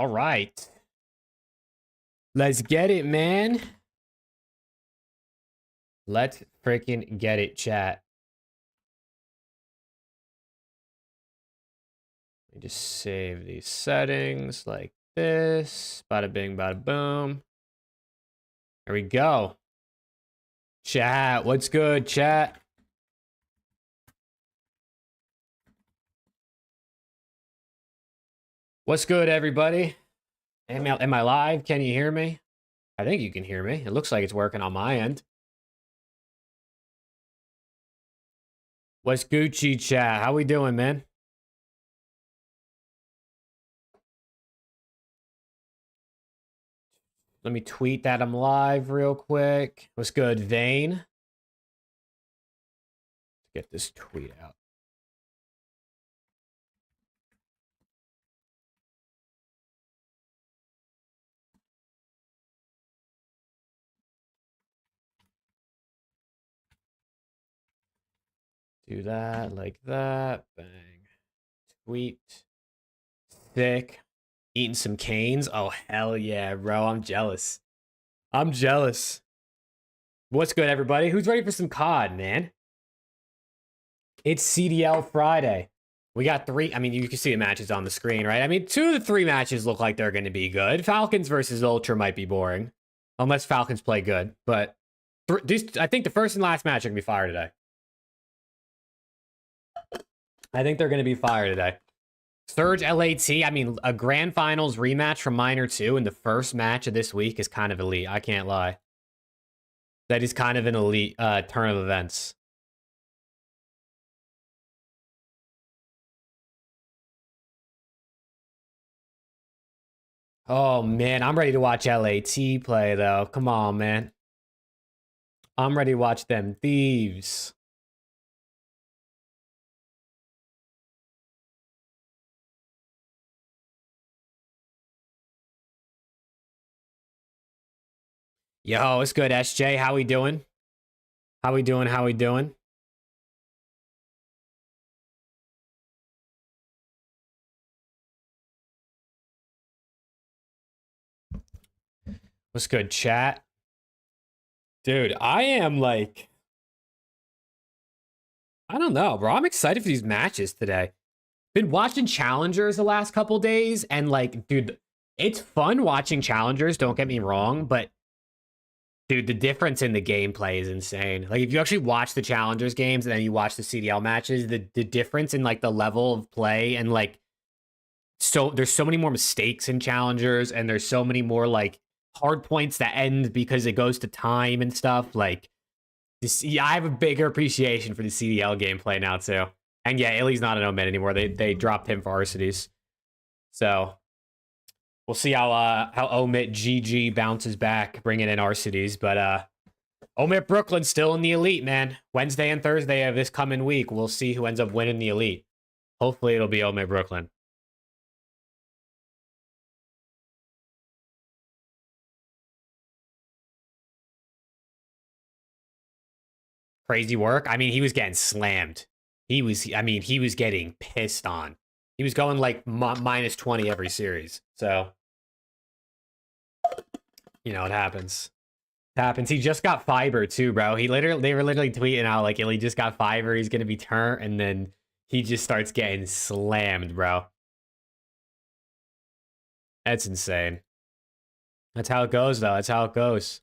All right. Let's get it, man. Let's freaking get it, chat. Let me just save these settings like this. Bada bing, bada boom. There we go. Chat, what's good, chat? What's good, everybody? Am I live? Can you hear me? I think you can hear me. It looks like it's working on my end. What's Gucci, chat? How we doing, man? Let me tweet that I'm live real quick. What's good, Vane? Let's get this tweet out. Do that like that. Bang. Tweet. Thick. Eating some canes. Oh, hell yeah, bro. I'm jealous. I'm jealous. What's good, everybody? Who's ready for some COD, man? It's CDL Friday. We got 3. I mean, you can see the matches on the screen, right? I mean, 2 of the 3 matches look like they're going to be good. Falcons versus Ultra might be boring. Unless Falcons play good. But I think the first and last match are going to be fire today. I think they're going to be fire today. Surge LAT, I mean, a grand finals rematch from Minor 2 in the first match of this week is kind of elite. I can't lie. That is kind of an elite turn of events. Oh, man, I'm ready to watch LAT play, though. Come on, man. I'm ready to watch them thieves. Yo, it's good, SJ. How we doing? How we doing? How we doing? What's good, chat? Dude, I am like... I don't know, bro. I'm excited for these matches today. Been watching Challengers the last couple days, and like, dude, it's fun watching Challengers, don't get me wrong, but dude, the difference in the gameplay is insane. Like, if you actually watch the Challengers games and then you watch the CDL matches, the difference in like the level of play and like, so there's so many more mistakes in Challengers, and there's so many more like hard points that end because it goes to time and stuff. Like, I have a bigger appreciation for the CDL gameplay now too. And yeah, Illy's not an omit anymore. They dropped him for Arcides. So we'll see how omit GG bounces back, bringing in Arcides. But omit Brooklyn's still in the elite, man. Wednesday and Thursday of this coming week, we'll see who ends up winning the elite. Hopefully it'll be omit Brooklyn. Crazy work. I mean, he was getting slammed. He was getting pissed on. He was going like minus 20 every series. So, you know, it happens. It happens. He just got fiber too, bro. They were literally tweeting out like, he just got fiber. He's going to be turned. And then he just starts getting slammed, bro. That's insane. That's how it goes, though. That's how it goes.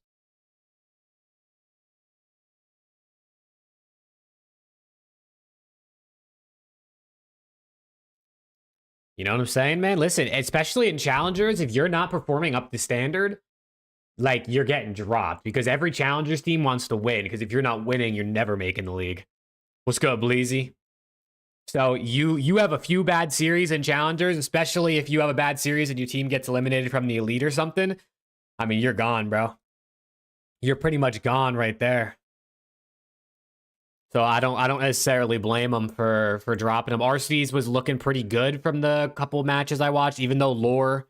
You know what I'm saying, man? Listen, especially in Challengers, if you're not performing up to standard, like, you're getting dropped because every Challengers team wants to win, because if you're not winning, you're never making the league. What's good, Bleezy? So you have a few bad series in Challengers, especially if you have a bad series and your team gets eliminated from the elite or something. I mean, you're gone, bro. You're pretty much gone right there. So I don't necessarily blame him for dropping him. Arcides was looking pretty good from the couple matches I watched, even though lore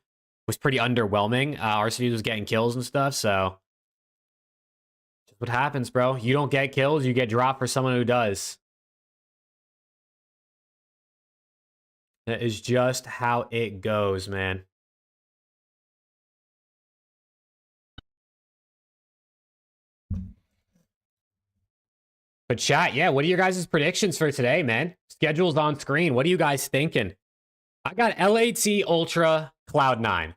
was pretty underwhelming. Arcides was getting kills and stuff, so just what happens, bro. You don't get kills, you get dropped for someone who does. That is just how it goes, man. But chat, yeah, what are your guys' predictions for today, man? Schedule's on screen. What are you guys thinking? I got LAT Ultra Cloud9.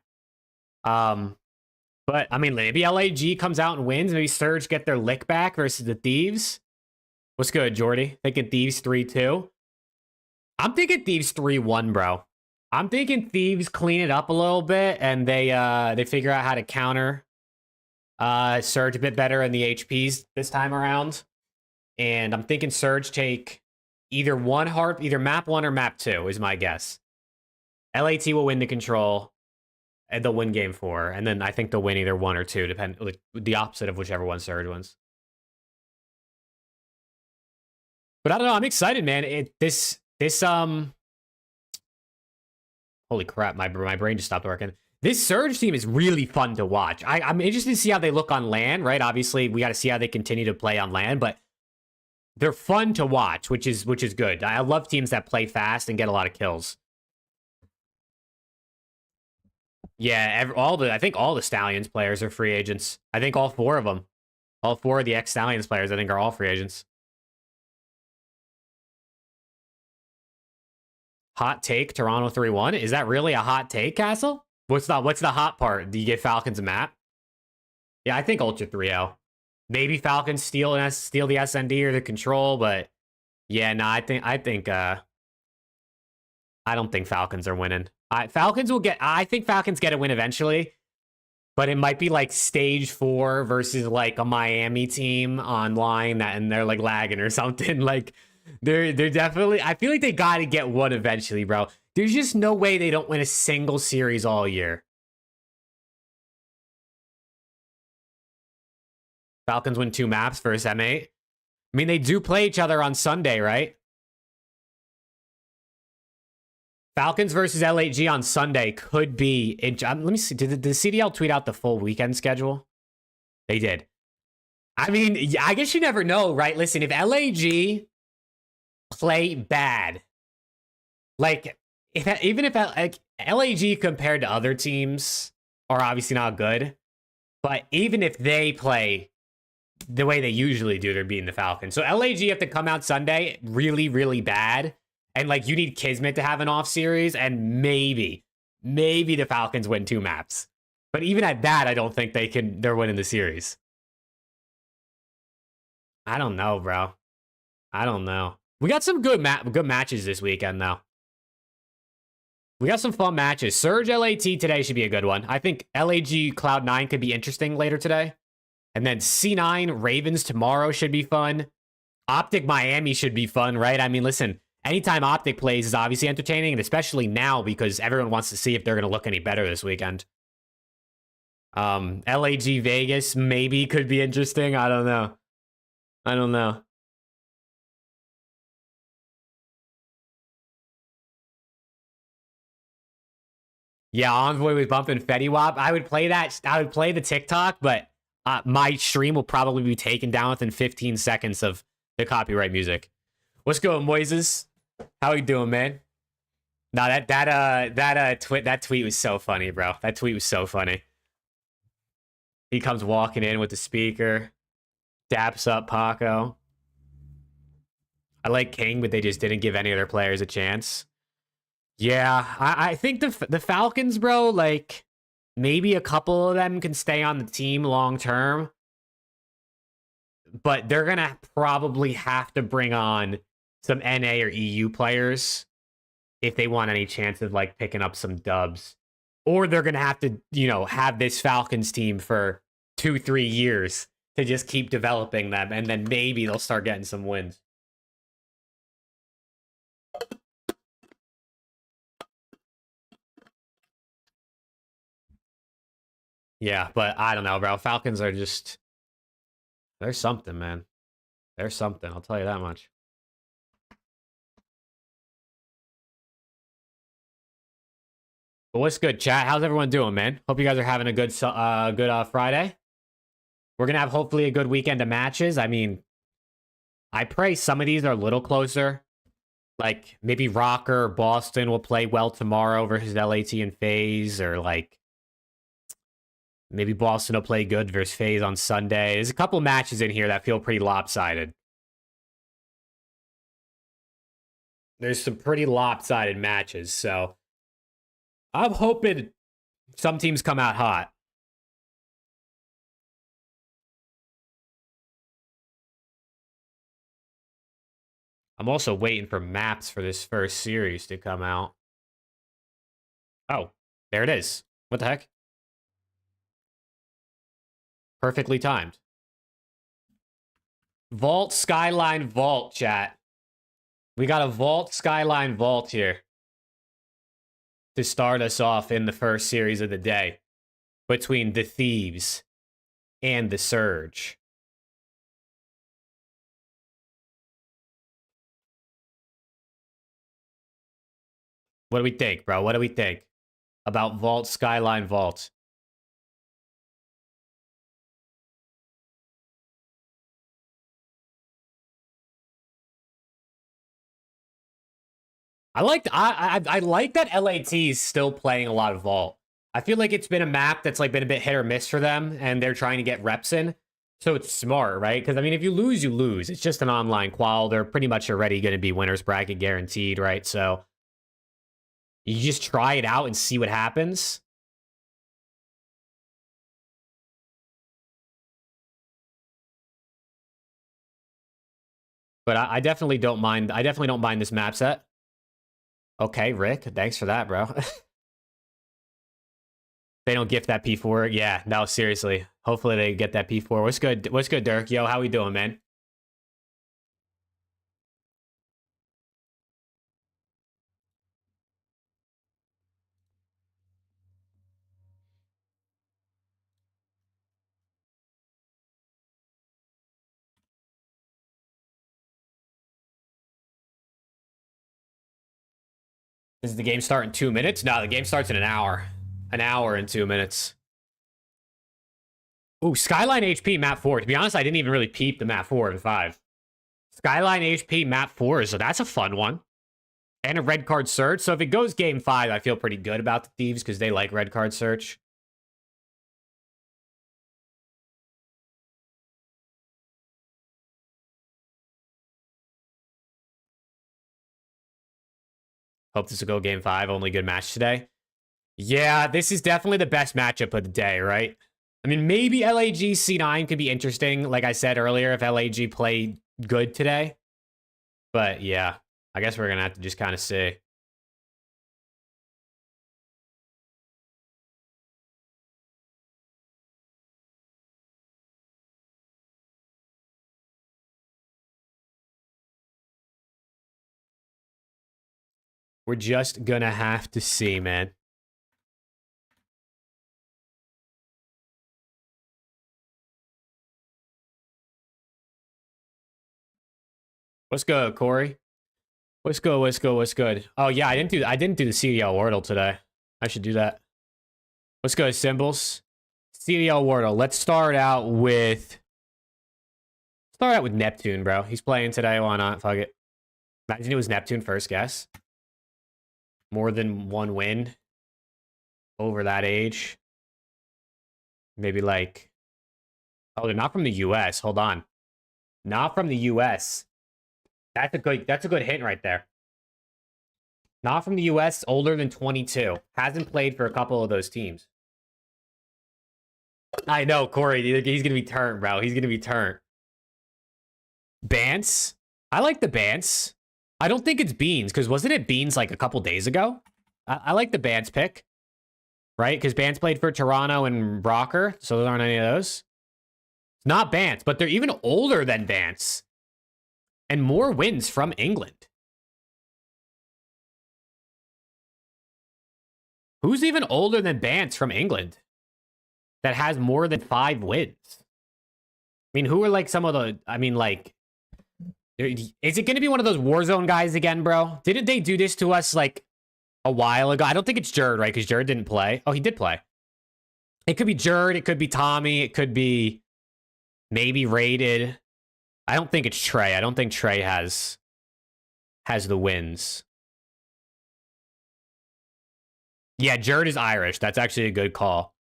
But I mean, maybe LAG comes out and wins. Maybe Surge get their lick back versus the Thieves. What's good, Jordy? Thinking Thieves 3-2. I'm thinking Thieves 3-1, bro. I'm thinking Thieves clean it up a little bit and they figure out how to counter Surge a bit better in the HPs this time around. And I'm thinking Surge take either either map 1 or map 2 is my guess. LAT will win the control and they'll win game 4. And then I think they'll win either 1 or 2, the opposite of whichever one Surge wins. But I don't know. I'm excited, man. Holy crap, my brain just stopped working. This Surge team is really fun to watch. I'm interested to see how they look on LAN, right? Obviously, we got to see how they continue to play on LAN, but they're fun to watch, which is good. I love teams that play fast and get a lot of kills. Yeah, I think all the Stallions players are free agents. I think all 4 of them. All 4 of the ex-Stallions players, I think, are all free agents. Hot take, Toronto 3-1. Is that really a hot take, Castle? What's the hot part? Do you give Falcons a map? Yeah, I think Ultra 3-0. Maybe Falcons steal the SND or the control, but yeah, no, I don't think Falcons are winning. I think Falcons get a win eventually, but it might be like stage 4 versus like a Miami team online and they're like lagging or something. Like they're definitely, I feel like they got to get one eventually, bro. There's just no way they don't win a single series all year. Falcons win 2 maps versus M8. I mean, they do play each other on Sunday, right? Falcons versus LAG on Sunday could be... let me see. Did the CDL tweet out the full weekend schedule? They did. I mean, I guess you never know, right? Listen, if LAG play bad, like, even if LAG compared to other teams are obviously not good, but even if they play the way they usually do, they're beating the Falcons. So LAG have to come out Sunday really, really bad. And, like, you need Kismet to have an off series, and maybe the Falcons win 2 maps. But even at that, I don't think they're winning the series. I don't know, bro. I don't know. We got some good matches this weekend, though. We got some fun matches. Surge LAT today should be a good one. I think LAG Cloud9 could be interesting later today. And then C9 Ravens tomorrow should be fun. OPTIC Miami should be fun, right? I mean, listen, anytime OPTIC plays is obviously entertaining, and especially now because everyone wants to see if they're going to look any better this weekend. LAG Vegas maybe could be interesting. I don't know. Yeah, Envoy with Bump and Fetty Wap. I would play that. I would play the TikTok, but my stream will probably be taken down within 15 seconds of the copyright music. What's going, Moises? How you doing, man? No, that tweet was so funny, bro. That tweet was so funny. He comes walking in with the speaker, daps up Paco. I like King, but they just didn't give any of their players a chance. Yeah, I think the Falcons, bro, like, maybe a couple of them can stay on the team long term. But they're going to probably have to bring on some NA or EU players if they want any chance of, like, picking up some dubs. Or they're going to have to, have this Falcons team for 2-3 years to just keep developing them. And then maybe they'll start getting some wins. Yeah, but I don't know, bro. Falcons are just... There's something, man. There's something. I'll tell you that much. But what's good, chat? How's everyone doing, man? Hope you guys are having a good Friday. We're going to have hopefully a good weekend of matches. I mean, I pray some of these are a little closer. Like, maybe Rocker or Boston will play well tomorrow versus LAT and FaZe, or, like, maybe Boston will play good versus FaZe on Sunday. There's a couple matches in here that feel pretty lopsided. there's some pretty lopsided matches. So I'm hoping some teams come out hot. I'm also waiting for maps for this first series to come out. Oh, there it is. What the heck? Perfectly timed. Vault, Skyline, Vault, chat. We got a Vault, Skyline, Vault here to start us off in the first series of the day between the Thieves and the Surge. What do we think, bro? What do we think about Vault, Skyline, Vault? I like that LAT is still playing a lot of Vault. I feel like it's been a map that's like been a bit hit or miss for them, and they're trying to get reps in. So it's smart, right? Because I mean, if you lose, you lose. It's just an online qual. They're pretty much already going to be winners bracket guaranteed, right? So you just try it out and see what happens. But I definitely don't mind. I definitely don't mind this map set. Okay, Rick, thanks for that, bro. They don't gift that P4. Yeah, no, seriously. Hopefully they get that P4. What's good? What's good, Dirk? Yo, how we doing, man? Is the game start in 2 minutes? No, the game starts in an hour. An hour and 2 minutes. Ooh, Skyline HP map 4. To be honest, I didn't even really peep the map 4 and 5. Skyline HP map 4, so that's a fun one. And a red card search. So if it goes game 5, I feel pretty good about the Thieves because they like red card search. Hope this will go game 5. Only good match today. Yeah, this is definitely the best matchup of the day, right? I mean, maybe LAG C9 could be interesting, like I said earlier, if LAG played good today. But yeah, I guess we're going to have to just kind of see. We're just going to have to see, man. What's good, Corey? What's good? What's good? What's good? Oh yeah, I didn't do the CDL Wordle today. I should do that. What's good, Symbols? CDL Wordle. Let's start out with Neptune, bro. He's playing today. Why not? Fuck it. Imagine it was Neptune first guess. More than one win over that age. Maybe like, oh, they're not from the US. Hold on. Not from the US. That's a good hint right there. Not from the US, older than 22. Hasn't played for a couple of those teams. I know, Corey. He's going to be turned, bro. He's going to be turned. Bance? I like the Bance. I don't think it's Beans, because wasn't it Beans like a couple days ago? I like the Bance pick. Right? Because Bance played for Toronto and Brocker, so those aren't any of those. It's not Bance, but they're even older than Bance. And more wins from England. Who's even older than Bance from England that has more than 5 wins? I mean, who are like some of the... I mean, like... Is it going to be one of those Warzone guys again, bro? Didn't they do this to us, like, a while ago? I don't think it's Jerd, right? Because Jerd didn't play. Oh, he did play. It could be Jerd. It could be Tommy. It could be maybe Rated. I don't think it's Trey. I don't think Trey has the wins. Yeah, Jerd is Irish. That's actually a good call.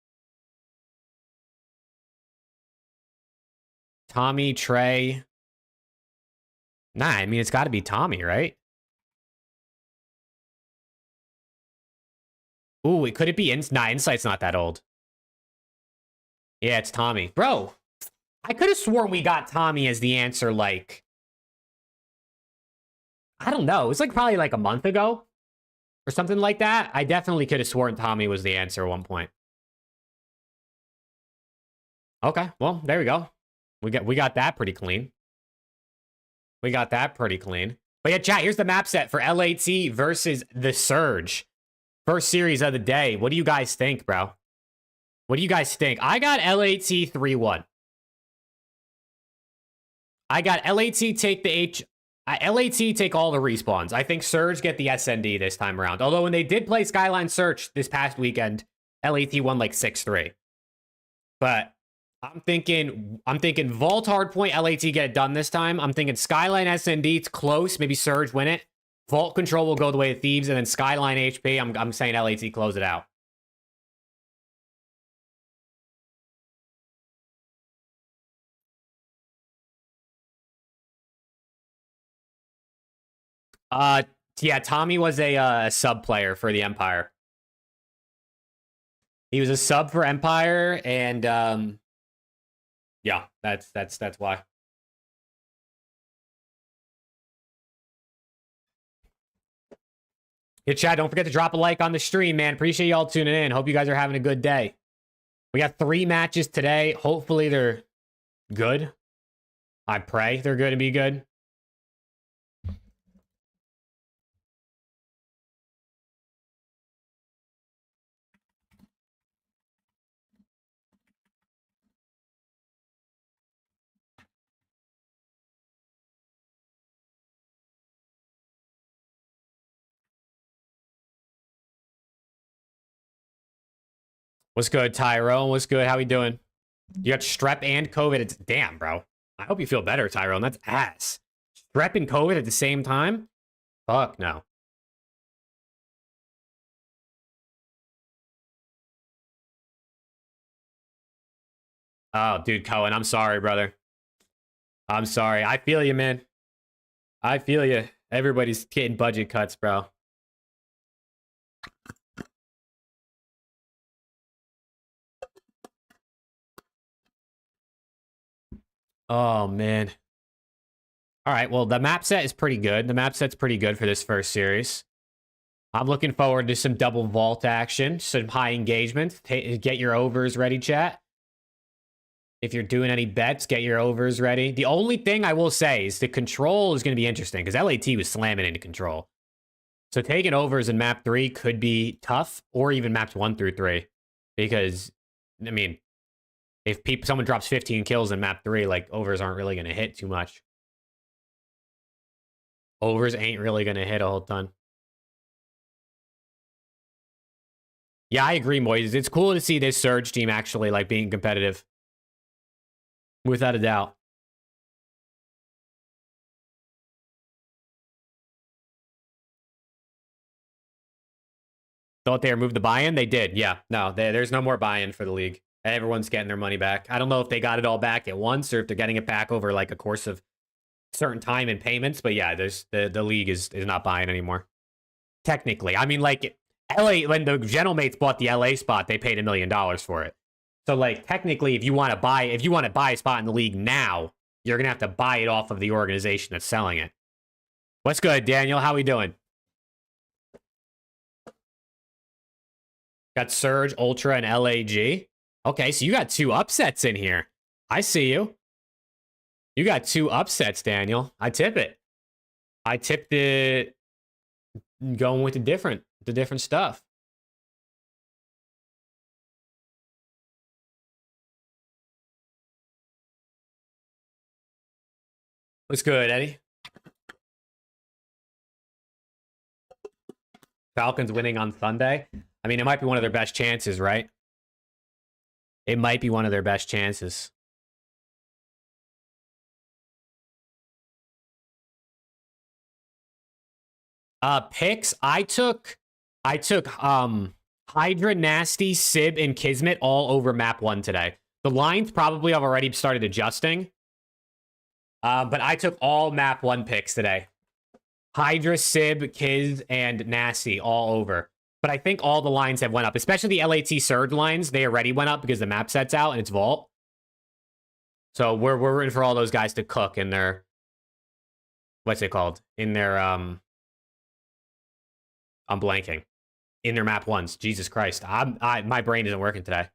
Tommy, Trey. Nah, I mean, it's got to be Tommy, right? Ooh, could it be Nah, Insight's not that old. Yeah, it's Tommy. Bro, I could have sworn we got Tommy as the answer, like... I don't know. It was like probably like a month ago or something like that. I definitely could have sworn Tommy was the answer at one point. Okay, well, there we go. We got that pretty clean. We got that pretty clean. But yeah, chat, here's the map set for LAT versus the Surge. First series of the day. What do you guys think, bro? What do you guys think? I got LAT 3-1. I got LAT take the LAT take all the respawns. I think Surge get the SND this time around. Although when they did play Skyline Search this past weekend, LAT won like 6-3. But I'm thinking Vault Hardpoint, LAT get it done this time. I'm thinking Skyline SND, it's close. Maybe Surge win it. Vault Control will go the way of Thieves, and then Skyline HP, I'm saying LAT close it out. Yeah, Tommy was a sub player for the Empire. He was a sub for Empire, and yeah, that's why. Yeah, chat, don't forget to drop a like on the stream, man. Appreciate y'all tuning in. Hope you guys are having a good day. We got 3 matches today. Hopefully they're good. I pray they're going to be good. What's good, Tyrone? What's good? How we doing? You got strep and COVID. It's damn, bro. I hope you feel better, Tyrone. That's ass. Strep and COVID at the same time? Fuck no. Oh, dude, Cohen, I'm sorry, brother. I'm sorry. I feel you, man. I feel you. Everybody's getting budget cuts, bro. Oh, man. All right, well, the map set is pretty good. The map set's pretty good for this first series. I'm looking forward to some double vault action, some high engagement. Get your overs ready, chat. If you're doing any bets, get your overs ready. The only thing I will say is the control is going to be interesting because LAT was slamming into control. So taking overs in map 3 could be tough, or even maps 1 through 3. Because, I mean, if someone drops 15 kills in map 3, like, overs aren't really going to hit too much. Overs ain't really going to hit a whole ton. Yeah, I agree, Moises. It's cool to see this Surge team actually, like, being competitive. Without a doubt. Thought they removed the buy-in? They did, yeah. No, there's no more buy-in for the league. Everyone's getting their money back. I don't know if they got it all back at once or if they're getting it back over, like, a course of certain time and payments. But yeah, there's the league is not buying anymore. Technically. I mean, like, LA, when the Gentlemates bought the LA spot, they paid $1 million for it. So, like, technically, if you want to buy a spot in the league now, you're going to have to buy it off of the organization that's selling it. What's good, Daniel? How we doing? Got Surge, Ultra, and LAG. Okay, so you got 2 upsets in here. I see you. You got 2 upsets, Daniel. I tip it. I tipped it going with the different stuff. What's good, Eddie? Falcons winning on Sunday. I mean, it might be one of their best chances, right? It might be one of their best chances. Picks. I took Hydra, Nasty, Sib, and Kismet all over map 1 today. The lines probably have already started adjusting. But I took all map 1 picks today. Hydra, Sib, Kiz, and Nasty all over. But I think all the lines have went up, especially the LAT surge lines. They already went up because the map sets out and it's vault. So we're rooting for all those guys to cook in their, what's it called? In their, I'm blanking. In their map ones. Jesus Christ. My brain isn't working today.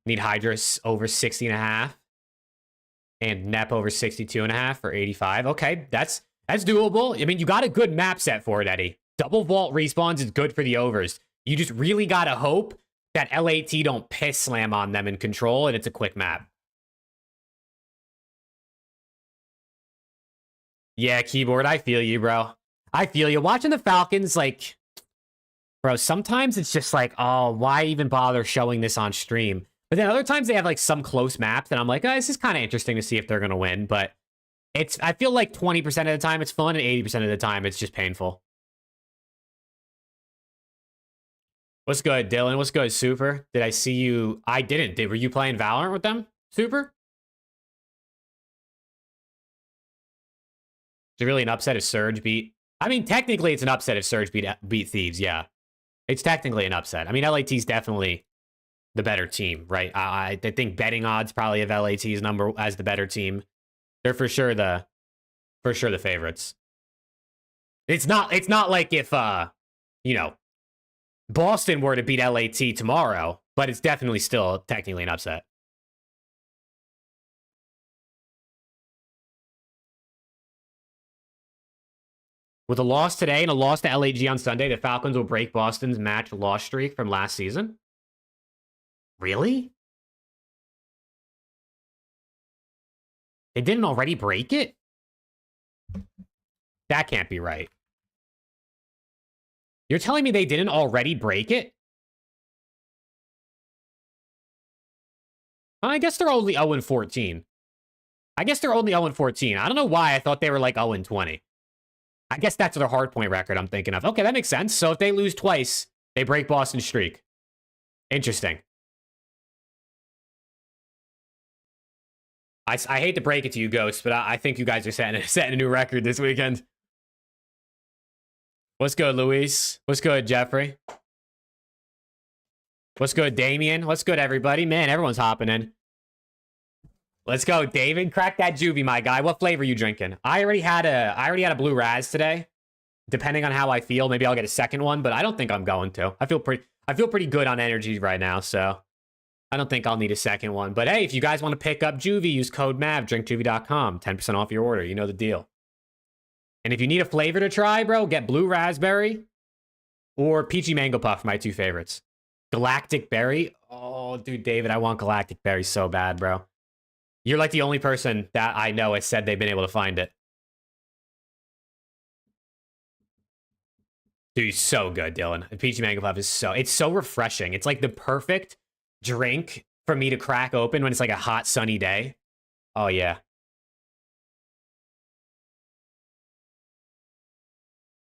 Need Hydras over 60.5. And Nep over 62.5 for 85. Okay, that's doable. I mean, you got a good map set for it, Eddie. Double vault respawns is good for the overs. You just really got to hope that LAT don't piss slam on them in control, and it's a quick map. Yeah, keyboard, I feel you, bro. I feel you. Watching the Falcons, like, bro, sometimes it's just like, oh, why even bother showing this on stream? But then other times they have, like, some close maps, and I'm like, oh, this is kind of interesting to see if they're going to win. But I feel like 20% of the time it's fun, and 80% of the time it's just painful. What's good, Dylan? What's good, Super? Did I see you? I didn't. Were you playing Valorant with them, Super? Is it really an upset if Surge beat? I mean, technically it's an upset if Surge beat Thieves, yeah. It's technically an upset. I mean, LAT's definitely the better team, right? I think betting odds probably have LAT's number as the better team. They're for sure the favorites. It's not like if you know, Boston were to beat LAT tomorrow, but it's definitely still technically an upset. With a loss today and a loss to LAG on Sunday, the Falcons will break Boston's match loss streak from last season. Really? They didn't already break it? That can't be right. You're telling me they didn't already break it? I guess they're only 0-14. I guess they're only 0-14. I don't know why I thought they were like 0-20. I guess that's their hardpoint record I'm thinking of. Okay, that makes sense. So if they lose twice, they break Boston's streak. Interesting. I hate to break it to you, Ghost, but I think you guys are setting a new record this weekend. What's good, Luis? What's good, Jeffrey? What's good, Damien? What's good, everybody? Man, everyone's hopping in. Let's go, David. Crack that juvie, my guy. What flavor are you drinking? I already had a blue raz today. Depending on how I feel, maybe I'll get a second one, but I don't think I'm going to. I feel pretty good on energy right now, so I don't think I'll need a second one. But hey, if you guys want to pick up juvie, use code MAV, drinkjuvie.com, 10% off your order. You know the deal. And if you need a flavor to try, bro, get blue raspberry or peachy mango puff, my two favorites. Galactic berry. Oh, dude, David, I want galactic berry so bad, bro. You're like the only person that I know has said they've been able to find it. Dude, so good, Dylan. The peachy mango puff is it's so refreshing. It's like the perfect drink for me to crack open when it's like a hot, sunny day. Oh, yeah.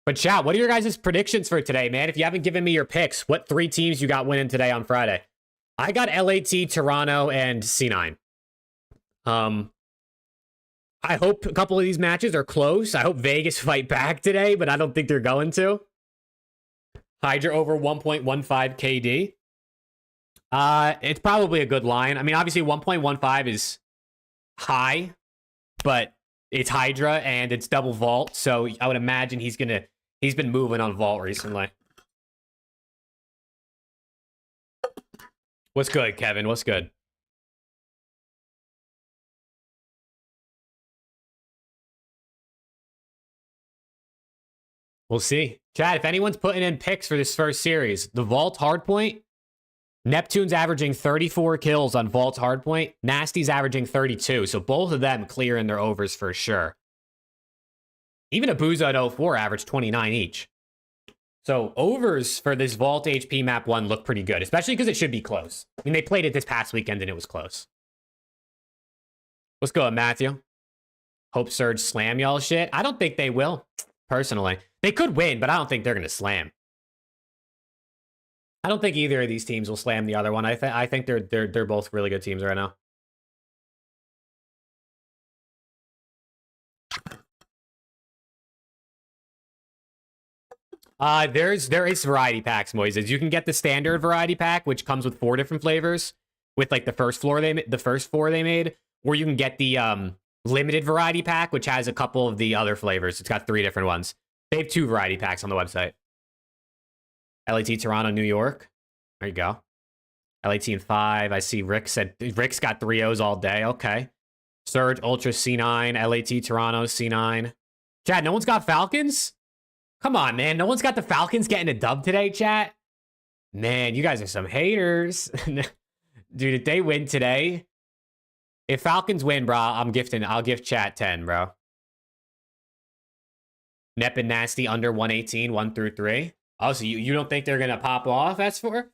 But chat, what are your guys' predictions for today, man? If you haven't given me your picks, what 3 teams you got winning today on Friday? I got LAT, Toronto, and C9. I hope a couple of these matches are close. I hope Vegas fight back today, but I don't think they're going to. Hydra over 1.15 KD. It's probably a good line. I mean, obviously 1.15 is high, but it's Hydra and it's double vault, so I would imagine he's been moving on vault recently. What's good, Kevin? What's good? We'll see. Chad, if anyone's putting in picks for this first series, the vault hardpoint, Neptune's averaging 34 kills on Vault's hardpoint. Nasty's averaging 32. So both of them clearing their overs for sure. Even Abuza at 04 averaged 29 each. So overs for this Vault HP map 1 look pretty good, especially because it should be close. I mean, they played it this past weekend and it was close. Let's go, Matthew. Hope Surge slam y'all shit. I don't think they will, personally. They could win, but I don't think they're going to slam. I don't think either of these teams will slam the other one. I think they're both really good teams right now. There is variety packs, Moises. You can get the standard variety pack, which comes with 4 different flavors, with like the first 4 they made, or you can get the limited variety pack, which has a couple of the other flavors. It's got 3 different ones. They have 2 variety packs on the website. LAT Toronto, New York. There you go. LAT in 5. I see Rick said Rick's got 3 O's all day. Okay. Surge, Ultra, C9, LAT Toronto, C9. Chad, no one's got Falcons? Come on, man. No one's got the Falcons getting a dub today, chat? Man, you guys are some haters. Dude, if they win today, if Falcons win, bro, I'll gift chat 10, bro. Nep and Nasty under 118, 1 through 3. Oh, so you don't think they're going to pop off, S4? I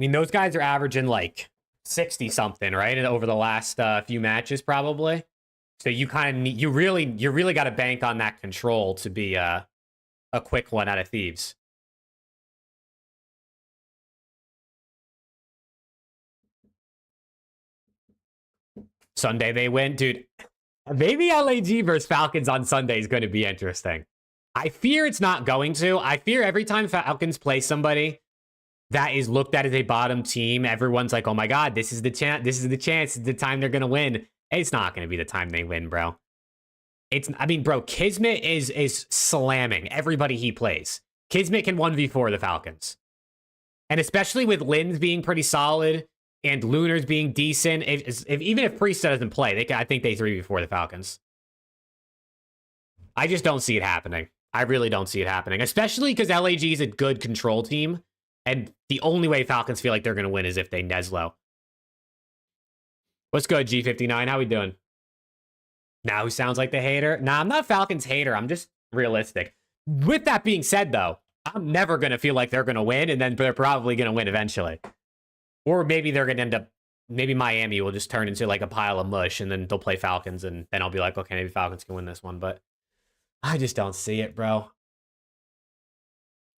mean, those guys are averaging like 60-something, right? Over the last few matches, probably. So you kind of need, you really got to bank on that control to be a quick one out of Thieves. Sunday they win, dude. Maybe LAG versus Falcons on Sunday is going to be interesting. I fear it's not going to. I fear every time Falcons play somebody that is looked at as a bottom team, everyone's like, "Oh my God, this is the chance. This is the chance. It's the time they're going to win." It's not going to be the time they win, bro. I mean, bro, Kismet is slamming everybody he plays. Kismet can 1v4 the Falcons. And especially with Linz being pretty solid and Lunars being decent, even if Priest doesn't play, I think they 3v4 the Falcons. I just don't see it happening. I really don't see it happening, especially because LAG is a good control team. And the only way Falcons feel like they're going to win is if they Neslo. What's good, G59? How we doing? Now who sounds like the hater? Nah, I'm not a Falcons hater. I'm just realistic. With that being said, though, I'm never going to feel like they're going to win, and then they're probably going to win eventually. Or maybe they're going to end up, maybe Miami will just turn into like a pile of mush, and then they'll play Falcons, and then I'll be like, okay, maybe Falcons can win this one. But I just don't see it, bro.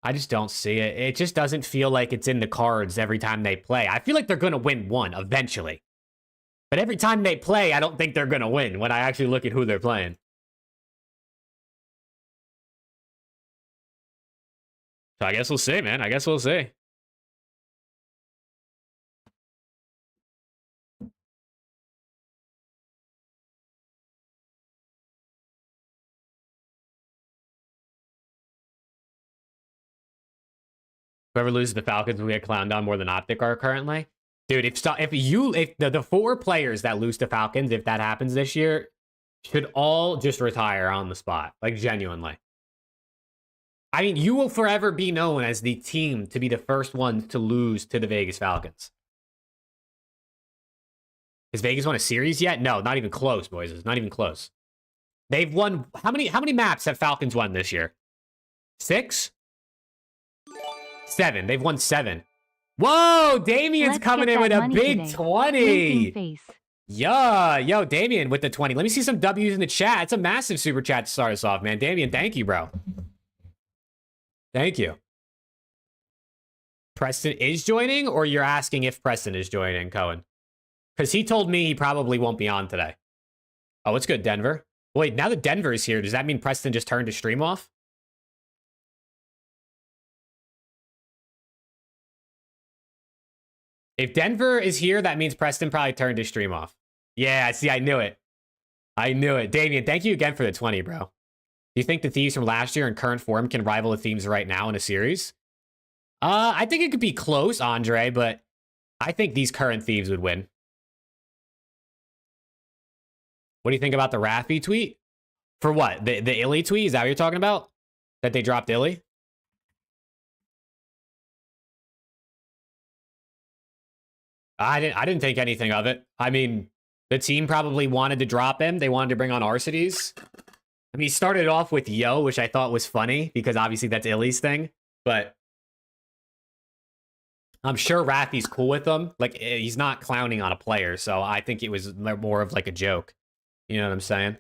I just don't see it. It just doesn't feel like it's in the cards every time they play. I feel like they're going to win one eventually. But every time they play, I don't think they're going to win when I actually look at who they're playing. So I guess we'll see, man. I guess we'll see. Whoever loses the Falcons will get clowned on more than Optic are currently. Dude, if the 4 players that lose to Falcons, if that happens this year, should all just retire on the spot. Like, genuinely. I mean, you will forever be known as the team to be the first ones to lose to the Vegas Falcons. Has Vegas won a series yet? No, not even close, boys. It's not even close. They've won... How many maps have Falcons won this year? 6? 7. They've won 7. Whoa, Damien's coming in with a big today. 20. Yeah, yo, Damien with the 20. Let me see some W's in the chat. It's a massive super chat to start us off, man. Damien, thank you, bro. Thank you. Preston is joining, or you're asking if Preston is joining, Cohen? Because he told me he probably won't be on today. Oh, what's good, Denver? Wait, now that Denver is here, does that mean Preston just turned his stream off? If Denver is here, that means Preston probably turned his stream off. Yeah, see, I knew it. I knew it. Damien, thank you again for the 20, bro. Do you think the Thieves from last year in current form can rival the Thieves right now in a series? I think it could be close, Andre, but I think these current Thieves would win. What do you think about the Raffy tweet? For what? The Illy tweet? Is that what you're talking about? That they dropped Illy? I didn't think anything of it. I mean, the team probably wanted to drop him. They wanted to bring on Arcides. I mean, he started off with Yo, which I thought was funny because obviously that's Illy's thing. But I'm sure Raffy's cool with them. Like, he's not clowning on a player, so I think it was more of like a joke. You know what I'm saying?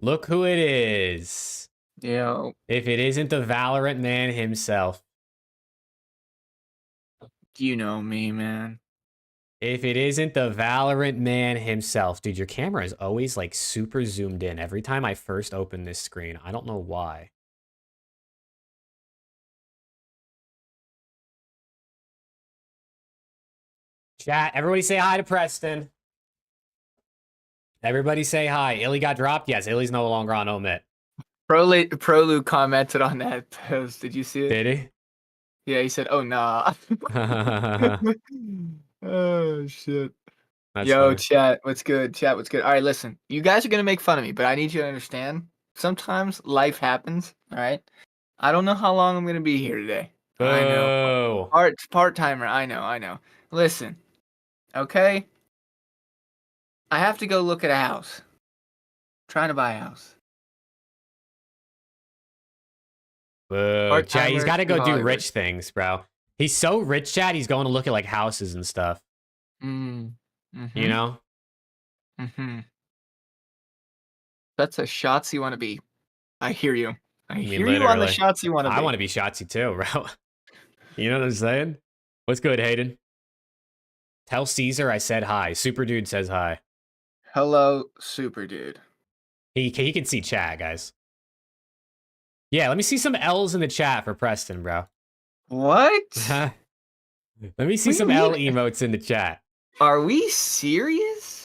Look who it is. Yo. If it isn't the Valorant man himself. You know me, man. If it isn't the Valorant man himself. Dude, your camera is always like super zoomed in every time I first open this screen. I don't know why. Chat, everybody say hi to Preston. Everybody say hi. Illy got dropped? Yes, Illy's no longer on Omit. Prolu commented on that post. Did you see it? Did he? Yeah, he said, "Oh nah." Oh shit. That's Yo, funny. chat, what's good? Chat, what's good? All right, listen. You guys are gonna make fun of me, but I need you to understand. Sometimes life happens. All right. I don't know how long I'm gonna be here today. I know. Boo. Part timer. I know. Listen. Okay. I have to go look at a house. Trying to buy a house. Boo. Part Chat, he's timer got to to go do Hollywood. rich things, bro. He's so rich, chat, he's going to look at like houses and stuff. You know? That's a shots you want to be. I hear you. I mean, hear you on the literally. shots you want to be. I want to be Shotsy too, bro. You know what I'm saying? What's good, Hayden? Tell Caesar I said hi. Super Dude says hi. Hello, Super Dude. He can see chat, guys. Yeah, let me see some L's in the chat for Preston, bro. What? Let me see What do some you L mean? emotes in the chat. Are we serious?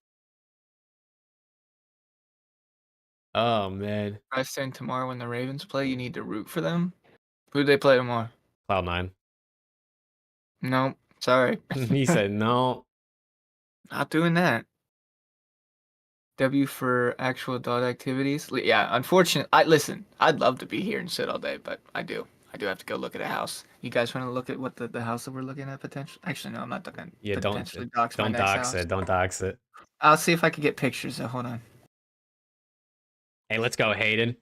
Oh, man. Preston, tomorrow when the Ravens play, you need to root for them. Who do they play tomorrow? Cloud9. No, sorry. He said no. Not doing that. W for actual adult activities. Yeah, unfortunately, listen, I'd love to be here and sit all day, but I do have to go look at a house. You guys want to look at what the house that we're looking at potentially? Actually, no, I'm not looking. Yeah, Potentially dox my don't next dox house. it. Don't dox it. I'll see if I can get pictures. So hold on. Hey, let's go, Hayden.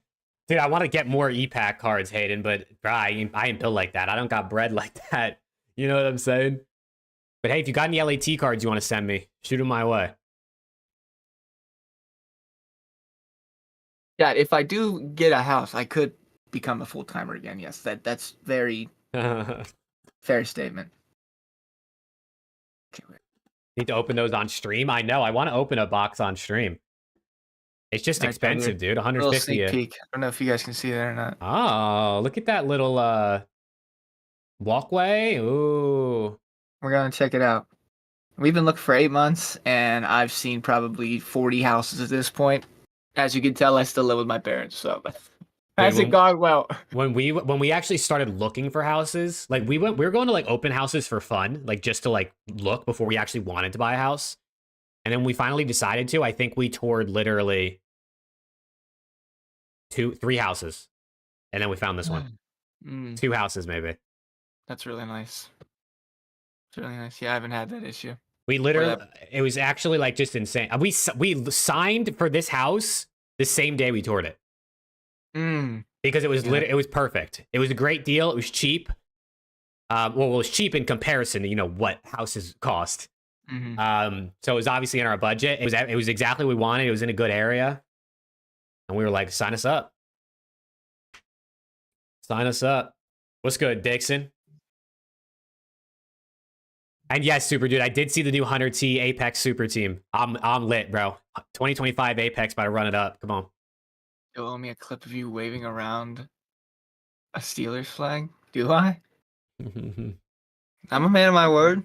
Dude, I want to get more EPAC cards, Hayden, but bro, I ain't built like that. I don't got bread like that. You know what I'm saying? But hey, if you got any LAT cards you want to send me, shoot them my way. Yeah, if I do get a house, I could become a full timer again. Yes, that's very fair statement. Okay, wait. Need to open those on stream? I know. I want to open a box on stream. It's just expensive, dude. 150. Little sneak peek. I don't know if you guys can see that or not. Oh, look at that little walkway. Ooh. We're gonna check it out. We've been looking for 8 months, and I've seen probably 40 houses at this point. As you can tell, I still live with my parents, so hasn't gone well. When we actually started looking for houses, like we were going to like open houses for fun, like just to like look before we actually wanted to buy a house. And then we finally decided to. I think we toured literally 3 houses. And then we found this one. 2 houses, maybe. That's really nice. It's really nice. Yeah, I haven't had that issue. We literally, it was actually like just insane. We signed for this house the same day we toured it. Because it was it was perfect. It was a great deal. It was cheap. Well, it was cheap in comparison to, you know, what houses cost. So it was obviously in our budget. It was exactly what we wanted. It was in a good area. And we were like, sign us up. Sign us up. What's good, Dixon? And yes, Super Dude, I did see the new 100T Apex Super Team. I'm lit, bro. 2025 Apex, about to run it up. Come on. You'll owe me a clip of you waving around a Steelers flag? Do I? I'm a man of my word.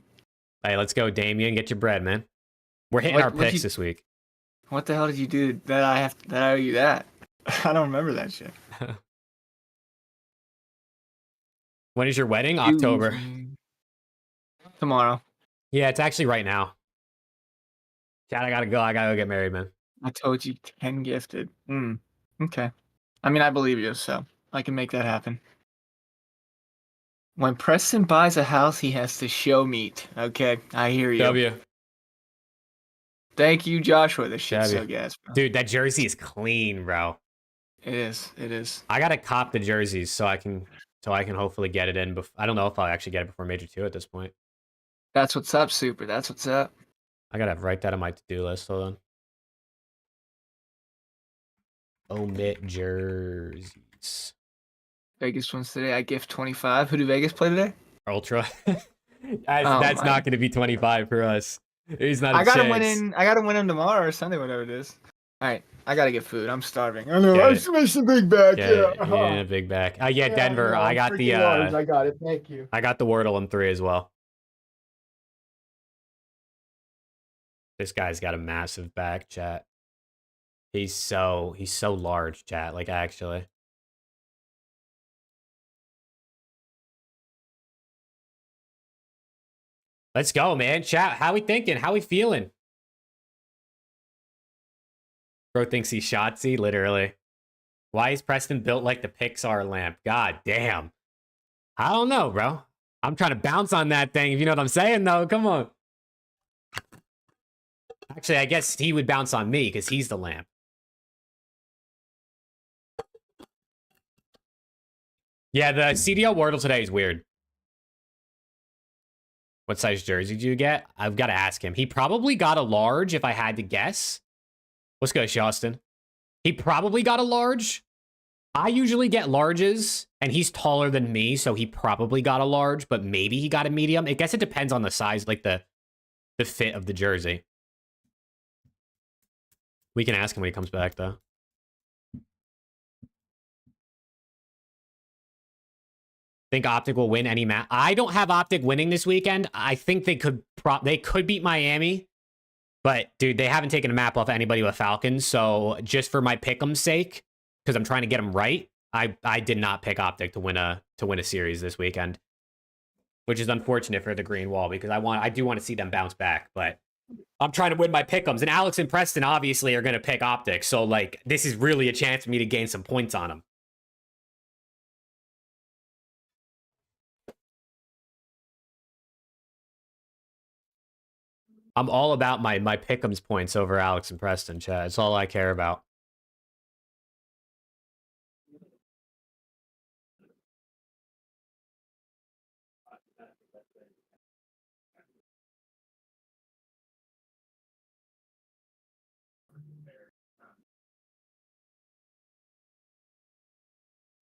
Hey, let's go, Damien. Get your bread, man. We're hitting our picks this week. What the hell did you do that I owe you that? I don't remember that shit. When is your wedding? October. Tomorrow. Yeah, it's actually right now. Chad, I gotta go get married, man. I told you 10 gifted. Okay. I mean, I believe you, so I can make that happen. When Preston buys a house, he has to show meat. Okay, I hear you. W. Thank you, Joshua. This shit's so gas, bro. Dude, that jersey is clean, bro. It is. I gotta cop the jerseys so I can hopefully get it in. I don't know if I'll actually get it before Major 2 at this point. That's what's up, Super. That's what's up. I gotta write that on my to-do list. Hold on. Omit jerseys. Vegas wins today. I gift 25. Who did Vegas play today? Ultra. That's not going to be 25 for us. He's not a I gotta win chance. in. I gotta win in tomorrow or Sunday, whatever it is. All right, I gotta get food. I'm starving. I know. Get I it. smashed the big bag. Yeah, Yeah. yeah, big back. Yeah, Yeah, Denver. I'm freaking large. I got it. Thank you. I got the Wordle in 3 as well. This guy's got a massive back, chat. He's so large, chat. Like, actually. Let's go, man. Chat, how we thinking? How we feeling? Bro thinks he's Shotzi, literally. Why is Preston built like the Pixar lamp? God damn. I don't know, bro. I'm trying to bounce on that thing, if you know what I'm saying, though. Come on. Actually, I guess he would bounce on me, because he's the lamp. Yeah, the CDL Wordle today is weird. What size jersey do you get? I've got to ask him. He probably got a large, if I had to guess. What's good, Shostin? He probably got a large. I usually get larges, and he's taller than me, so he probably got a large, but maybe he got a medium. I guess it depends on the size, like the fit of the jersey. We can ask him when he comes back, though. Think Optic will win any match? I don't have Optic winning this weekend. I think they could beat Miami, but dude, they haven't taken a map off anybody with Falcons. So just for my pick'em's sake, because I'm trying to get them right, I did not pick Optic to win a series this weekend, which is unfortunate for the Green Wall because I do want to see them bounce back, but I'm trying to win my pick'ems, and Alex and Preston obviously are going to pick Optic. So like this is really a chance for me to gain some points on them. I'm all about my pick'ems points over Alex and Preston, Chad. It's all I care about.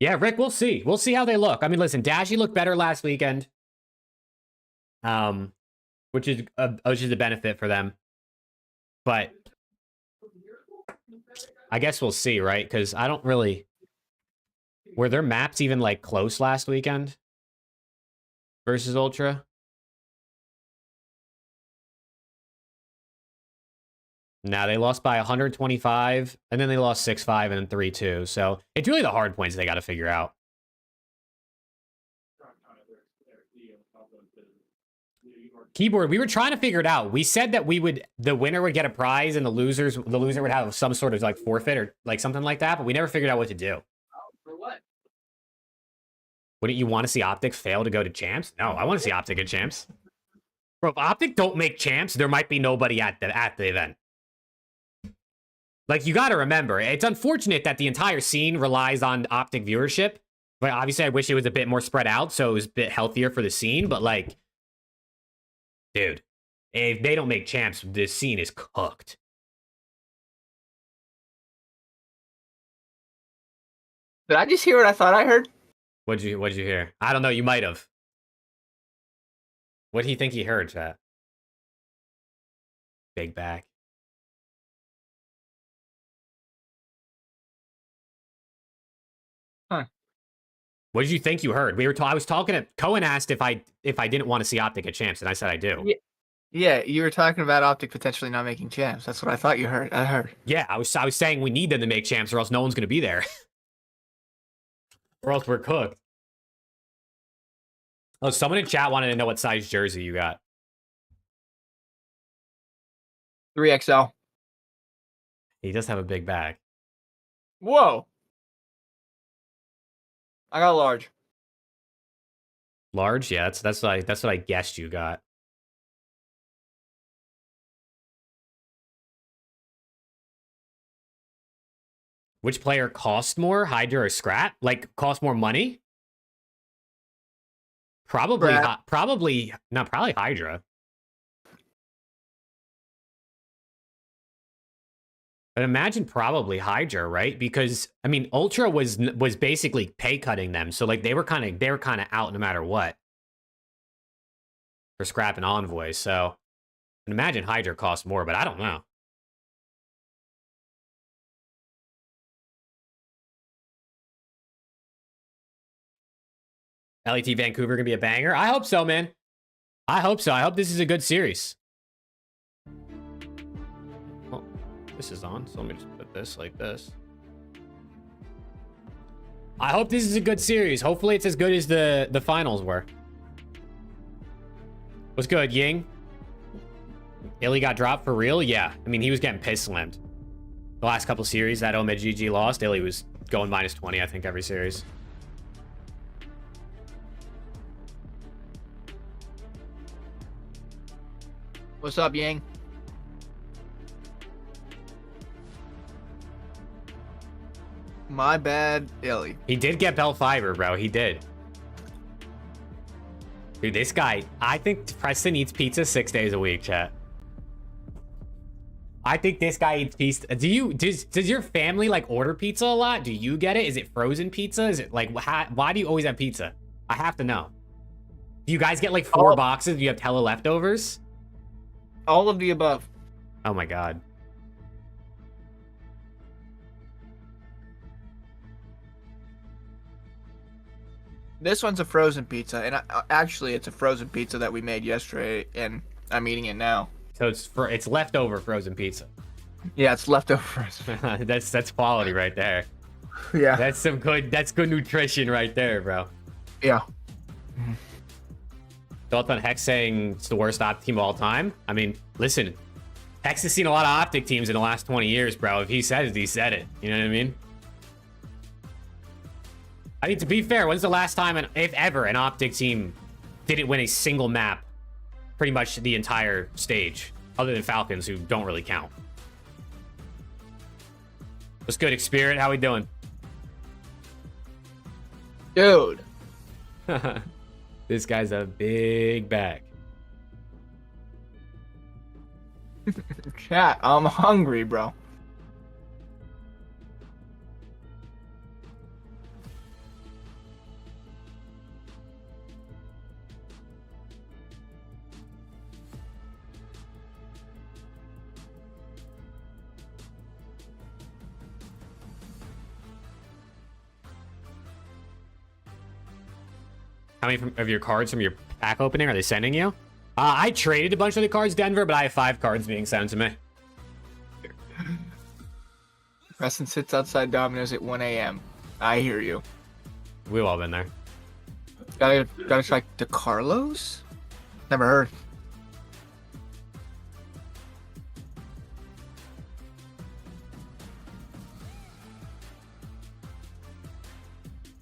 Yeah, Rick, we'll see. We'll see how they look. I mean, listen, Dashy looked better last weekend, which is a benefit for them. But I guess we'll see, right? Because I don't really... Were their maps even, like, close last weekend? Versus Ultra? Now they lost by 125, and then they lost 6-5 and then 3-2. So it's really the hard points they got to figure out. Keyboard, we were trying to figure it out. We said that the winner would get a prize and the loser would have some sort of like forfeit or like something like that, but we never figured out what to do. For what? Wouldn't you want to see Optic fail to go to champs? No, I want to see Optic at champs. Bro, if Optic don't make champs, there might be nobody at the event. Like, you got to remember, it's unfortunate that the entire scene relies on Optic viewership. But obviously, I wish it was a bit more spread out, so it was a bit healthier for the scene. But, like, dude, if they don't make champs, this scene is cooked. Did I just hear what I thought I heard? What'd you hear? I don't know. You might have. What do you think he heard, chat? Big back. Huh. What did you think you heard? I was talking to Cohen asked if I didn't want to see Optic at champs, and I said I do. Yeah, you were talking about Optic potentially not making champs. That's what I thought you heard. I heard. Yeah, I was saying we need them to make champs, or else no one's going to be there. Or else we're cooked. Oh, someone in chat wanted to know what size jersey you got. 3XL. He does have a big bag. Whoa. I got large. Large? Yeah, that's what I guessed you got. Which player cost more, Hydra or Scrap? Like, cost more money? Probably Hydra. But imagine probably Hydra, right? Because I mean, Ultra was basically pay cutting them, so like they were kind of out no matter what for Scrap and Envoy. So And imagine Hydra costs more, but I don't know. LET Vancouver gonna be a banger? I hope so, man. I hope so. I hope this is a good series. Oh, this is on, so let me just put this like this. I hope this is a good series. Hopefully it's as good as the finals were. What's good, Ying? Illy got dropped for real? Yeah. I mean, he was getting piss slammed. The last couple series that Omed GG lost, Illy was going -20, I think, every series. What's up, Yang? My bad, Illy. He did get belt fiber, bro. He did. Dude, this guy, I think Preston eats pizza 6 days a week, chat. I think this guy eats pizza. Does your family like order pizza a lot? Do you get it? Is it frozen pizza? Is it like, why do you always have pizza? I have to know. Do you guys get like 4 boxes? Do you have hella leftovers? All of the above. Oh my God. This one's a frozen pizza, and actually, it's a frozen pizza that we made yesterday, and I'm eating it now. So it's leftover frozen pizza. Yeah, it's leftover frozen. that's quality right there. Yeah. That's good nutrition right there, bro. Yeah. Thoughts on Hex saying it's the worst opt team of all time? I mean, listen, Hex has seen a lot of optic teams in the last 20 years, bro. If he said it, he said it. You know what I mean? I mean, to be fair, when's the last time, if ever, an optic team didn't win a single map pretty much the entire stage, other than Falcons, who don't really count? What's good, Xspirit? How we doing? Dude. This guy's a big bag. Chat, I'm hungry, bro. How many of your cards from your pack opening are they sending you? I traded a bunch of the cards, Denver, but I have 5 cards being sent to me. Preston sits outside Domino's at 1 a.m. I hear you. We've all been there. Gotta try the Carlos? Never heard.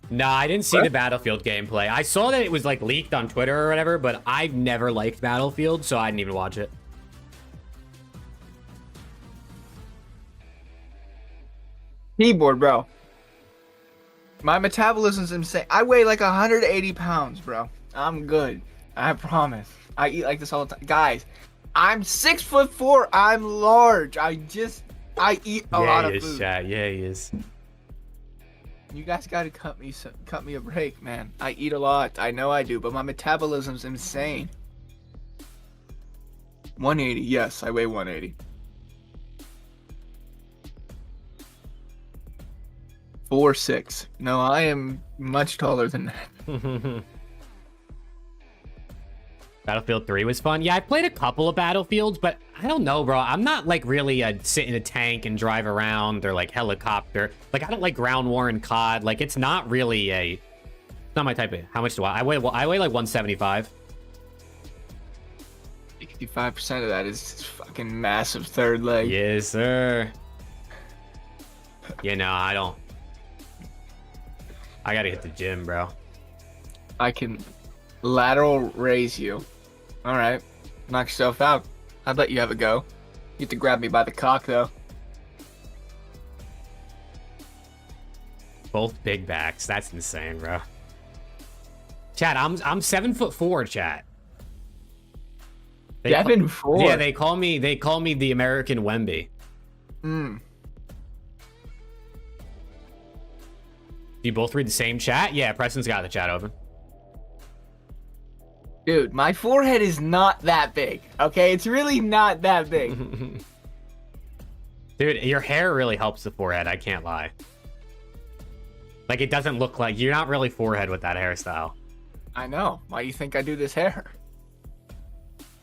Nah, I didn't see the Battlefield gameplay. I saw that it was like leaked on Twitter or whatever, but I've never liked Battlefield, so I didn't even watch it. Keyboard, bro. My metabolism's insane. I weigh like 180 pounds, bro. I'm good. I promise. I eat like this all the time. Guys, I'm 6'4". I'm large. I eat a lot of food. Chat. Yeah, he is. You guys gotta cut me a break, man. I eat a lot. I know I do, but my metabolism's insane. 180. Yes, I weigh 180. 4'6". No, I am much taller than that. Battlefield 3 was fun. Yeah, I played a couple of Battlefields, but I don't know, bro. I'm not like really sit in a tank and drive around or like helicopter. Like, I don't like ground war and COD. Like, it's not really it's not my type of. How much do I weigh? I weigh like 175. 65% of that is fucking massive third leg. Yes, sir. Yeah, no, I don't. I gotta hit the gym, bro. I can lateral raise you. All right, knock yourself out. I'd let you have a go. You have to grab me by the cock, though. Both big backs. That's insane, bro. Chat, I'm 7'4", chat. 7'4". Yeah, they call me the American Wemby. Hmm. Do you both read the same chat? Yeah, Preston's got the chat open. Dude, my forehead is not that big. Okay, it's really not that big. Dude, your hair really helps the forehead. I can't lie. Like, it doesn't look like you're not really forehead with that hairstyle. I know. Why do you think I do this hair?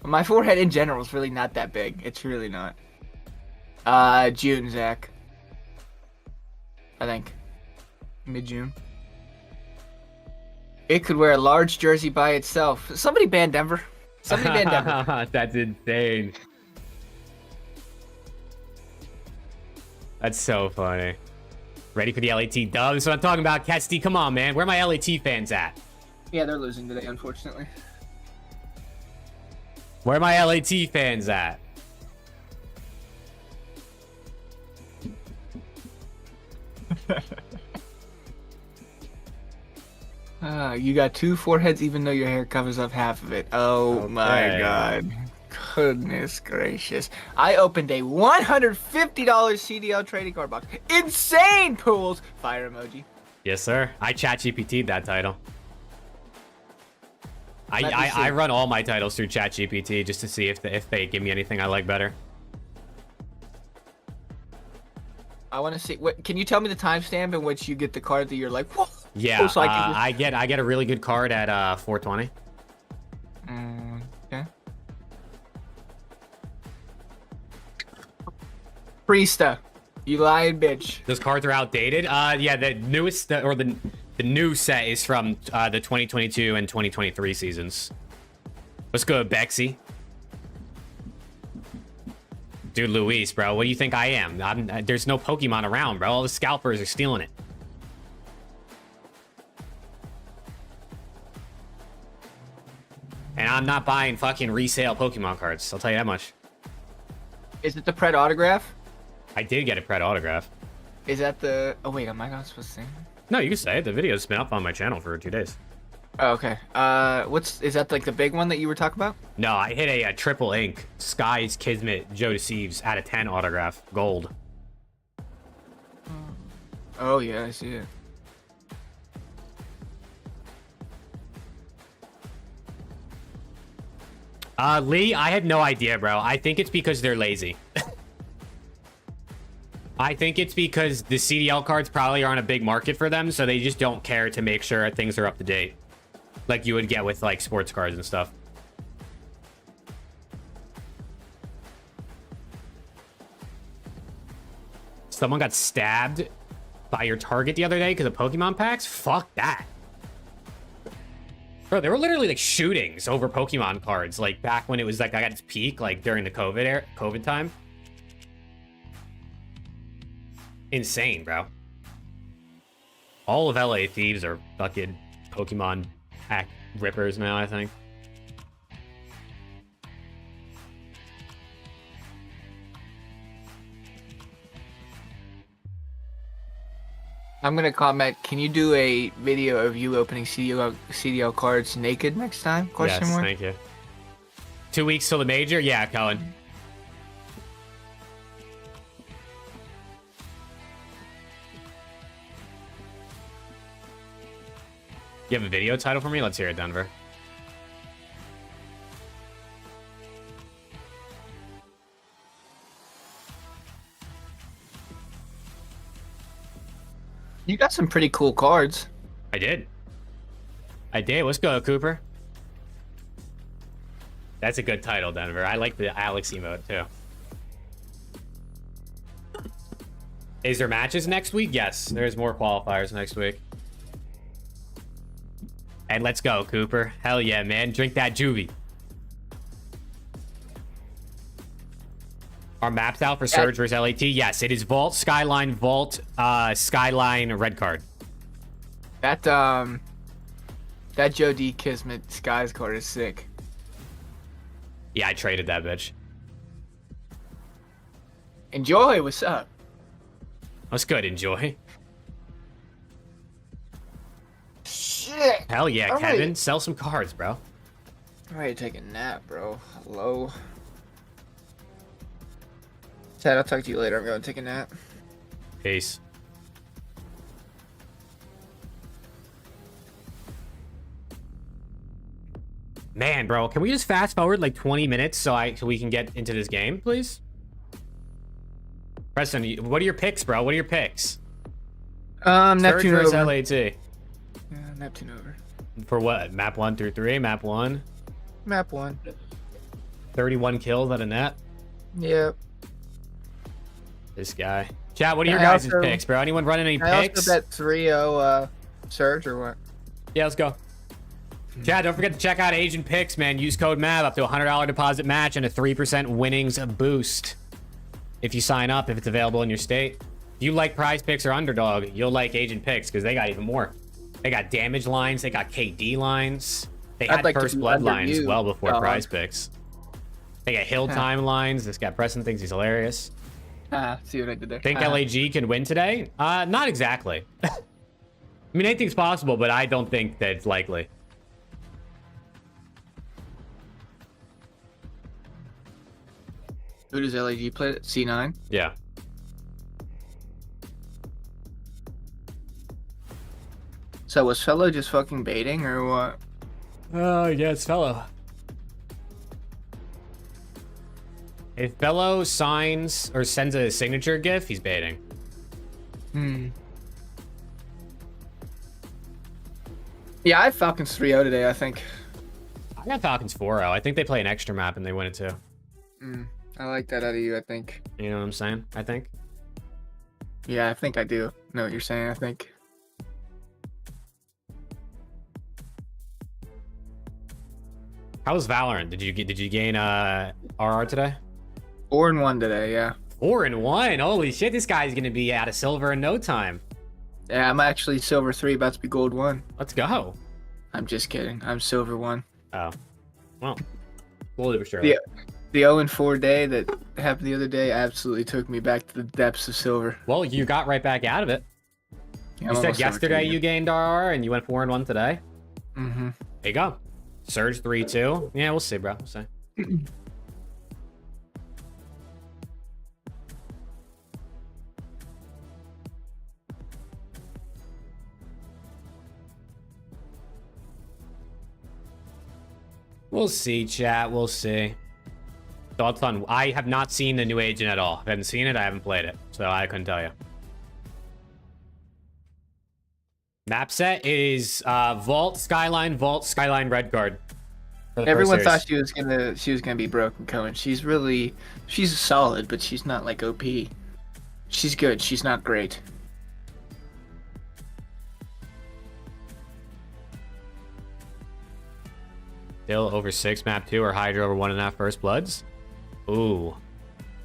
My forehead in general is really not that big. It's really not. June, Zach. I think. Mid-June. It could wear a large jersey by itself. Somebody ban Denver. Somebody ban Denver. That's insane. That's so funny. Ready for the LAT dubs? So I'm talking about, Kesty. Come on, man. Where are my LAT fans at? Yeah, they're losing today, unfortunately. Where are my LAT fans at? You got 2 foreheads even though your hair covers up half of it. Oh my god. Goodness gracious. I opened a $150 CDL trading card box. Insane pools! Fire emoji. Yes, sir. I chat GPT'd that title. I run all my titles through chat GPT just to see if they give me anything I like better. I want to see. Can you tell me the timestamp in which you get the card that you're like, whoa? Yeah, so I get a really good card at 420. Okay. Priesta, you lying bitch. Those cards are outdated. Yeah, the newest or the new set is from the 2022 and 2023 seasons. Let's go, Bexy. Dude, Luis, bro, what do you think I am? There's no Pokemon around, bro. All the scalpers are stealing it. And I'm not buying fucking resale Pokemon cards. I'll tell you that much. Is it the Pred autograph? I did get a Pred autograph. Is that the... Oh, wait, am I not supposed to say? No, you can say it. The video's been up on my channel for 2 days. Oh, okay. Is that like the big one that you were talking about? No, I hit a triple ink Skies Kismet Joe DeCeves out of 10 autograph gold. Oh yeah, I see it. Lee, I have no idea, bro. I think it's because they're lazy. I think it's because the CDL cards probably aren't a big market for them, so they just don't care to make sure things are up to date. Like you would get with like sports cards and stuff. Someone got stabbed by your target the other day because of Pokemon packs? Fuck that. Bro, there were literally like shootings over Pokemon cards, like back when it was like at its peak, like during the COVID time. Insane, bro. All of LA Thieves are fucking Pokemon pack rippers now, I think. I'm gonna comment. Can you do a video of you opening CDL cards naked next time? Question mark. Thank you. 2 weeks till the major? Yeah, Cohen. You have a video title for me? Let's hear it, Denver. You got some pretty cool cards. I did. Let's go, Cooper. That's a good title, Denver. I like the Alex emote, too. Is there matches next week? Yes, there's more qualifiers next week. And let's go, Cooper. Hell yeah, man. Drink that juvie. Are maps out for Surge versus LAT? Yes, it is Vault, Skyline, Vault, Skyline, red card. That Joe D. Kismet Skies card is sick. Yeah, I traded that bitch. Enjoy, what's up? What's good, Enjoy? Shit. Hell yeah, I'm Kevin. ready. Sell some cards, bro. I'm ready to take a nap, bro. Hello. Chad, I'll talk to you later. I'm going to take a nap. Peace. Man, bro, can we just fast forward like 20 minutes so we can get into this game, please? Preston, what are your picks, bro? What are your picks? Neptune versus over. LAT. Yeah, Neptune over. For what? Map 1 through 3? Map 1? Map 1. 31 kills at a net? Yep. This guy. Chat, what are your I guys' also- picks, bro? Anyone running any I picks? also bet 3-0 Surge or what? Yeah, let's go. Chat, don't forget to check out Asian Picks, man. Use code MAV up to a $100 deposit match and a 3% winnings boost if you sign up, if it's available in your state. If you like Prize Picks or Underdog, you'll like Asian Picks because they got even more. They got damage lines. They got KD lines. They had like to first do blood under lines you, well before dog. Prize Picks. They got hill time lines. This guy Preston thinks he's hilarious. See what I did there. Think LAG can win today? Not exactly. I mean, anything's possible, but I don't think that it's likely. Who does LAG play? C9? Yeah. So was Fellow just fucking baiting or what? Oh, yes, fellow. If fellow signs or sends a signature GIF, he's baiting. Yeah, I have Falcons 3-0 today, I think. I got Falcons 4-0. I think they play an extra map and they win it too. I like that out of you, I think. You know what I'm saying? I think. Yeah, I think I do know what you're saying, I think. How was Valorant? Did you gain RR today? 4-1 today, yeah. 4-1. Holy shit, this guy's gonna be out of silver in no time. Yeah, I'm actually Silver 3, about to be Gold 1. Let's go. I'm just kidding. I'm Silver 1. Oh. Well. Slowly but surely. Yeah. The 0-4 day that happened the other day absolutely took me back to the depths of silver. Well, you got right back out of it. Yeah, You said yesterday you gained RR and you went 4-1 today. Mm-hmm. There you go. Surge 3-2. Yeah, we'll see, bro. We'll see. We'll see, chat. We'll see. Thoughts on... I have not seen the new agent at all. I haven't seen it. I haven't played it. So I couldn't tell you. Map set is Vault, Skyline, Red Guard. Everyone thought she was gonna be broken, Cohen. She's solid, but she's not like OP. She's good. She's not great. Still over 6, map 2, or Hydra over 1.5 first bloods. Ooh.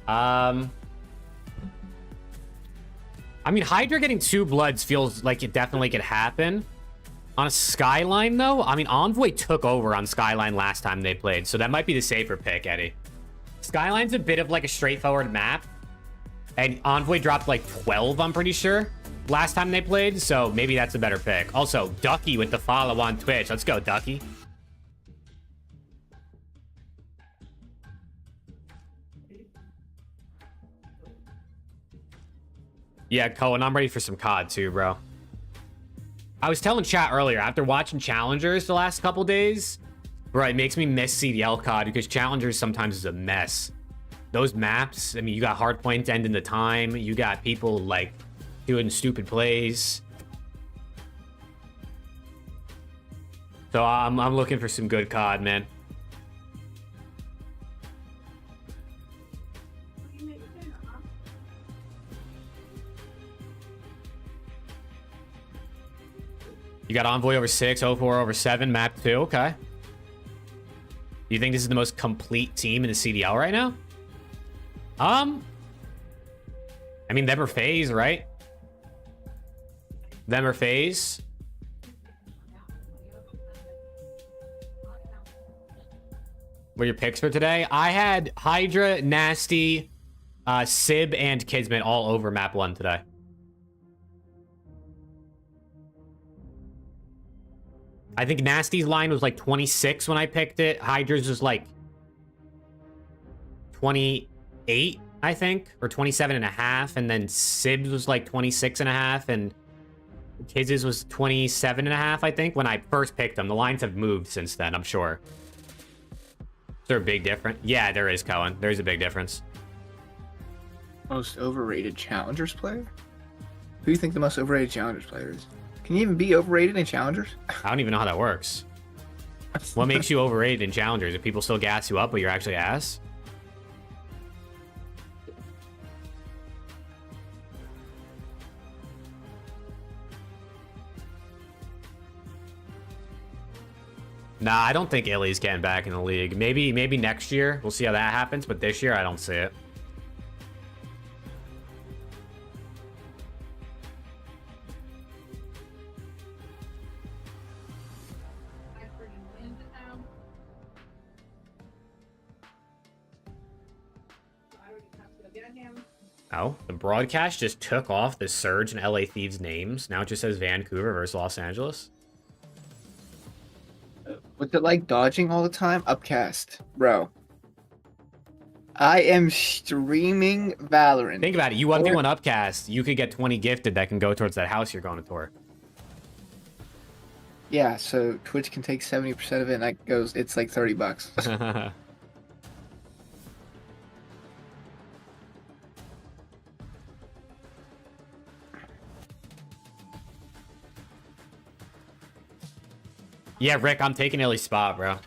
I mean, Hydra getting 2 bloods feels like it definitely could happen. On a Skyline, though, I mean, Envoy took over on Skyline last time they played, so that might be the safer pick, Eddie. Skyline's a bit of like a straightforward map, and Envoy dropped like 12, I'm pretty sure, last time they played, so maybe that's a better pick. Also, Ducky with the follow on Twitch. Let's go, Ducky. Yeah, Cohen, I'm ready for some COD too, bro. I was telling chat earlier, after watching Challengers the last couple days, bro, it makes me miss CDL COD because Challengers sometimes is a mess. Those maps, I mean, you got hardpoints ending the time. You got people, like, doing stupid plays. So I'm looking for some good COD, man. You got Envoy over 6, 04 over 7, map 2. Okay. You think this is the most complete team in the CDL right now? I mean, them or FAZE, right? Them or FAZE. What are your picks for today? I had Hydra, Nasty, Sib, and Kismet all over map 1 today. I think Nasty's line was like 26 when I picked it. Hydra's was like 28, I think, or 27 and a half. And then Sib's was like 26 and a half. And Kiz's was 27 and a half, I think, when I first picked them. The lines have moved since then, I'm sure. there a big difference? Yeah, there is, Cohen. There's a big difference. Most overrated challengers player? Who do you think the most overrated challengers player is? Can you even be overrated in challengers? I don't even know how that works. What makes you overrated in challengers? If people still gas you up, but you're actually ass? Nah, I don't think Illy's getting back in the league. Maybe next year. We'll see how that happens, but this year I don't see it. Oh, the broadcast just took off the Surge and LA Thieves names. Now it just says Vancouver versus Los Angeles. What's it like dodging all the time? Upcast, bro. I am streaming Valorant. Think about it. You 1v1 Upcast, you could get 20 gifted that can go towards that house you're going to tour. Yeah, so Twitch can take 70% of it, and that goes. It's like $30. Yeah, Rick, I'm taking Illy's spot, bro.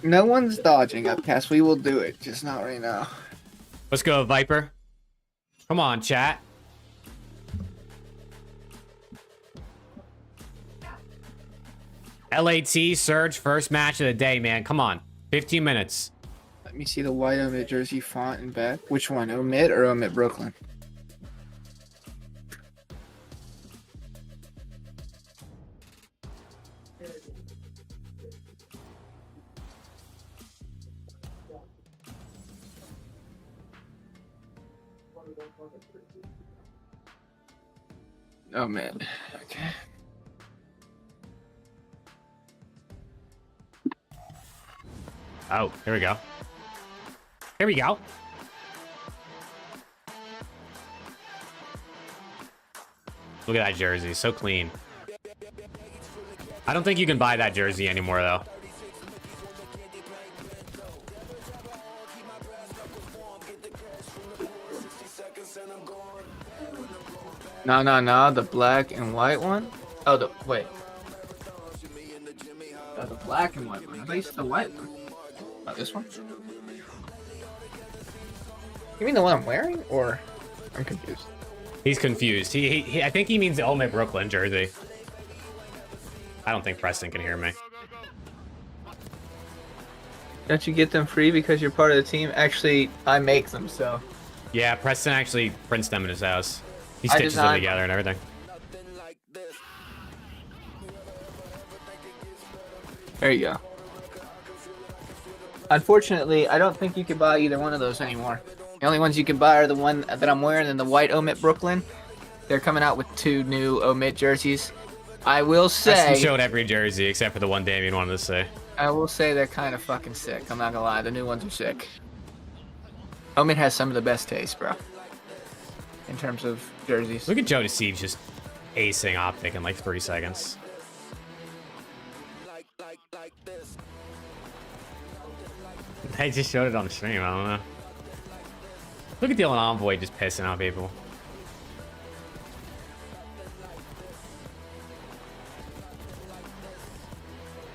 No one's dodging Upcast. We will do it, just not right now. Let's go, Viper. Come on, chat. LAT, Surge, first match of the day, man. Come on. 15 minutes. Let me see the white Omid jersey font and back. Which one, Omid or Omid Brooklyn? Oh man. Okay. Oh, here we go. Here we go. Look at that jersey, so clean. I don't think you can buy that jersey anymore, though. No, the black and white one? Oh, wait. Oh, the black and white one. I thought you said the white one. Oh, this one? You mean the one I'm wearing, or? I'm confused. He's confused. I think he means the Omid Brooklyn jersey. I don't think Preston can hear me. Don't you get them free because you're part of the team? Actually, I make them, so. Yeah, Preston actually prints them in his house. He stitches them together and everything. There you go. Unfortunately, I don't think you can buy either one of those anymore. The only ones you can buy are the one that I'm wearing and the white Omid Brooklyn. They're coming out with 2 new Omid jerseys. I will say... Preston showed every jersey except for the one Damien wanted to say. I will say they're kind of fucking sick. I'm not gonna lie. The new ones are sick. Omid has some of the best taste, bro. In terms of jerseys. Look at Joe Deceived just acing Optic in like 3 seconds. They just showed it on the stream, I don't know. Look at Dylan Envoy just pissing on people.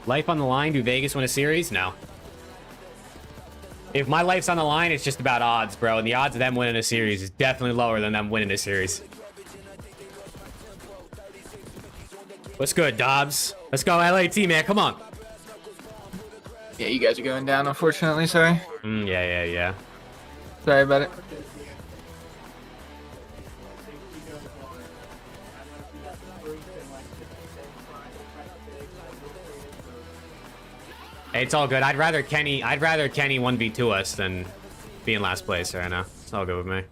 Life on the line, do Vegas win a series? No. If my life's on the line, it's just about odds, bro. And the odds of them winning a series is definitely lower than them winning a series. What's good, Dobbs? Let's go, LAT, man. Come on. Yeah, you guys are going down, unfortunately. Sorry. Yeah. Sorry about it. Hey, it's all good. I'd rather Kenny 1v2 us than be in last place right now. It's all good with me.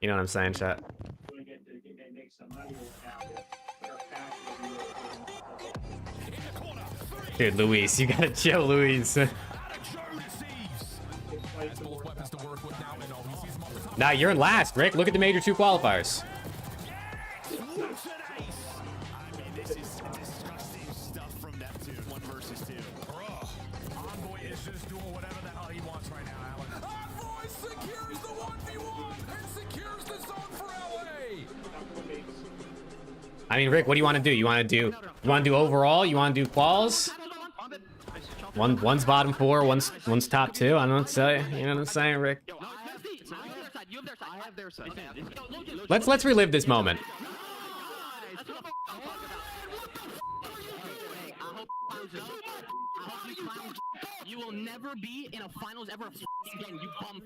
You know what I'm saying, chat? Dude, Luis, you gotta chill, Luis. Nah, you're in last, Rick. Look at the major 2 qualifiers. I mean, Rick, what do you want to do? You want to do overall? You want to do quals? One's bottom 4, one's top 2. I don't know what to say. You know what I'm saying, Rick? Let's relive this moment. You will never be in a finals ever again, you bum.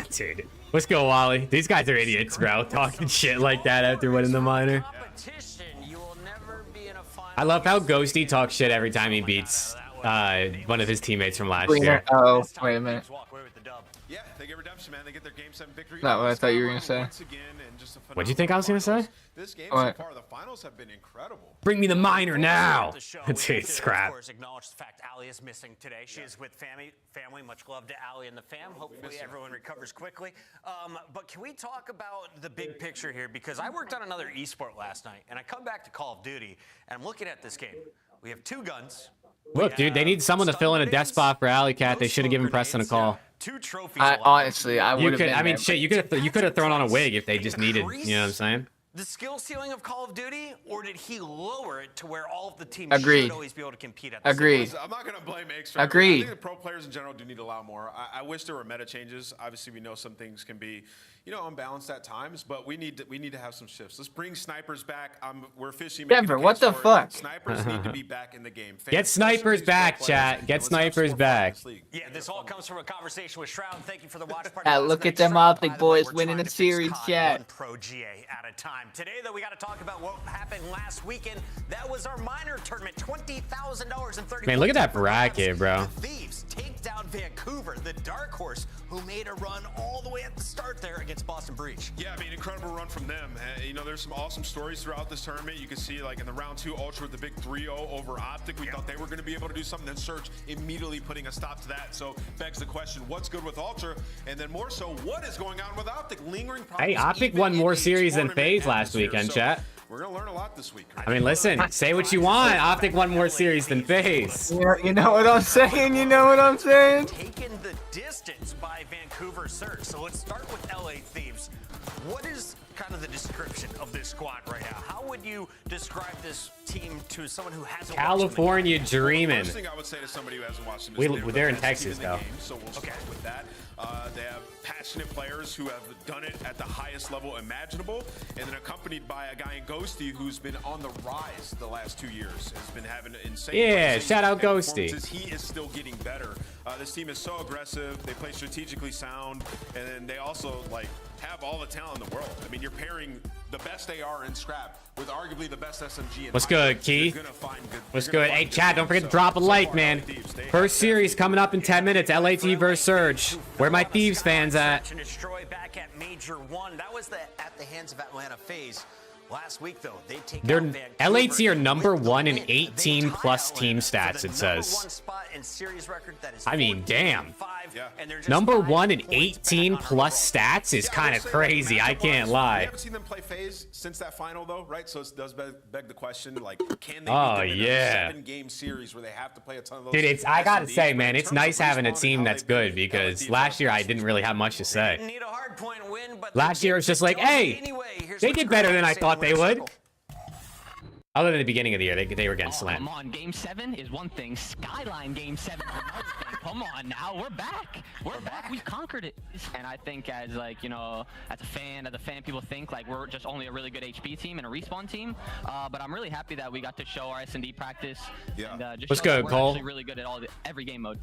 Dude, let's go, Wally. These guys are idiots, bro. Talking shit like that after winning the minor. I love how Ghosty talks shit every time he beats one of his teammates from last year. Oh, wait a minute. Yeah, they get redemption, man. They get their game 7 victory. Not what I thought you were gonna say. What'd you think I was gonna say? This game What? so far, the finals have been incredible. Bring me the minor now. Dude, It's crap. Of course, acknowledge the fact Allie is missing today. She is with family. Much love to Allie and the fam. Hopefully everyone recovers quickly. But can we talk about the big picture here? Because I worked on another esport last night, and I come back to Call of Duty, and I'm looking at this game. We have 2 guns. Look, dude, they need someone to fill in a death spot for Alley Cat. They should have given Preston a call. 2 trophies. Honestly, I would You have could, been I mean, there, shit, you could have thrown on a wig if they just needed, you know what I'm saying? The skill ceiling of Call of Duty, or did he lower it to where all of the teams Agreed. should always be able to compete at the Agreed. I'm not going to blame X. Agreed. I think the pro players in general do need a lot more. I wish there were meta changes. Obviously, we know some things can be, you know, unbalanced at times, but we need to have some shifts. Let's bring snipers back. We're officially making Denver, a what case the for it. fuck? Snipers need to be back in the game. Get snipers back, chat. Get Let's have snipers some more fun in back. this league. Yeah, this all comes from a conversation with Shroud. Thank you for the watch party. Look at them Shroud, Optic by the way, boys we're winning trying the to fix series, COD chat. 1 Pro GA at a time. Today, though, we got to talk about what happened last weekend. That was our minor tournament, $20,000 and 30. Man, look at that bracket, bro. The Thieves take down Vancouver, the dark horse, who made a run all the way at the start there against Boston Breach. Yeah, I mean, incredible run from them. You know, there's some awesome stories throughout this tournament. You can see, like, in the round 2 Ultra with the big 3-0 over Optic, we thought they were going to be able to do something, then Surge immediately putting a stop to that. So, begs the question, what's good with Ultra? And then more so, what is going on with Optic? Lingering problems. Hey, Optic even won in more a series than tournament FaZe last atmosphere. weekend, So, chat. we're going to learn a lot this week. I mean, listen, say what you want. Optic won more series than FaZe. You know what I'm saying? You know what I'm saying? Taken the distance by Vancouver Surge. So let's start with LA Thieves. What is kind of the description of this squad right now? How would you describe this team to someone who hasn't California dreaming. First thing I would say to somebody who hasn't watched them is They're in the best Texas, team in the though. game, so we'll start with that. They have passionate players who have done it at the highest level imaginable, and then accompanied by a guy in Ghosty who's been on the rise the last 2 years, has been having insane. Yeah, plays shout out and Ghosty. performances. He is still getting better. This team is so aggressive. They play strategically sound, and then they also like have all the talent in the world. I mean, you're pairing the best AR in Scrap with arguably the best SMG. What's good, Keith? What's good? Hey, Chad, don't forget to drop a like, man. First series coming up in 10 minutes. LAT versus Surge. Where my Thieves fans at? Destroy back at Major 1. That was at the hands of Atlanta FaZe. Last week, though, they take They're out Vancouver LAT are number with the 1 in win. 18 They tie plus Atlanta team for stats, the it number says. 1 spot in series record. That is I mean, damn. 14-5, Yeah. and they're just Number 5 1 in points back 18 on our plus overall. stats is kind of crazy. I can't We lie. haven't seen them play FaZe since that final, though, right? So it does beg the question, like, can they Oh, beat them in yeah. a 7-game series where they have to play a ton of those? Dude, I gotta SMDs? say, But man, in it's terms of nice having a respawn team and how that's they good beat because LAT last year I versus didn't really have much to say. Need a hard point win, but Last year it was just like, hey, they did better than I thought they would. Other than the beginning of the year, they were getting Come slammed. on, Game 7 is one thing. Skyline Game 7 is another thing. Come on now, we're back. We're back. We've conquered it. And I think as like, you know, as a fan, people think like we're just only a really good HP team and a respawn team. But I'm really happy that we got to show our S&D practice. Yeah. And, just What's show that good, we're Cole? actually really good at every game mode.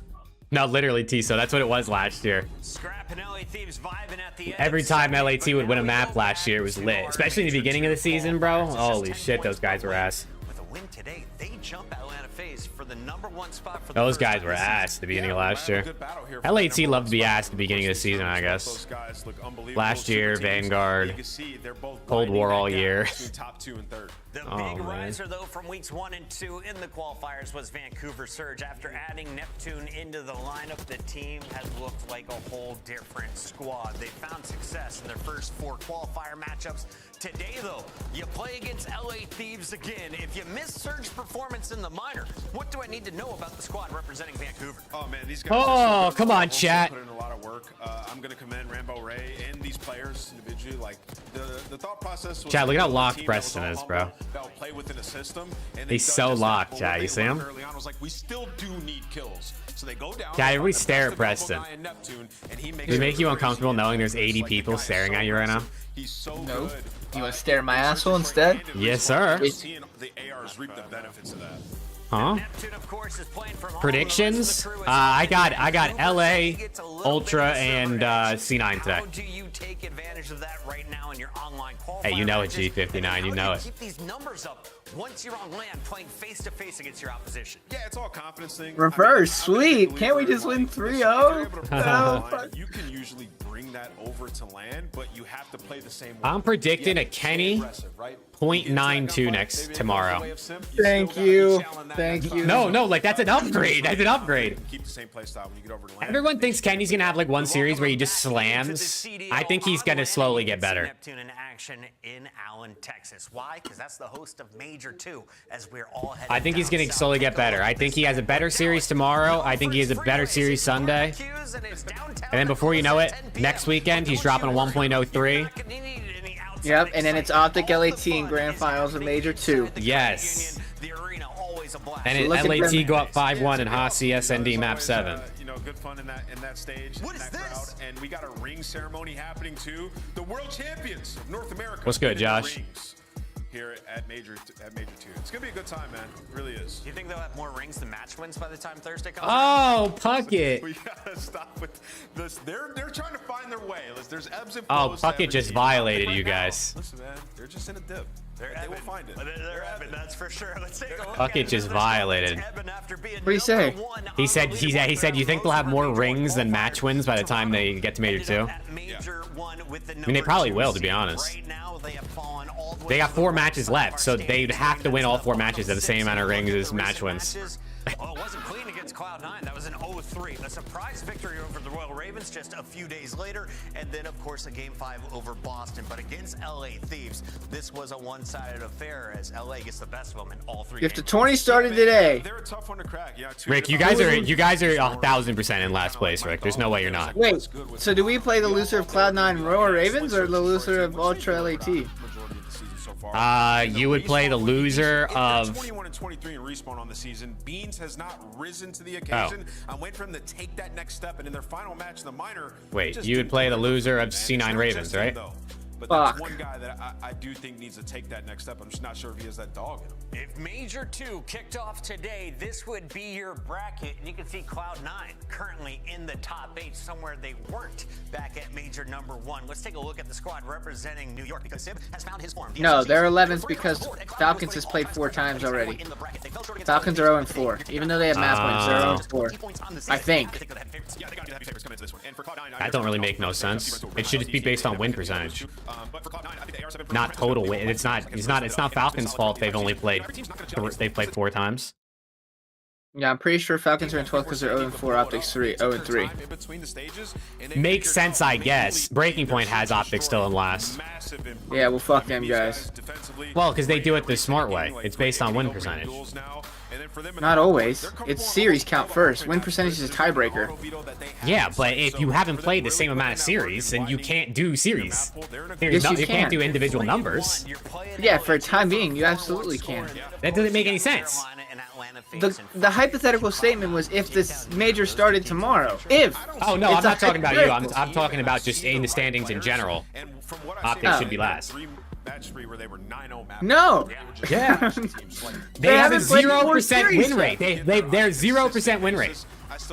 No, literally, Tiso. That's what it was last year. Scrap and LA Thieves vibing at the end. Every time LAT would win a map last year, it was lit. Especially in the beginning of the season, bro. Holy shit, those guys were ass. With a win today, they jump Atlanta FaZe for the number 1 spot for the Those first guys time were this season. ass at the beginning of last Yeah, year. good battle here for LAT the number loved to be one ass at spot. the beginning of the season, I guess. Those guys look unbelievable. Last year, Super teams. Vanguard, You can see they're both Cold grinding War that all gap year. between top 2 and 3rd. The Oh, big man. riser, though, from weeks 1 and 2 in the qualifiers was Vancouver Surge. After adding Neptune into the lineup, the team has looked like a whole different squad. They found success in their first 4 qualifier matchups. Today, though, you play against LA Thieves again. If you missed Surge performance in the minor, what do I need to know about the squad representing Vancouver? Oh man, these guys. Oh, are so come on, good. chat. Put in a lot of work. I'm gonna commend Rambo Ray and these players individually. Like the thought process. Was Chat, look at how a locked team Preston that was is, all bro. humble, that would play within a system. And He's they've so done just that. locked, But chat. what You they see him? learned early on was like, we still do need kills. So they go down. Chat, they everybody find the stare best at Preston. available guy in Neptune, and he makes Does it make you sure uncomfortable he's knowing there's like 80 the people guy is staring so at you right now? aggressive. He's so Nope. good. You wanna stare at my asshole instead? Yes, sir. We're seeing the ARs reap the benefits of that. Huh? Neptune, of course, is playing from home. Predictions? The rest of the crew is I got Vancouver LA, gets a little Ultra, bit of and server C9 today. How do you take advantage of that right now in your online qualifier Hey, you know it, matches? G59, And you how know do it. Keep these numbers up once you're on land playing face to face against your opposition. Yeah, it's all confidence thing. Reverse, I'm a big sweet. Can't we believer just in, win like, 3-0? listen, if you're able to play No, on fuck. line, you can usually bring that over to land, but you have to play the same way. I'm predicting a stay Kenny aggressive, right? 0.92 next tomorrow. Thank you. Thank you. No, like that's an upgrade. That's an upgrade. Keep the same play style when you get over to land. Everyone thinks Kenny's gonna have like one series where he just slams. I think he's gonna slowly get better. Neptune in action in Allen, Texas. Why? Because that's the host of Major 2, as we're all heading I think he's down gonna south. slowly get better. I think he has a better series tomorrow. I think he has a better series Sunday. And then before you know it, next weekend he's dropping a 1.03. Yep, and then it's Optic LAT in Grand Finals of Major 2. Yes. And So it, look at LAT them. go up 5-1 in Haas SND map 7. You know, good fun in that stage. What in is that crowd. this? And we got a ring ceremony happening too. The world champions of North America. What's good, winning the Josh? rings Here at Major 2. It's gonna be a good time, man. It really is. Do you think they'll have more rings than match wins by the time Thursday comes? Oh, Puckett. We gotta stop with this. They're trying to find their way. There's ebbs and Oh, flows. to Puckett every just team. violated Right you now, guys. Listen, man, they're just in a dip. They will find it. They're ebbing, that's for sure. Let's take a look Puckett at it. just violated. What'd he say? He said he said you think they'll have more rings than match wins by the time they get to Major 2. I mean, they probably will, to be honest. They got 4 matches left, so they'd have to win all 4 matches at the same amount of rings as match wins. Well, it wasn't clean against Cloud9. That was an 0-3. A surprise victory over the Royal Ravens just a few days later. And then, of course, a Game 5 over Boston. But against LA Thieves, this was a one-sided affair as LA gets the best of them in all 3 If the games. 20 started today, They're a tough one to crack. Yeah, Rick, you guys are 1,000% in last place, Rick. There's no way you're not. wait, so do we play the loser of Cloud9 Royal Ravens or the loser of Ultra LAT? You would play the loser of. 21 and 23 in respawn on the season. Beans has not risen to the occasion. I'm waiting for them to take that next step, and in their final match in the minor. Wait, just you would didn't play the deliver, loser of man. C9 It's Ravens, just him, right? though. But Fuck. that's one guy that I do think needs to take that next step. I'm just not sure if he has that dog in him. If Major 2 kicked off today, this would be your bracket. And you can see Cloud9 currently in the top 8, somewhere they weren't back at Major number 1. Let's take a look at the squad representing New York because Sib has found his form. No, they're 11th because Falcons has played 4 times already. Falcons are 0-4, even though they have match points. They're 0-4. I think. Yeah, they got to be the heavy favorites coming into this one. And for Cloud9, That don't really make no sense. It should just be based on win percentage, But for Cloud9, I think the AR7 not total win. It's not Falcons' fault. They've only played 4 times. Yeah, I'm pretty sure Falcons are in 12th because they're 0-4, Optics 0-3. Makes sense, I guess. Breaking Point has Optics still in last. Yeah, well, fuck them guys. Well, because they do it the smart way. It's based on win percentage. Not always. It's series count first. Win percentage is a tiebreaker. Yeah, but if you haven't played the same amount of series, then you can't do series. Yes, you You can't can. do individual numbers. Yeah, for a time being, you absolutely can. That doesn't make any sense. The hypothetical statement was if this major started tomorrow. If. Oh no, It's I'm not a talking about you. I'm hypothetical. talking about just in the standings in general. Optics should be last. No. Yeah. They They have a haven't played 0% series win rate. They're 0% win rate.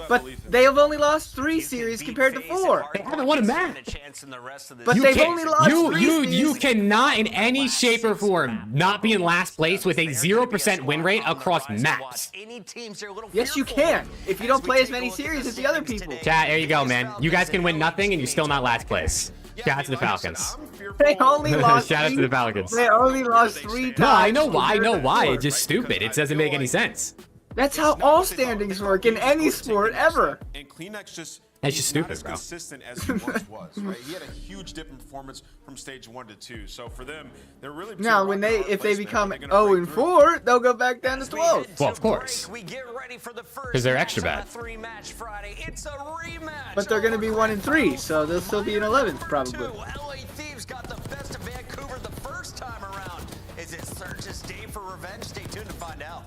But they have only lost 3 series compared to 4. They haven't won a match. But You they've can't- only lost 3 you series. cannot in any shape or form not be in last place with a 0% win rate across maps. Yes, you can. If you don't play as many series as the other people. Chat, there you go, man. You guys can win nothing and you're still not last place. Shout out to the Falcons. They only lost. Shout out to the Falcons. They only lost 3 times. No, I know why. I know why. Before. It's just stupid. It doesn't make any sense. That's how all standings work in any sport ever. And Kleenex just That's just not stupid, as bro. consistent as he once was, right? He had a huge dip in performance from stage 1 to 2. So for them, they're really Now, when if they become 0-4, they'll go back down to 12. Well, of course. We get ready for the first 'Cause they're match extra on bad. the 3-match Friday. It's a rematch. But they're gonna be 1-3, so they'll still be in 11th probably. LA Thieves got the best of Vancouver the first time around. Is it Surge's day for revenge? Stay tuned to find out.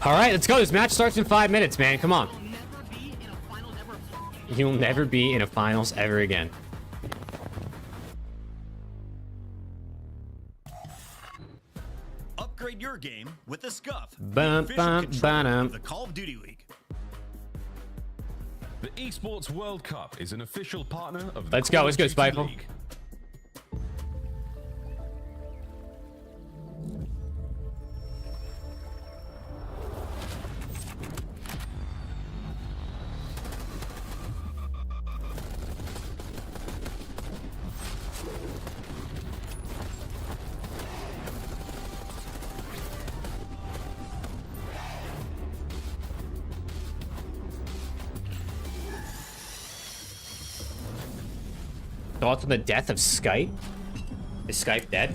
All right, let's go. This match starts in 5 minutes, man. Come on. You'll never be in a finals ever again. Upgrade your game with the SCUMP, Bum, the official bum, controller ba-dum. of the Call of Duty League. The Esports World Cup is an official partner of the Let's go, Call let's of go, Duty Spiteful. League. Thoughts on the death of Skype? Is Skype dead?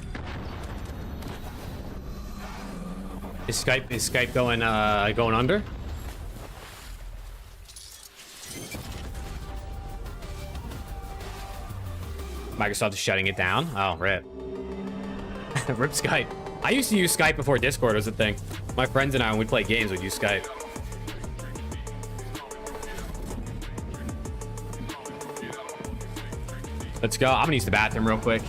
Is Skype going going under? Microsoft is shutting it down. Oh, rip. Rip Skype. I used to use Skype before Discord was a thing. My friends and I, when we play games, would use Skype. Let's go. I'm gonna use the bathroom real quick.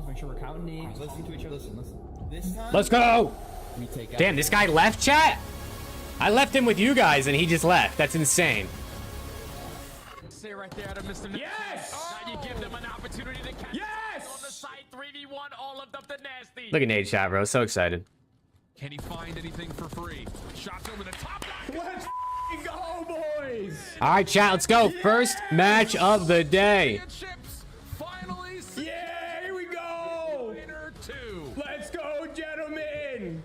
Make sure we're counting names, listening to each other. Listen. This time, Let's go. we take out. Damn, this guy left chat? I left him with you guys and he just left. That's insane. Say right there to Mr. Yes! Now you give them an opportunity to catch on the side 3v1 all of the nasty. Look at Nate chat, bro. So excited. Can he find anything for free? Shots over the top. Let's go, boys! All right, chat. Let's go. First match of the day. Championships finally. Yeah, here we go! Winner 2. Let's go, gentlemen!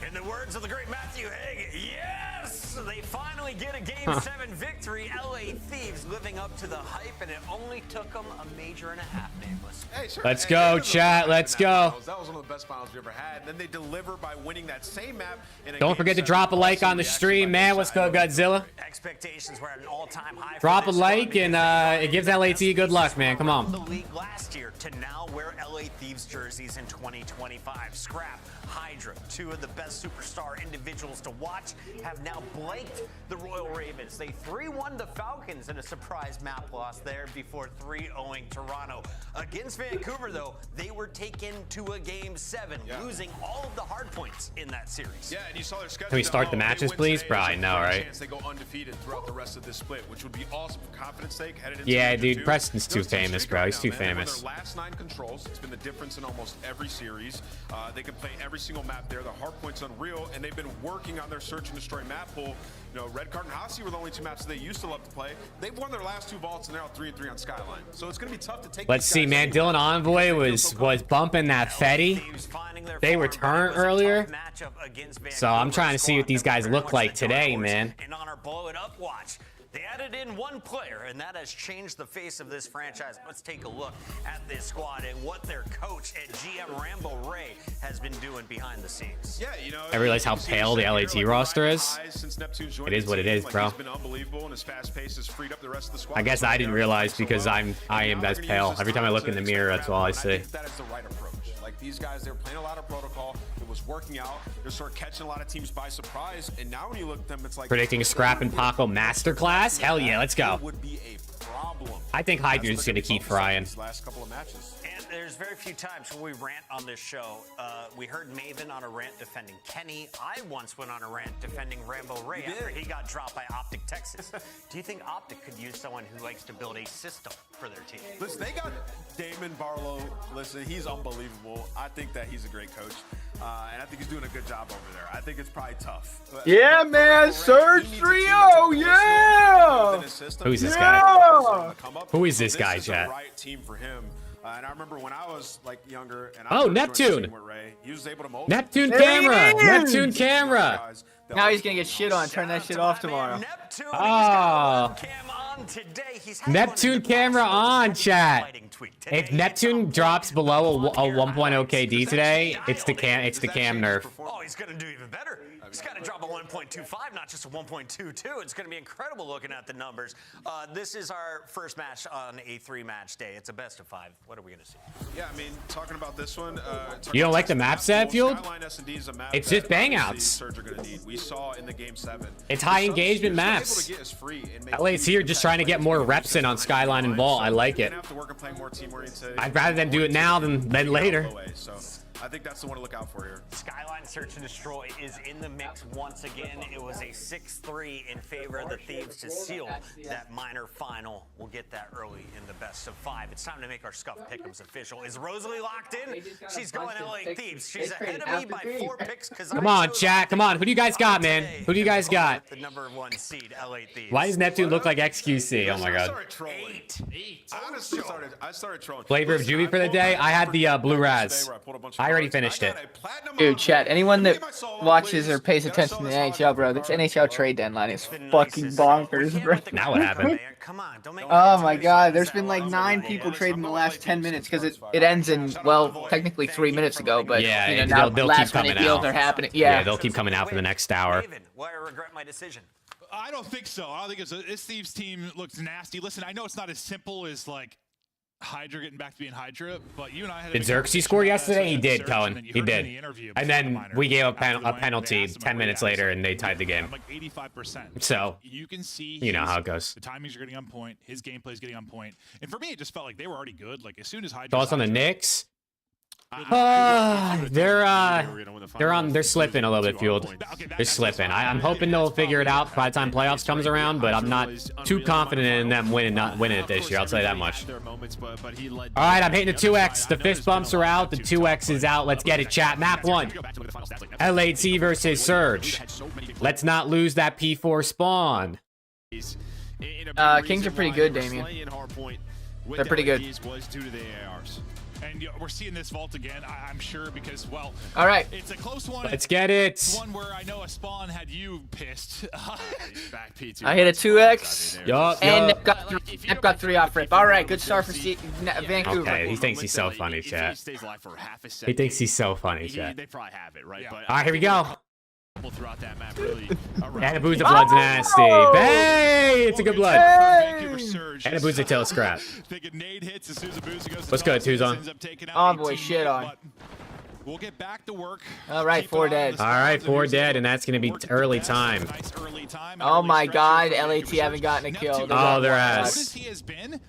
In the words of the great Matthew Haig, yes! They finally get a Game 7 victory. LA Thieves living up to the hype, and it only took them a major and a half, nameless. Hey, sure. Let's Hey, go, those are chat. the Let's best go. finals. That was one of the best finals we ever had. And then they deliver by winning that same map. In a Don't Game forget to 7. drop a like Awesome on the reaction stream, by man. both What's good, sides. Godzilla? Expectations were at an all-time high. Drop for a this like squad and because it gives LAT good luck, man. Come the on. league last year to now wear LA Thieves jerseys in 2025. Scrap, Hydra, two of the best superstar individuals to watch, have now blanked the Royal Ravens. They 3-1 the Falcons in a surprise map loss there before 3-0ing Toronto. Against Vancouver, though, they were taken to a Game 7, losing all of the hard points in that series. Yeah, and you saw their schedule. Can we start the down low. They matches, win please? today, Probably there's a no, great right? chance they go undefeated throughout the rest of this split, which would be awesome for confidence sake headed into Yeah, Major dude, 2. Preston's too Those teams famous, streak bro. right He's now, too man. They won famous. Their last 9 controls. It's been the difference in almost every series. They can play every single map there. The hard point's unreal, and they've been working on their search and destroy map pool. You know, Red Card and Hossie were the only 2 maps that they used to love to play. They've won their last 2 vaults, and they're out 3-3 on Skyline. So it's going to be tough to take. Let's these see, guys man. anywhere. Dylan Envoy was bumping that Fetty. Thieves finding their their they form, were but it turn was a tough earlier. matchup against So I'm Vancouver's trying to see squad what these that was guys very look much like the today, doors. man. And on our blow it up watch, they added in one player, and that has changed the face of this franchise. Let's take a look at this squad and what their coach and GM Rambo Ray has been doing behind the scenes. Yeah, you know, I realize how pale the LAT roster is. It is what it is, bro. He's been unbelievable, and his fast pace has freed up the rest of the squad. I guess I didn't realize because I am as pale. Every time I look in the mirror, that's all I see. That is the right approach. Like these guys, they were playing a lot of protocol. It was working out. They're sort of catching a lot of teams by surprise. And now when you look at them, it's like Predicting a Scrap and Paco masterclass? Hell yeah, let's go. Would be a problem. I think Hydra's gonna keep frying. These last couple of matches. And there's very few times when we rant on this show. We heard Maven on a rant defending Kenny. I once went on a rant defending Rambo Ray after he got dropped by Optic Texas. Do you think Optic could use someone who likes to build a system for their team? Listen, they got Damon Barlow. Listen, he's unbelievable. I think that he's a great coach. And I think he's doing a good job over there. I think it's probably tough. Yeah, man. Surge 3-0. Yeah. Who's this guy? Who is this This guy, is the chat? right team for him. And I remember when I was like younger, and Oh, I was joining Neptune. the team with Ray, he was able to mold Neptune There he camera! is! Neptune camera! guys that Now were- he's gonna get shit on. Turn that shit off tomorrow. Neptune, Oh. Neptune camera on, chat. If Neptune drops below a 1.0 KD today, it's the cam nerf. Oh, he's going to do even better. He's got to drop a 1.25, not just a 1.22. It's going to be incredible looking at the numbers. This is our first match on a 3-match day. It's a best of 5. What are we going to see? Yeah, I mean, talking about this one. You don't like the map set, Field? Skyline S&D is a map It's that just bangouts. obviously Surge are gonna need. We saw in the game 7. It's high The engagement subs maps. able to get us free and make LA's here just trying to get more reps in on Skyline and Vault. I like it. Gonna have to work on playing more team-oriented. I'd rather them do it now than later. So I think that's the one to look out for here. Skyline Search and Destroy is in the mix once again. It was a 6-3 in favor of the Thieves to seal that minor final. We'll get that early in the best of 5. It's time to make our Scuff Pick'ems official. Is Rosalie locked in? She's going LA Thieves. She's ahead of me by 4 picks. Come on, chat. Come on. Who do you guys got, man? Who do you guys got? The number 1 seed, LA Thieves. Why does Neptune look like XQC? Oh my god. I honestly started trolling. Flavor of Juvie for the day? I had the Blue Raz. I already finished it. Dude, chat. Anyone that watches or pays attention to the NHL, bro, this NHL trade deadline is fucking bonkers, bro. Now what happened? Come on, don't make Oh my god, there's been like 9 people trade in the last 10 minutes because it ends in, well, technically 3 minutes ago, but Yeah, you know, now they'll keep last coming minute deals out. are happening. Yeah, Yeah. they'll keep coming out for the next hour. David, why I regret my decision? I don't think so. I don't think this Thieves team looks nasty. Listen, I know it's not as simple as like Hydra getting back to being Hydra, but you and I had Did Xerxes score yesterday? He did, Cohen. He did. And then we gave a penalty 10 minutes later, and they tied the game. Like 85%. So, you can see, you know how it goes. The timings are getting on point. His gameplay is getting on point. And for me, it just felt like they were already good. Like as soon as Hydra. Thoughts on the Knicks? They're slipping a little bit, Fueled. They're slipping. I'm hoping they'll figure it out by the time playoffs comes around, but I'm not too confident in them winning it this year. I'll tell you that much. All right, I'm hitting the 2x. The fist bumps are out. The 2x is out. Let's get it, chat. Map 1. LAT versus Surge. Let's not lose that P4 spawn. Kings are pretty good, Damien. They're pretty good. And we're seeing this vault again, I'm sure, because, well, all right, it's a close one. Let's get it. One where I know a spawn had you pissed. I hit a 2x. Yup. And Nep got 3 off rip. All right, good start for Vancouver. Okay, he thinks he's so funny, chat. He thinks he's so funny, chat. They probably have it, right? All right, here we go. Throughout that map, really. Anabuza blood's nasty. Hey, it's a good blood. Anabuza tail scrap. What's good, Tuzon? Oh boy, shit on. We'll get back to work. All right, 4 dead. All right, 4 dead, and that's gonna be early time. Oh my god, LAT haven't gotten a kill. Oh, their ass. Notice he has been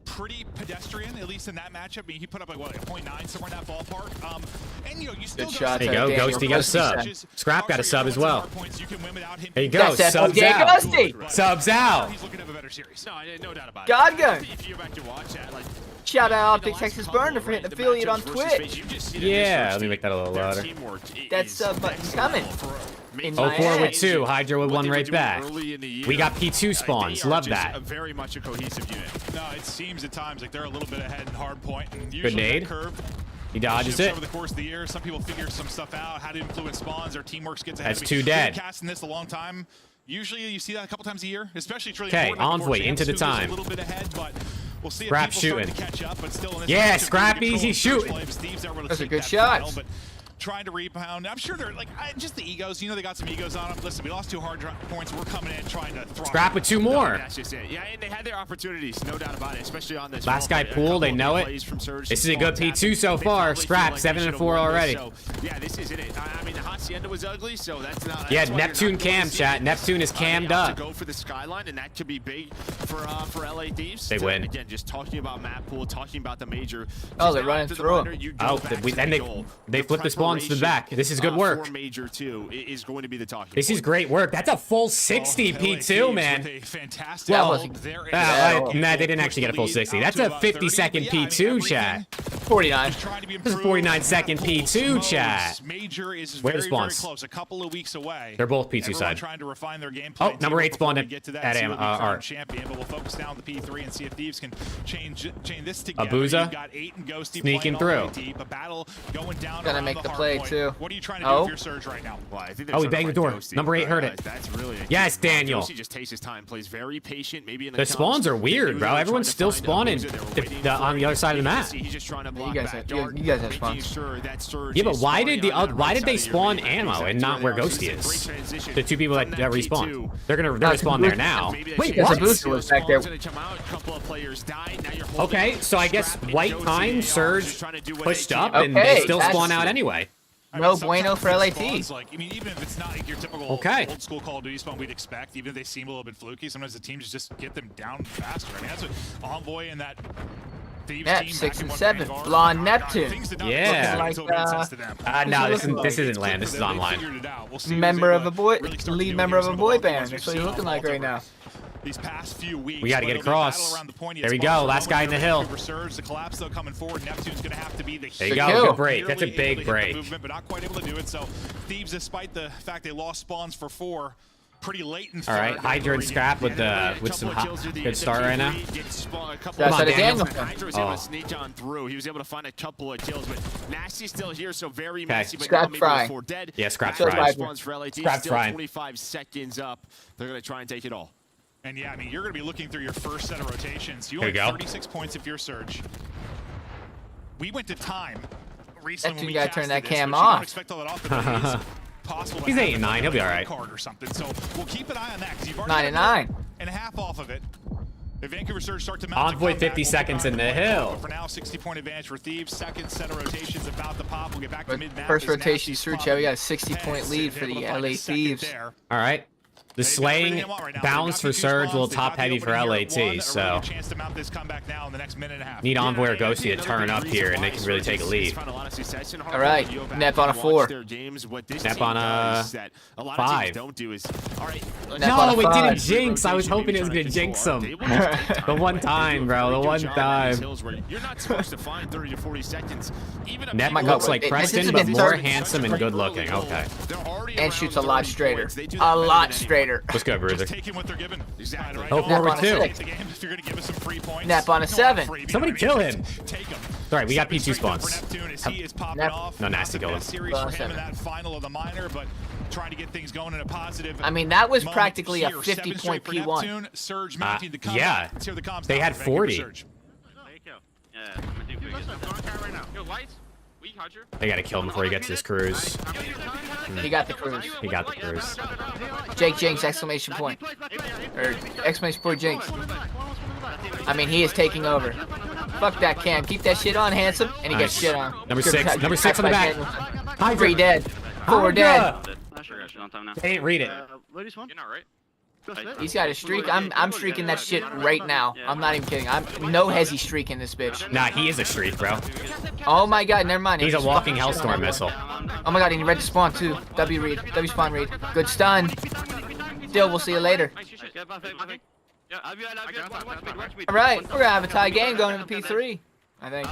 pretty pedestrian, at least in that matchup. I mean, he put up like what, a 0.9 somewhere in that ballpark. And you know, you still good shot. There you go, Daniel. Ghosty got a sub. Scrap got a sub as well. There you go, That's subs FOJ out. Ghosty. Subs out. He's looking to have a better series. No doubt about it. God gun. If you go back to watch that, like, Shout out Optic Texas Burner for hitting affiliate on Twitch. Yeah, let me make that a little louder. That's button's coming. In my 04 with head. 2, Hydra with 1 right back. We got P2 spawns, love that. Very much a cohesive unit. No, it seems at times like they're a little bit ahead in hard point. And Good usually nade. that curve He dodges shifts it. over the course of the year. Some people figure some stuff out, how to influence spawns. Their teamwork gets ahead. That's of me. 2 We've been dead. casting this a long time. Usually you see that a couple times a year, especially it's really Okay, important for Envoy champs into the who goes time. A little bit ahead, but we'll see Scrap if people shooting. start to catch up, but still in this Yeah, match, Scrap control easy of first shooting. play, but Steve's able to Those are take good that shots. final, but trying to rebound. I'm sure they're like just the egos. You know, they got some egos on them. Listen, we lost 2 hard points. We're coming in trying to throw. Scrap with 2 more. That's just it. Yeah, and they had their opportunities, no doubt about it, especially on this. Last guy pool, they know it. This is a good P2 so far. Scrap 7 and 4 already. Yeah, this isn't it. I mean, the Hacienda was ugly, so that's not. Yeah, that's why you're Neptune not going cam, to see chat. it. Neptune is cammed They have up. to go for the skyline, and that could be big for LA Thieves. They win. Again, just talking about map pool, talking about the major. Oh, Just they're now running after the through 'em. minor, you go Oh, back and to the they goal. flip the spawns to the back. This is good work. For major two is going to be the talking. This is point. great work. That's a full 60 LA P2, Thieves man. with a fantastic Well, hold. They're Nah, they didn't actually get a full 60. That's a 50-second P2, chat. 49. This is a 49-second P2, chat. Major is Where are the very, very spawns? close. A couple of weeks away. They're both P2 Everyone side. trying to refine their game Oh, plan number 8 before spawned we get to that at and see what we crown Art. champion, but we'll focus down on the P3 and see if Thieves can chain this together. Abuza, You've got 8 and Ghosty sneaking playing all through. the way deep. A battle going down Gonna around make the hard play, point. too. What are you trying to do Oh. with your surge right now? Well, I think Oh, he banged the door. Number 8 heard it. That's really Yes, Daniel. He just takes his time, plays very patient. Maybe in The spawns are weird, bro. Everyone's still spawning on the other side of the map. He's just trying to You block guys back have- dark, you guys have making spawns. sure that surge Yeah, but is why spawning did on that why right did they side of your spawn map. ammo Exactly and not where that. Ghosty It's a is? great transition The 2 people from that that respawn. P2. They're gonna That's respawn good. there now. Maybe they Wait, should There's a what? booster was back there. Spawn's gonna come out, a couple of players died, now you're holding Okay, so I guess Scrap and white Ghosty, time, they are Surge just trying to do what pushed they up, can. and they Okay, still that's- spawn out anyway. I mean, No sometimes bueno for the LA spawns, Thieves. like, I mean, even if it's not like your typical Okay. old school Call of Duty spawn we'd expect, even if they seem a little bit fluky, sometimes the teams just get them down faster. I mean, that's what Envoy and that Thieves Nep, team 6 back in and 1.5 7. are. Blonde God, Neptune. things did not Yeah. look until it made sense to them. No, What's he this looking isn't land. This is They online. figured it out. We'll see who's Member able of a to boy, really start to lead do member it. of a Some boy the band. ones That's we've what he's seen looking all like right over now. These past few weeks, We gotta but get it'll be a battle across. around the point. There we It's Barcelona, go, last guy in the hill. Vancouver Surge, the collapse though coming forward. Neptune's gonna have to be the There you Good go. kill. Good break. That's a Nearly able to big hit the break. movement, but not quite able to do it. So Thieves, despite the fact they lost spawns for 4, pretty late in All right, third. Hydra and Scrap with some good start right now. That's Come on, out of Daniel. Daniel. Hydra was able Oh. to sneak on through. He was able to find a couple of kills, but Nasty's still here, so very Okay. messy. But Scrap now maybe frying. 4 dead. Yeah, Scrap Back frying. spawns for LA Thieves, Scrap still frying. 25 seconds up. They're going to try and take it all. And yeah, I mean, you're going to be looking through your first set of rotations. You Here only we go. 36 points if you're Surge. We went to time recently That when dude we gotta casted turn that this, cam which you don't off. expect all that often, but it is possible to He's have 8 and 9. He'll be all right. card or something. So we'll keep an eye on that because you've already 9 and got a 9. and a half off of it. If Vancouver Surge start to mount a Envoy comeback, 50 we'll seconds keep in an eye the on hill. But for now, 60-point advantage for Thieves. Second set of rotations about to pop. We'll get back to mid-map. First as rotation Nasty's through, popping Joe. We got a 60-point heads, lead and for able the to find a LA second Thieves. there. All right. The They've got slaying everything they want right now. balance They've for got the 2 Surge, a little spawns. They've top got the heavy for opening here at 1, LAT, a so really good chance to mount this comeback now in the next minute and a half. need Envoy or Ghosty to turn up here, and they can really take a lead. All right, Nep on a 4. Nep on a 5. Don't do is, all right, Nep on a No, it 5. didn't jinx. I was hoping it was going to jinx him. The one time, bro. The one time. You're not supposed to find 30 to 40 seconds. Even Nep my God, looks wait, like this Preston, isn't but his more third- handsome and good looking. Okay. And shoots a lot straighter. A lot straighter. Let's go, Bruiser. Just taking what they're given. Exactly. Right? Hope Don't forward worry two. about the game. If you're going to give us some free points, Nep on a don't 7. free, you know Somebody what I mean? kill him. Just take him. All right, we got 7 P2 straight spawns. for Neptune as he is popping Nep. off. No, Nasty Not the killed him. best series Well, for him in 7. that final of the minor, but trying to get things going in a positive. I mean, that was moment practically a here. 7 50-point straight for P1. Neptune. Surge mounting the comeback. Yeah. Let's hear the comms They now had for Vancouver 40. Surge. They got to kill him before he gets his cruise. He got the cruise. He got the cruise. Jake Jinx, exclamation point. Or exclamation point Jinx. I mean, he is taking over. Fuck that cam. Keep that shit on, handsome. And he gets Nice. shit on. Number Good 6. cut. Number Good 6 on the cut by back. Danielson. Hydra. 3 dead. 4 dead. Hydra. They didn't read it. He's got a streak. I'm streaking that shit right now. I'm not even kidding. I'm no hezzy streaking this bitch. Nah, he is a streak, bro. Oh my god, never mind. He's a walking Hellstorm missile. Oh my god, and he read to spawn too. W read. W spawn read. Good stun. Still, we'll see you later. Alright, we're gonna have a tie game going into P3. I think.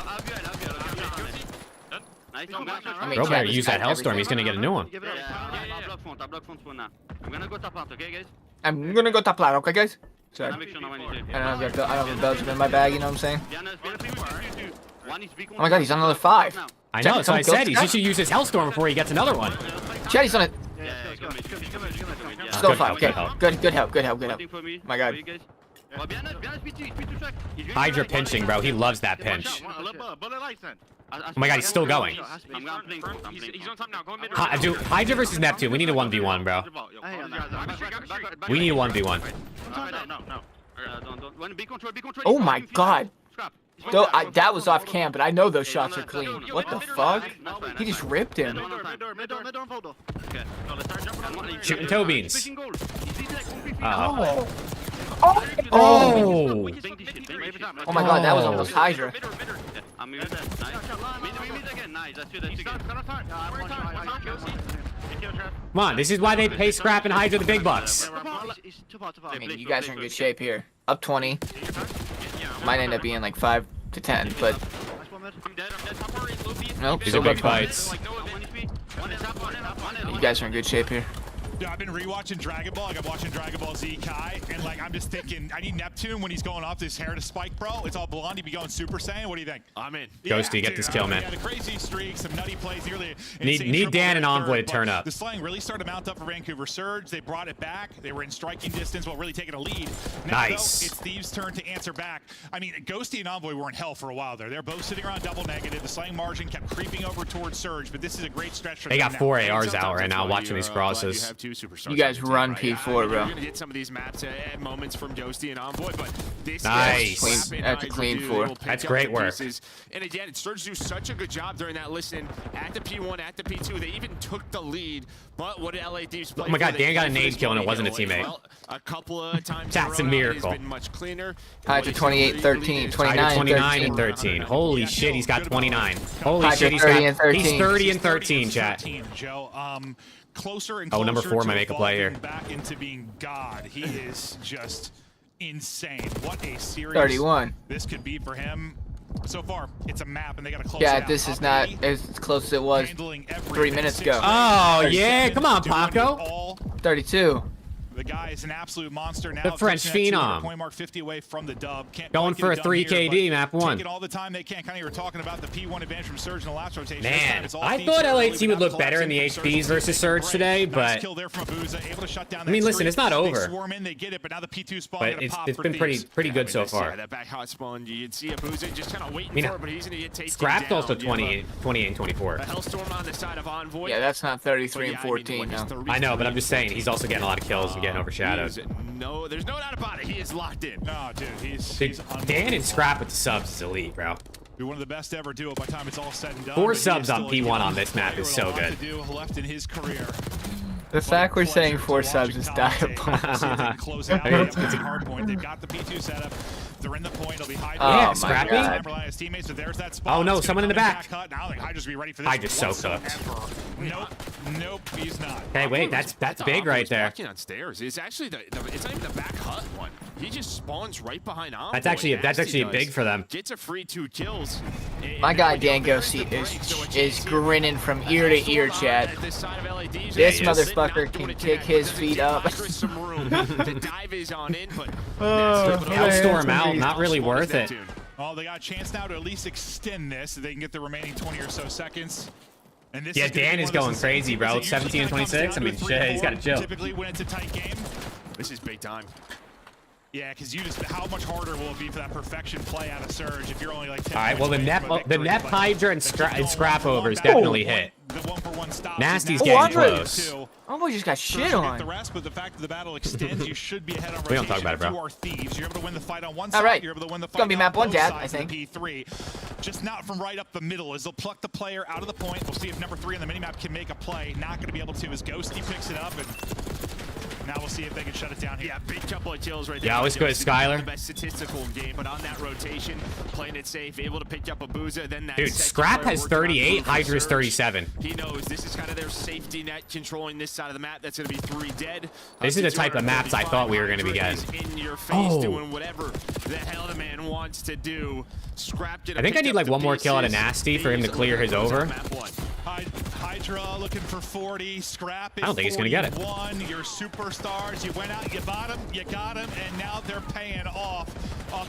I mean, Bro better Chad use that Hellstorm. He's going to get a new one. I'm gonna go top ladder, okay guys? Sorry. I don't have a Belgian in my bag, you know what I'm saying? Oh my god, he's on another 5. I know, that's what I said. He should use his Hellstorm before he gets another one. Chad, he's on it. Still 5. Okay. Good help. My God. Hydra pinching, bro. He loves that pinch. Oh my God, he's still going. Dude, Hydra versus Neptune. We need a 1v1, bro. We need a 1v1. Oh my God. Though that was off cam, but I know those shots are clean. What the fuck? He just ripped him. Shooting toe beans. Oh. Oh. Oh my God, that was almost Hydra. Come on, this is why they pay Scrap and Hydra the big bucks. I mean, you guys are in good shape here. Up 20. Might end up being like 5 to 10, but nope. These are big fights. You guys are in good shape here. Dude, I've been rewatching Dragon Ball. Like I'm watching Dragon Ball Z Kai, and like I'm just thinking, I need Neptune when he's going off this hair to spike, bro. It's all blonde. He'd be going Super Saiyan. What do you think? I'm in. Ghosty, get this kill, man. Yeah, the crazy streaks, some nutty plays. Need Dan and Envoy to turn up. The slang really started to mount up for Vancouver Surge. They brought it back. They were in striking distance while really taking a lead. Now, nice. Though, it's Thieves' turn to answer back. I mean, Ghosty and Envoy were in hell for a while there. They're both sitting around double negative. The slang margin kept creeping over towards Surge, but this is a great stretch for them. They got 4 ARs out right now watching these crosses. You guys run P4, bro. You're gonna get some of these maps at moments from Ghosty and Envoy, but this nice. That's a clean 4. That's great work. And again, it starts to do such a good job during that listen at the P1, at the P2. They even took the lead, but what did LA Thieves play? Oh my God, Dan got a nade kill and it wasn't a teammate. Well, a couple of times that's a miracle. been much cleaner. Hydra 28-13, 29 and 13. Holy shit, he's got 29. Holy shit, he's 30 and 13, chat. Joe, closer and oh, closer number 4 might make a play here. Back into being God. He is just insane. What a series 31. This could be for him. So far, it's a map, and they got to close yeah, it out. this is not as close as it was 3 minutes ago. Oh, yeah. Come on, Paco. 32. The guy is an absolute monster now. The French phenom. Point mark 50 away from the dub. Can't going for a 3 KD, map 1. Taking all the time they can. Kind of you were talking about the P1 advantage from Surge in the last rotation. Man, I thought LAT would look better in the HPs versus Surge today, but I mean, listen, it's not over. But it's been pretty good so far. That back hot spawn, you'd see Abuza just kind of waiting for it, but he's gonna get taken Scrapped also 28 and 24. A Hellstorm on the side of Envoy. Yeah, that's not 33 and 14 now. I know, but I'm just saying he's also getting a lot of kills and getting overshadowed. No, there's no doubt about it. He is locked in. No, dude, he's Dan and Scrap with the subs is elite, bro. Be one of the best ever do it by the time it's all said and done. 4 subs on P1 on this map is so good. Left in his career. The fact we're saying 4 subs is diabolical. Close out. It's a hard point. They've got the P2 setup. They're in the point. It'll be high. Yeah, Scrappy. Oh no, someone in the back. Hydra's so cooked. Nope, he's not. Hey, wait, that's big right there. Walking on stairs. It's actually it's not even the back hut one. He just spawns right behind Envoy. That's actually big for them. Gets a free 2 kills. My guy Dan Ghosty is grinning from ear to ear, chat. This motherfucker can kick his feet up. Hellstorm out, not really worth it. Well, they got a chance now to at least extend this so they can get the remaining 20 or so seconds. And this yeah, Dan is going crazy, bro. 17 and 26. I mean, shit, he's got to chill. Typically, when it's a tight game, this is big time. Yeah, because how much harder will it be for that perfection play out of Surge if you're only like 10 all right, well, the Nep Hydra and Scrap overs definitely hit. Nasty's getting close. Envoy just got shit on. The rest, but the fact that the battle extends, you should be ahead on we don't talk about it, bro. You are Thieves. You're able to win the fight on one side. All right. You're able to win the fight it's gonna be map 1, Dad, I think. P3. Just not from right up the middle as they'll pluck the player out of the point. We'll see if number 3 on the minimap can make a play. Not going to be able to as Ghosty picks it up, and now we'll see if they can shut it down here. Yeah, big couple of kills right there. Yeah, always good, Skylar. The best statistical game, but on that rotation, playing it safe, able to pick up a Booza. Then that dude, Scrap has 38, Hydra is 37. He knows this is kind of their safety net, controlling this side of the map. That's going to be 3 dead. This is the type of maps I thought we were going to be getting. In your face, doing whatever the hell the man wants to do. Scrap did. I think I need like one more kill out of Nasty for him to clear his over. Hydra looking for 40. Scrap is I don't think he's going to get it. Your superstars. You went out, you bought him, you got him, and now they're paying off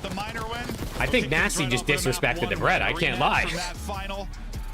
the minor win. I think Nasty just disrespected the bread. I can't lie.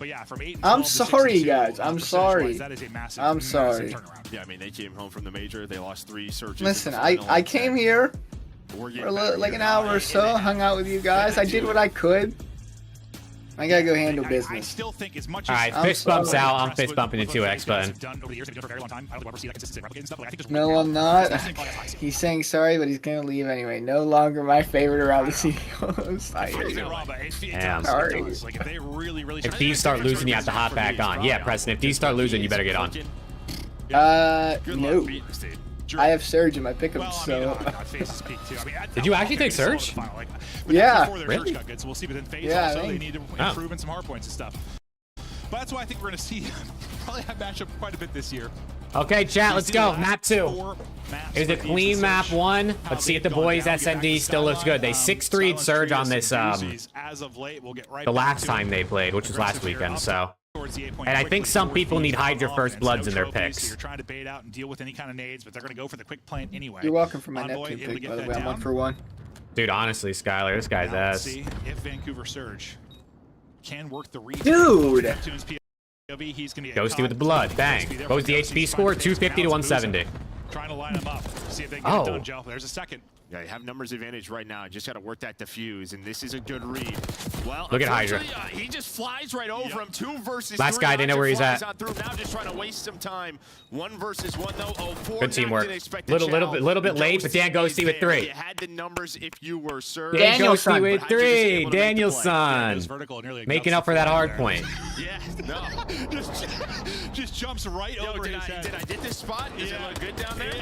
But yeah, from 8 and I'm 12 to 6 and sorry, 2, guys. I'm percentage-wise, sorry. That is a massive, I'm massive sorry. turnaround. Yeah, I mean, they came home from the major. They lost 3 searches. Listen, in the final, I came here We're getting for better like here. an hour or so, hung out with you guys. I did what I could. I gotta go handle I business. still think as much All as right, I'm fist bumps sorry. out. I'm fist bumping the 2x button. No, I'm not. He's saying sorry, but he's gonna leave anyway. No longer my favorite around the CDLs. I hear you. Damn. Sorry. Like if they really If these start losing, you have to hop back on. Yeah, Preston, if these start losing, you better get on. No. I have Surge in my pickup, so. Did you actually take Surge? Yeah. Really? We'll see, but then FaZe Yeah, also, I they think- need to improve in some hard points and stuff. But that's why I think we're going to see probably that matchup quite a bit this year. Okay, chat, let's go. Map 2. It was a clean map 1. Let's see if the boys SND still looks good. They 6-3'd Surge on this, the last time they played, which was last weekend, so. And I think some people need Hydra first bloods in their picks. You're trying to bait out and deal with any kind of nades, but they're going to go for the quick plant anyway. You're welcome for my Envoy Neptune able to pick, get by the that way. I'm down. 1 for 1. Dude, honestly, Skylar, this guy's Now let's ass. see if Vancouver Surge can work the read. Dude! Neptune's POV, he's gonna get Ghosty caught. with the blood. Bang. Ghosty there What was the for HP Ghosty, score? trying to take 250 to some bounce, 170. Trying to line them up. See if they can get Oh. it done, Joe. There's a second. Yeah, you have numbers advantage right now. Just got to work that diffuse, and this is a good read. Well, Look at Hydra. He just flies right over him. 2 versus 3. Last guy didn't know where he's Hydra at. flies on through. Now just trying to waste some time. 1 versus 1 though. Oh, 4. Good teamwork. Little Bit late, but Dan Ghosty with 3. You had the numbers if you were served. Dan Danielson. Ghosty with But Hydra just able 3. to make the play. Danielson. Vertical, nearly a Making gutsy up for that fly hard there. point. Yeah, no. Just jumps right Yo, over did his head. I get this spot? Does it look good down there?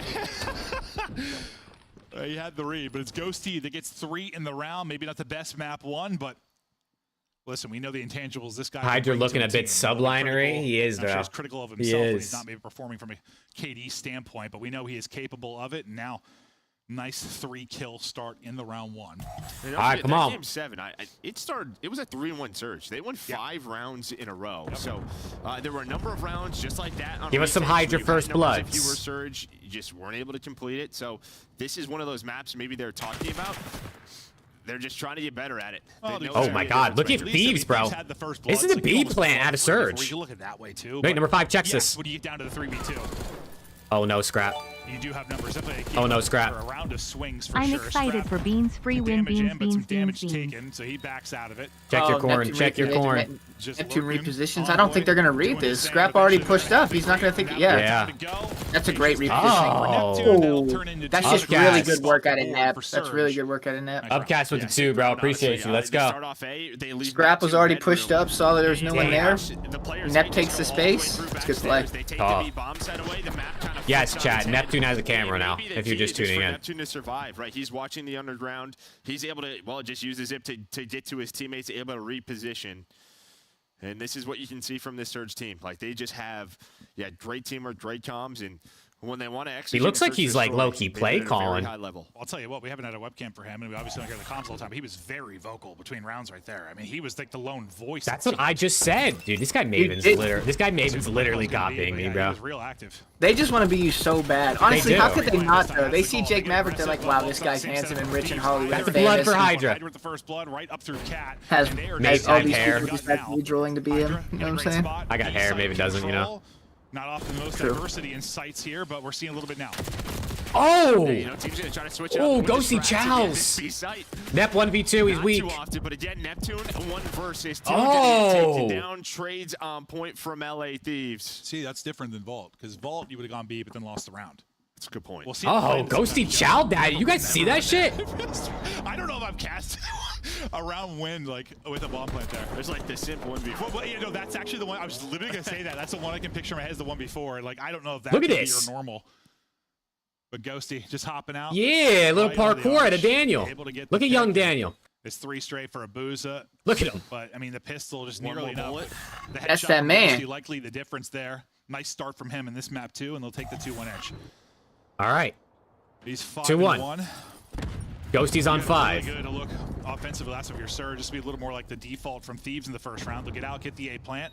He had the read, but it's Ghosty that gets 3 in the round. Maybe not the best map 1, but listen, we know the intangibles. This guy. Hydra can bring looking to a bit team. sublinery. He is, I'm sure though. he's critical of He himself when is. he's not maybe performing from a KD standpoint, but we know he is capable of it. And now, nice 3-kill start in the round 1. All right, come on. Game 7, it was a 3-1 surge. They won 5 rounds in a row. So there were a number of rounds just like that. On Give us some retakes where Hydra you had first numbers. bloods. If you were surge, you just weren't able to complete it. So this is one of those maps maybe they're talking about. They're just trying to get better at it. Oh, They know Oh it's my a God, look at difference Thieves, bro. He's had the first This is bloods, a like, B almost plant all out of three before Surge. You look at that way too. Wait, but number 5 checks yes, this. when you get down to the 3v2, Oh no, scrap. you do have numbers. Definitely a key Oh, no, for scrap. a round of swings for I'm sure. excited Scrap, for Beans free win. damage Beans, in, but some beans, damage beans, beans. taken, so he backs out of it. Check your corn. Neptune Check your corn. Just Neptune lurking, repositions. I don't think they're gonna read doing this. his thing, Scrap but already eventually pushed they're up. He's not gonna think. now Yeah. Yeah. to go. That's a great He's repositioning. Neptune, Oh. they'll turn into That's two just Upcast. really shots good work off out the of board Nep. for That's really Surge. good work out of Nep. Upcast with the 2, bro. Appreciate you. Let's They go. start off A, they leave Scrap was Neptune already bedroom. pushed up. Saw that there was no one there. The players Nep can't takes just the go all way space. through It's good play. backstairs. They take Oh. the B bomb set away. The map kind of Yes, flips on chat. its head. Neptune has a camera now, Maybe if you're just for tuning in. Neptune to survive, right? He's watching the underground. He's able to, well, just use the zip to get to his teammates, able to reposition. And this is what you can see from this Surge team. Like, they just have, great teamwork, great comms, and when they want to execute, He looks like search he's for like story, low-key they do play it at a very calling. high level. I'll tell you what, we haven't had a webcam for him, and we obviously don't hear the comms all the time, but he was very vocal between rounds right there. I mean, he was like the lone voice. That's what I just said, dude. This guy Maven's literally copying me, He bro. was real active. They just want to be you so bad. Honestly, do. how could they not though? They see Jake Maverick, they're like, wow, this guy's handsome and rich and Hollywood That's the famous. blood for Hydra. With the first blood right up through Cat. Has, and they are has just all Maven these hair. people just have drooling to be him. Hydra You know in a what I'm great saying? spot. I got hair, B-side Maven doesn't, you know. control. Not often the most True. diversity in sights here, but we're seeing a little bit now. Oh! You know, teams gonna try to switch it Oh, up. Ghosty Chows. Nep 1v2, he's Not weak. too often, but again, Neptune 1 versus 2. Oh. Taken down, trades on point from LA Thieves. See, that's different than Vault, because Vault, you would have gone B, but then lost the round. That's a good point. We'll see. Oh, Ghosty chowed that. You guys see that shit? I don't know if I've cast a round win like with a bomb plant there. There's like the simple one before. Well, you know, that's actually the one I was literally gonna say that. That's the one I can picture in my head is the one before. Like, I don't know if that's Look at gonna be this. your normal. But Ghosty just hopping out. Yeah, a little Right on the parkour out of arch, Daniel. able to get Look the at young pick. Daniel. It's 3 straight for a Booza. Look at him. But I mean, the pistol just One nearly more enough. bullet. The That's headshot that from man. Ghosty, likely the difference there. Nice start from him in this map too, and they'll take the 2-1 edge. All right. He's 2-1. 5-1. Ghosty's on 5. Really good to look offensively. That's of your Surge. Just be a little more like the default from Thieves in the first round. They'll get out, get the A plant.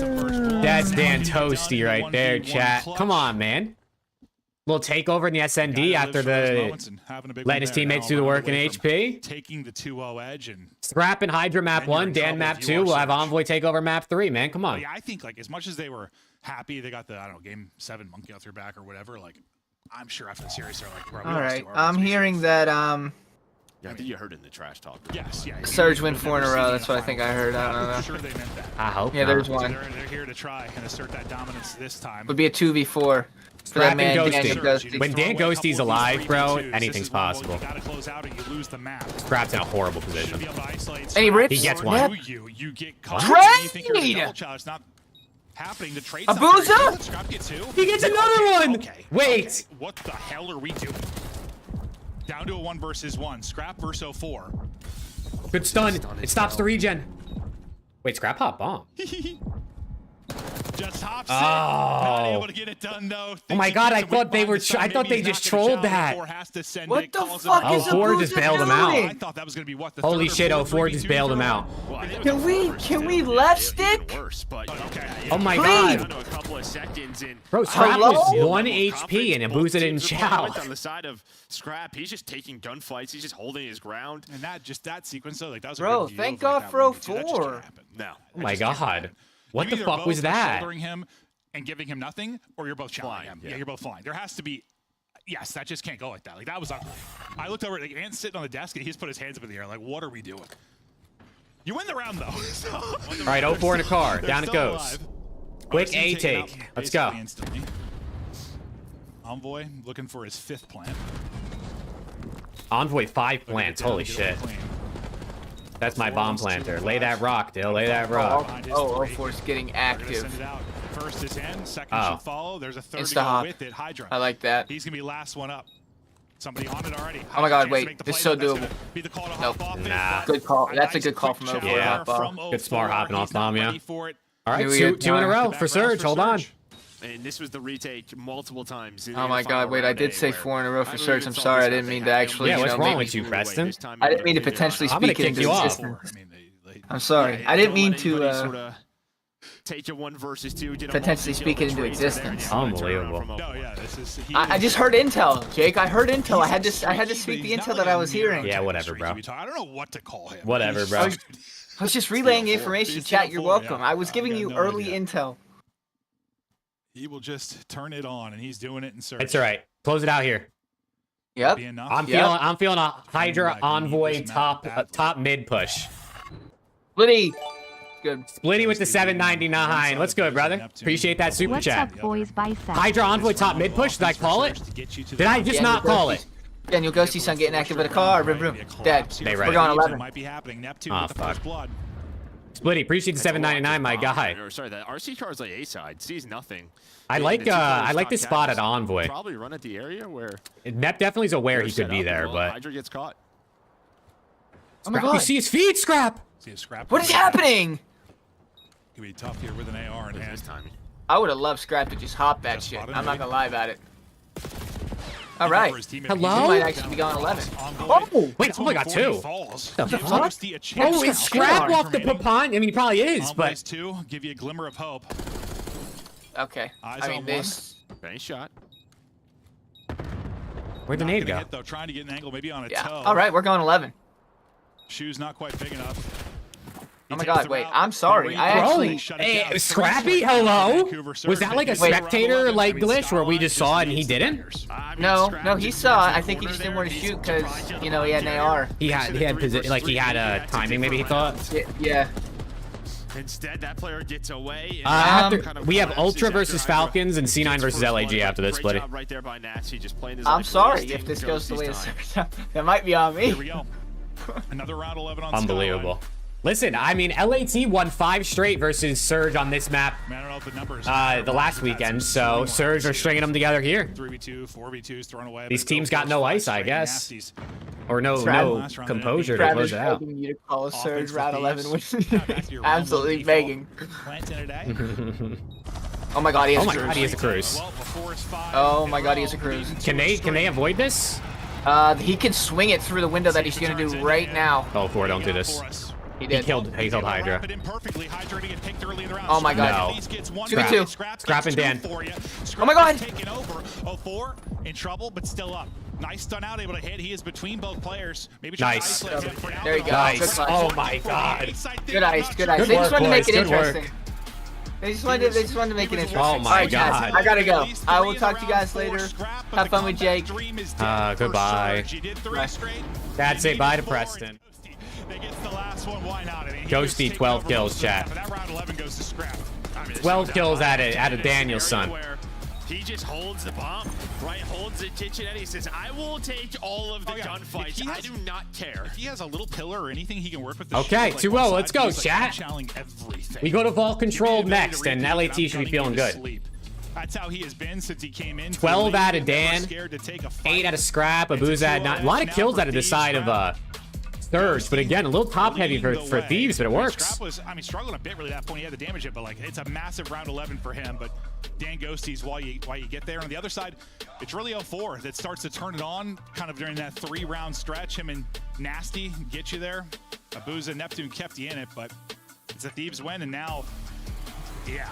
That's a first. That's Dan Toasty right there, chat. Come on, man. little takeover in the SND after letting his teammates do the work in HP. Taking the 2-0 edge and Scrap and Hydra map 1, Dan map 2. We'll have Envoy take over map 3, man. Come on. Yeah, I think like as much as they were happy they got the, I don't know, game 7 monkey off their back or whatever, like I'm sure after the series they're like, bro, All right, I'm hearing that Yeah, I think you heard it in the trash talk. Yes, yeah. Surge win 4 in a row. That's what I think I heard. I don't know. I'm sure they meant that. I hope. Yeah, not. there's one. They're here to try and assert that dominance this time. Would be a 2v4 for Scrap that man, and Daniel Ghosty. Ghosty. When Dan Ghosty's alive, bro, anything's possible. You gotta close out or you lose the map. Scrap's in a horrible position. Be able to isolate And he rips. He gets one. You get caught. Trade! You think you're a double challenge. It's not happening to trade. Abuza! Scrap gets 2. He gets another one! Okay. Wait. Okay. What the hell are we doing? Down to a 1 versus 1. Scrap versus 04. Good stun. It stops the regen. Wait, Scrap hop bomb. Just hops in. Not able to get it done though. Oh my god, I thought they were. I thought they just trolled that. What the fuck is Oh, 4 just bailed him out. I thought that was gonna be what the Holy shit, 04 just bailed him out. Can we left stick? Oh my Please. god. Bro, Scrap was 1 HP and Abuza didn't chow. On the side of Scrap, he's just taking gunfights. He's just holding his ground. And that sequence though, like that was a Bro, good view thank of, like, God that for moment, too. That just 04. can't happen. No. Oh my god. What You the either fuck both was are that? shouldering him and giving him nothing, or you're both challenging him. yeah. Yeah, you're both flying. There has to be. Yes, that just can't go like that. Like that was ugly. I looked over, like Ant's sitting on the desk, and he just put his hands up in the air. Like, what are we doing? You win the round though. All right, 04 in a car. Down it goes. Alive. Quick RC A taken out take. Let's go. basically instantly. Envoy looking for his 5th plant. Envoy 5 plants. Holy shit. That's my bomb planter. Lay that rock, Dill. Lay that rock. Oh, 04's getting Send active. it out. First is in, second Oh. should follow. There's a 3rd to Insta go hop. with it. Hydra. I like that. He's gonna be last one up. Somebody on it already. Oh my God, Chance to wait, make the this is play, so but that's doable. gonna be the call to Nope. hop off it. Nah. Good call. A That's a nice good call quick from 04 challenge to hop off. from Good smart 04. hopping off He's not bomb, yeah. ready for it. All right, Here we two in a go. row Back for round Surge. Hold on. Surge. And this was the retake multiple times. Oh my god, wait, I did say 4 in a row for Surge. I'm sorry, I didn't mean to actually, Yeah, you what's know, wrong make with you, Preston? I didn't mean to potentially I'm gonna speak it kick into you off. existence. I'm sorry. I didn't mean to take a 1 versus 2. potentially speak it into existence. Unbelievable. No, yeah, this is. I just heard intel, Jake. I heard intel. I had to speak the intel that I was hearing. Yeah, whatever, bro. I don't know what to call him. Whatever, bro. I was just relaying information, He's chat. still You're 4, welcome. yeah. I was giving I got you no early idea. intel. He will just turn it on, and he's doing it in Surge. It's all right. Close it out here. Yep. Be enough. I'm feeling a Hydra Coming back, we need Envoy this map badly. top mid push. Liddy. Good. Splitty with the 799. Let's go, brother. Appreciate that super What's chat. up, boys? Bicep. Hydra Envoy top mid push. Did I call it? Did I just not call it? Daniel Ghosty son getting active with a car. Vroom, vroom. Dead. They We're ready. going 11. Might be happening. Neptune Oh, with the fuck. first blood. Splitty, appreciate the 799, my guy. Or, sorry, that RC car is like A side. Sees nothing. I like this spot at Envoy. Probably run at the area where Nep definitely is aware he they're could be set up, there, well, but Hydra gets caught. Oh my Scrap, you god. see his feet, Scrap. See a scrap. What is happening? Could be tough here with an AR in hand. This time. I would have loved Scrap to just hop that Just shit. spotted, I'm not maybe. gonna lie about it. All right. Hello? He might actually be going 11. Oh! Wait, oh my god, two. The The fuck? Oh, it's Scrap off the Papon. I mean, he probably is, but 2 give you a glimmer of hope. Okay. Eyes I on mean, one. this. Nice shot. where'd the Not nade gonna go? hit, though, trying to get an angle, maybe on a Yeah. toe. All right, we're going 11. Shoes not quite big enough. Oh my god, wait. I'm sorry. I actually. Hey, Scrappy, hello? Was that like a spectator like glitch where we just saw it and he didn't? No, he saw it. I think he just didn't want to shoot because, you know, he had an AR. He had position, like he had a timing. Maybe he thought. Yeah. Instead, that player gets away. We have Ultra versus Falcons and C9 versus LAG after this, buddy. Right there by Nasty, just playing his I'm life sorry wasting if this goes the way Ghosty's it's time. that might be on Here we me. go. Another round 11 on Unbelievable. Skyline. Listen, I mean, LAT won 5 straight versus Surge on this map Man, I don't know if the numbers. the last weekend, so Surge are stringing them together here. 3v2, 4v2s thrown away. These but teams go got no first, ice, I striking guess. nasties. Or no Last round composure to Travis close it out. begging you to call a Surge Offense for round 11 Thieves. with Now back to your round one absolutely default. begging. Plant in today. Oh my god, he has Oh my a god, cruise. he has a cruise. Well, before it's 5, Oh in my a god, he row, has a cruise. beating Can they 2 avoid this? He can swing it through the window that he's gonna do right now. Oh, 4, don't do this. He did. He killed Hydra. Wrap it in perfectly. Hydra to get picked early in the round. Oh my God. Scrap No. at least gets one Scrap. round. 2v2. Scrap and gets Dan. two for you. Oh my God. Taking over. 04 in trouble, but still up. Nice stun out, able to hit. He is between both players. Maybe try to Nice. isolate him for now. There you go. Nice. Good play. Oh my God. Good ice. Good ice. Good They just work, wanted to make boys. it Good work. interesting. They just wanted to make it interesting. Oh my Alright, guys, God. I gotta go. I will talk to you guys later. Have fun with Jake. Goodbye. Dad, say bye to Preston. Ghosty 12 kills, chat. 12 kills out of Daniel's son. He just holds the bomb, right? Holds the kitchen, and he says, "I will take all of the gunfights. I do not care." If he has a little pillar or anything he can work with. Okay, 2-0. Let's go, chat. We go to Vault Control next, and LAT should be feeling good. That's how he has been since he came in. 12 out of Dan, 8 out of Scrap, Abuza at 9. A lot of kills out of the side of Surge, but again, a little top heavy for Thieves, but it works. Scrap was, I mean, struggling a bit really that point. He had the damage hit, but like it's a massive round 11 for him. But Dan Ghosties while you get there. On the other side, it's really 04 that starts to turn it on kind of during that 3-round stretch. Him and Nasty get you there. Abuza, Neptune kept you in it, but it's a Thieves win, and now, yeah.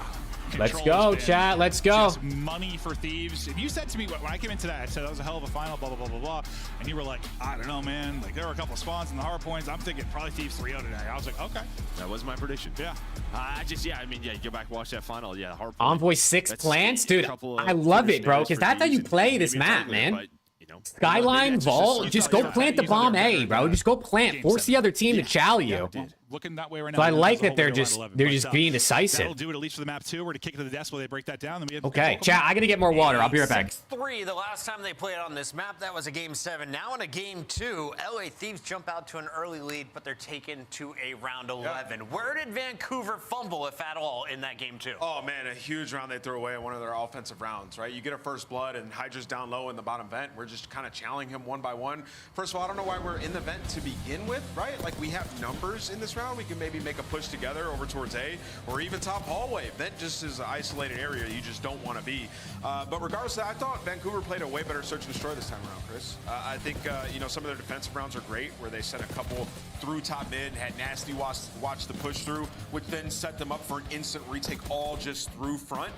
Let's go, chat. Let's go. Just money for Thieves. If you said to me when I came into that, I said that was a hell of a final, blah, blah, blah, blah, blah. And you were like, I don't know, man. Like, there were a couple of spawns in the hard points. I'm thinking probably Thieves 3-0 today. I was like, okay. That was my prediction. Yeah. I mean, go back, watch that final. Yeah, hard point. Envoy 6 That's plants? Dude, couple of I love it, bro, snares because for that's how you Thieves, play and this maybe it's map, ugly, man. but, you know, Skyline, maybe that's Vault, just just go plant the bomb A, bro. Just go plant. Force the other team to chow you. Looking that way right now. So I like That's that they're the whole just way to they're 11, just but, being That'll decisive. do it at least for the map 2. We're to kick it to the desk while they break that down. Then we have Okay, chat, I gotta get more water. I'll be right back. 3, the last time they played on this map, that was a game 7. Now in a game 2, LA Thieves jump out to an early lead, but they're taken to a round 11. Where did Vancouver fumble, if at all, in that game 2? Oh man, a huge round they threw away in one of their offensive rounds, right? You get a first blood and Hydra's down low in the bottom vent. We're just kind of challenging him one by one. First of all, I don't know why we're in the vent to begin with, right? Like we have numbers in this round. We can maybe make a push together over towards A or even top hallway. Vent just is an isolated area you just don't want to be. But regardless of that, I thought Vancouver played a way better search and destroy this time around, Chris. I think, you know, some of their defensive rounds are great where they sent a couple through top mid, had Nasty watch the push through, which then set them up for an instant retake all just through front,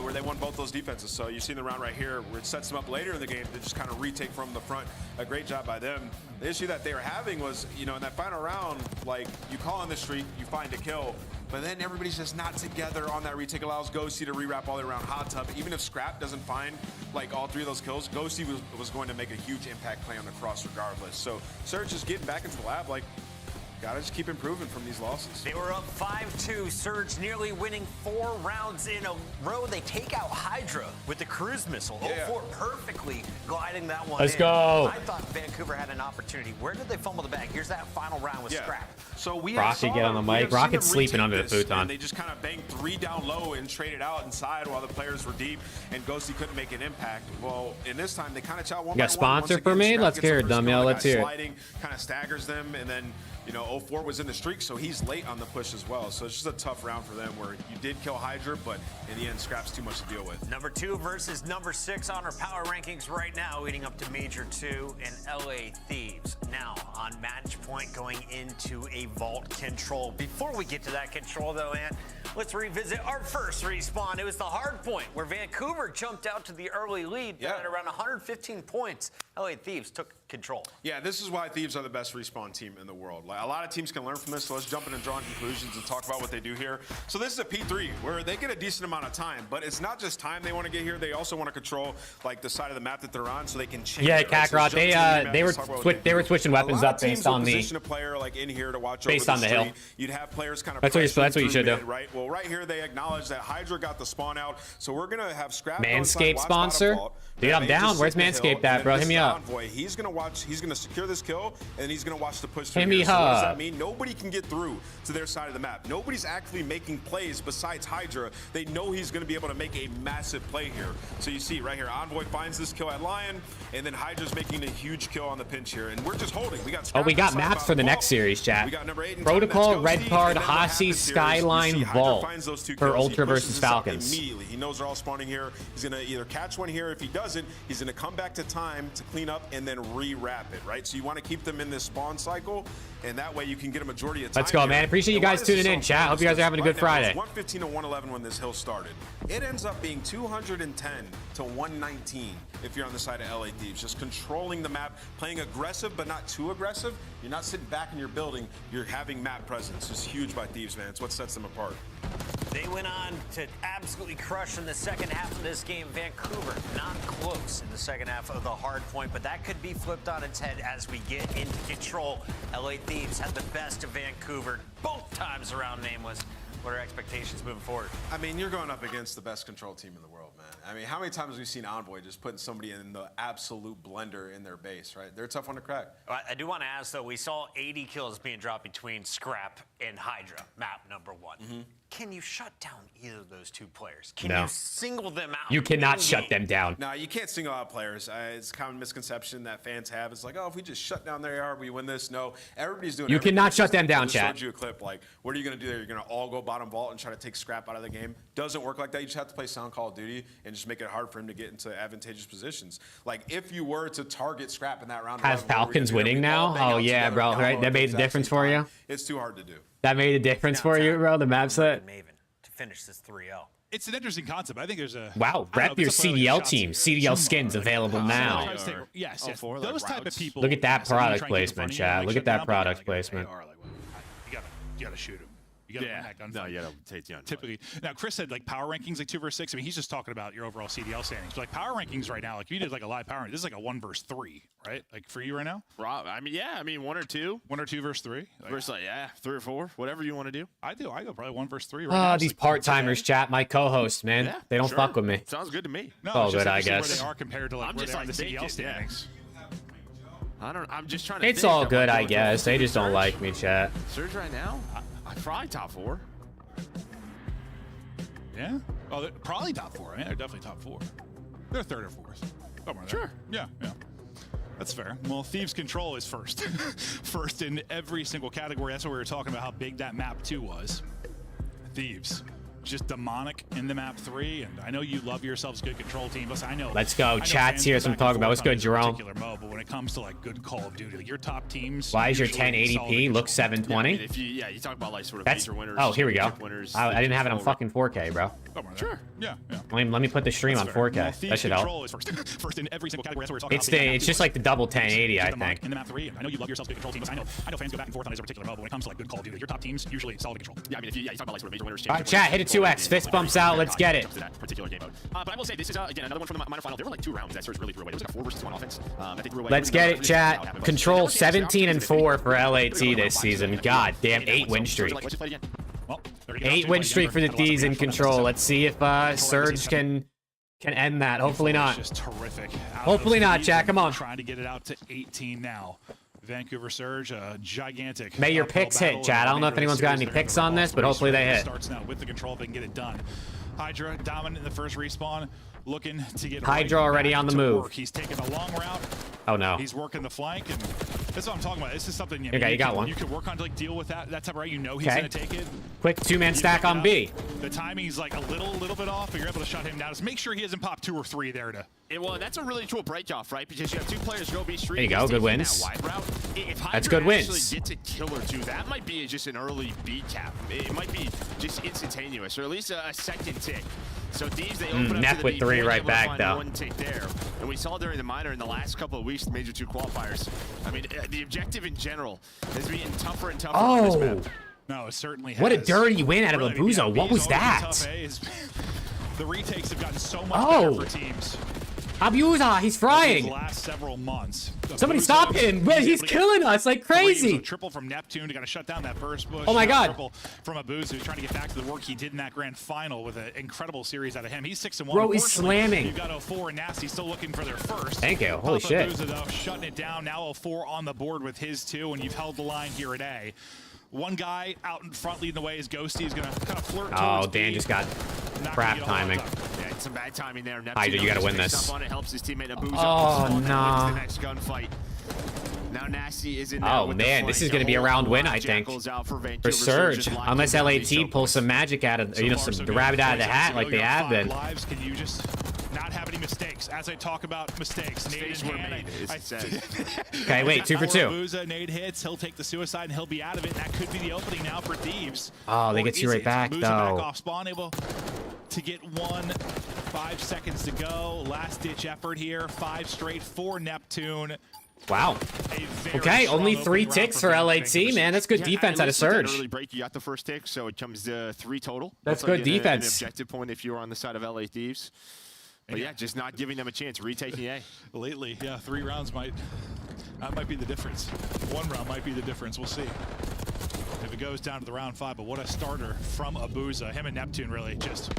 where they won both those defenses. So you see the round right here where it sets them up later in the game to just kind of retake from the front. A great job by them. The issue that they were having was, you know, in that final round, like you call on the streak, you find a kill, but then everybody's just not together on that retake. Allows Ghosty to rewrap all the way around Hot Tub. Even if Scrap doesn't find like all 3 of those kills, Ghosty was going to make a huge impact play on the cross regardless. So Surge is getting back into the lab, like, gotta just keep improving from these losses. They were up 5-2. Surge nearly winning 4 rounds in a row. They take out Hydra with the cruise missile. Yeah. 04 perfectly gliding that one Let's in. go. I thought Vancouver had an opportunity. Where did they fumble the bag? Here's that final round with Scrap. So we Rocky, have get on the mic. we have Rocket's seen them sleeping under the retake this, futon. and they just kind of banged 3 down low and traded out inside while the players were deep, and Ghosty couldn't make an impact. Well, in this time, they kind of chow one You got by sponsor one. for me? Let's hear it, Dummy. Let's hear it. Sliding, kind of staggers them, and then, you know, 04 was in the streak, so he's late on the push as well. So it's just a tough round for them where you did kill Hydra, but in the end, Scrap's too much to deal with. Number 2 versus number 6 on our power rankings right now, leading up to Major 2 and LA Thieves. Now on match point going into a vault control. Before we get to that control though, Ant, let's revisit our first respawn. It was the hard point where Vancouver jumped out to the early lead at around 115 points. LA Thieves took control. Yeah, this is why Thieves are the best respawn team in the world. Like, a lot of teams can learn from this, so let's jump in and draw conclusions and talk about what they do here. So this is a P3 where they get a decent amount of time, but it's not just time they want to get here. They also want to control like the side of the map that they're on, so they can change. Yeah, it, right? So Kakarot, they were switching A weapons lot up of teams based will on the position a player like in here to watch based over on the street. hill. You'd have players kind of. That's what you should do. Mid, right. Well, right here they acknowledge that Hydra got the spawn out, so we're gonna have Scrap. Manscaped sponsor. Dude, I'm down. Where's Manscaped at, bro? Hit me up. Envoy. He's gonna watch. He's gonna secure this kill, and he's gonna watch the push. Hit me so what does up. that mean? Nobody can get through to their side of the map. Nobody's actually making plays besides Hydra. They know he's gonna be able to make a massive play here. So you see right here, Envoy finds this kill at Lion, and then Hydra's making a huge kill on the pinch here, and we're just holding. We got. Oh, we got maps for the next series, chat. We got number 8 in Protocol, time, Red Ghosty, Card, and then what Hasi, happens here is Skyline, you see Hydra Vault finds those 2 for kills. He Ultra pushes versus this out Falcons. Immediately, he knows they're all spawning here. He's gonna either catch one here. If he doesn't, he's gonna come back to time to clean up, and then re-wrap it, right? So you want to keep them in this spawn cycle, and that way you can get a majority of time. Let's go, man. Appreciate you guys tuning in, chat. Hope you guys are having a good Friday. It was 115 to 111 when this hill started. It ends up being 210 to 119 if you're on the side of LA Thieves. Just controlling the map, playing aggressive but not too aggressive. You're not sitting back in your building. You're having map presence. It's huge by Thieves, man. It's what sets them apart. They went on to absolutely crush in the second half of this game. Vancouver not close in the second half of the hard point, but that could be flipped on its head as we get into control. LA Thieves had the best of Vancouver both times around Nameless. What are expectations moving forward? I mean, you're going up against the best control team in the world, man. I mean, how many times have we seen Envoy just putting somebody in the absolute blender in their base, right? They're a tough one to crack. I do want to ask, though, we saw 80 kills being dropped between Scrap and Hydra, map number 1. Can you shut down either of those two players? Can you single them out? You cannot shut them down. No, you can't single out players. It's a common misconception that fans have. It's like, oh, if we just shut down their AR, we win this. No, everybody's doing. You cannot shut them down, chat. I showed you a clip. Like, what are you going to do there? You're going to all go bottom vault and try to take Scrap out of the game. Doesn't work like that. You just have to play sound Call of Duty and just make it hard for him to get into advantageous positions. Like, if you were to target Scrap in that round, has Falcons winning now? Oh yeah, bro. Right, that made a difference for you. It's too hard to do. That made a difference for you, bro. The map set. Finish this 3-0. It's an interesting concept. I think there's a rep your CDL team. CDL skins available now. Yes, those type of people. Look at that product placement, chat. Look at that product placement. You gotta shoot him. You gotta win that gunfight. No, you gotta take the typically. Now, Chris said like power rankings like 2 versus 6. I mean, he's just talking about your overall CDL standings. But like power rankings right now, like if you did like a live power ranking, this is like a 1 versus 3, right? Like for you right now. Rob, I mean, yeah, I mean 1 or 2. 1 or 2 versus 3. Versus like 3 or 4, whatever you want to do. I go probably 1 versus 3 right now. These part-timers, chat. My co-hosts, man. Yeah, they don't fuck with me. Sounds good to me. No, all good, I where guess. they are compared to like where they are in the CDL standings. I'm just trying to. It's all good, I guess. They just don't like me, chat. Surge right now, I'm probably top 4. Yeah. Oh, they're probably top 4. I mean, they're definitely top 4. They're 3rd or 4th. Somewhere there. Yeah. That's fair. Well, Thieves Control is first. First in every single category. That's what we were talking about, how big that map 2 was. Thieves. Just demonic in the map 3, and I know you love yourselves good control team. Listen, I know. Let's go. Chat's here. Some talk about what's good, Jerome. But when it comes to like good Call of Duty, like your top teams. Why is your 1080p look 720? Yeah, I mean, you talk about like sort of major winners. Oh, here we go. Winners, I didn't have it on fucking 4K, bro. Sure. Yeah. Let me put the stream on 4K. That should help. First in every single category. That's what we're talking about. It's just like the double 1080, I think. In the map 3, and I know you love yourselves good control teams. I know fans go back and forth on this particular mode, but when it comes to like good Call of Duty, your top teams usually solid control. Yeah, I mean, you talk about like sort of major winners. All right, chat, hit a 2x. Fist bumps out. Let's get it. Particular game mode. But I will say this is again another one from the minor final. There were like 2 rounds that Surge really threw away. It was like a 4 versus 1 offense. Let's get it, chat. Control 17-4 for LAT this season. God damn, 8 win streak. 8 win streak for the Thieves in Control. Let's see if Surge can end that. Hopefully not. Just terrific. Hopefully not, chat. Come on. Trying to get it out to 18 now. Vancouver Surge, gigantic. May your picks hit, chat. I don't know if anyone's got any picks on this, but hopefully they hit. Starts now with the control if they can get it done. Hydra dominant in the first respawn, looking to get Hydra already on the move. Work. He's taking a long route. Oh no. He's working the flank, and that's what I'm talking about. This is something you got one. You could work on to like deal with that type of right. You know he's gonna take it. Quick 2-man stack on B. The timing's like a little bit off, but you're able to shut him down. Just make sure he doesn't pop 2 or 3 there to. Well, that's a really cool break off, right? Because you have 2 players go B street. There you go, good wins. That's good wins. Get to kill or 2, that might be just an early B cap. It might be just instantaneous, or at least a second tick. So Thieves, they open up Neck to with 3 right back though. 1 tick there, and we saw during the minor in the last couple of weeks, the major 2 qualifiers. I mean, the objective in general is being tougher and tougher on this map. No, it certainly has. What a dirty win out of Abuzo. What was that? The retakes have gotten so much better for teams. Abuza, he's frying. The last several months. Somebody stop him. He's killing us like crazy. Triple from Neptune to kind of shut down that first bush. Oh my God. Triple from Abuza, who's trying to get back to the work he did in that grand final with an incredible series out of him. He's 6-1. Bro, he's slamming. You've got 04 and Nasty still looking for their first. Thank you. Holy shit. Abuza, though, shutting it down. Now 04 on the board with his 2, and you've held the line here at A. One guy out in front leading the way is Ghosty. He's going to kind of flirt towards Dan just got crap timing. Yeah, some bad timing there. Hydra, you got to win this. On it, helps his teammate Abuza. Oh, no. The next gunfight. Now Nasty is in there. Oh, man, this is going to be a round win, I think. For Surge. Unless LAT pulls some magic out of, some rabbit out of the hat like they have been. Can you just not have any mistakes. As I talk about mistakes, Mistakes were made, it says. Okay, wait, 2 for 2. Abuza, nade hits, he'll take the suicide and he'll be out of it. That could be the opening now for Thieves. Oh, they Or get you is right it? back, Abuza though. back off spawn, able to get 5 seconds to go. Last ditch effort here. 5 straight for Neptune. Wow. Okay, only 3 ticks for LAT, man. That's good defense out of Surge. Early break, you got the first tick, so it comes to 3 total. That's Looks good like defense. An objective point if you're on the side of LA Thieves. But yeah, just not giving them a chance, retaking A. Lately, yeah, 3 rounds might be the difference. 1 round might be the difference. We'll see if it goes down to the round 5. But what a starter from Abuza. Him and Neptune really just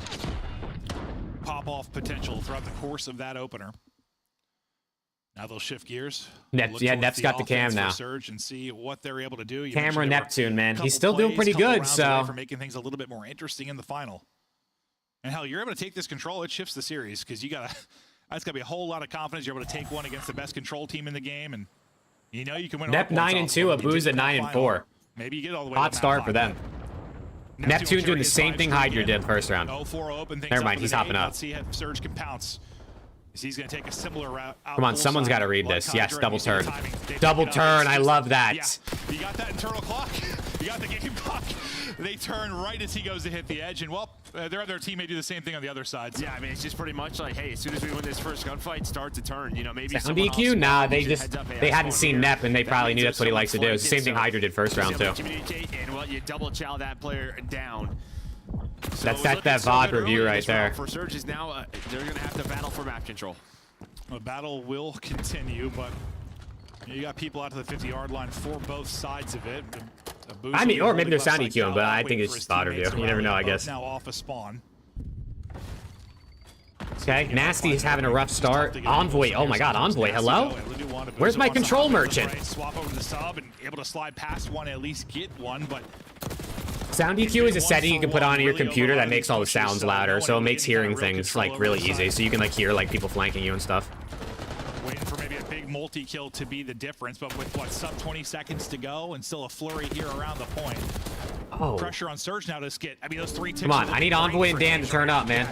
pop off potential throughout the course of that opener. Now they'll shift gears. Nep's got the cam now. Surge and see what they're able to do. Camera Neptune, man. He's still doing pretty good, so. For making things a little bit more interesting in the final. And hell, you're able to take this control, it shifts the series because that's gotta be a whole lot of confidence. You're able to take one against the best control team in the game, and you know you can win. Nep 9-2, Abuza 9-4. Maybe you get all the way. Hot start for them. Neptune doing the same thing Hydra did first round. Never mind, he's hopping up. Let's see if Surge can pounce. He's going to take a similar route. Come on, someone's got to read this. Yes, double turn. Double turn. I love that. Yeah. You got that internal clock. You got the game clock. They turn right as he goes to hit the edge, and well, their other team may do the same thing on the other side. So. Yeah, I mean, it's just pretty much like, hey, as soon as we win this first gunfight, start to turn. You know, maybe sound DQ? Nah, they hadn't seen Nep, and they probably knew that's what he likes to do. It's the same thing Hydra did first round, too. And, well, you double chow that player down. So that's that VOD review right there. For Surges now, they're going to have to battle for map control. The battle will continue, but you got people out to the 50-yard line for both sides of it. I mean, or maybe they're sound EQing, but I think it's just VOD review. You never know, I guess. Now off a spawn. Okay, Nasty is having a rough start. Envoy, oh my god, Envoy, hello? Where's my control merchant? Swap over the sub and able to slide past one, at least get one, but sound EQ is a setting you can put on your computer that makes all the sounds louder, so it makes hearing things like really easy. So you can like hear like people flanking you and stuff. Waiting for maybe a big multi-kill to be the difference, but with what, sub 20 seconds to go and still a flurry here around the point. Oh. Pressure on Surge now to skit. I mean, those 3 ticks. Come on, I need Envoy and Dan to turn up, man.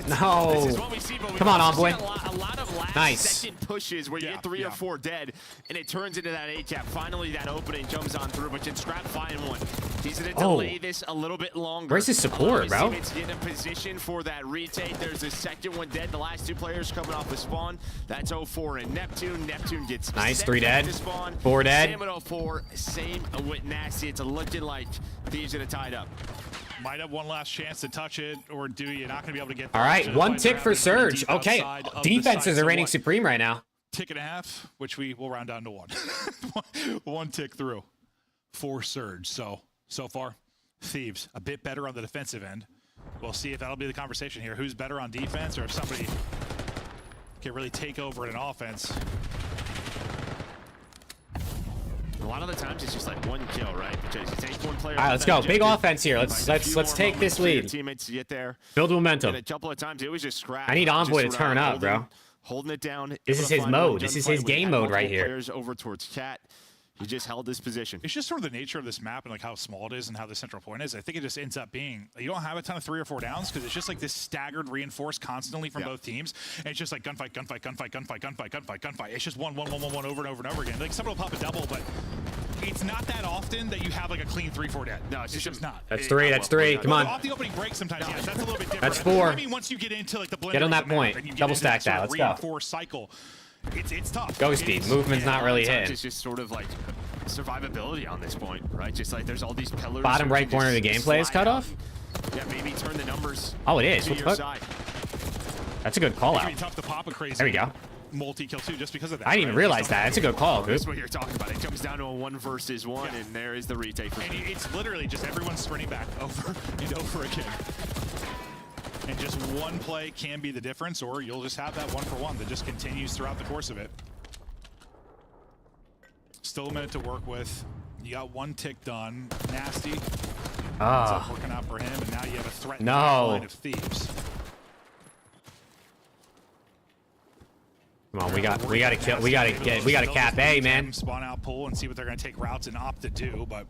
No. Come on, Envoy. Nice. Second pushes where you get 3 or 4 dead, and it turns into that A-cap. Finally, that opening jumps on through, but can Scrap find one. He's going to delay this a little bit longer. Where's his support, bro? It's getting in position for that retake. There's a second one dead. The last 2 players coming off the spawn. That's 0-4 and Neptune. Neptune gets nice, 3 dead. 4 dead. Same at 0-4. Same with Nasty. It's looking like Thieves going to tie it up. Might have one last chance to touch it, or do you not going to be able to get all right, 1 tick for Surge. Okay, defenses are reigning supreme right now. Tick and a half, which we will round down to 1. 1 tick through for Surge. So far, Thieves a bit better on the defensive end. We'll see if that'll be the conversation here. Who's better on defense, or if somebody can really take over in an offense. A lot of the times it's just like 1 kill, right? Because you take 1 player. All right, let's go. Big offense here. Let's take this lead. Teammates get there. Build momentum. And a couple of times it was just Scrap. I need Envoy to turn up, bro. Holding it down. This is his mode. This is his game mode right here. Players over towards Cat. He just held this position. It's just sort of the nature of this map and like how small it is and how the central point is. I think it just ends up being, you don't have a ton of 3 or 4 downs because it's just like this staggered reinforced constantly from both teams. And it's just like gunfight, gunfight, gunfight, gunfight, gunfight, gunfight, gunfight. It's just one over and over and over again. Like someone will pop a double, but it's not that often that you have like a clean 3-4 dead. No, it's just not. That's 3. That's 3. Come on. Off the opening break sometimes, yes, that's a little bit different. That's 4. I mean, once you get into like the blend, get on that point. Double stack that. Let's go. Reinforced cycle. It's tough. Ghosty. Movement's not really hitting. It's just sort of like survivability on this point, right? Just like there's all these pillars. Bottom right corner of the gameplay is cut off? Yeah, maybe turn the numbers. Oh, it is. What the fuck? That's a good call out. Tough to pop a crazy there we go. Multi-kill too, just because of that. I didn't even realize that. That's a good call, dude. That's what you're talking about. It comes down to a 1 versus 1, and there is the retake. And it's literally just everyone sprinting back over and over again. And just 1 play can be the difference, or you'll just have that 1-for-1 that just continues throughout the course of it. Still a minute to work with. You got 1 tick done. Nasty. Working out for him, and now you have a threat line of Thieves. Come on, we gotta kill. We gotta cap A, man. Spawn out pull and see what they're gonna take routes and opt to do, but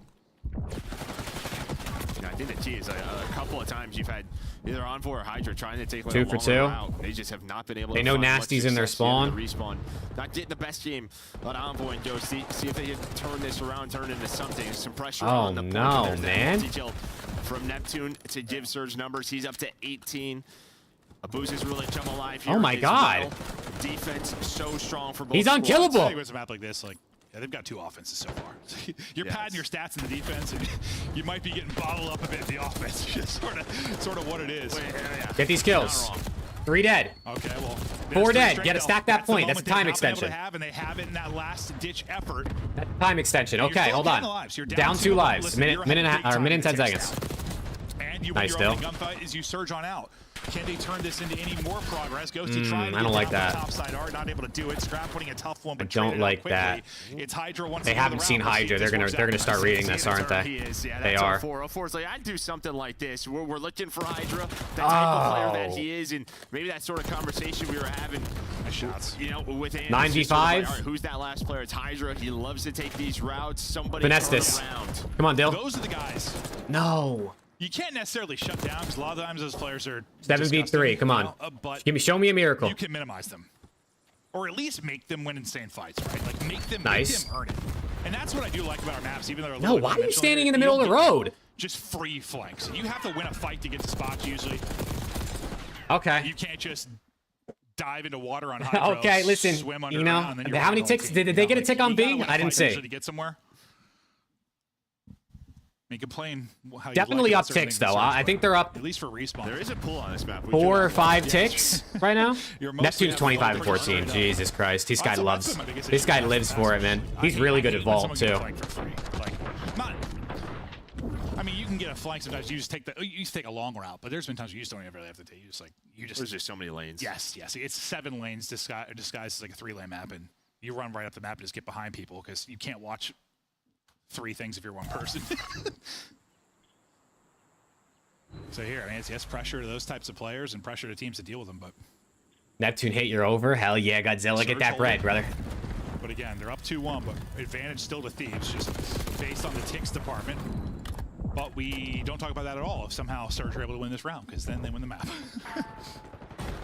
You know, I think the key is a couple of times you've had either Envoy or Hydra trying to take like 2 for 2. out. They just have not been able to. They know find much Nasty's in their success yet spawn. the respawn. Not getting the best game on Envoy and Ghost. See if they can turn this around, turn it into something. Some pressure on the point. No, There's that man. multi-kill from Neptune to give Surge numbers. He's up to 18. Abuz is really come alive here. Oh my God. Defense so strong for both. He's squads. unkillable. With a map like this, like, yeah, they've got 2 offenses so far. You're padding your stats in the defense, and you might be getting bottled up a bit in the offense. Just sort of what it is. Get these kills. 3 dead. Okay, well, 4 dead. Get to stack that point. That's a time extension. And they have it in that last ditch effort. That's a time extension. You're Okay, hold on. lives. You're Down 2 lives. Listen, Minute and 10 seconds. And you Nice your still. opening gunfight is you surge on out. Can they turn this into any more progress? Ghosty trying to I don't get like down that. the top side, are not able to do it. Scrap putting a tough one, but I don't like that. It's Hydra once They haven't seen Hydra. They're gonna start reading this, aren't they? He is. Yeah, They that's are. 04's like, I'd do something like this. We're looking for Hydra, the type of player that he is, and maybe that sort of conversation we were having. Shots. You know, with Andy. 9v5. Like, all right, who's that last player? It's Hydra. He loves to take these routes. Somebody Finesse turn this. around. Come on, Dill. Those are the guys. No. You can't necessarily shut down because a lot of times those players are 7v3. Come on. But Show me a miracle. you can minimize them, or at least make them win insane fights, right? Like make them earn it. And that's what I do like about our maps, even though they're a little No, bit why are you conventional standing here, in the middle of the don't get road? Just free flanks. You have to win a fight to get to spots usually. Okay. You can't just dive into water on Hydro. Okay, listen. Swim You know, underground, and then you're how many right on ticks team. did they get a tick on You gotta B? win a I didn't fight see. To get somewhere. You complain how you Definitely like up certain ticks things though. in I think they're up at least for respawn. There is a pull on this map. 4 or 5 ticks right now. You're mostly Neptune's at 25 and the 14. Jesus Christ, this guy That's loves. my biggest This issue guy with lives that for it, fast. man. I He's hate- really I good hate at when vault someone gets too. flanked for free. Like, not. I mean, you can get a flank sometimes. You just take a long route, but there's been times you just don't even really have to take. There's just so many lanes. Yes. It's 7 lanes disguised as like a 3-lane map, and you run right up the map and just get behind people because you can't watch 3 things if you're one person. So here, I mean, it's pressure to those types of players and pressure to teams to deal with them, but Neptune hate you're over. Hell yeah, Godzilla, get that bread, brother. But again, they're up 2-1, but advantage still to Thieves, just based on the ticks department. But we don't talk about that at all if somehow Surge are able to win this round, because then they win the map.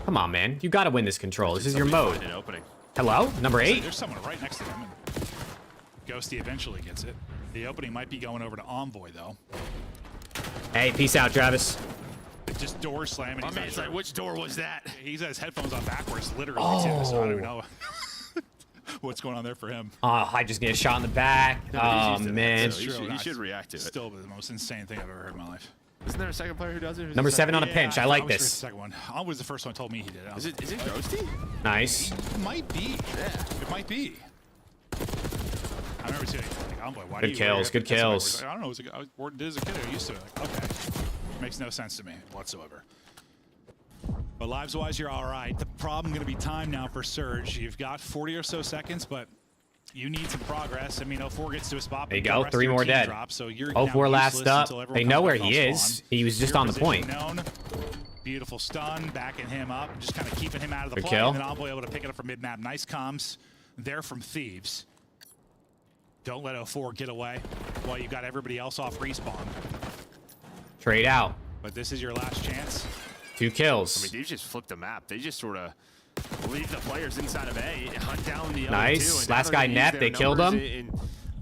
Come on, man. You gotta win this control. This is your mode. An opening. Hello? Number 8? There's someone right next to them, and Ghosty eventually gets it. The opening might be going over to Envoy, though. Hey, peace out, Travis. Just door slamming. My man's like, which door was that? He's got his headphones on backwards, literally, too, so I don't even know what's going on there for him. I just get a shot in the back. Oh, man. So you should react to it. Still the most insane thing I've ever heard in my life. Isn't there a second player who does it? Who's Number the 7 on a second? pinch. I like this. The second one. I was the first one told me he did it. Is it Ghosty? Nice. It might be. Yeah. It might be. I remember seeing like, Envoy, why Good do you kills, good kills. I don't know. I did as a kid. I used to it. Like, okay. Makes no sense to me whatsoever. But lives-wise, you're all right. The problem going to be time now for Surge. You've got 40 or so seconds, but you need some progress. I mean, 04 gets to a spot. There you go. 3 more dead. So you're 04 last up. up. They know where he is. He was just on the point. Known. Beautiful stun, backing him up, just kind of keeping him out of the Good play. kill. And then Envoy able to pick it up from mid-map. Nice comms there from Thieves. Don't let 04 get away while you got everybody else off respawn. Trade out. But this is your last chance. 2 kills. I mean, they've just flipped the map. They just sort of leave the players inside of A, hunt down the other Nice. 2. And Last now guy they're gonna net, use they their killed numbers him.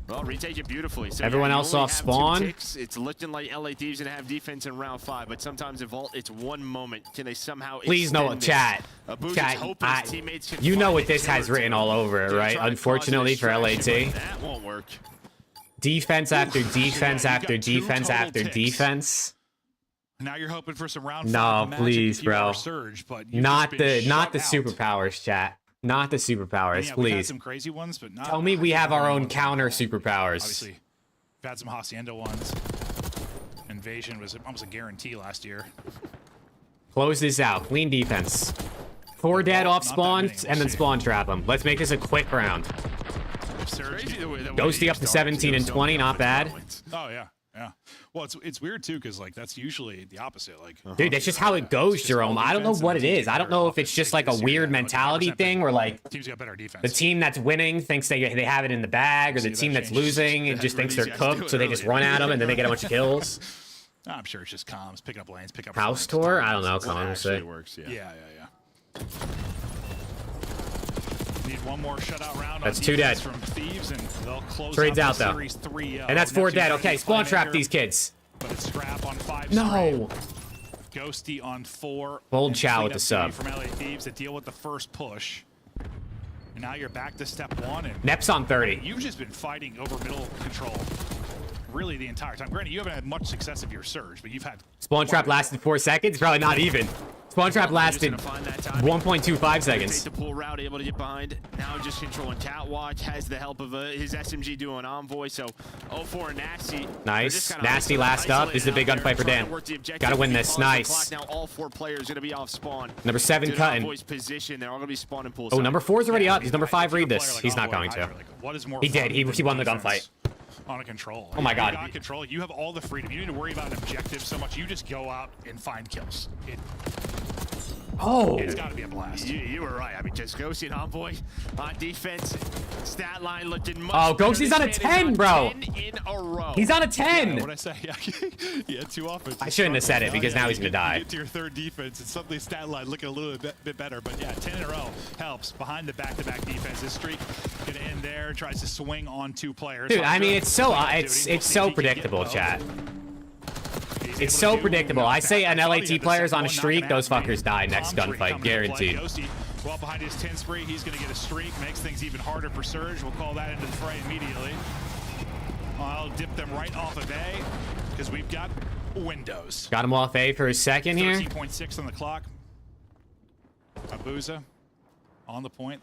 Well, retake it beautifully. So Everyone you else only off have 2 spawn. ticks. It's looking like LA Thieves gonna have defense in round 5, but sometimes in Vault, it's one moment. Can they somehow Please no, extend chat. this? Chat, hoping his teammates can you know find what a this kill or has written 2 all over it, to right? try and cause a Unfortunately for distraction, LAT. but that won't work. Defense after defense you after got 2 defense total after ticks. defense. Now you're hoping for some round 5 No, magic please, if you are bro. Surge, but you've Not just been the not the shut out. superpowers, chat. Not the superpowers, Yeah, we've had please. some crazy ones, but not. Tell me we have our own counter superpowers. Obviously, we've had some Hacienda ones. Invasion was almost a guarantee last year. Close this out. Clean defense. 4 dead off Not that spawn, many, we'll and then see. spawn trap them. Let's make this a quick round. Crazy the way Ghosty up to 17 and 20, not bad. Oh yeah, yeah. Well, it's weird too, because like that's usually the opposite. Like, Dude, that's just how it goes, Jerome. I don't know what it is. I don't know if it's just like a weird mentality thing where like teams got better defense. the team that's winning thinks they have it in the bag, or the team that's losing and just thinks they're cooked, so they just run at them and then they get a bunch of kills. I'm sure it's just comms, picking up lanes, picking up House lanes, tour? I timings. don't know. Well, Colin will say. actually works, yeah. Yeah. Need one more shutout round. That's on 2 dead. defense from Thieves, and they'll close Trades out, the though. series 3-0. And that's 4 Neptune dead. trying to Okay, be spawn trap playmaker, these kids. But it's Scrap on 5 No. straight. Ghosty on 4. Bold and Chow with cleanup the sub. duty from LA Thieves to deal with the first push. And now you're back to step 1. And Nep's on 30. you've just been fighting over middle control really the entire time. Granted, you haven't had much success of your surge, but you've had... Spawn trap lasted 4 seconds. Probably not even. Spawn trap lasted 1.25 seconds. The pull route, able to get behind. Now just controlling Catwatch, has the help of his SMG doing Envoy. So 0-4 and Nasty. Nice. Nasty last up. This is a big gunfight for Dan. Gotta win this. Nice. Now all 4 players gonna be off spawn. Number 7 cutting. Envoy's position. They're all gonna be spawning pool. Oh, number 4's already up. He's number 5. Read this. He's not going to. What is more He did. fun He won the than gunfight. on a control. Oh my God. You got control. You have all the freedom. You don't need to worry about an objective so much. You just go out and find kills. Oh. It's got to be a blast. You were right. I mean, just Ghost and Envoy on defense. Stat line looking much Oh, better. Ghosty's This on a man is 10, bro. 10 in a row. He's on a Yeah, 10. what'd I say? Yeah, 2 offenses. I shouldn't have said it because now he's going to die. You get to your 3rd defense and suddenly stat line looking a little bit better. But yeah, 10 in a row helps. Behind the back-to-back defense. This streak going to end there. Tries to swing on 2 players. Dude, I mean, it's so predictable, chat. It's so predictable. I say an LAT player's on a streak, those fuckers die next gunfight, guaranteed. Well, behind his 10 spree, he's going to get a streak. Makes things even harder for Surge. We'll call that into the fray immediately. I'll dip them right off of A because we've got windows. Got him off A for a second here. 13.6 on the clock. Abuza on the point.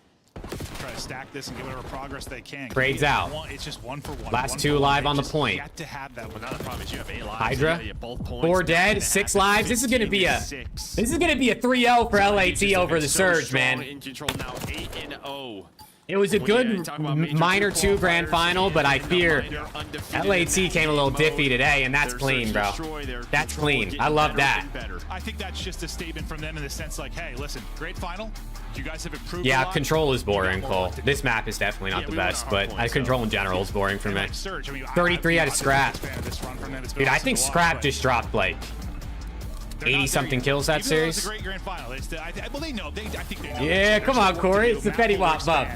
Try to stack this and get whatever progress they can. Trades out. It's just 1 for 1. Last 2 live on the point. Got to have that one. Another problem is you have 8 lives. Hydra. You both points. 4 dead, 6 lives. This is gonna be a 3-0 for LAT over the Surge, man. In control now, 8-0. It was a good minor 2 grand final, but I fear LAT came a little diffy today, and that's clean, bro. That's clean. I love that. I think that's just a statement from them in the sense like, hey, listen, great final. You guys have improved. Yeah, a lot. control is boring, Cole. This map is definitely not the best, but control in general is boring for me. 33 out of Scrap. Dude, I think Scrap just dropped like 80-something kills that series. It's a great grand final. Well, they know. I think they know. Yeah, come on, Corey. It's the Fetty Wap Buff.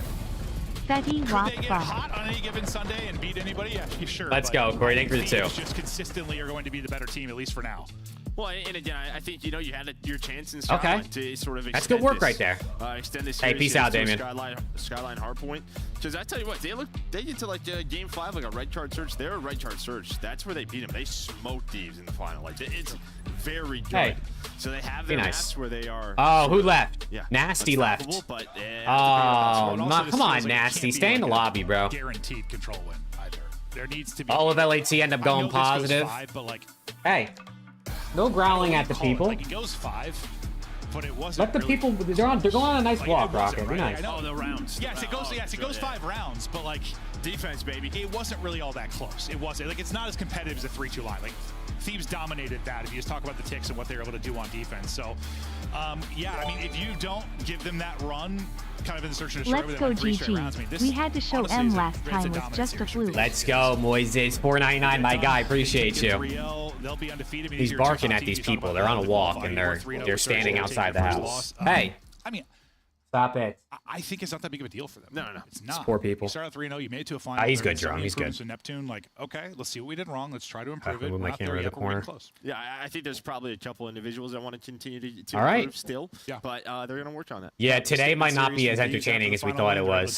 Fetty Wap Buff. Could they get hot on any given Sunday and beat anybody? Yeah, sure. Let's go, Corey. Thank you for the 2. Just consistently are going to be the better team, at least for now. Well, and again, I think, you had your chance in Okay. to sort of extend That's good work this, right there. Extend this Hey, series peace out, to a Damien. Skyline Hardpoint. Because I tell you what, they get to like game 5 like a red card search. They're a red card search. That's where they beat them. They smoked Thieves in the final. Like it's very good. Hey. So they have Be their nice. maps where they are. Oh, who left? Yeah, Nasty left. But, Oh, come on, Nasty. Stay in the lobby, bro. Guaranteed control win either. There needs to be. All of LAT end up going positive. 5, but like, Hey, no growling at the people. Like it goes 5, but it wasn't. Let the really, people. They're going on a nice walk, Rocket. Be nice. I know. Oh, the rounds. Yes, it goes. Yes, it goes 5 rounds, but like Defense, baby. it wasn't really all that close. It wasn't. Like it's not as competitive as a 3-2 line. Like Thieves dominated that. If you just talk about the ticks and what they were able to do on defense. So, yeah, I mean, if you don't give them that run, kind of in the search and destroy. Let's go, GG. We had to show M last time was just a fluke. Let's go, Moises. $4.99, my guy. Appreciate you. They'll be undefeated. He's barking at these people. They're on a walk and they're standing outside the house. Hey. I mean, stop it. I think it's not that big of a deal for them. No. It's not. It's poor people. You start out 3-0, you made it to a final. He's good, Jerome. He's good. So Neptune, like, okay, let's see what we did wrong. Let's try to improve it. Move my camera to the corner. Yeah, I think there's probably a couple individuals that want to continue to All right. improve still. Yeah. But they're going to work on that. Yeah, today might not be as entertaining as we thought it was.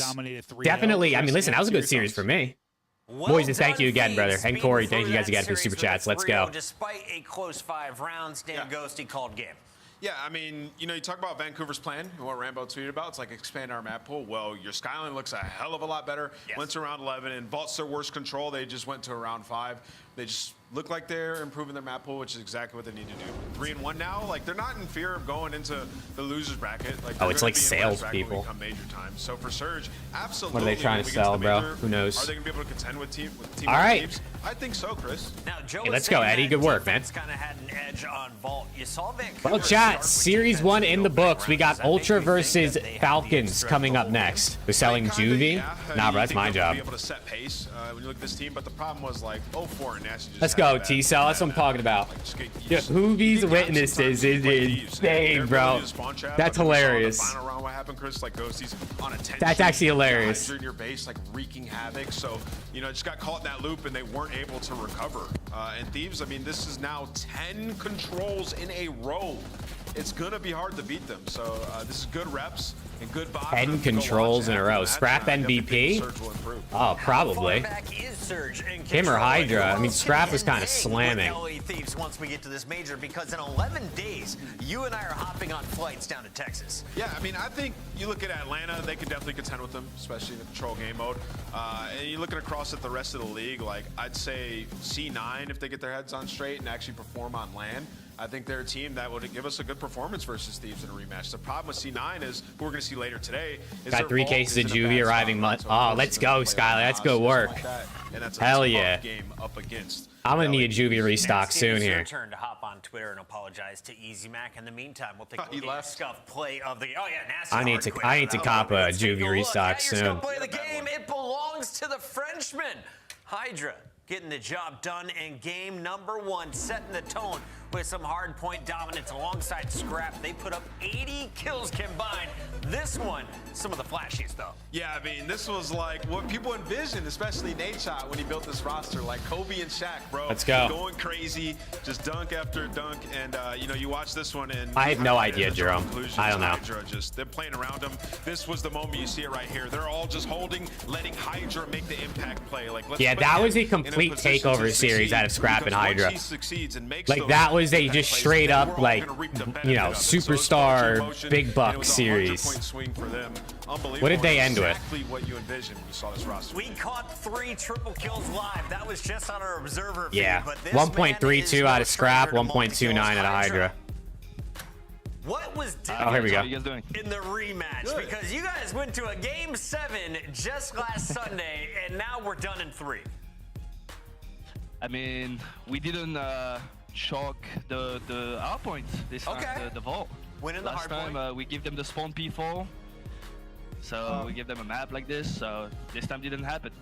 Definitely. I mean, listen, that was a good series for me. Moises, thank you again, brother. And Corey, thank you guys again for the super chats. Let's go. Despite a close 5 rounds, Dan Ghosty called game. Yeah, I mean, you talk about Vancouver's plan and what Rambo tweeted about. It's like expand our map pool. Well, your Skyline looks a hell of a lot better. Yes. Went to round 11 and Vault's their worst control. They just went to round 5. They just look like they're improving their map pool, which is exactly what they need to do. 3-1 now. Like they're not in fear of going into the losers bracket. Like it's like sales people. Come major time. So for Surge, absolutely. What are they trying to sell, bro? Who knows? Are they gonna be able to contend with team All right. teams? I think so, Chris. Now, Joe Hey, let's go, Eddie. Good work, man. Kind of had an edge on Vault. You saw Vancouver. Well, chat, Series 1 in the books. We got Ultra versus Falcons coming up next. They're selling Juvie. Nah, bro, that's my job. Be able to set pace when you look at this team, but the problem was like 0-4 and Nasty just Let's go, T-Cell. That's what I'm talking about. Yeah, Hoovy's witnesses is insane, bro. That's hilarious. Final round, what happened, Chris? Like Ghosties on a 10. That's actually hilarious. In your base, like wreaking havoc. So, you know, just got caught in that loop and they weren't able to recover. And Thieves, I mean, this is now 10 controls in a row. It's gonna be hard to beat them. So this is good reps and good vibes. 10 controls in a row. Scrap MVP? Oh, probably. Him or Hydra? I mean, Scrap was kind of slamming. Thieves once we get to this major, because in 11 days, you and I are hopping on flights down to Texas. Yeah, I mean, I think you look at Atlanta, they can definitely contend with them, especially in the control game mode. And you're looking across at the rest of the league, like I'd say C9, if they get their heads on straight and actually perform on land, I think they're a team that would give us a good performance versus Thieves in a rematch. The problem with C9 is, who we're going to see later today, is got 3 cases of Juvie arriving. Oh, let's go, Skylar. Let's go work. Hell yeah. Game up against. I'm going to need a Juvie restock soon here. It's your turn to hop on Twitter and apologize to Easy Mac. In the meantime, we'll take a look at SCUMP play of the... Oh, yeah, nasty. I need to cop a Juvie restock soon. Play the game. It belongs to the Frenchman. Hydra getting the job done in game number 1, setting the tone with some hard point dominance alongside Scrap. They put up 80 kills combined. This one, some of the flashies, though. Yeah, I mean, this was like what people envisioned, especially NADESHOT when he built this roster, like Kobe and Shaq, bro. Let's go. Going crazy, just dunk after dunk, and you know, you watch this one, and I have no idea, Jerome. I don't know. Hydra just, they're playing around him. This was the moment, you see it right here. They're all just holding, letting Hydra make the impact play. Like, yeah, that was a complete takeover series out of Scrap and Hydra. Like, that was a just straight up, like, you know, superstar big buck series. What did they end with? What you envisioned when you saw this roster. We caught 3 triple kills live. That was just on our observer feed. Yeah, 1.32 out of Scrap, 1.29 out of Hydra. What was different here we go. in the rematch? Because you guys went to a game 7 just last Sunday, and now we're done in 3. I mean, we didn't shock the hard point this time, the vault. Winning the last hard time we give them the spawn P4, so we give them a map like this, so this time didn't happen.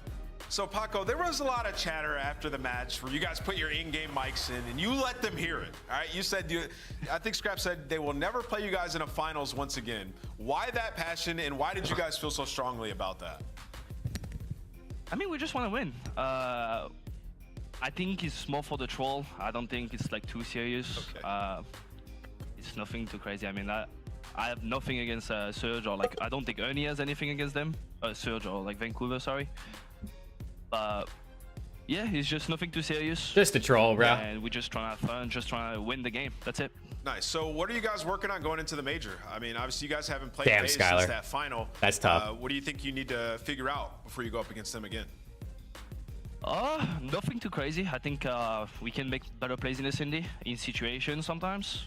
So Paco, there was a lot of chatter after the match where you guys put your in-game mics in and you let them hear it. All right, you said I think Scrap said they will never play you guys in a finals once again. Why that passion, and why did you guys feel so strongly about that? I mean, we just want to win. I think it's more for the troll. I don't think it's like too serious. Okay. It's nothing too crazy. I mean, I have nothing against Surge, or like I don't think Ernie has anything against them. Surge or like Vancouver, sorry. Yeah, it's just nothing too serious. Just a troll, bro. And we're just trying to have fun, just trying to win the game. That's it. Nice. So what are you guys working on going into the major? I mean, obviously you guys haven't played FAZE since that final. That's tough. What do you think you need to figure out before you go up against them again? Nothing too crazy. I think we can make better plays in this indie, in situations sometimes.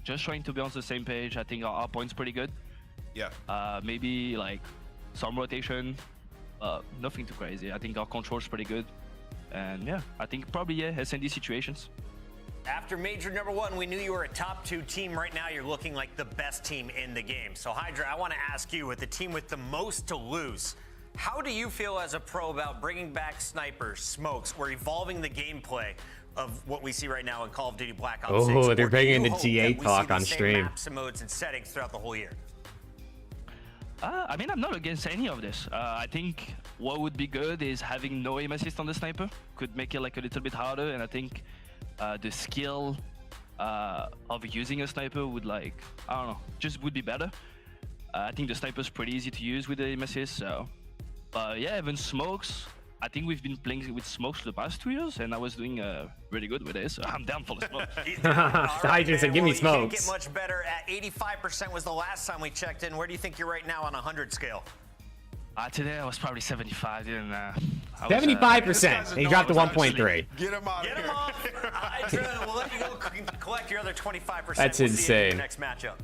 Just trying to be on the same page. I think our point's pretty good. Yeah. Maybe like some rotation. Nothing too crazy. I think our control's pretty good. And yeah, I think probably, yeah, SND situations. After major number 1, we knew you were a top 2 team. Right now, you're looking like the best team in the game. So Hydra, I want to ask you, with the team with the most to lose, how do you feel as a pro about bringing back snipers, smokes? We're evolving the gameplay of what we see right now in Call of Duty Black Ops 6. Oh, they're bringing the GA talk on stream. Maps and modes and settings throughout the whole year. I mean, I'm not against any of this. I think what would be good is having no aim assist on the sniper. Could make it like a little bit harder, and I think the skill of using a sniper would, like, I don't know, just would be better. I think the sniper's pretty easy to use with the aim assist, so. But yeah, even smokes. I think we've been playing with smokes for the past 2 years, and I was doing really good with it, so I'm down for the smokes. I just said, give me smokes. You can't get much better. At 85% was the last time we checked in. Where do you think you're right now on a 100 scale? Today I was probably 75. 75%. He dropped to 1.3. Get him out. Get him off. We'll let you go collect your other 25%. That's we'll insane. See you in the next matchup.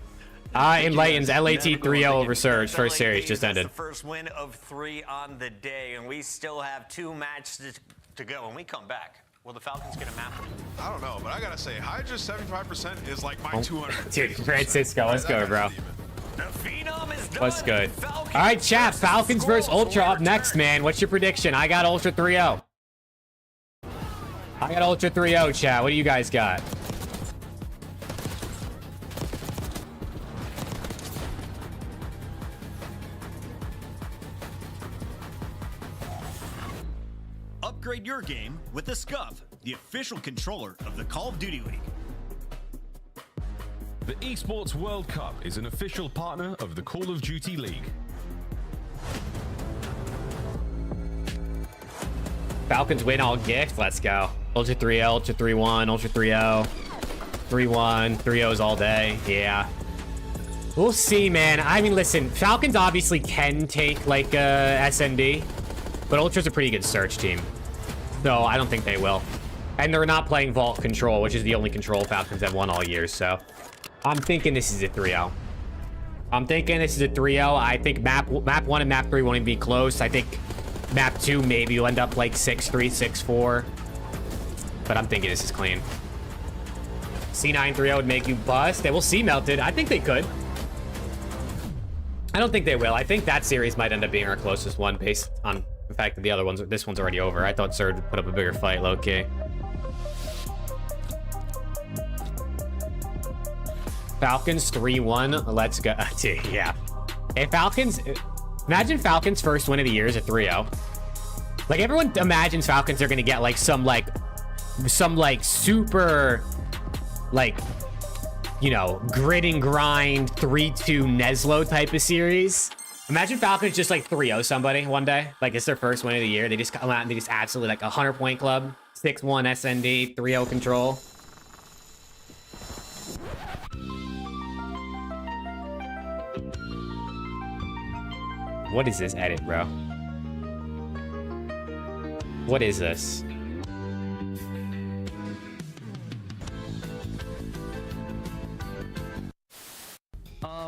Enlightens LAT 3-0 over Surge. First series just ended. The first win of 3 on the day, and we still have 2 matches to go. When we come back, will the Falcons get a map? I don't know, but I gotta say, Hydra's 75% is like my 200. Dude, Francisco, let's go, bro. The Phenom is done. What's good? All right, chat. Falcons versus Ultra up next, man. What's your prediction? I got Ultra 3-0. I got Ultra 3-0, chat. What do you guys got? Upgrade your game with the SCUMP, the official controller of the Call of Duty League. The Esports World Cup is an official partner of the Call of Duty League. Falcons win all gift. Let's go. Ultra 3-0, Ultra 3-1, Ultra 3-0, 3-1, 3-0s all day. Yeah. We'll see, man. I mean, listen, Falcons obviously can take like SND, but Ultra's a pretty good search team. So I don't think they will. And they're not playing Vault Control, which is the only control Falcons have won all year. So I'm thinking this is a 3-0. I'm thinking this is a 3-0. I think map 1 and map 3 won't even be close. I think map 2 maybe will end up like 6-3, 6-4. But I'm thinking this is clean. C9 3-0 would make you bust. They will see melted. I think they could. I don't think they will. I think that series might end up being our closest one based on the fact that the other ones, this one's already over. I thought Surge would put up a bigger fight, low-key. Falcons 3-1. Let's go. Yeah. If Falcons... Imagine Falcons' first win of the year is a 3-0. Like, everyone imagines Falcons are going to get, like, some super, like, you know, grit and grind 3-2 Neslo type of series. Imagine Falcons just, like, 3-0 somebody one day. Like, it's their first win of the year. They just come out and they just absolutely, like, a 100-point club. 6-1 SND, 3-0 control. What is this edit, bro? What is this?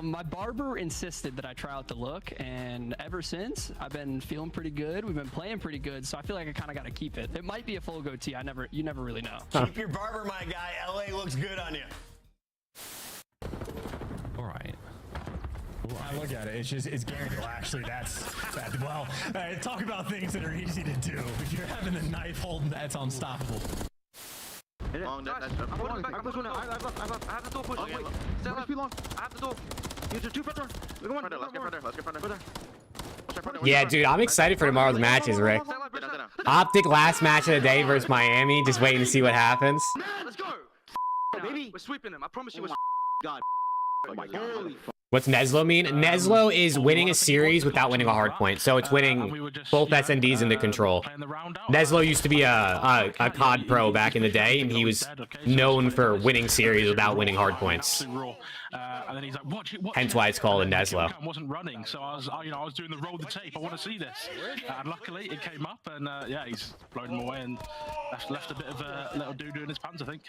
My barber insisted that I try out the look, and ever since, I've been feeling pretty good. We've been playing pretty good, so I feel like I kind of got to keep it. It might be a full goatee. You never really know. Keep your barber, my guy. LA looks good on you. All right. Well, I look at it. It's guaranteed. Well, actually, well, talk about things that are easy to do. If you're having the knife holding, that's unstoppable. Long, I have the door push. Wait, stay left. Long. I have the door. Use your 2 front door. Let's get front door. Yeah, dude, I'm excited for tomorrow's matches, Rick. Optic last match of the day versus Miami. Just waiting to see what happens. Let's go. Baby, we're sweeping them. I promise you. God. Oh my God. What's Neslo mean? Neslo is winning a series without winning a hard point. So it's winning both SNDs into control. Neslo used to be a COD pro back in the day, and he was known for winning series without winning hard points. Hence why it's called a Neslo. Wasn't running, so I was doing the roll the tape. I want to see this. And luckily it came up, and yeah, he's blown him away and left a bit of a little doo-doo in his pants, I think.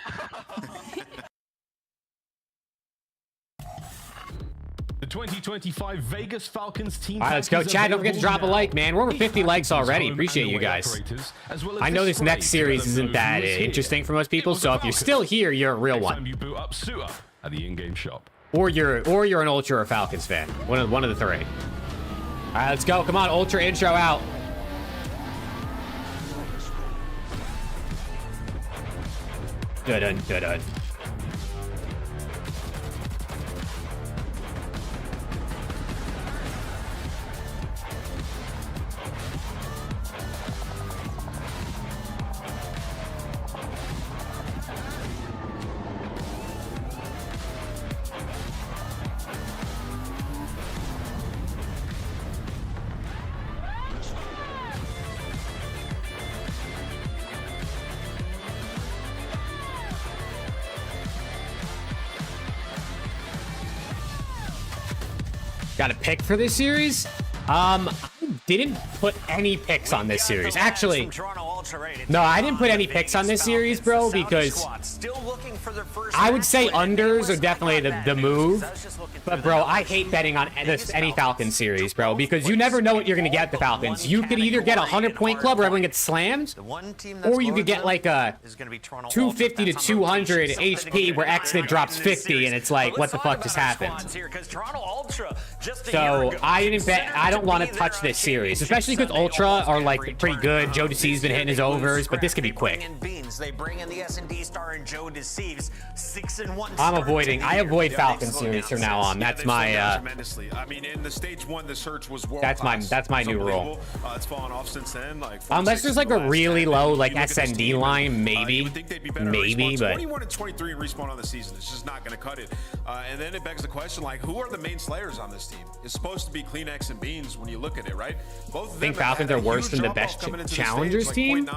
The 2025 Vegas Falcons team. All right, let's go. Chat, don't forget to drop a like, man. We're over 50 likes already. Appreciate you guys. I know this next series isn't that interesting for most people, so if you're still here, you're a real one. You boot up Suter at the in-game shop. Or you're an Ultra or Falcons fan. One of the three. All right, let's go. Come on, Ultra intro out. Dun dun dun. Got a pick for this series? I didn't put any picks on this series. Actually, no, I didn't put any picks on this series, bro, because I would say unders are definitely the move. But bro, I hate betting on any Falcons series, bro, because you never know what you're gonna get at the Falcons. You could either get a 100-point club where everyone gets slammed, or you could get like a 250 to 200 HP where Exit drops 50, and it's like, what the fuck just happened? So I didn't bet. I don't want to touch this series, especially because Ultra are like pretty good. Joe DeCeve's been hitting his overs, but this could be quick. They bring in the S&D star and Joe DeCeve's 6-1. I'm avoiding. I avoid Falcon series from now on. That's my. I mean, in the stage 1, the search was world That's class. my new rule. It's fallen off since then. Like unless there's like a really low like SND line, maybe, but 21 and 23 in respawn on the season. It's just not going to cut it. And then it begs the question, like, who are the main slayers on this team? It's supposed to be Clean X and Beans when you look at it, right? Both of them. I think Falcons are worse than the best challengers team.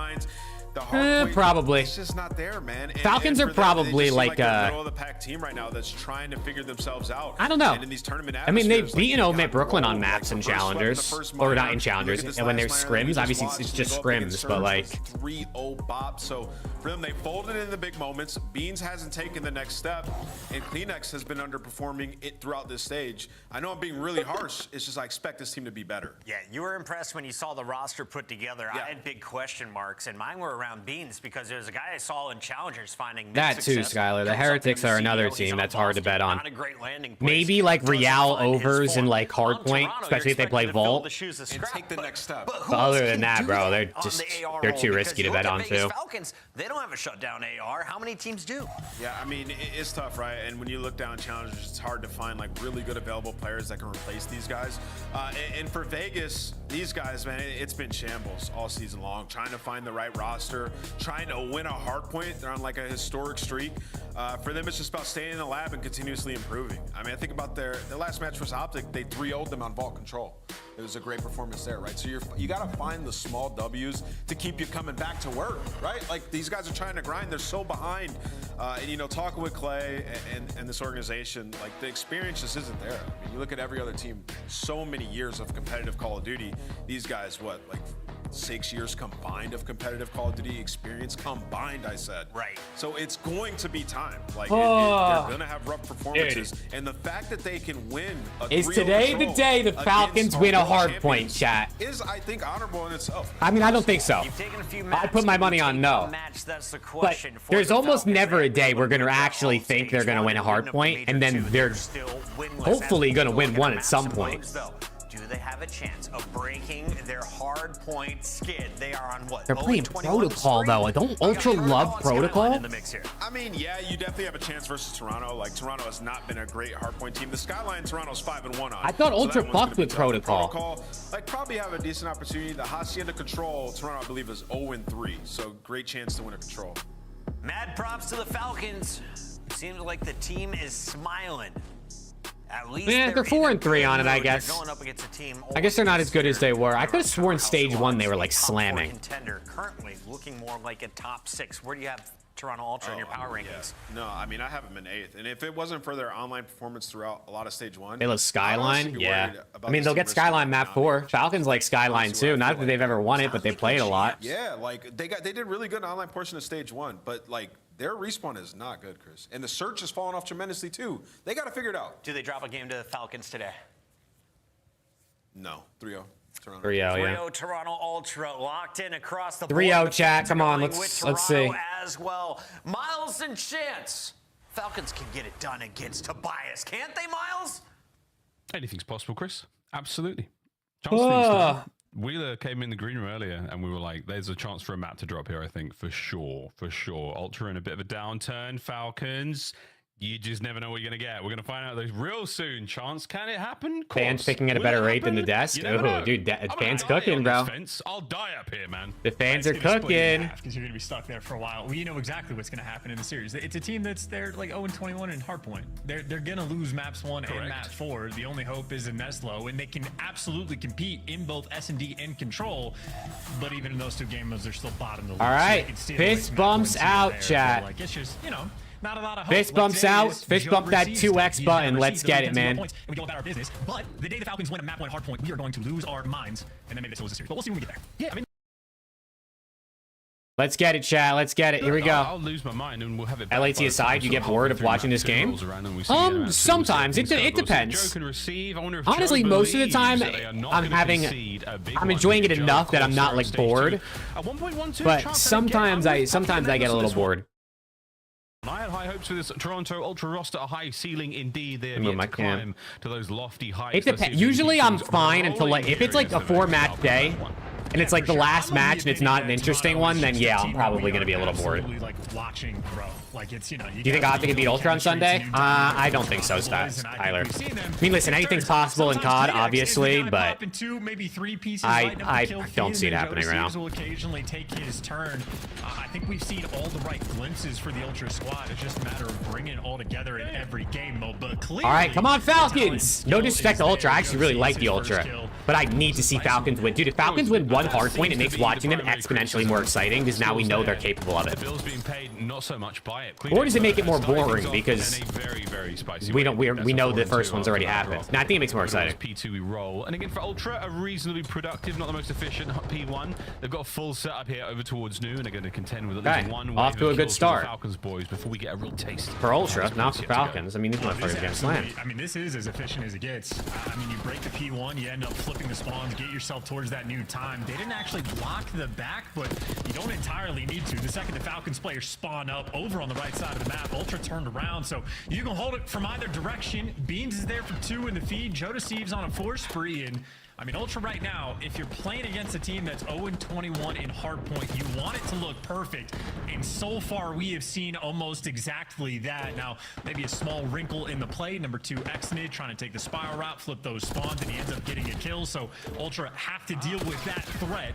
The probably. It's just not there, man. Falcons are probably like a middle of the pack team right now that's trying to figure themselves out. I don't know. And in these tournament I mean, they've beaten Omit Brooklyn on maps and challengers, or not in challengers. And when there's scrims, obviously it's just scrims, but like 3-0 bop. So for them, they folded in the big moments. Beans hasn't taken the next step, and Kleenex has been underperforming it throughout this stage. I know I'm being really harsh. It's just I expect this team to be better. Yeah, you were impressed when you saw the roster put together. Yeah. I had big question marks, and mine were around Beans because there's a guy I saw in challengers finding that too, Skylar. The Heretics are another team that's hard to bet on. Not a great landing place. Maybe like Real overs in like hardpoint, especially if they play Vault. And take the next step. But other than that, bro, they're too risky to bet on too. Falcons, they don't have a shutdown AR. How many teams do? Yeah, I mean, it's tough, right? And when you look down challengers, it's hard to find like really good available players that can replace these guys. And for Vegas, these guys, man, it's been shambles all season long, trying to find the right roster, trying to win a hard point. They're on like a historic streak. For them, it's just about staying in the lab and continuously improving. I mean, I think about their last match was Optic. They 3-0'd them on Vault Control. It was a great performance there, right? So you got to find the small W's to keep you coming back to work, right? Like these guys are trying to grind. They're so behind. And you know, talking with Clay and this organization, like the experience just isn't there. I mean, you look at every other team, so many years of competitive Call of Duty. These guys, what, like 6 years combined of competitive Call of Duty experience combined, I said. Right. So it's going to be time. Like they're going to have rough performances. Dude. And the fact that they can win is today the day the Falcons win a hard point, chat? Is, I think, honorable in itself. I mean, I don't think so. I put my money on no. But there's almost never a day we're going to actually think they're going to win a hard point, and then they're hopefully going to win one at some point. Do they have a chance of breaking their hard point skid? They are on what? They're playing Protocol, though. I don't Ultra love Protocol. In the mix here. I mean, yeah, you definitely have a chance versus Toronto. Like, Toronto has not been a great hardpoint team. The Skyline, Toronto's 5-1 on. I thought Ultra fucked with Protocol. Like, probably have a decent opportunity. The Hacienda Control, Toronto, I believe, is 0-3. So, great chance to win a Control. Mad props to the Falcons. Seems like the team is smiling. At least they're 4-3 on it, I guess. Going up against a team I guess they're not as good as they were. I could have sworn stage 1 they were like slamming. Contender currently looking more like a top 6. Where do you have Toronto Ultra in your power rankings? Yeah. No, I mean, I have them in 8th. And if it wasn't for their online performance throughout a lot of stage 1. They love Skyline? Yeah. I mean, they'll get Skyline map 4. Falcons like Skyline too. Not that they've ever won it, but they played a lot. Yeah, like they did really good in the online portion of stage 1, but like their respawn is not good, Chris. And the search has fallen off tremendously too. They got to figure it out. Do they drop a game to the Falcons today? No, 3-0. 3-0, yeah. 3-0 Toronto Ultra locked in across the 3-0 chat. Come on, let's see. As well, Miles and Chance. Falcons can get it done against Tobias, can't they, Miles? Anything's possible, Chris. Absolutely. Chance Wheeler came in the green room earlier, and we were like, there's a chance for a map to drop here, I think, for sure. For sure. Ultra in a bit of a downturn. Falcons, you just never know what you're going to get. We're going to find out those real soon. Chance, can it happen? Fans picking at a better rate than the desk? Oh, dude, fans cooking, bro. I'll die up here, man. The fans are cooking. Because you're going to be stuck there for a while. We know exactly what's going to happen in the series. It's a team that's they're like 0-21 in hardpoint. They're going to lose maps 1 and map 4. The only hope is in Neslo, and they can absolutely compete in both S&D and Control. But even in those two games, they're still bottom of the league. All right, fist bumps out, chat. Like, it's just, you know, not a lot of hope. Fist bumps out. Fist bump that 2x button. Let's get it, man. And we go about our business. But the day the Falcons win a map 1 hard point, we are going to lose our minds, and then maybe this will lose the series. But we'll see when we get there. Yeah, I mean. Let's get it, chat. Let's get it. Here we go. I'll lose my mind and we'll have it back LAT by the aside, time you get sort of bored of halfway watching through this map 2 game? rolls around and we see the map 2, Sometimes. we'll see It Joe depends. can receive. I wonder if Honestly, Joe most of the believes time, that they are not I'm gonna having, concede a big I'm one enjoying it here. Joe, enough of that I'm course, not they're like on stage bored. 2. At 1.12 But chance sometimes I get a little bored. I had high hopes for this Toronto Ultra roster, a high ceiling indeed. They have Move yet my to cam. climb to those lofty heights. It depends. Usually I'm fine until like if it's like a 4-match day and it's like the last match and it's not an interesting one, then yeah, I'm probably gonna be a little bored. Like watching, bro. Like it's, you know. Do you think Optic can beat Ultra on Sunday? I don't think so, Stats, Tyler. I mean, listen, anything's possible in COD, obviously, but I don't see it happening right now. Will occasionally take his turn. I think we've seen all the right glimpses for the Ultra squad. It's just a matter of bringing it all together in every game mode. But clearly, all right, come on, Falcons. No disrespect to Ultra. I actually really like the Ultra, but I need to see Falcons win. Dude, if Falcons win one hardpoint, it makes watching them exponentially more exciting because now we know they're capable of it. Bills being paid not so much by it. Or does it make it more boring because we know the first one's already happened? No, I think it makes it more exciting. P2 we roll, and again for Ultra, a reasonably productive, not the most efficient P1. They've got a full setup here over towards noon. They're going to contend with at least one off to a good start. Falcons boys before we get a real taste for Ultra, not for Falcons. I mean, these motherfuckers are getting slammed. I mean, this is as efficient as it gets. I mean, you break the P1, you end up flipping the spawns, get yourself towards that new time. They didn't actually block the back, but you don't entirely need to. The second the Falcons players spawn up over on the right side of the map, Ultra turned around, so you can hold it from either direction. Beans is there for 2 in the feed. Joe Deceives on a 4 spree, and I mean, Ultra right now, if you're playing against a team that's 0-21 in hardpoint, you want it to look perfect. And so far, we have seen almost exactly that. Now, maybe a small wrinkle in the play. Number 2, Xnid trying to take the spiral route, flip those spawns, and he ends up getting a kill. So Ultra have to deal with that threat.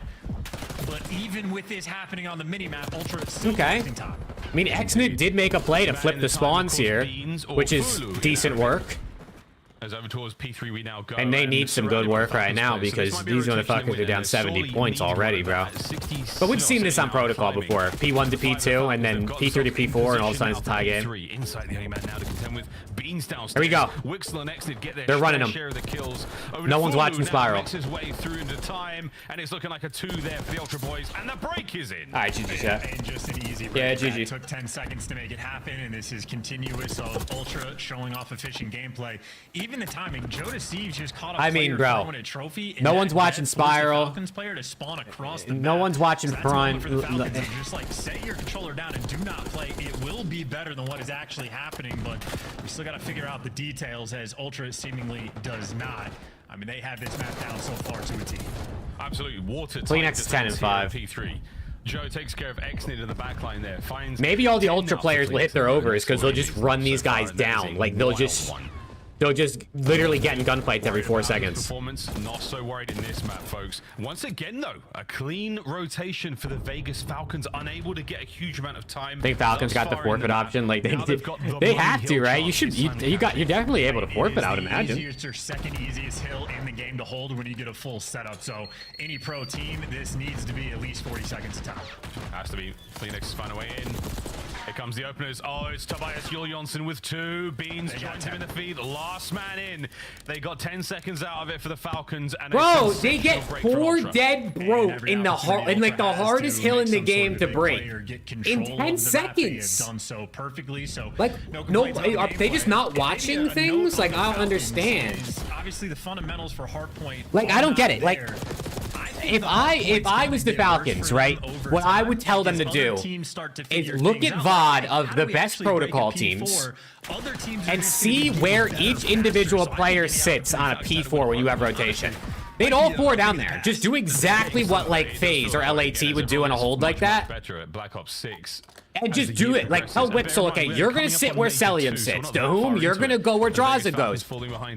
But even with this happening on the minimap, Ultra is still wasting time. I mean, Xnid did make a play to flip the spawns here, which is decent work. As over towards P3 we now go. And they need some good work right now because these motherfuckers are down 70 points already, bro. But we've seen this on Protocol before. P1 to P2 and then P3 to P4 and all of a sudden it's a tie game. Inside the A-man now to contend with Beans downstairs. Here we go. Wixel and Xnid get their They're running them. share of the kills. No one's watching Spiral. His way through into time, and it's looking like a 2 there for the Ultra boys, and the break is in. All right, GG chat. And just an easy break. Yeah, GG. It took 10 seconds to make it happen, and this is continuous of Ultra showing off efficient gameplay. Even the timing, Joe Deceives just caught a I mean, bro, a trophy, no one's watching Spiral. Player to spawn across the no map. one's watching So Front. for the Falcons, just like set your controller down and do not play. It will be better than what is actually happening, but we still got to figure out the details as Ultra seemingly does not. I mean, they have this map down so far to a T. Absolutely watertight. Kleenex is 10 and 5. P3. Joe takes care of Xnid in the backline there. Finds maybe all the Ultra players will hit their overs because they'll just run these guys down. Like they'll just literally get in gunfights every 4 seconds. Performance, not so worried in this map, folks. Once again, though, a clean rotation for the Vegas Falcons, unable to get a huge amount of time. I think Falcons got the forfeit option. Like they have to, right? You're definitely able to forfeit, I would imagine. It's your second easiest hill in the game to hold when you get a full setup. So any pro team, this needs to be at least 40 seconds of time. Has to be. Kleenex find a way in. Here comes the openers. Oh, it's Tobias Julianson with 2. Beans joins him in the feed. Last man in. They got 10 seconds out of it for the Falcons. And bro, they get 4 dead broke in the hardest hill in the game to break in 10 seconds. Done so perfectly. So like no, are they just not watching things? Like I don't understand. Obviously, the fundamentals for hardpoint. Like I don't get it. Like if I was the Falcons, right, what I would tell them to do is look at VOD of the best protocol teams and see where each individual player sits on a P4 when you have rotation. They'd all 4 down there. Just do exactly what like FAZE or LAT would do in a hold like that. Better at Black Ops 6. And just do it. Like tell Wixel, okay, you're gonna sit where Celium sits. To whom you're gonna go where Draza goes.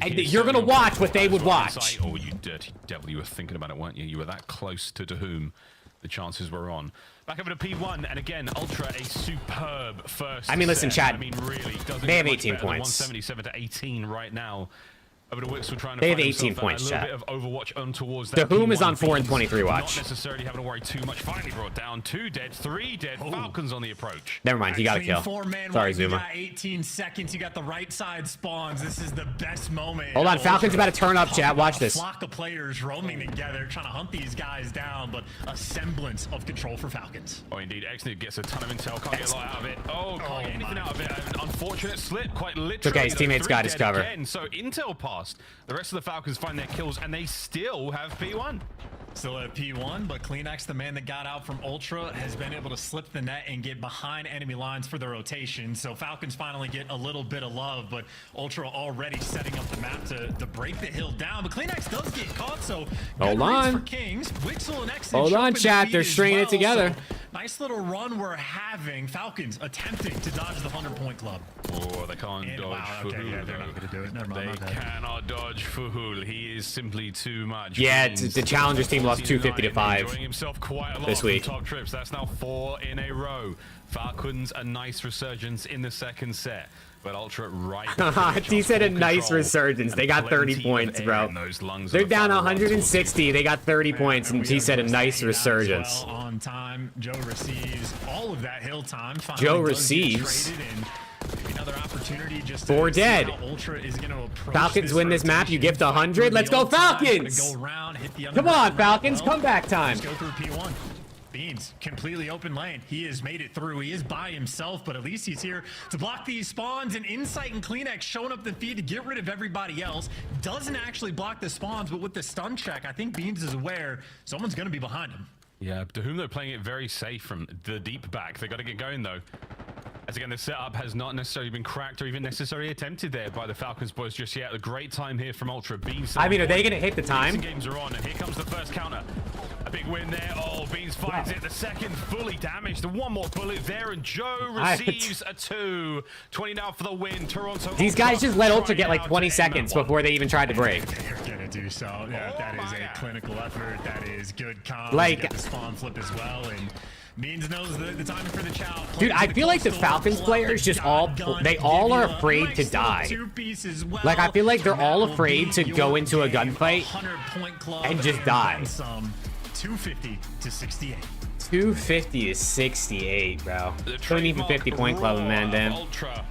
And you're gonna watch what they would watch. Oh, you dirty devil! You were thinking about it, weren't you? You were that close to whom the chances were on. Back over to P1, and again, Ultra a superb first. I mean, listen, set. Chad. I mean, really, they have 18 points. 177 to 18 right now. Over to Wixel trying to They have find 18 himself points, a little chat. bit of Overwatch on towards The that Whom is P1 on 4 and Beans. 23, watch. Not necessarily having to worry too much. Finally brought down 2 dead, 3 dead. Falcons on the approach. Never mind, he got a kill. Sorry, You Zuma. got 18 seconds. You got the right side spawns. This is the best moment. Hold on, Falcon's about to turn up, chat. Watch this. A flock of players roaming together, trying to hunt these guys down, but a semblance of control for Falcons. Oh, indeed. Exnid gets a ton of intel. Can't get a lot out of it. Oh, can't get anything out of it. An unfortunate slip, quite literally. Okay, his teammates got his cover. Again. So intel passed. The rest of the Falcons find their kills, and they still have P1. Still at P1, but Kleenex, the man that got out from Ultra, has been able to slip the net and get behind enemy lines for the rotation. So Falcons finally get a little bit of love, but Ultra already setting up the map to break the hill down. But Kleenex does get caught, so hold on. For Kings, Wixel and Exit Hold on, chat. They're stringing it together. So nice little run we're having. Falcons attempting to dodge the 100-point club. Oh, they can't dodge Fuhul. Okay, yeah, they're not going to do it. Never mind. They cannot dodge Fuhul. He is simply too much. Yeah, the Challengers team lost 250 to 5 enjoying himself quite a lot this week. From top trips. That's now 4 in a row. Falcons a nice resurgence in the second set. But Ultra right. He said a nice resurgence. They got 30 points, bro. They're down 160. They got 30 points, and he said a nice resurgence. Well on time, Joe receives all of that hill time. Joe receives. Another opportunity just 4 dead. Falcons win this map. You gift 100. Let's go, Falcons! Come on, Falcons. Comeback time. Go through P1. Beans, completely open lane. He has made it through. He is by himself, but at least he's here to block these spawns. And Insight and Kleenex showing up the feed to get rid of everybody else. Doesn't actually block the spawns, but with the stun check, I think Beans is aware someone's going to be behind him. Yeah, to whom they're playing it very safe from the deep back. They got to get going though. As again, the setup has not necessarily been cracked or even necessarily attempted there by the Falcons boys just yet. A great time here from Ultra. Beans. I mean, are they going to hit the time? Games are on, and here comes the first counter. A big win there. Oh, Beans finds it. The second fully damaged. The one more bullet there, and Joe receives a 2. 20 now for the win. Toronto. These guys just let Ultra get like 20 seconds before they even tried to break. They're gonna do so. Yeah, that is a clinical effort. That is good comms. Like, get the spawn flip as well, and Beans knows the timing for the chow. Dude, I feel like the Falcons players just all are afraid to die. Like, I feel like they're all afraid to go into a gunfight and just die. 250 to 68. 250 to 68, bro. Don't even 50-point club, man, damn. Ultra,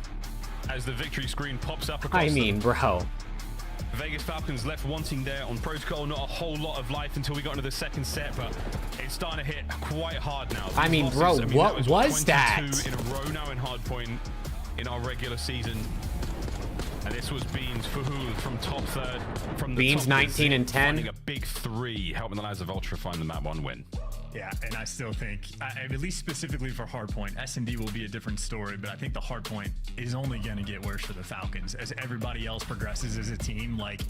as the victory screen pops up I mean, bro. Vegas Falcons left wanting there on protocol. Not a whole lot of life until we got into the second set, but it's starting to hit quite hard now. I mean, bro, what was that? 22 in a row now in hardpoint in our regular season. And this was Beans Fuhul from top third. From the Beans top 19 and 10. Finding a big 3, helping the lads of Ultra find the map 1 win. Yeah, and I still think, at least specifically for Hardpoint, S&D will be a different story, but I think the Hardpoint is only going to get worse for the Falcons as everybody else progresses as a team. Like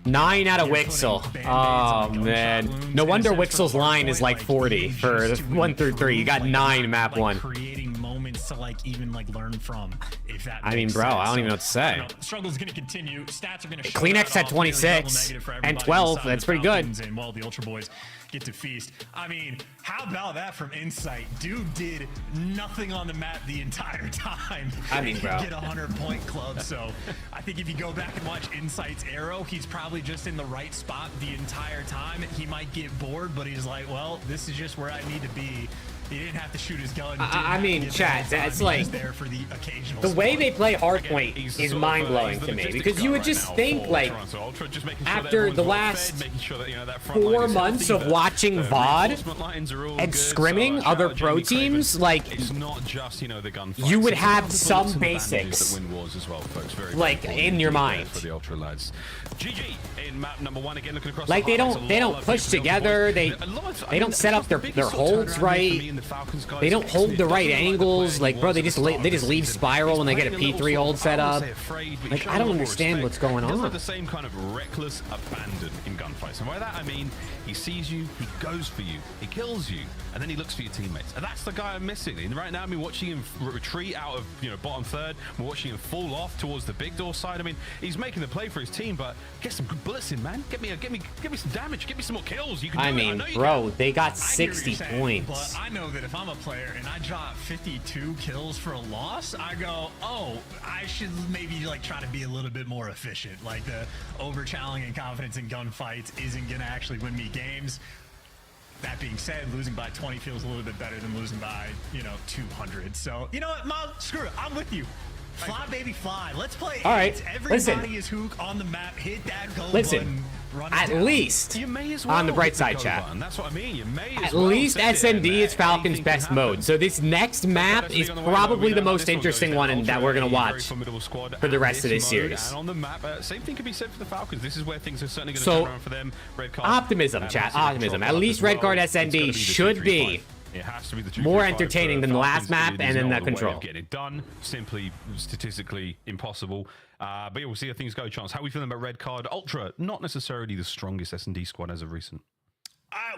9 out of Wixel. Oh, man. No wonder Wixel's line is like 40 for 1 through 3. You got 9 map 1. Creating moments to like even like learn from, if that I mean, bro, I don't even know what to say. Struggle's going to continue. Stats are going to show. Kleenex had 26 and 12. That's pretty good. And while the Ultra Boys get to feast. I mean, how about that from Insight? Dude did nothing on the map the entire time. I mean, bro. Get a 100-point club. So I think if you go back and watch Insight's arrow, he's probably just in the right spot the entire time. He might get bored, but he's like, well, this is just where I need to be. He didn't have to shoot his gun. I mean, chat, that's like there for the occasional the way they play Hardpoint is mind-blowing to me, because you would just think like after the last 4 months of watching VOD and scrimming other pro teams, like it's not just, you know, the gunfights. You would have some basics like in your mind. For the Ultra lads. GG in map number 1 again, looking across. Like they don't push together. They don't set up their holds right. They don't hold the right angles. Like, bro, they just leave spiral when they get a P3 hold set up. Like, I don't understand what's going on. The same kind of reckless abandon in gunfights, and by that I mean he sees you, he goes for you, he kills you, and then he looks for your teammates. And that's the guy I'm missing. And right now, I mean, watching him retreat out of, you know, bottom third. We're watching him fall off towards the big door side. I mean, he's making the play for his team, but get some good bullets in, man. Get me some damage. Get me some more kills. You can. I mean, bro, they got 60 points. But I know know that if I'm a player and I drop 52 kills for a loss, I go, oh, I should maybe like try to be a little bit more efficient. Like the over-challenging and confidence in gunfights isn't gonna actually win me games. That being said, losing by 20 feels a little bit better than losing by, 200. So, you know what, Miles? Screw it. I'm with you. Fly, baby, fly. Let's play. All right. Everybody is Hook on the map. Hit that goal button. At least you may as well on the bright side, chat. That's what I mean. You may at least SND is Falcon's best mode. So this next map is probably the most interesting one that we're gonna watch for the rest of this series. And on the map, same thing could be said for the Falcons. This is where things are certainly going to turn around for them. Red card, optimism, chat. Optimism. At least Red Card SND should be more entertaining than the last map and then that control. Getting it done, simply statistically impossible. But yeah, we'll see how things go. Chance, how are we feeling about Red Card Ultra? Not necessarily the strongest S&D squad as of recent.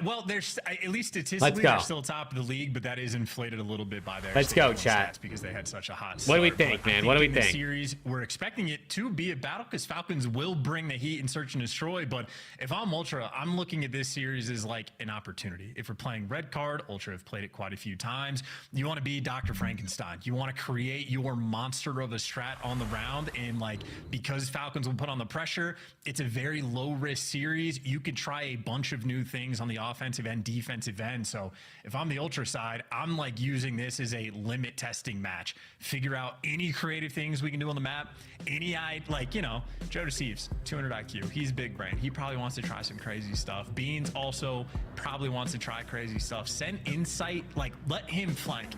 Well, there's at least statistically they're still top of the league, but that is inflated a little bit by their chat because they had such a hot start. What do we think, man? What do we think? Series, we're expecting it to be a battle because Falcons will bring the heat and search and destroy. But if I'm Ultra, I'm looking at this series as like an opportunity. If we're playing Red Card, Ultra have played it quite a few times. You want to be Dr. Frankenstein. You want to create your monster of a strat on the round, and like because Falcons will put on the pressure, it's a very low risk series. You could try a bunch of new things on the offensive and defensive end. So if I'm the Ultra side, I'm like using this as a limit testing match. Figure out any creative things we can do on the map. Joe Deceives, 200 IQ. He's big brain. He probably wants to try some crazy stuff. Beans also probably wants to try crazy stuff. Send Insight, let him flank.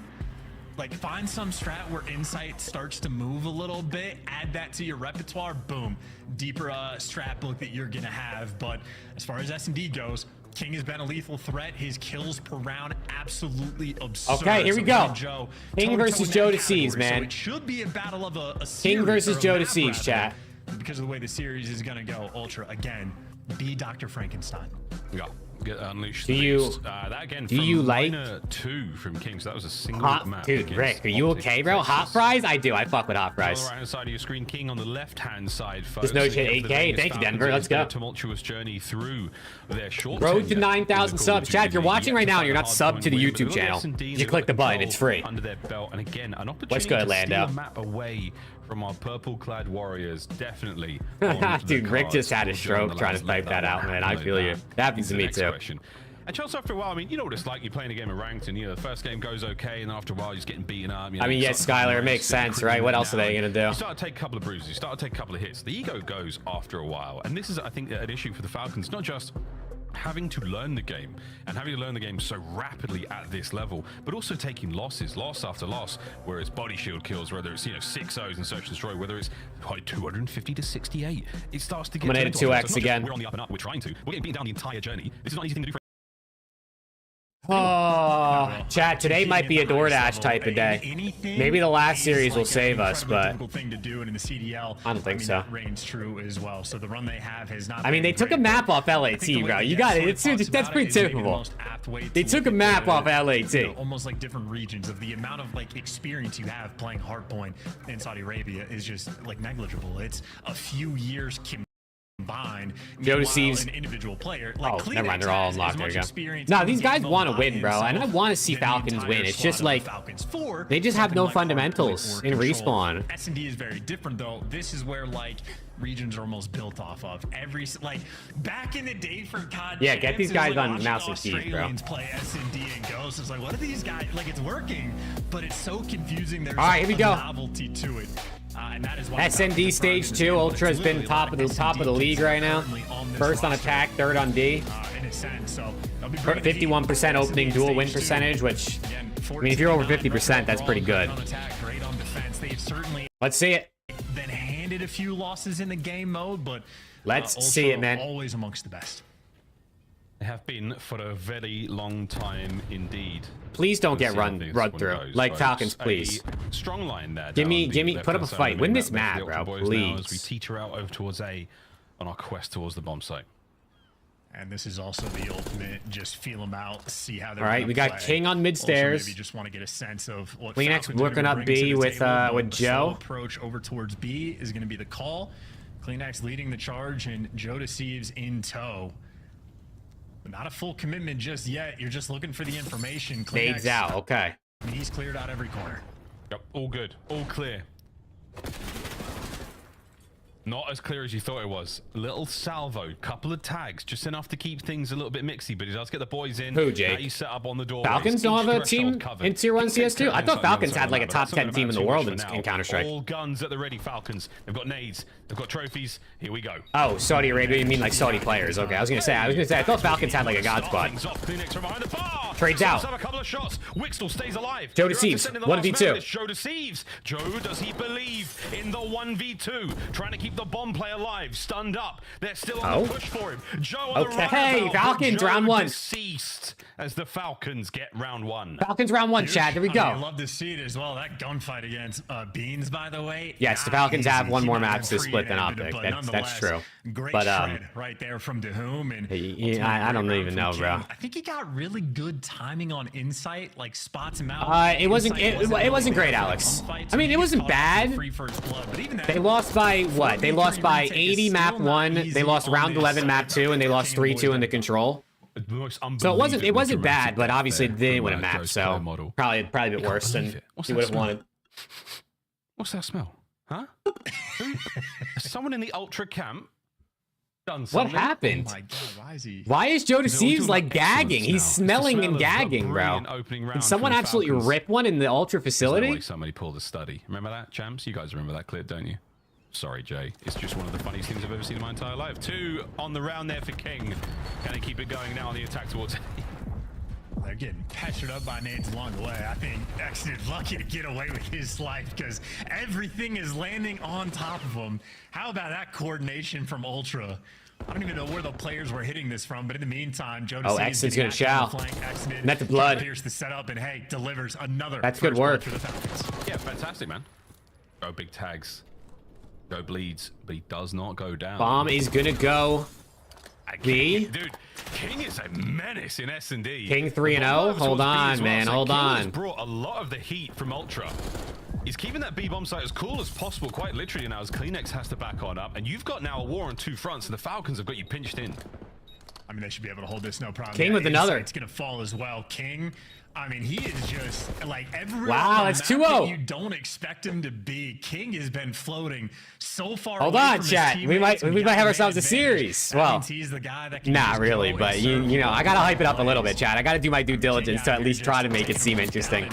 Find some strat where Insight starts to move a little bit, add that to your repertoire, boom. Deeper strat book that you're gonna have. But as far as S&D goes, King has been a lethal threat. His kills per round absolutely absurd. Okay, here we go. King versus Joe Deceives, man. So it should be a battle of a series. King versus Joe Deceives, chat. Because of the way the series is gonna go, Ultra again, be Dr. Frankenstein. Yeah. Get unleashed. Do you like 2 from King? So that was a single map. Dude, Rick, are you okay, bro? Hot fries? I do. I fuck with hot fries. On the right hand side of your screen, King on the left hand side, folks. There's no shit. 8K. Thank you, Denver. Let's go. Tumultuous journey through their short road to 9,000 subs. Chat, if you're watching right now and you're not subbed to the YouTube channel, you click the button. It's free. Under their belt, and again, an opportunity Let's go, to Lando. steal a map away from our purple-clad warriors. Definitely. Dude, Rick just had a stroke trying to type that out, man. I feel you. That happens to me too. And Chelsea, after a while, I mean, you know what it's like. You're playing a game of ranked, and the first game goes okay, and then after a while, you're just getting beaten up. I mean, yes, Skylar, it makes sense, right? What else are they gonna do? You start to take a couple of bruises. You start to take a couple of hits. The ego goes after a while, and this is, I think, an issue for the Falcons. Not just having to learn the game and having to learn the game so rapidly at this level, but also taking loss after loss, where it's body shield kills, whether it's 6-0s in search and destroy, whether it's 250 to 68. It starts to get. I'm gonna hit 2x again. We're on the up and up. We're trying to. We're getting beaten down the entire journey. This is not an easy thing to do. Oh, chat, today might be a DoorDash type of day. Maybe the last series will save us, but thing to do, and in the CDL, I don't think so. That reigns true as well. So the run they have has not. I mean, they took a map off LAT, bro. You got it. That's pretty typical. They took a map off LAT. Almost like different regions of the amount of experience you have playing Hardpoint in Saudi Arabia is just negligible. It's a few years combined. Joe Deceives. An individual player. Never mind. They're all unlocked. There you go. No, these guys want to win, bro. And I want to see Falcons win. It's just they just have no fundamentals in respawn. S&D is very different, though. This is where, regions are almost built off of. Back in the day for COD. Yeah, get these guys on mouse and keys, bro. Play S&D and Ghost. It's what are these guys? It's working, but it's so confusing. There's all right, here we go. Novelty to it. And that is SND stage 2. Ultra has been top of the league right now. First on attack, third on D. 51% opening duel win percentage, which, I mean, if you're over 50%, that's pretty good. Let's see it. Been handed a few losses in the game mode, but let's see it, man. Always amongst the best. They have been for a very long time indeed. Please don't get run through. Falcons, please. A strong line there. Give me, put up a fight. Win this map, bro, please. As we teeter out over towards A on our quest towards the bomb site. And this is also the ultimate, just feel them out, see how they're all right, we got King on mid stairs. Maybe just want to get a sense of what Kleenex working up B with Joe. Approach over towards B is going to be the call. Kleenex leading the charge and Joe Deceives in tow. Not a full commitment just yet. You're just looking for the information. Fades out. Okay. He's cleared out every corner. Yep, all good. All clear. Not as clear as you thought it was. Little salvo, couple of tags, just enough to keep things a little bit mixy, but he does get the boys in. Who, Jake? Now you set up on the door. Falcons don't have a team in Tier 1 CS2? I thought Falcons had like a top 10 team in the world in Counter-Strike. All guns at the ready, Falcons. They've got nades. They've got trophies. Here we go. Oh, Saudi Arabia, you mean like Saudi players. Okay, I was gonna say, I thought Falcons had like a god squad. Trades out. A couple of shots. Wixtel stays alive. Joe deceives. 1v2. Joe deceives. Joe, does he believe in the 1v2? Trying to keep the bomb play alive. Stunned up. They're still on the push for him. Joe on the okay, Falcons round 1. Deceased as the Falcons get round 1. Falcons round 1, Chad. Here we go. I love to see it as well. That gunfight against Beans, by the way. Yes, the Falcons have one more match to split than Optic. That's true. Great but shred right there from DeHoom. And I don't even know, bro. I think he got really good timing on insight, like spots him out. It wasn't great, Alex. I mean, it wasn't bad. They lost by what? They lost by 80 map 1. They lost round 11 map 2, and they lost 3-2 in the control. So it wasn't bad, but obviously they didn't win a map. So probably a bit worse than you would have wanted. What's that smell? Huh? Someone in the Ultra camp done What something. happened? Oh my God, why is Joe Deceives like gagging? He's smelling and gagging, bro. Did someone absolutely rip one in the Ultra facility? Somebody pulled a study. Remember that, champs? You guys remember that clip, don't you? Sorry, Jay. It's just one of the funniest things I've ever seen in my entire life. 2 on the round there for King. Can he keep it going now on the attack towards They're getting pestered up by nades along the way. I think Exton's lucky to get away with his life because everything is landing on top of him. How about that coordination from Ultra? I don't even know where the players were hitting this from, but in the meantime, Joe Exton's gonna chow. Net the blood. Pierce the setup and hey, delivers another. That's good work. For the Falcons. Yeah, fantastic, man. Oh, big tags. Joe bleeds, but he does not go down. Bomb is gonna go. B. Dude, King is a menace in S&D. King 3-0. Hold on, man. Hold on. King has brought a lot of the heat from Ultra. He's keeping that B bomb site as cool as possible, quite literally now, as Kleenex has to back on up. And you've got now a war on 2 fronts, and the Falcons have got you pinched in. I mean, they should be able to hold this no problem. King with another. It's gonna fall as well. King. I mean, he is just like every wow, that's 2-0. You don't expect him to be. King has been floating so far. Hold on, chat. We might have ourselves a series. Well, he's the guy that can not really, but you know, I gotta hype it up a little bit, chat. I gotta do my due diligence to at least try to make it seem interesting.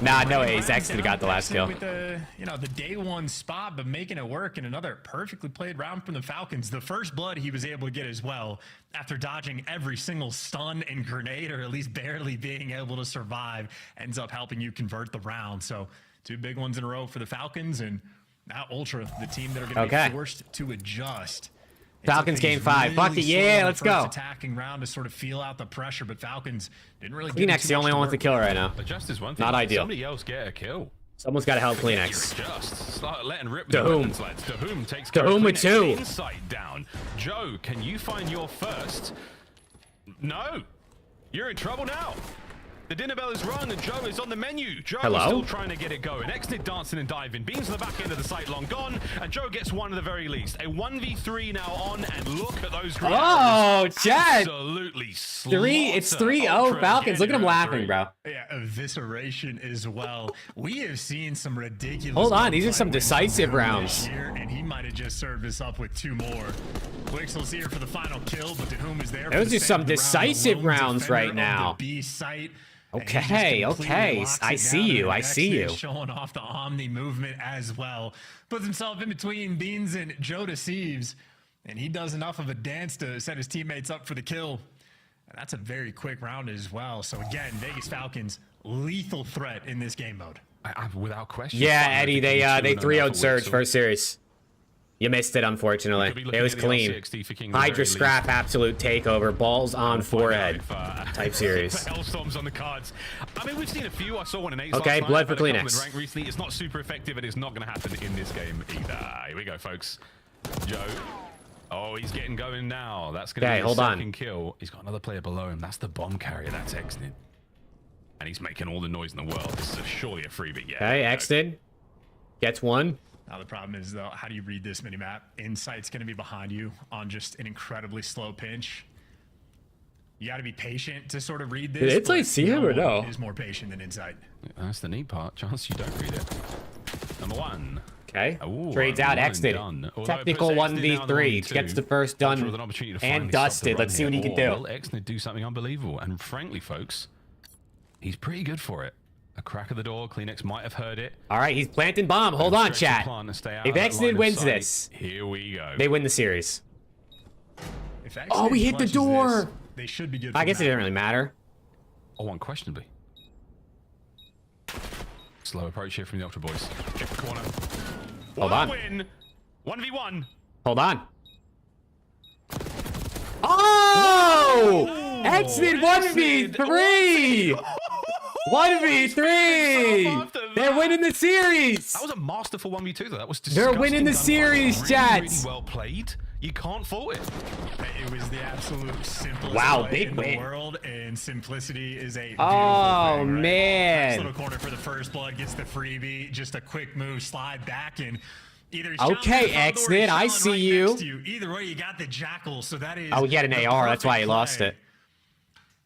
Nah, no A's. Exton got the last kill. With the, the day 1 spot, but making it work in another perfectly played round from the Falcons. The first blood he was able to get as well after dodging every single stun and grenade, or at least barely being able to survive, ends up helping you convert the round. So 2 big ones in a row for the Falcons, and now Ultra, the team that are going to be forced to adjust. Falcons game 5. Fuck it, yeah, let's go. Attacking round to sort of feel out the pressure, but Falcons didn't really. Kleenex the only one with the kill right now. Adjust is one thing. Not ideal. Somebody else get a kill. Someone's got to help Kleenex. Just start letting rip. DeHoom. DeHoom takes DeHoom with 2. Insight down. Joe, can you find your first? No. You're in trouble now. The dinner bell is rung and Joe is on the menu. Joe is still trying to get it going. Exnid dancing and diving. Beams on the back end of the site long gone. And Joe gets 1 at the very least. A 1v3 now on, and look at those rounds. Oh, Chad. Absolutely It's 3-0 Falcons. Look at him laughing, bro. Yeah, evisceration as well. We have seen some ridiculous. Hold on, these are some decisive rounds. And he might have just served us up with 2 more. Wixel's here for the final kill, but DeHoom is there. Those are some decisive rounds right now. B site. Okay, I see you. Showing off the Omni movement as well. Puts himself in between Beans and Joe Deceives, and he does enough of a dance to set his teammates up for the kill. And that's a very quick round as well. So again, Vegas Falcons, lethal threat in this game mode. Without question. Yeah, Eddie, they 3-0'd Surge first series. You missed it, unfortunately. It was clean. Hydra scrap, absolute takeover, balls on forehead type series. Hellstorms on the cards. I mean, we've seen a few. I saw one in A's. Okay, last blood night. for Kleenex. Rank recently. It's not super effective, and it's not going to happen in this game either. Here we go, folks. Joe. Oh, he's getting going now. That's going to be his second kill. He's got another player below him. That's the bomb carrier. That's Exnid. And he's making all the noise in the world. This is surely a freebie. Yeah. Okay, Exnid gets 1. Now the problem is, though, how do you read this minimap? Insight's going to be behind you on just an incredibly slow pinch. You got to be patient to sort of read this. Did Insight see him or no? Is more patient than Insight. That's the neat part. Chance you don't read it. Number 1. Okay. Ooh, Trades out Exted. Technical 1v3. Gets the first done and dusted. Let's see what he can do. Will Exted do something unbelievable? And frankly, folks, he's pretty good for it. A crack of the door. Kleenex might have heard it. All right, he's planting bomb. Hold on, chat. If Exted wins this, here we go. They win the series. Oh, we hit the door. They should be good. I guess it didn't really matter. Oh, unquestionably. Slow approach here from the Ultra Boys. Check the corner. Hold on. Win. 1v1. Hold on. Oh! Exit 1v3! 1v3! They're winning the series! That was a masterful 1v2 though. That was They're winning the series, chat. Really well played. You can't fault it. It was the absolute simplest big in win. the world, and simplicity is a beautiful Oh, thing, right? man. Nice little corner for the first blood, gets the freebie, just a quick move, slide back, and either Okay, Exit, I see you. Either way, you got the Jackal, so that is. Oh, he had an the AR, that's why he perfect lost play. it.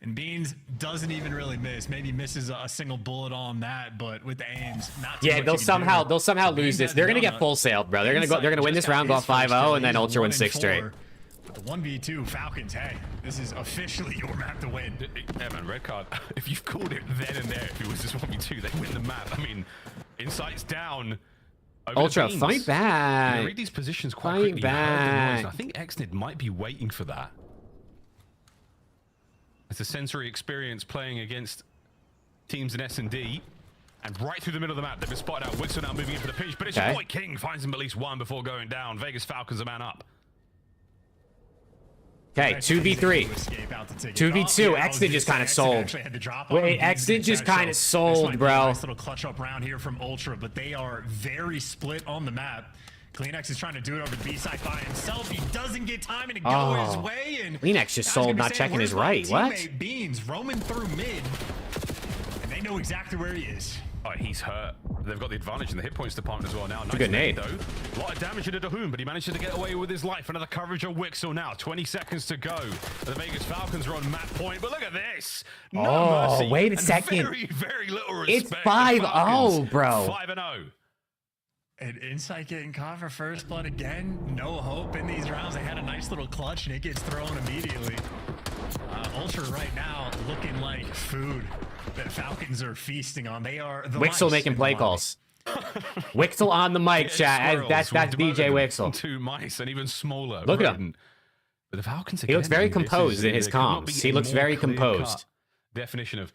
And Beans doesn't even really miss. Maybe misses a single bullet on that, but with the aims, not too Yeah, much they'll you can do. somehow lose Beans this. has They're gonna done get a full sailed, bro. They're gonna win this round, go 5-0, and then Ultra win 6 straight. The 1v2 Falcons, hey, this is officially your map to win. Yeah, man, red card. If you've called it then and there, if it was just 1v2, they win the map. I mean, Insight's down. Ultra, fight back. You read these positions quite Fight quickly. You heard the noise. back. I think Exnid might be waiting for that. It's a sensory experience playing against teams in S&D. And right through the middle of the map, they've been spotted out. Wixel now moving into the pinch, but it's your boy King finds him at least one before going down. Vegas Falcons a man up. Okay, 2v3. 2v2. Exit just kind of sold. Wait, Exit just kind of sold, bro. Nice little clutch up round here from Ultra, but they are very split on the map. Kleenex is trying to do it over the B side by himself. He doesn't get time to go his way, and Kleenex just sold, not checking his right. What? Beans roaming through mid, and they know exactly where he is. Oh, he's hurt. They've got the advantage in the hit points department as well now. Nice a good nade. though. A lot of damage into Dahoon, but he managed to get away with his life. Another coverage of Wixel now. 20 seconds to go. The Vegas Falcons are on map point, but look at this. No mercy. Wait a And second. Very, very little respect. It's 5-0, bro. 5-0. And Insight getting caught for first blood again. No hope in these rounds. They had a nice little clutch, and it gets thrown immediately. Ultra right now looking like food that Falcons are feasting on. They are the Wixel making play calls. Wixel on the mic, chat. That's DJ Wixel. 2 mice and even smaller. Look at him. But the Falcons He looks again, very this is- composed in his there could not comms. be He a looks more very clear-cut composed. Definition of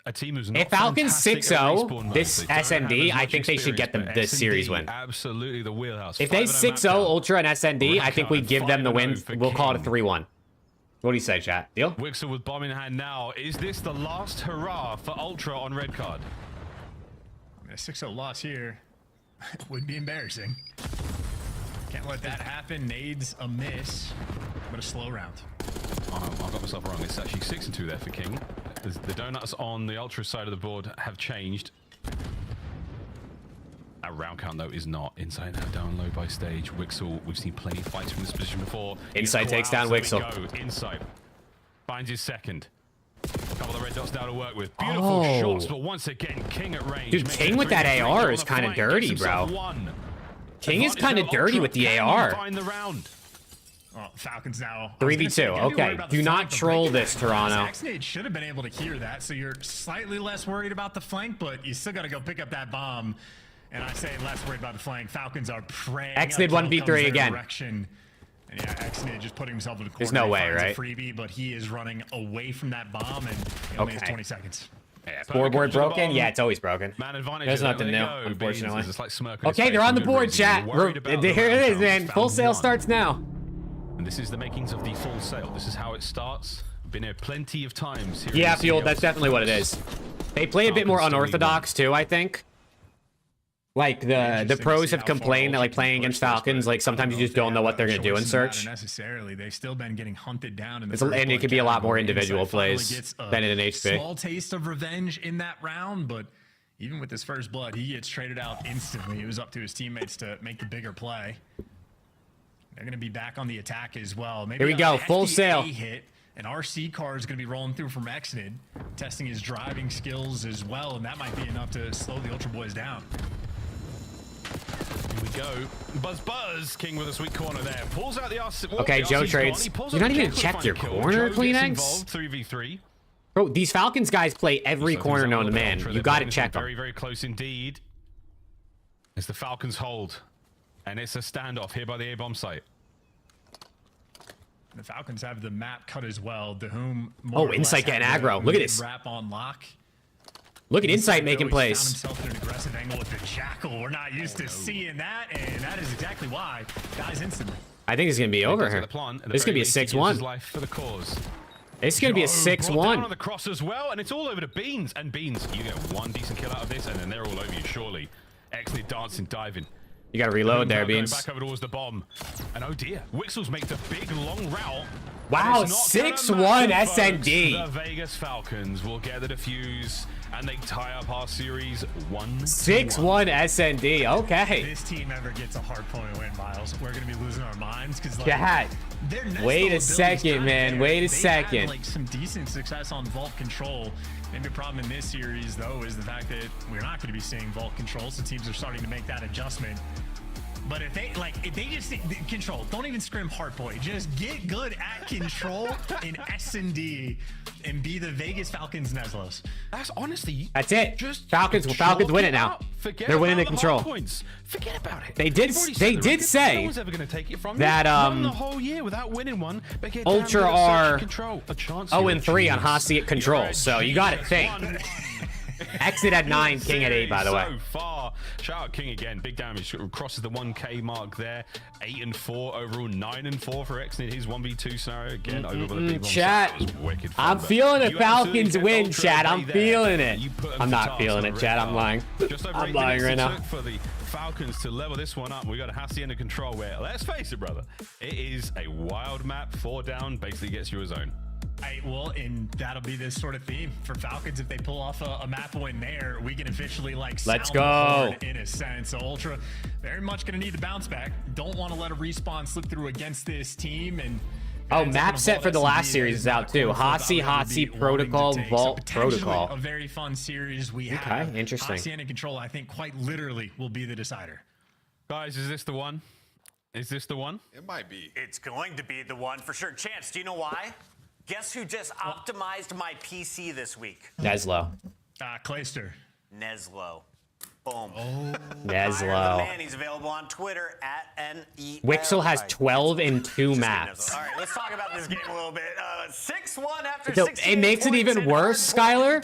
a team who's not If Falcons fantastic at 6-0 respawn this modes. They don't have SND, as I much think they should get them experience, this but series SND, win. Absolutely the wheelhouse. If they 5-0 6-0 Ultra and SND, I think we Red give card, them the win. 5-0 for We'll call it a King. 3-1. What do you say, chat? Deal? Wixel with bomb in hand now. Is this the last hurrah for Ultra on red card? A 6-0 loss here would be embarrassing. Can't let that happen. Nades a miss, but a slow round. Oh, I got myself wrong. It's actually 6-2 there for King. The donuts on the Ultra side of the board have changed. That round count, though, is not. Insight now down low by stage. Wixel, we've seen plenty of fights from this position before. Insight takes down Wixel. Insight finds his second. A couple of red dots down to work with. Beautiful shots, but once again, King at range. Dude, King with that AR is kind of dirty, bro. King is kind of dirty with the AR. Find the round. Well, Falcons now 3v2. Okay, do not troll this, Toronto. Axnade should have been able to hear that, so you're slightly less worried about the flank, but you still got to go pick up that bomb. And I say less worried about the flank. Falcons are praying. Xnid 1v3 again. Direction. And yeah, Xnid just putting himself in the corner. There's no way, Finds a right? freebie, but he is running away from that bomb, and he only has 20 seconds. Yeah, Scoreboard broken? Yeah, it's always broken. Man advantage. There's there nothing they new, go. unfortunately. Beans is like smirk on his Okay, face they're on for the good board, reason. chat. You're worried about the Here it round is, man. counts. Full Found sale one. starts now. And this is the makings of the full sale. This is how it starts. Been here plenty of times. Here Yeah, in the Fuel, CDL that's definitely what it is. They play a bit more unorthodox, too, I think. Like, the pros have complained that, like, playing against Falcons, like, sometimes you just don't know what they're going to do in search. Necessarily, they've still been getting hunted down in the And it could be a lot more individual plays than in an HP. Small taste of revenge in that round, but even with his first blood, he gets traded out instantly. It was up to his teammates to make the bigger play. They're going to be back on the attack as well. Maybe Here we go, full sale. hit An RC car is going to be rolling through from Exnid, testing his driving skills as well, and that might be enough to slow the Ultra Boys down. Here we go. Buzz King with a sweet corner there. Pulls out the RC. Okay, Joe trades. You're not even checked your corner, Kleenex? 3v3. Bro, these Falcons guys play every corner known to man. You got to check them. Very, very close indeed. As the Falcons hold. And it's a standoff here by the A-bomb site. The Falcons have the map cut as well. To whom oh, Insight getting aggro. Look at this. Wrap on lock. Look at Insight making plays. Found himself in an aggressive angle with the Jackal. We're not used to seeing that, and that is exactly why. Dies instantly. I think it's gonna be over here. This is gonna be a 6-1. Life for the cause. It's gonna be a 6-1. On the cross as well, and it's all over to Beans. And Beans, you get one decent kill out of this, and then they're all over you. Surely, excellent dancing, diving. You gotta reload there, Beans. Back over towards the bomb. And oh dear, Wixels make the big long route. Wow, 6-1 SND. The Vegas Falcons will get the defuse, and they tie up our series 1-1. 6-1 SND. Okay. If this team ever gets a hard point win, Miles, we're gonna be losing our minds because wait a second, man. Wait a second. Had, like some decent success on vault control. Maybe a problem in this series, though, is the fact that we're not going to be seeing vault control, so teams are starting to make that adjustment. But if they just control, don't even scrim Heartboy. Just get good at control in S&D and be the Vegas Falcons Neslos. That's honestly. That's it. Falcons win it now. They're winning the control. Forget about it. They did say no one's ever going to take it from that won the whole year without winning one. Ultra are 0-3 on Hossie at control. So you got to think. Exit at 9, King at 8, by the way. So far. Shout out King again. Big damage. Crosses the 1K mark there. 8-4 overall. 9-4 for Exnid. His 1v2 scenario again. Over the big chat. I'm feeling it. Falcons win, chat. I'm feeling it. I'm not feeling it, chat. I'm lying. I'm lying right now. For the Falcons to level this one up, we got Hossie under control where, let's face it, brother, it is a wild map. 4 down basically gets you a zone. Right, well, and that'll be this sort of theme for Falcons. If they pull off a map win there, we can officially let's go in a sense. So Ultra very much going to need to bounce back. Don't want to let a respawn slip through against this team. And map set for the last series is out too. Hossie Protocol, Vault Protocol. A very fun series we have. Okay, interesting. Hossie and Control, I think, quite literally will be the decider. Guys, is this the one? Is this the one? It might be. It's going to be the one for sure. Chance, do you know why? Guess who just optimized my PC this week? Neslo. Clayster. Neslo. Boom. Oh. Neslo. Man, he's available on Twitter at NEL. Wixel has 12 in 2 maps. All right, let's talk about this game a little bit. 6-1 after so 16 it makes it even worse, Skylar,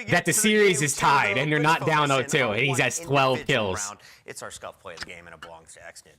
that the series is tied and they're not down 0-2 and he has 12 kills. It's our scuff play of the game and it belongs to Exnid.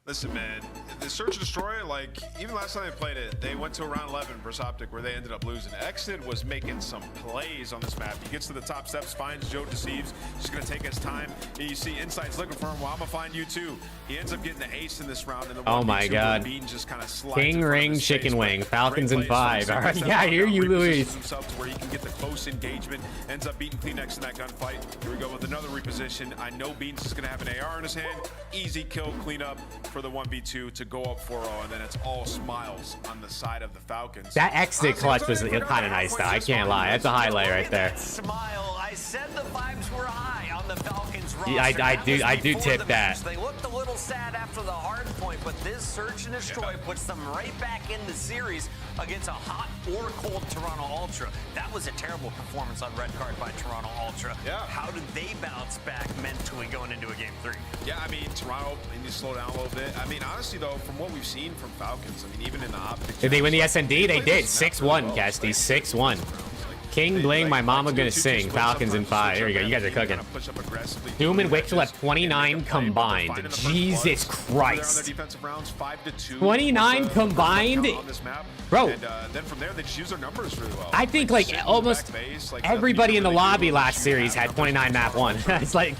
Listen, man, the Search and Destroy, like, even last time they played it, they went to round 11 versus Optic where they ended up losing. Exit was making some plays on this map. He gets to the top steps, finds Joe Deceives, just going to take his time. And you see Insight's looking for him. Well, I'm going to find you too. He ends up getting the ace in this round. And the oh my God. Just kind of King Ring Chicken Wing, Falcons in 5. All right, yeah, I hear you, Luis. Himself to where he can get the close engagement, ends up beating Kleenex in that gunfight. Here we go with another reposition. I know Beans is going to have an AR in his hand. Easy kill, clean up for the 1v2 to go up 4-0, and then it's all smiles on the side of the Falcons. That exit clutch was kind of nice, though. I can't lie. That's a highlight right there. Smile. I said the vibes were high on the Falcons roster. Yeah, I do tip that. They looked a little sad after the hard point, but this Search and Destroy puts them right back in the series against a hot or cold Toronto Ultra. That was a terrible performance on red card by Toronto Ultra. Yeah. How did they bounce back mentally going into a game 3? Yeah, I mean, Toronto, they need to slow down a little bit. I mean, honestly, though, from what we've seen from Falcons, I mean, even in the Optic... Did they win the SND? They did. 6-1, Casty. 6-1. King Bling, my mama gonna sing. Falcons in 5. Here we go. You guys are cooking. Doom and Wixel at 29 combined. Jesus Christ. 29 combined? Bro. Then from there, they just use their numbers really well. I think like almost everybody in the lobby last series had 29 map 1. It's like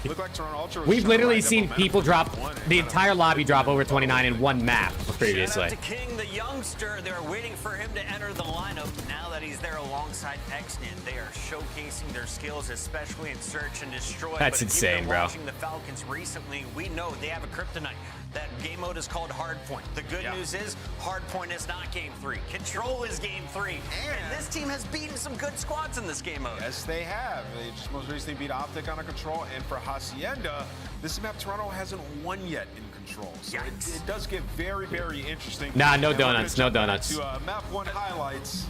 we've literally seen people drop the entire lobby drop over 29 in 1 map previously. Shout out to King, the youngster. They're waiting for him to enter the lineup. Now that he's there alongside Exnid, they are showcasing their skills, especially in search and destroy. That's but insane, if you've been bro. Watching the Falcons recently, we know they have a kryptonite. That game mode is called Hardpoint. The good news is Hardpoint is not Game 3. Control is Game 3. And this team has beaten some good squads in this game mode. Yes, they have. They just most recently beat OPTIC on a control, and for Hacienda, this map Toronto hasn't won yet in control. So it does get very, very interesting. Nah, no And we're gonna donuts, no jump back donuts. To map 1 highlights.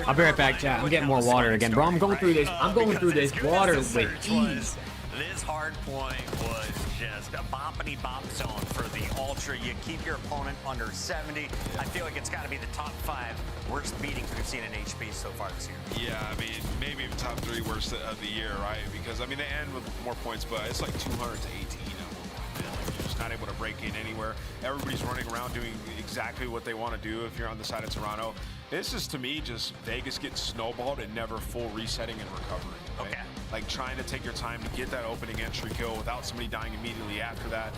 I'll be right back, chat. I'm getting more water again, bro. I'm going through this. I'm going through this water with ease. This hard point was just a boppity bop zone for the Ultra. You keep your opponent under 70. I feel like it's got to be the top 5 worst beatings we've seen in HP so far this year. Yeah, I mean, maybe even top 3 worst of the year, right? Because, I mean, they end with more points, but it's like 200 to 18 at one point, man. Like, you're just not able to break in anywhere. Everybody's running around doing exactly what they want to do if you're on the side of Toronto. This is, to me, just Vegas getting snowballed and never full resetting and recovering. Right? Okay. Like trying to take your time to get that opening entry kill without somebody dying immediately after that.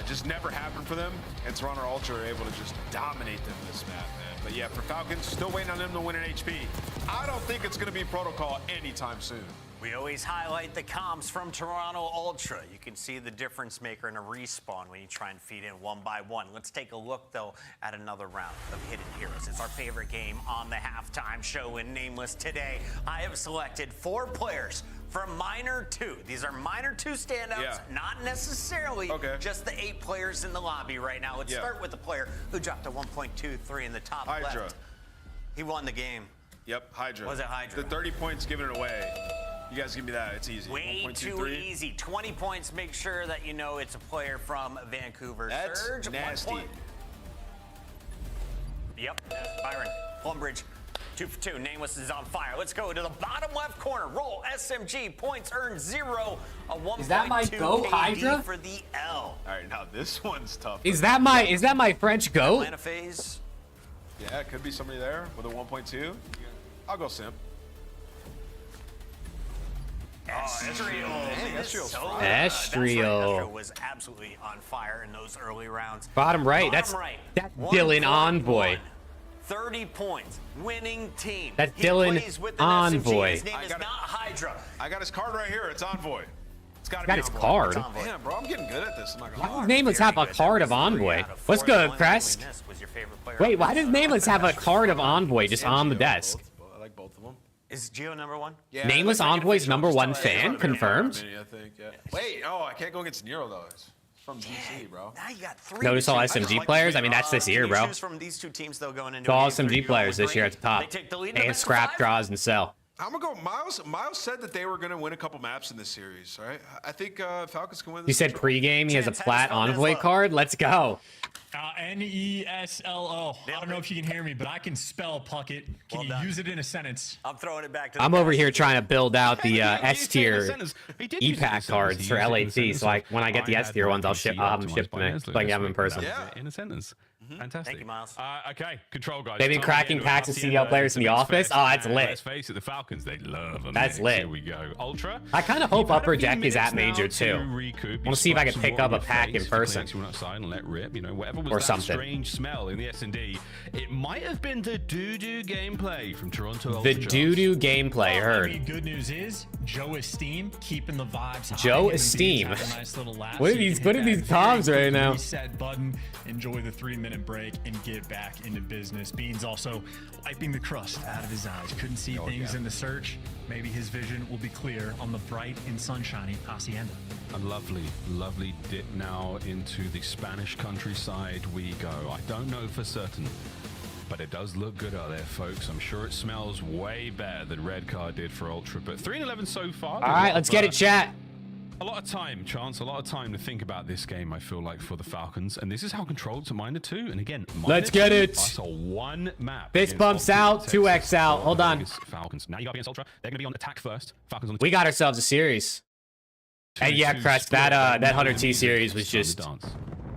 Just never happened for them, and Toronto Ultra are able to just dominate them this map, man. But yeah, for Falcons, still waiting on them to win an HP. I don't think it's going to be protocol anytime soon. We always highlight the comps from Toronto Ultra. You can see the difference maker in a respawn when you try and feed in one by one. Let's take a look, though, at another round of Hidden Heroes. It's our favorite game on the halftime show in Nameless. Today, I have selected 4 players from Minor 2. These are Minor 2 standouts, not necessarily just the 8 players in the lobby right now. Let's start with the player who dropped a 1.23 in the top Hydra. left. He won the game. Yep, Hydra. Was it Hydra? The 30 points giving it away. You guys give me that. It's easy. Way too easy. 20 points. Make sure that you know it's a player from Vancouver. That's Surge, nasty. 1 point. Yep, Byron. Plumbridge, 2 for 2. Nameless is on fire. Let's go to the bottom left corner. Roll SMG. Points earned 0. A 1.2 Is that my goat, KD Hydra? for the L. All right, now this one's tough. Is that my French goat? Atlanta FaZe. Yeah, it could be somebody there with a 1.2. I'll go Simp. Estriel was absolutely on fire in those early rounds. Bottom right. That's Dylan Envoy. 30 points. Winning team. That's Dylan Envoy. His name is not Hydra. I got his card right here. It's Envoy. It's gotta Got be his Envoy. card. Damn, bro, I'm getting good at this. I'm not gonna Why does lie. Nameless have a card of Envoy? What's good, Crest? Wait, why does Nameless have a card of Envoy just on the desk? I like both of them. Is Geo number 1? Yeah, Nameless Envoy's #1 fan, confirmed. I think, yeah. Wait, I can't go against Nero though. It's from DC, bro. Now you got 3. Notice all SMG players? I mean, that's this year, bro. Choose from these 2 teams though going It's into all game 3. SMG players this year at the top. They take the lead in the And best of scrap 5. draws and sell. I'm gonna go Miles. Miles said that they were gonna win a couple maps in this series. All right, I think Falcons can win. He This said pregame he has a flat Envoy card. Let's go. Neslo. I don't know if you can hear me, but I can spell Puckett. Can you use it in a sentence? I'm throwing it back to I'm over here trying to build out the S tier EPAC cards for LAT. So when I get the S tier ones, I'll have them shipped to me so I can have them in person. In a sentence. Fantastic. Thank you, Miles. Okay, control guys. They've been cracking packs of CDL players in the office. Oh, that's lit. Let's face it, the Falcons, they love them. That's lit. Here we go. Ultra. I kind of hope Upper Deck is at Major too. I want to see if I can pick up a pack in person. You outside and let rip, whatever was or that something. Strange smell in the S&D. It might have been the doo-doo gameplay from Toronto. The doo-doo gameplay, heard. I mean, good news is Joe Esteem keeping the vibes high. Joe Esteem. Nice little lap. What are these comms right now? Reset button. Enjoy the 3-minute break and get back into business. Beans also wiping the crust out of his eyes. Couldn't see things in the search. Maybe his vision will be clear on the bright and sunshiny Hacienda. A lovely, lovely dip now into the Spanish countryside we go. I don't know for certain, but it does look good out there, folks. I'm sure it smells way better than Red Card did for Ultra, but 3-11 so far. All right, let's get it, chat. A lot of time, Chance, a lot of time to think about this game, I feel like, for the Falcons. And this is how controlled to Minor 2. And again, let's get it. That's a 1 map. Fist bumps out, 2x out. Hold on. Falcons. Now you got against Ultra. They're going to be on attack first. Falcons on the We got ourselves a series. And yeah, Crest, that 100T series was just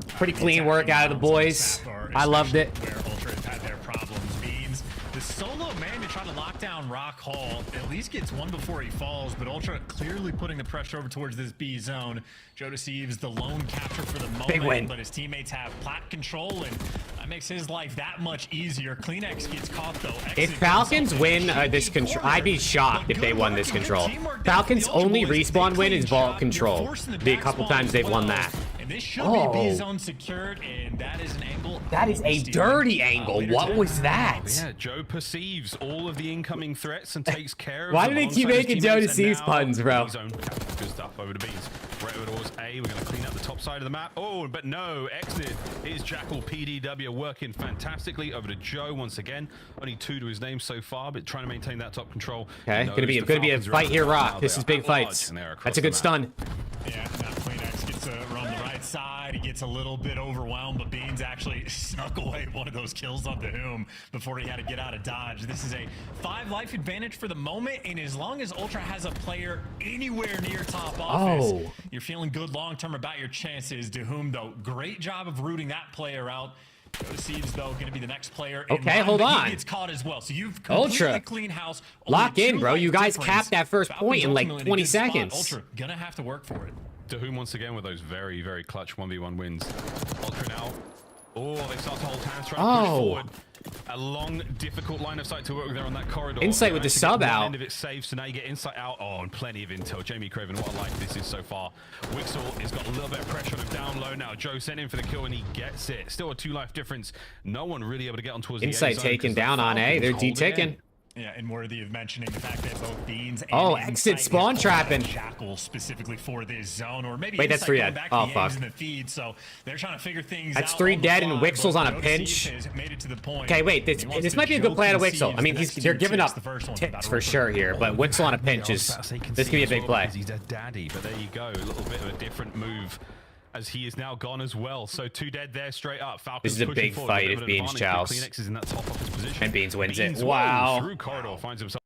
pretty clean work out of the boys. I loved it. Where Ultra have had their problems. Beans, the solo man to try to lock down down Rock Hall, at least gets one before he falls, but Ultra clearly putting the pressure over towards this B zone. Joe Deceives the lone capture for the moment, Big win. but his teammates have plat control, and that makes his life that much easier. Kleenex gets caught though. If Falcons win this control, I'd be shocked if they won this control. Falcons' only respawn win is vault control. The couple times they've won that. And this should be B zone secured, and that is an angle. That is a dirty angle. What was that? Yeah, Joe perceives all of the incoming threats and takes care of Why them do they keep alongside his making Joe teammates, and Deceives now puns, bro? B-zone captures good stuff over to B's. Right over towards A. We're going to clean up the top side of the map. Oh, but no. Exit is Jackal PDW working fantastically over to Joe once again. Only 2 to his name so far, but trying to maintain that top control. Okay, gonna be a fight here, Rock. This is big fights. That's a good stun. Yeah, now Kleenex gets to run the right side. He gets a little bit overwhelmed, but Beans actually snuck away one of those kills onto Whom before he had to get out of dodge. This is a 5 life advantage for the moment, and as long as Ultra has a player anywhere near top office, you're feeling good long-term about your chances. To Whom, though, great job of rooting that player out. Joe Deceives, though, going to be the next player. Okay, hold on. He gets caught as well. So you've completely clean house. Lock in, bro. You guys capped that first point in like 20 seconds. Ultra gonna have to work for it. To Whom once again with those very, very clutch 1v1 wins. Ultra now. Oh, they start to hold hands, trying to push forward. A long, difficult line of sight to work with there on that corridor. Insight with the sub out. End of it safe, so now you get insight out. Oh, and plenty of intel. Jamie Craven, what a life this is so far. Wixel has got a little bit of pressure on him down low now. Joe sent in for the kill and he gets it. Still a 2 life difference. No one really able to get on towards the Insight taken down on A. They're D-ticking. Yeah, and worthy of mentioning the fact that both Beans and exit spawn trapping. Jackal specifically for this zone, or maybe wait, that's 3 dead. Oh fuck. In the feed, so they're trying to figure things that's out 3 dead, and Wixel's on a pinch. Okay, wait, this might be a good play out of Wixel. I mean, they're giving up ticks for sure here, but Wixel on a pinch is this could be a big play. He's a daddy, but there you go, a little bit of a different move. As he is now gone as well. So 2 dead there straight up. Falcons this is a big fight if Beans chows. Kleenex is in that top of his position. And Beans wins it. Beans wow. Through corridor finds himself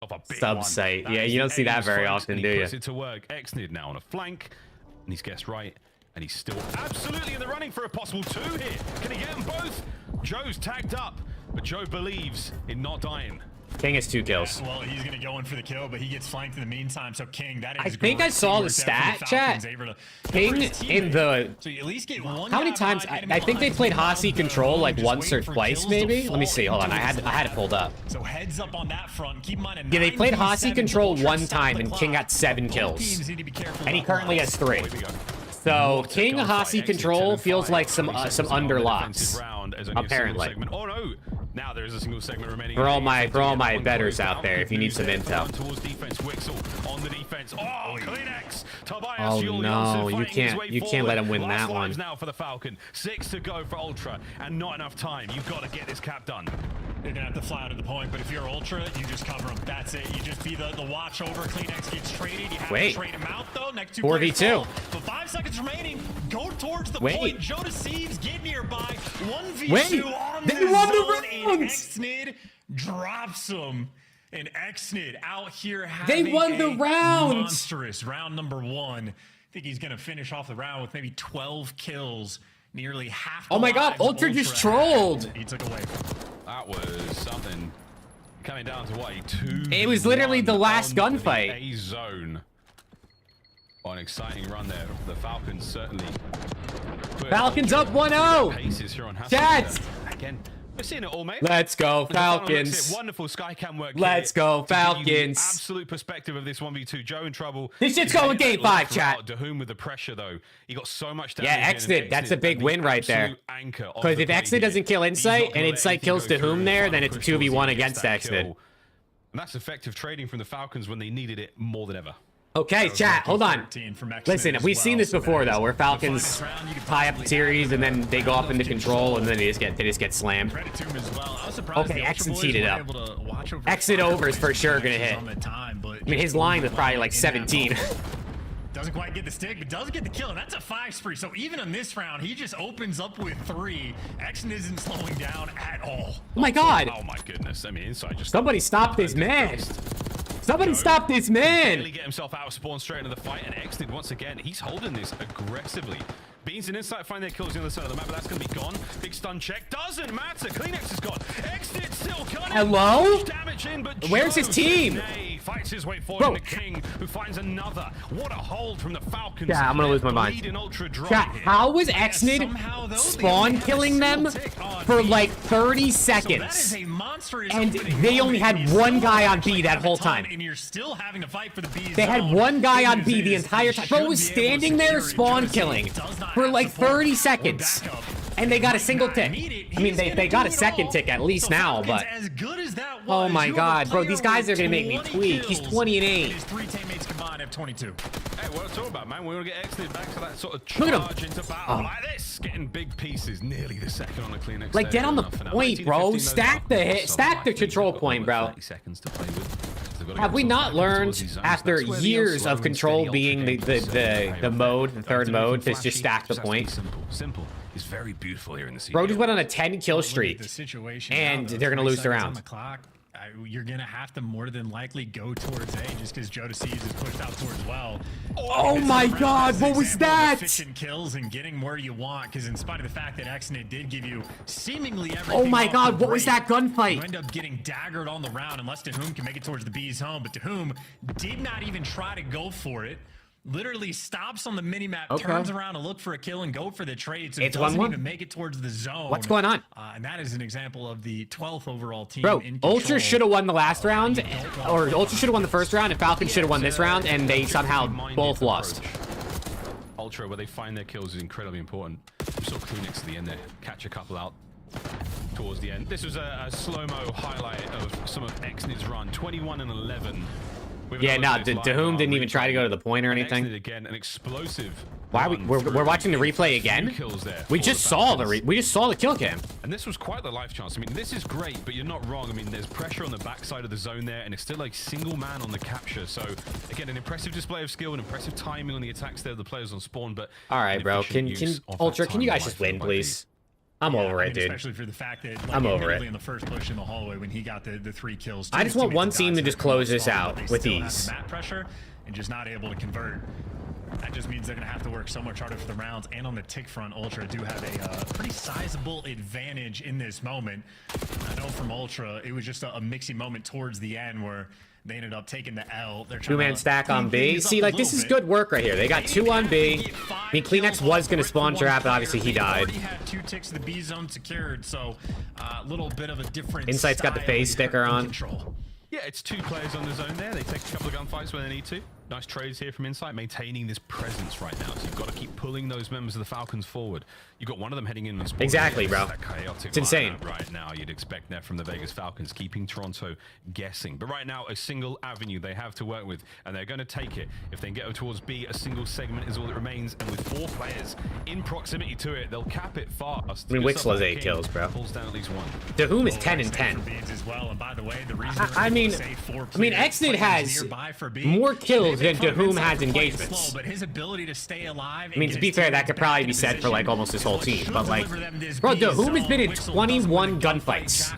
a big sub-site. Yeah, you don't see that very often, do you? Puts it to work. Exnid now on a flank. And he's guessed right. And he's still absolutely in the running for a possible 2 here. Can he get them both? Joe's tagged up. But Joe believes in not dying. King has 2 kills. Well, he's going to go in for the kill, but he gets flanked in the meantime. So King, that is I think I saw the stat, chat. King in the... So you at least get one. How many times? I think they played Hasi Control like once or twice, maybe? Let me see. Hold on. I had it pulled up. So heads up on that front. Keep in mind, yeah, they played Hasi Control 1 time, and King got 7 kills. And he currently has 3. So King Hasi Control feels like some underlocks, apparently. Oh no! Now there is a single segment remaining. For all my betters out there, if you need some intel. Towards defense, Wixel on the defense. Oh, Kleenex! Oh no, you can't let him win that one. Now for the Falcon, 6 to go for Ultra, and not enough time. You've got to get this cap done. You're gonna have to fly out of the point, but if you're Ultra, you just cover him. That's it. You just be the watch over. Kleenex gets traded. You have to trade him out though. Next 2 4v2. But 5 seconds remaining. Go towards the point. Joe Deceives get nearby. 1v2 on they the won zone, the and rounds. Exnid drops him. And Exnid out here they won the round. Monstrous round number 1. I think he's gonna finish off the round with maybe 12 kills. Nearly half. Oh my god, Ultra just trolled. He took away. That was something. Coming down to what, 2. It was literally the last gunfight. A zone. Oh, an exciting run there. The Falcons certainly. Falcons up 1-0. Chat. Again, we're seeing it all, mate. Let's go, Falcons. Wonderful Skycam work. Let's go, Falcons. Absolute perspective of this 1v2. Joe in trouble. This shit's going game 5, chat. To Whom with the pressure, though. He got so much damage. Yeah, Exnid. That's a big win right there. Because if Exnid doesn't kill Insight, and Insight kills To Whom there, then it's a 2v1 against Exnid. And that's effective trading from the Falcons when they needed it more than ever. Okay, chat, hold on. Listen, we've seen this before though, where Falcons tie up the series and then they go off into control and then they just get slammed. Okay, Exit's heated up. Exit over is for sure gonna hit. I mean, his line is probably like 17. Doesn't quite get the stick, but does get the kill, and that's a 5 spree. So even in this round, he just opens up with 3. Exnid isn't slowing down at all. Oh my god! Oh my goodness! I mean, Inside just somebody stop this man! Somebody stop this man! Really get himself out of spawn straight into the fight, and Exnid once again, he's holding this aggressively. Beans and Insight find their kills on the other side of the map, but that's going to be gone. Big stun check. Doesn't matter. Kleenex is gone. Exit still gunning. Hello? Damage in, but where's his team? Fights his way forward. The King, who finds another. What a hold from the Falcons. Yeah, I'm going to lose my mind. Yeah, how was Exnid spawn killing them for like 30 seconds? And they only had one guy on B that whole time. And you're still having to fight for the B. They had one guy on B the entire time. Bro was standing there spawn killing for like 30 seconds. And they got a single tick. I mean, they got a second tick at least now, but... Oh my god, bro, these guys are gonna make me tweak. He's 20-8. His 3 teammates combined have 22. Hey, what it's all about, man. We want to get exited back to that sort of Look at him. charge into battle like this. Getting big pieces, nearly the second on the Kleenex. Like, get on the point, bro. Stack the control point, bro. 30 seconds to play with. Have we not learned, after years of control being the mode, the third mode, to just stack the point? Simple. It's very beautiful here in the CDL. Bro just went on a 10 kill streak, and they're gonna lose the round. You're gonna have to more than likely go towards A just because Jodeci's is pushed out towards well. Oh my god, what was that? Efficient kills and getting where you want, because in spite of the fact that Exnid did give you seemingly everything. Oh my god, what was that gunfight? You end up getting daggered on the round unless TAHOOM can make it towards the B's home, but TAHOOM did not even try to go for it. Literally stops on the minimap, turns around to look for a kill and go for the trade, so it doesn't even make it towards the zone. What's going on? And that is an example of the 12th overall team. Bro, in Ultra should have won the last round, or Ultra should have won the first round, and Falcon should have won this round, and they somehow both lost. Ultra, where they find their kills, is incredibly important. We saw Kleenex at the end there, catch a couple out towards the end. This was a slow-mo highlight of some of Exnid's run, 21 and 11. Yeah, no, TAHOOM didn't even try to go to the point or anything. Again, an explosive. Why we're watching the replay again? We just saw the kill cam. And this was quite the life chance. I mean, this is great, but you're not wrong. I mean, there's pressure on the backside of the zone there, and it's still like single man on the capture. So again, an impressive display of skill and impressive timing on the attacks there of the players on spawn. But all right, bro, can Ultra, can you guys just win, please? I'm over it, dude. Especially for the fact that I'm over it. In the first push in the hallway when he got the 3 kills. I just want one team to just close this out with ease. Map pressure and just not able to convert. That just means they're going to have to work so much harder for the rounds. And on the tick front, Ultra do have a pretty sizable advantage in this moment. I know from Ultra, it was just a mixy moment towards the end where they ended up taking the L. They're 2-man stack on B. See, like, this is good work right here. They got 2 on B. I mean, Kleenex was going to spawn trap, but obviously he died. Already had 2 ticks to the B zone secured, so a little bit of a different. Insight's got the phase sticker on. Yeah, it's 2 players on the zone there. They take a couple of gunfights when they need to. Nice trades here from Insight, maintaining this presence right now. So you've got to keep pulling those members of the Falcons forward. You've got one of them heading in. Exactly, bro. It's insane. Right now, you'd expect that from the Vegas Falcons, keeping Toronto guessing. But right now, a single avenue they have to work with, and they're going to take it. If they can get towards B, a single segment is all that remains. And with 4 players in proximity to it, they'll cap it fast. I mean, Wixel has 8 kills, bro. Pulls down at least 1. TAHOOM is 10 and 10. I mean, Exnid has more kills than TAHOOM has engagements. But his ability to stay alive. I mean, to be fair, that could probably be said for like almost his whole team. But like, bro, TAHOOM has been in 21 gunfights.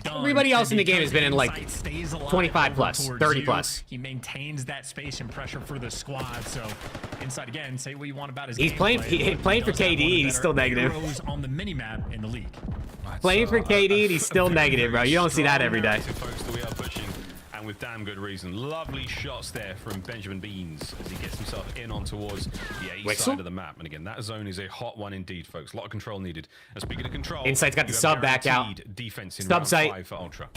Everybody else in the game has been in like 25 plus, 30 plus. He maintains that space and pressure for the squad. So Insight again, say what you want about his. He's playing for KD. He's still negative. On the minimap in the league. Playing for KD, and he's still negative, bro. You don't see that every day. Folks, that we are pushing, and with damn good reason. Lovely shots there from Benjamin Beans as he gets himself in on towards the A side of the map. And again, that zone is a hot one indeed, folks. A lot of control needed. And speaking of control, Insight's got the sub back out. Defense in sub site. 5 for Ultra.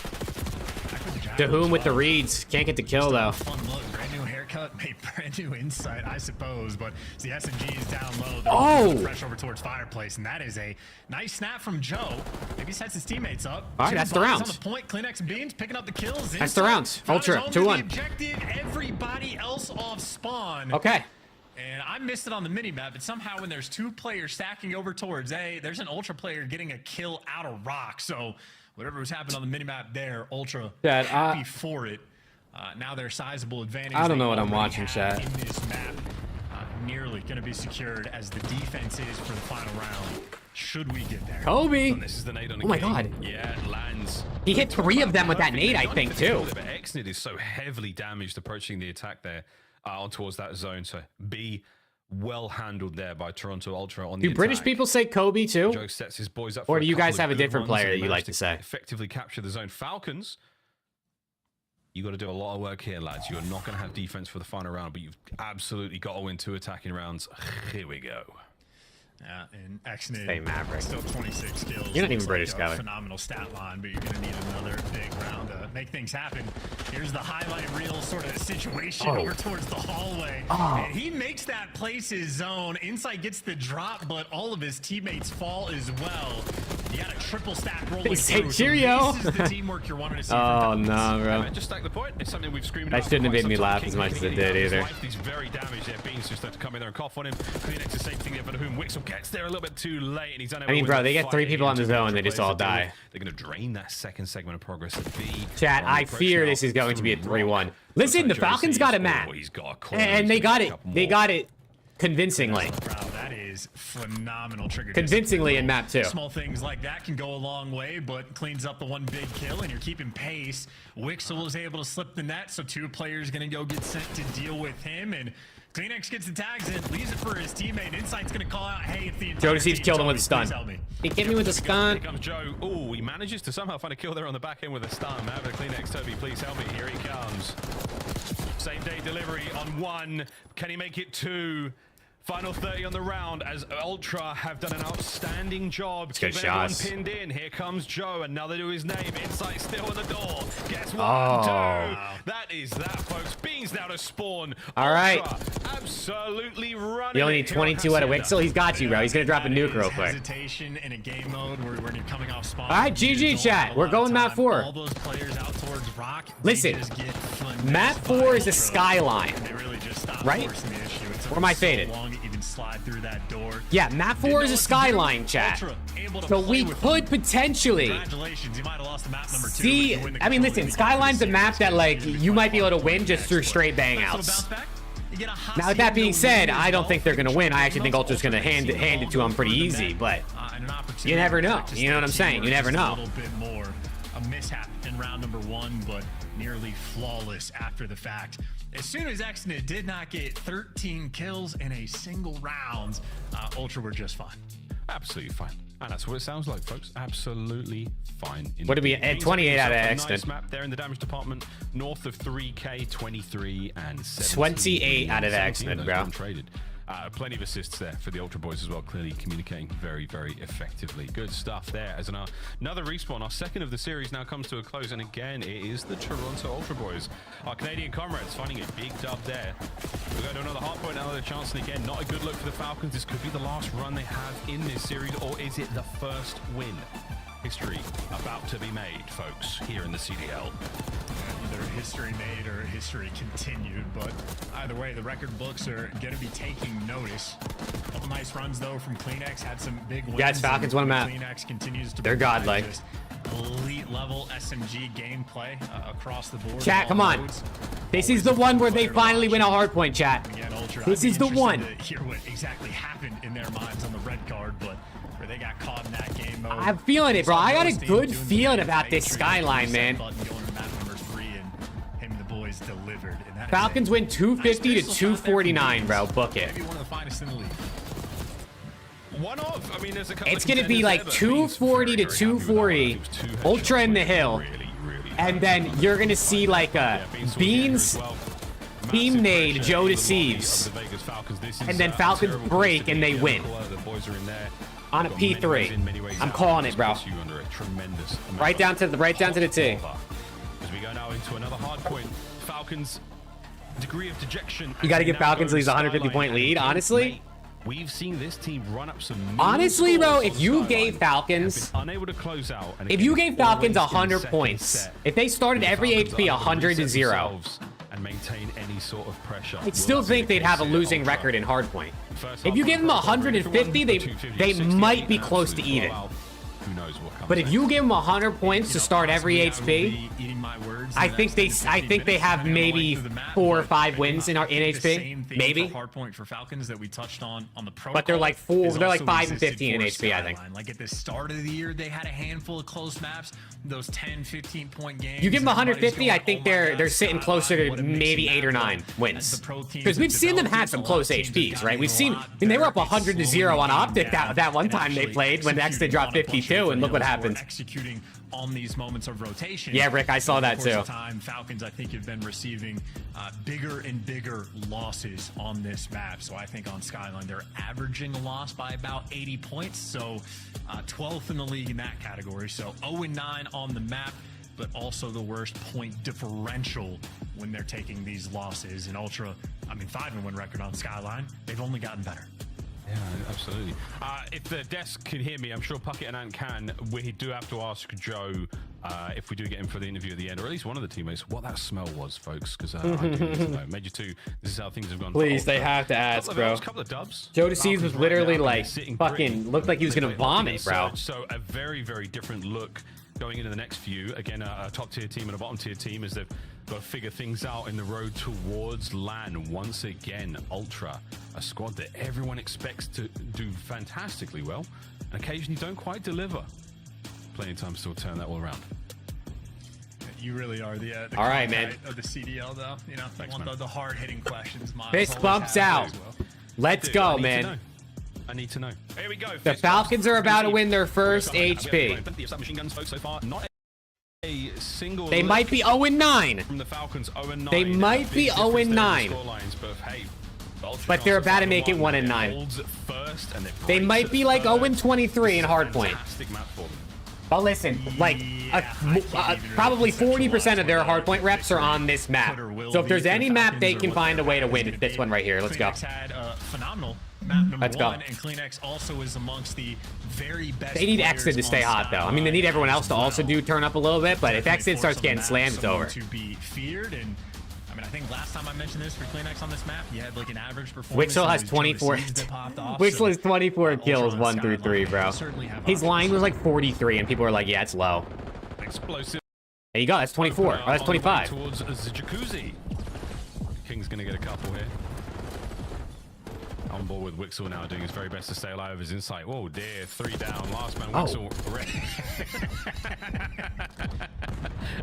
TAHOOM with the reads. Can't get the kill though. Fun look, brand new haircut, made brand new Insight, I suppose. But the SMG is down low. Oh! Fresh over towards Fireplace, and that is a nice snap from Joe. Maybe sets his teammates up. All right, that's the round. On the point, Kleenex and Beans picking up the kills. That's the round. Ultra 2-1. Objective. Everybody else off spawn. Okay. And I missed it on the minimap, but somehow when there's 2 players stacking over towards A, there's an Ultra player getting a kill out of rock. So whatever was happening on the minimap there, Ultra happy for it. Now their sizable advantage. I don't know what I'm watching, chat. In this map, nearly going to be secured as the defense is for the final round. Should we get there? Kobe. And this is the nade on the oh my god. Yeah, it lands. He hit 3 of them with that nade, I think, too. But Exnid is so heavily damaged approaching the attack there on towards that zone. So B Well handled there by Toronto Ultra on the Do attack. British people say Kobe too? Joe sets his boys up Or for do a you guys couple have a of good different runs player and that you like managed to say? Effectively capture the zone. Falcons, you got to do a lot of work here, lads. You're not going to have defense for the final round, but you've absolutely got to win 2 attacking rounds. Here we go. Yeah, and Exnid Hey, Maverick. still 26 kills. You're not even Looks British, like Skyler. a phenomenal stat line, but you're going to need another big round to make things happen. Here's the highlight reel sort of situation over towards the hallway. And he makes that place his zone. Insight gets the drop, but all of his teammates fall as well. You got a triple stack rolling They say through. cheerio. So this is the teamwork you're wanting to see. Oh, no, bro. Just stack the point. It's something we've screamed That about shouldn't have for made me quite some laugh time. as much as it King did his either. life, he's very damaged there. Beans just have to come in there and cough on him. Kleenex the same thing there for whom Wixel gets there a little bit too late, and he's unable I mean, to bro, win they the get 3 fight. people on the 82 zone, they just all players to do it. die. They're going to drain that second segment of progress at B. Chat, On the I approach fear now this is going to be a through 3-1. Rock. Listen, the Josie Falcons got a is- map. oh, he's got a call. And He's they gonna got pick it. up They more. got it convincingly. Wow, that is phenomenal trigger. Convincingly in map 2. Small things like that can go a long way, but cleans up the one big kill, and you're keeping pace. Wixel is able to slip the net, so 2 players going to go get sent to deal with him, and Kleenex gets the tags in, leaves it for his teammate. Insight's going to call out, hey, it's the entire Jodeci's team. killed him with a Please stun. help me. He hit me with a stun. Here comes Joe. Oh, he manages to somehow find a kill there on the back end with a stun. Now the Kleenex, Toby, please help me. Here he comes. Same day delivery on 1. Can he make it 2? Final 30 on the round as Ultra have done an outstanding job. Good Keeping everyone shots. pinned in. Here comes Joe. Another to his name. Insight still on the door. Gets 1, 2. That is that, folks. Beans now to spawn. All right. Ultra absolutely running. You only it need here on 22 out of Hacienda. Wixel. He's got you, bro. He's going to drop a nuke real quick. Hesitation in a game mode where you're coming off spawn. All right, GG, chat. We're going map 4. All those players out towards Rock. Listen, map 4 is a skyline. They really just stopped Right? forcing the issue. It took Where am I so faded? long to even slide through that door. Yeah, map 4 is a skyline, chat. So we could potentially Congratulations, you might have lost the map number 2. see. I mean, listen, Skyline's a map that, like, you might be able to win just through straight bang outs. Now, with that being said, I don't think they're going to win. I actually think Ultra's going to hand it to them pretty easy, but you never know. You know what I'm saying? You never know. A little bit more a mishap in round number 1, but nearly flawless after the fact. As soon as Exnid did not get 13 kills in a single round, Ultra were just fine. Absolutely fine. And that's what it sounds like, folks. Absolutely fine. What did we at 28 out of Nice Exnid? map there in the damage department, north of 3K, 23 and 17. 28 out of 17 Exnid, those bro. untraded. Plenty of assists there for the Ultra Boys as well, clearly communicating very, very effectively. Good stuff there. As another respawn, our second of the series now comes to a close, and again, it is the Toronto Ultra Boys. Our Canadian comrades finding a big dub there. We're going to another hard point, another chance, and again, not a good look for the Falcons. This could be the last run they have in this series, or is it the first win? History about to be made, folks, here in the CDL. Either history made or history continued, but either way, the record books are going to be taking notice. A couple nice runs, though, from Kleenex. Had some big wins. Guys, Falcons won a map. Kleenex continues to They're provide godlike. just elite level SMG gameplay across the board. Chat, come on. This is the one where they finally win a hard point, chat. Again, Ultra, This I'd is be the one. interested to hear what exactly happened in their minds on the red card, but where they got caught in that game mode. I'm feeling it, bro. I got a good feeling about this skyline, man. Delivered, and that Falcons win 250 to 249, bro. Book it. maybe one of the finest in the league. One of. I mean, there's a couple It's of going to be contenders like there, but 240 to 240, Ultra in the hill, and then you're going to see like a Beans, Beam Nade, Joe to Thieves, and then Falcons break and they win on a P3. I'm calling it, bro. Right down to the T. As we go now into another hard point, Falcons degree of dejection. You got to give Falcons at least a 150-point lead, honestly. We've seen this team run up some. Honestly, bro, if you gave Falcons, unable to close out, if you gave Falcons 100 points, if they started every HP 100 to 0, and maintain any sort of pressure, I'd still think they'd have a losing record in hardpoint. If you give them 150, they might be close to even. Who knows what comes But if you give them 100 points to start every HP, Eating my words, I think they have maybe 4 or 5 wins in HP. Maybe. Hard point for Falcons that we touched on the protocol. But they're like 5 and 15 in HP, I think. Like at the start of the year, they had a handful of close maps. Those 10, 15 point games. You give them 150, I think they're sitting closer to maybe 8 or 9 wins. Because we've seen them have some close HPs, right? We've seen, I mean, they were up 100-0 on Optic that one time they played when X dropped 52, and look what happened. Executing on these moments of rotation. Yeah, Rick, I saw that too. Falcons, I think, have been receiving bigger and bigger losses on this map. So I think on Skyline, they're averaging a loss by about 80 points. So 12th in the league in that category. So 0-9 on the map, but also the worst point differential when they're taking these losses. And Ultra, I mean, 5-1 record on Skyline. They've only gotten better. Yeah, absolutely. If the desk can hear me, I'm sure Puckett and Ant can. We do have to ask Joe if we do get him for the interview at the end, or at least one of the teammates, what that smell was, folks, because I do need to know. Major 2, this is how things have gone. Please, they have to ask, bro. Couple of dubs. Joe DeCeves was literally like fucking looked like he was gonna vomit, bro. So a very, very different look going into the next few. Again, a top tier team and a bottom tier team as they've got to figure things out in the road towards LAN. Once again, Ultra, a squad that everyone expects to do fantastically well, and occasionally don't quite deliver. Plenty of time to still turn that all around. You really are the all right, man. Of the CDL, though. You know, I want the hard-hitting questions. Fist bumps out. Let's go, man. I need to know. Here we go. The Falcons are about to win their first HP. They might be 0-9. From the Falcons, 0-9. They might be 0-9. But they're about to make it 1-9. They might be like 0-23 in hardpoint. But listen, like probably 40% of their hardpoint reps are on this map. So if there's any map they can find a way to win, it's this one right here. Let's go. Phenomenal map number Let's go. 1, and CleanX also is amongst the very best. They need Exit to stay hot, though. I mean, they need everyone else to also turn up a little bit, but if Exit starts getting slammed, it's over. To be feared, and I mean, I think last time I mentioned this for CleanX on this map, you had like an average performance. Wixel has 24. Wixel has 24 kills, 1 through 3, bro. His line was like 43, and people were like, "Yeah, it's low." Explosive. There you go. That's 24. Oh, that's 25. Towards the jacuzzi. King's gonna get a couple here. On board with Wixel now, doing his very best to stay alive with his insight. Oh dear, 3 down. Last man, Wixel.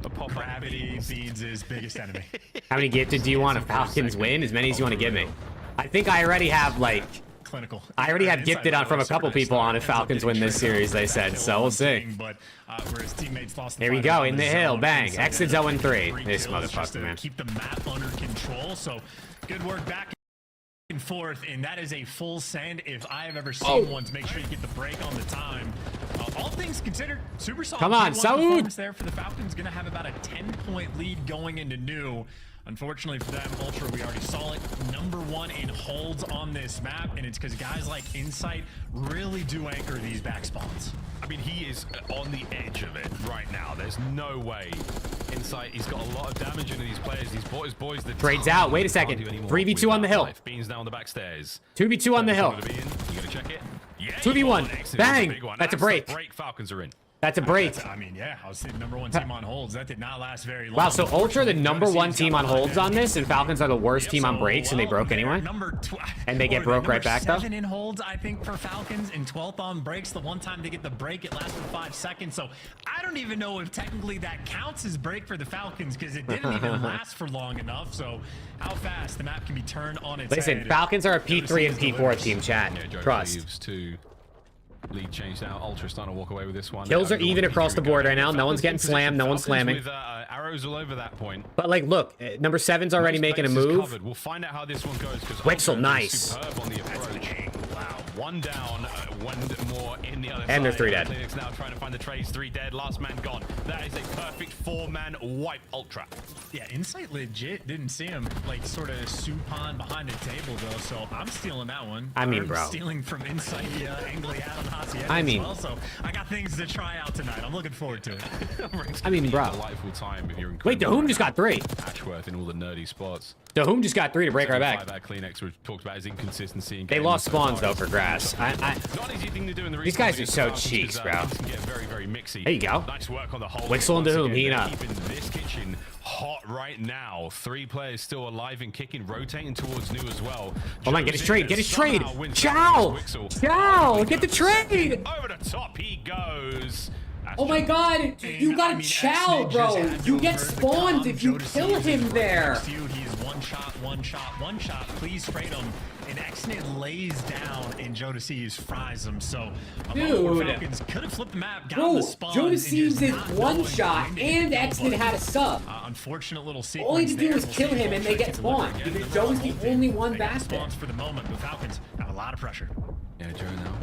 A pop gravity Beans' his biggest enemy. How many gifted do you want a Falcons win? As many as you want to give me. I think I already have like clinical. I already have gifted on from a couple people on if Falcons win this series. They said so. We'll see. Here we go in the hill. Bang. Exit's 0-3. This motherfucker, man. Keep the map under control. So good work back and forth, and that is a full send if I have ever seen one. To make sure you get the break on the time. All things considered, super solid. Come on, performance there for the Falcons. Gonna have about a 10-point lead going into new. Unfortunately for them, Ultra, we already saw it, #1 in holds on this map, and it's because guys like Insight really do anchor these back spawns. I mean, he is on the edge of it right now. There's no way. Insight, he's got a lot of damage into these players. These boys that trades out. Wait a second. 3v2 on the hill. Beans down the back stairs. 2v2 on the hill. You gonna check it? Yeah, 2v1. Bang. That's a break. Falcons are in. That's a break. I mean, yeah, I was the #1 team on holds. That did not last very long. Wow, so Ultra the #1 team on holds on this, and Falcons are the worst team on breaks, and they broke anyway? And they get broke right back, though? 7 in holds, I think, for Falcons, and 12th on breaks. The one time they get the break, it lasted 5 seconds. So I don't even know if technically that counts as break for the Falcons, because it didn't even last for long enough. So how fast the map can be turned on its Listen, head. Falcons are a P3 and P4 team, chat. Trust. Lead change now. Ultra starting to walk away with this one. Kills are even across the board right now. No one's getting slammed. No one's slamming. With, arrows all over that point. But like, look, #7's already making a move. We'll find out how this one goes. Wixel, nice. Superb on the approach. Wow. 1 down, 1 more in the other and they're side. 3 dead. Clinic's now trying to find the trades. 3 dead. Last man gone. That is a perfect 4-man wipe. Ultra. Yeah, Insight legit didn't see him like sort of supine behind the table though. So I'm stealing that one. I mean, bro. Stealing from Insight, angling out on Hacienda. I mean, so I got things to try out tonight. I'm looking forward to it. I mean, bro. Delightful time if you're wait, Dahoom just got 3. Ashworth in all the nerdy spots. Dahoom just got 3 to break our back. CleanX, we talked about his inconsistency. They lost spawns though for grass. Not an easy thing to do in the these guys are so cheeks, bro. Can get very, very mixy. There you go. Nice work on the whole. Wixel and Dahoom heating up. Keeping this kitchen hot right now. 3 players still alive and kicking, rotating towards new as well. Hold on, get his trade, get his trade. Chow! Chow! Get the trade! Over the top he goes. Oh my god, you got a Chow, bro. You get spawned if you kill him there. He's one shot. Please trade him. And Xnid lays down, and Jodeci's fries him. So, dude, Falcons could have flipped the map, got bro, the spawn. Jodeci's is one shot, and Xnid had a sub. Unfortunate little sequence. All he had to do was kill him, and they get spawned. Because Joe's the only one back there. For the moment, the Falcons have a lot of pressure. Yeah, Joe now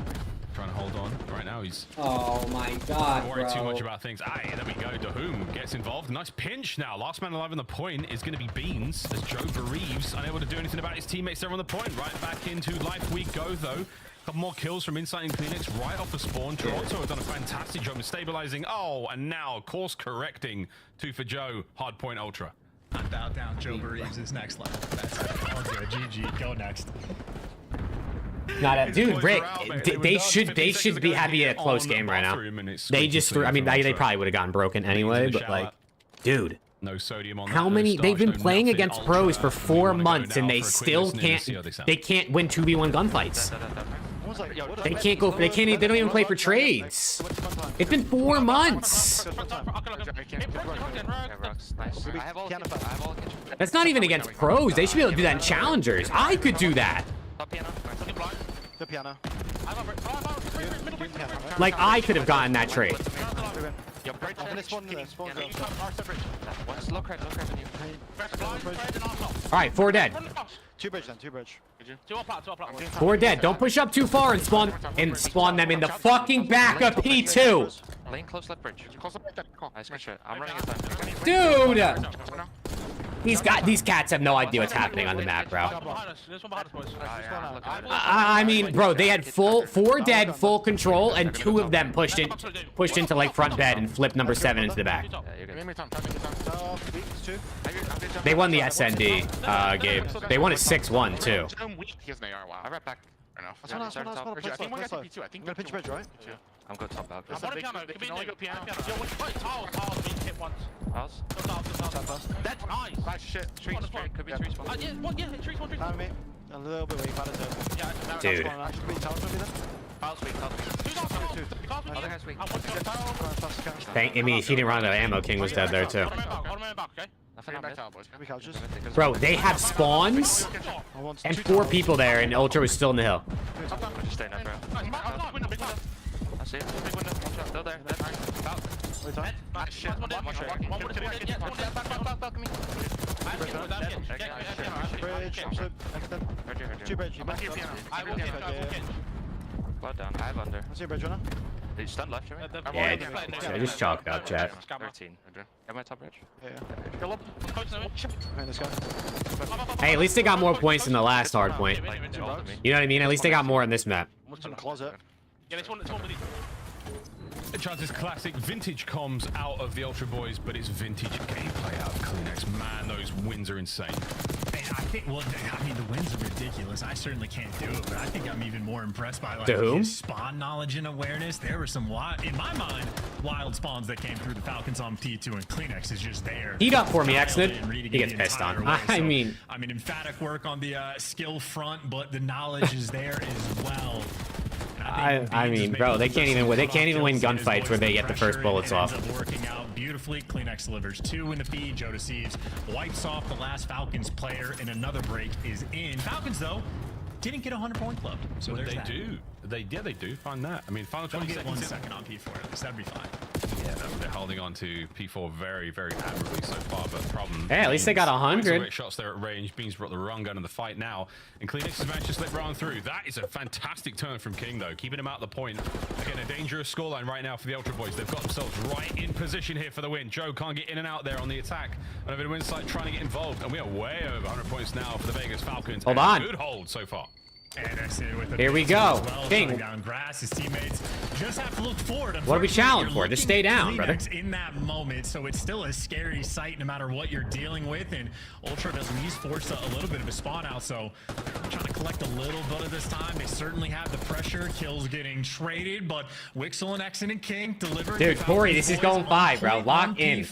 trying to hold on. Right now he's. Oh my god, don't worry bro. too much about things. Aye, there we go. Dahum gets involved. Nice pinch now. Last man alive on the point is going to be Beans as Joe bereaves, unable to do anything about his teammates there on the point. Right back into life we go though. Couple more kills from inside in Kleenex right off the spawn. Toronto have done a fantastic job of stabilizing. Oh, and now course correcting 2 for Joe. Hard point ultra. Not bow down. Joe bereaves is next level. That's it. All good. GG. Go next. Not a dude, Rick. They should be happy at a close game right now. They just threw. I mean, they probably would have gotten broken anyway. But like, dude, no sodium on how many? They've been playing against pros for 4 months and they still can't. They can't win 2v1 gunfights. They can't go. They can't. They don't even play for trades. It's been 4 months. That's not even against pros. They should be able to do that in challengers. I could do that. Like I could have gotten that trade. All right, 4 dead. 2 bridge then, 2 bridge. 4 dead. Don't push up too far and spawn them in the fucking back of P2. Lane close left bridge. Nice good shit. I'm running it. Dude! These cats have no idea what's happening on the map, bro. I mean, bro, they had 4 dead, full control, and 2 of them pushed into like front bed and flipped number 7 into the back. They won the SND, Gabe. They won a 6-1 too. I right back. I think we're pinch bridge, right? I'm going top out. They can only go piano. Yo, wait, Tiles being hit once. Tiles? That's nice. Nice shit. Trees, could be trees. Yeah, trees, one tree. A little bit weak, but dude. Tiles weak, Other guy's weak. I mean, if he didn't run out of ammo, King was dead there too. Bro, they have spawns and 4 people there, and Ultra was still in the hill. Just stay now, bro. I see it. Big window. Still there. Nice shit. Blood down. I have under. I see a bridge runner. They stun left, right? Yeah, just chalk it up, chat. 13. Got my top bridge? Yeah. Hey, at least they got more points than the last hard point. You know what I mean? At least they got more in this map. Closet. Yeah, it's one with you. Chances classic vintage comms out of the Ultra Boys, but it's vintage gameplay out of Kleenex. Man, those wins are insane. I think, well, I mean, the wins are ridiculous. I certainly can't do it, but I think I'm even more impressed by like his spawn knowledge and awareness. There were some wild, in my mind, wild spawns that came through the Falcons on P2, and Kleenex is just there. Heat up for me, Xnid. He gets pissed on. I mean, emphatic work on the skill front, but the knowledge is there as well. I mean, bro, they can't even win gunfights where they get the first bullets off. Working out beautifully. Kleenex delivers 2 in the feed. Joe Deceives wipes off the last Falcons player, and another break is in. Falcons, though, didn't get a 100-point club. So they do. They do find that. I mean, final 20 seconds. 1 second on P4 at least. That'd be fine. Yeah, they're holding on to P4 very, very admirably so far, but the problem... Hey, at least they got 100. Shots there at range. Beans brought the wrong gun in the fight now, and Kleenex has managed to slip round through. That is a fantastic turn from King, though, keeping him out the point. Again, a dangerous scoreline right now for the Ultra Boys. They've got themselves right in position here for the win. Joe can't get in and out there on the attack, and a bit of insight trying to get involved, and we are way over 100 points now for the Vegas Falcons. Hold on. Good hold so far. Here we go. King. Down grass, his teammates just have to look forward. What are we challenging for? Just stay down, brother. In that moment, so it's still a scary sight no matter what you're dealing with. And Ultra does at least force a little bit of a spawn out. So trying to collect a little bit of this time. They certainly have the pressure. Kills getting traded, but Wixel and Exon and King delivering. Dude, Corey, this is going 5, bro. Lock in.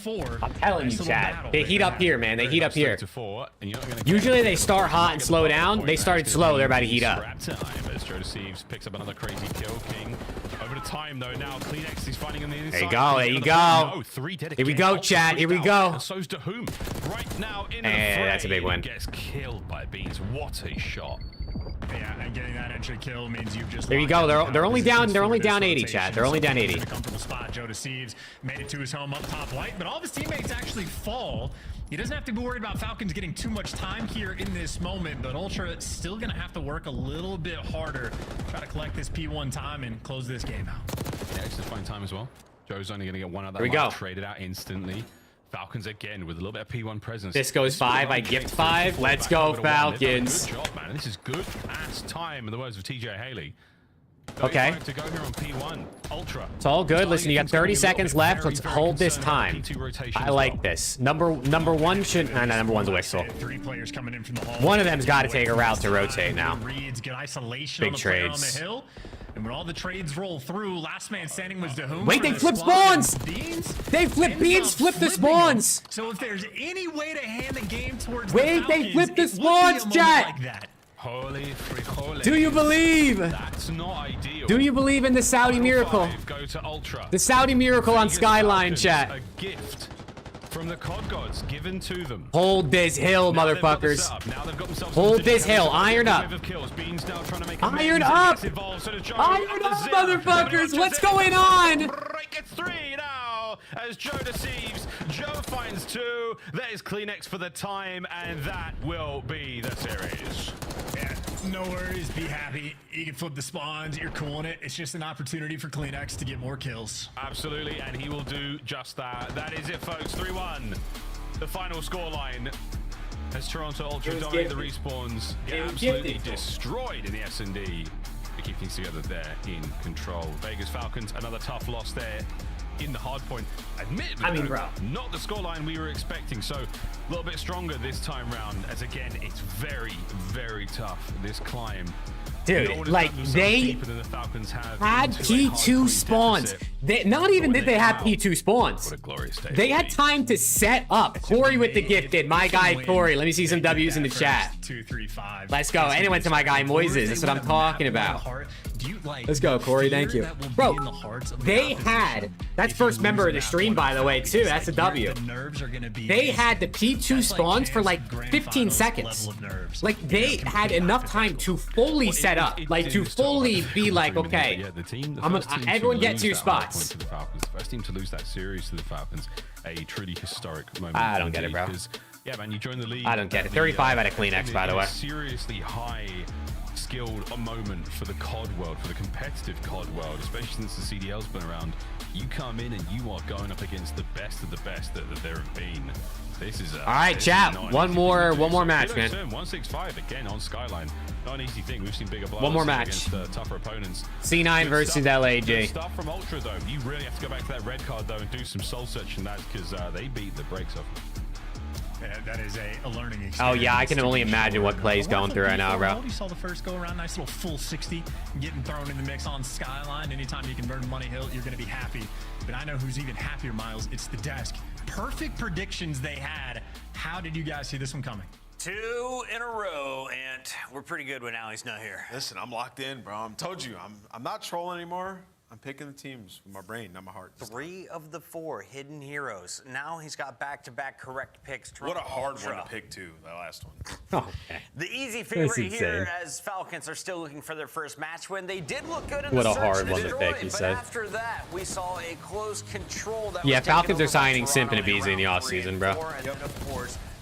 I'm telling you, Chad. They heat up here, man. They heat up here. Usually they start hot and slow down. They started slow. They're about to heat up. As Joe Deceives picks up another crazy kill. King over to time though now. Kleenex is fighting on the inside. There you go. There you go. Here we go, Chad. Here we go. And so's Dahum right now in that's a big win. Gets killed by Beans. What a shot. Yeah, and getting that entry kill means you've just. There you go. They're only down. They're only down 80, Chad. They're only down 80. Comfortable spot. Joe Deceives made it to his home up top white, but all of his teammates actually fall. He doesn't have to be worried about Falcons getting too much time here in this moment, but Ultra still gonna have to work a little bit harder, try to collect this P1 time and close this game out. Yeah, it's just fine time as well. Joe's only gonna get one other. Here we go. Traded out instantly. Falcons again with a little bit of P1 presence. This goes 5. I gift 5. Let's go, Falcons. Good job, man. This is good ass time in the words of TJ Haley. Okay. To go here on P1. Ultra. It's all good. Listen, you got 30 seconds left. Let's hold this time. I like this. Number one should. No, number one's a Wixel. 3 players coming in from the hall. One of them's got to take a route to rotate now. Good isolation Big on the player on the trades. hill. And when all the trades roll through, last man standing was Dahum. Wait, they flip spawns! They flip Beans, flip the spawns! So if there's any way to hand the game towards Wait, they flip the spawns, chat! Holy freak, holy. Do you believe? That's not ideal. Do you believe in the Saudi miracle? Go to Ultra. The Saudi miracle on Skyline, chat. A gift from the COD gods given to them. Hold this hill, motherfuckers. Hold this hill. Iron up. Iron up! Iron up, motherfuckers! What's going on? Break it 3 now as Joe Deceives. Joe finds 2. There's Kleenex for the time, and that will be the series. Yeah, no worries. Be happy. You can flip the spawns. You're cool in it. It's just an opportunity for Kleenex to get more kills. Absolutely, and he will do just that. That is it, folks. 3-1. The final scoreline. As Toronto Ultra dominate the respawns, get absolutely destroyed in the S&D. To keep things together there in control. Vegas Falcons, another tough loss there in the hard point. Admittedly, not the scoreline we were expecting, so a little bit stronger this time round, as again, it's very, very tough, this climb. Dude, like, they had P2 spawns. Not even did they have P2 spawns. What a glorious day. They had time to set up. Corey with the gifted. My guy, Corey. Let me see some W's in the chat. 2, 3, 5. Let's go. And it went to my guy, Moises. That's what I'm talking about. Let's go, Corey. Thank you. Bro, they had... That's first member of the stream, by the way, too. That's a W. They had the P2 spawns for like 15 seconds. Like, they had enough time to fully set up. Like, to fully be like, okay, everyone get to your spots. The first team to lose that series to the Falcons, a truly historic moment. I don't get it, bro. Yeah, man, you join the league. I don't get it. 35 out of Kleenex, by the way. Seriously high skilled moment for the COD world, for the competitive COD world, especially since the CDL's been around. You come in and you are going up against the best of the best that there have been. This is all right, chat. One more match, man. 165 again on Skyline. Not an easy thing. We've seen bigger blowouts one more match against tougher opponents. C9 versus LAG. Good stuff from Ultra though. You really have to go back to that red card though and do some soul searching that because they beat the brakes off. Yeah, that is a learning experience. Oh yeah, I can only imagine what Clay's going through right now, bro. You saw the first go around, nice little full 60, getting thrown in the mix on Skyline. Anytime you can burn Money Hill, you're going to be happy. But I know who's even happier, Miles. It's the desk. Perfect predictions they had. How did you guys see this one coming? 2 in a row, and we're pretty good when Allie's not here. Listen, I'm locked in, bro. I told you, I'm not trolling anymore. I'm picking the teams with my brain, not my heart. 3 of the 4 hidden heroes. Now he's got back-to-back correct picks. What a hard one to pick, too, that last one. Okay. The easy favorite here, as Falcons are still looking for their first match win. They did look good in what the a hard one to pick, he said. After that, we saw a close control that yeah, Falcons are signing Simp and Abizi in the offseason, bro.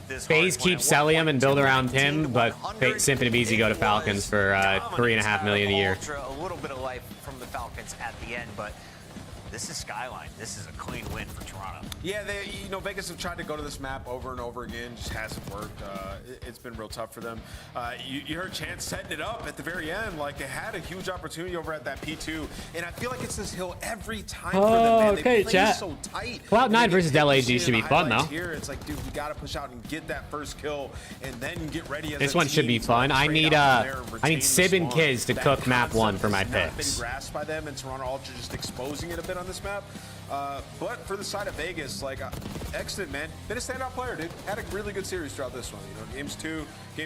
FaZe keeps selling him and build around him, but Simp and Abizi go to Falcons for $3.5 million a year. A little bit of life from the Falcons at the end, but this is Skyline. This is a clean win for Toronto. Yeah, Vegas have tried to go to this map over and over again, just hasn't worked. It's been real tough for them. You heard Chance setting it up at the very end, like they had a huge opportunity over at that P2, and I feel like it's this hill every time for them, man. Okay, they play chat. so tight. Cloud9 versus LAG should be fun, though. Here, it's like, dude, we got to push out and get that first kill, and then get ready. As This a one should team be to fun. I trade need out there, I need retain Sib the and spawn. Kiz to That cook map concept 1 for my has not picks. been grasped by them, and Toronto Ultra just exposing it a bit on this map. But for the side of Vegas, like excellent, man. Been a standout player, dude. Had a really good series throughout this one. Game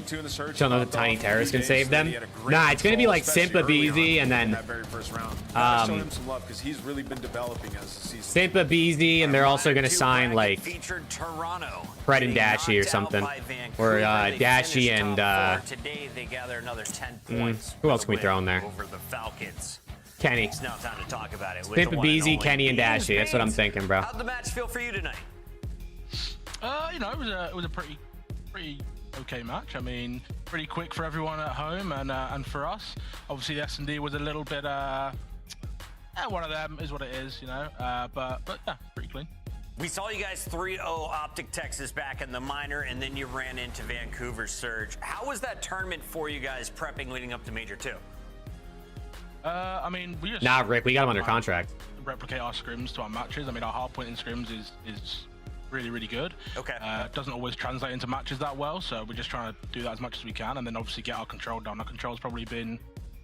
2 in the search. Don't know if the Tiny Terrorist can save them. Nah, it's gonna be like Simpa BZ and then that very first round. Show him some love because he's really been developing as the season. Simpa BZ, and they're also gonna sign like Featured Toronto. Fred and Dashy or something, or Dashy and Today they gather another 10 points. who else can we throw in there? Over the Falcons. Kenny. It's now time to talk about it. Simpa BZ, Kenny, and Dashy. That's what I'm thinking, bro. How'd the match feel for you tonight? You know, it was a pretty okay match. I mean, pretty quick for everyone at home and for us. Obviously, the S&D was a little bit one of them is what it is, you know. But yeah, pretty clean. We saw you guys 3-0 Optic Texas back in the minor, and then you ran into Vancouver Surge. How was that tournament for you guys prepping leading up to Major 2? I mean, we just Rick, we got him under contract. Replicate our scrims to our matches. I mean, our hard point in scrims is really good. Okay. It doesn't always translate into matches that well, so we're just trying to do that as much as we can, and then obviously get our control down. Our control's probably been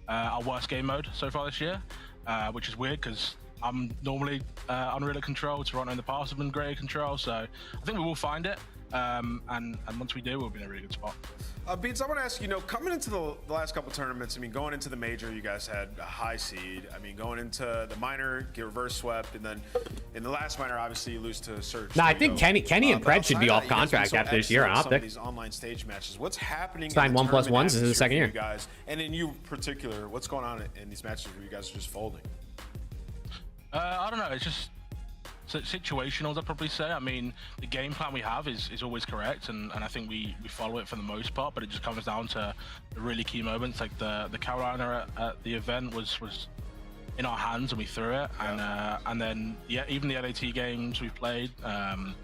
our worst game mode so far this year, which is weird because I'm normally unreal at control. Toronto in the past have been great at control, so I think we will find it. And once we do, we'll be in a really good spot. Beans, I want to ask you, coming into the last couple tournaments, I mean, going into the major, you guys had a high seed. I mean, going into the minor, get reverse swept, and then in the last minor, obviously, you lose to Surge. Nah, I think Kenny and Pred should be off contract after this year on Optic. These online stage matches, what's happening? Signed 1+1s. This is the second year. You guys, and in you particular, what's going on in these matches where you guys are just folding? I don't know. It's just situational, I'd probably say. I mean, the game plan we have is always correct, and I think we follow it for the most part, but it just comes down to the really key moments. Like the Carolina at the event was in our hands and we threw it, and then even the LAT games we've played. I'm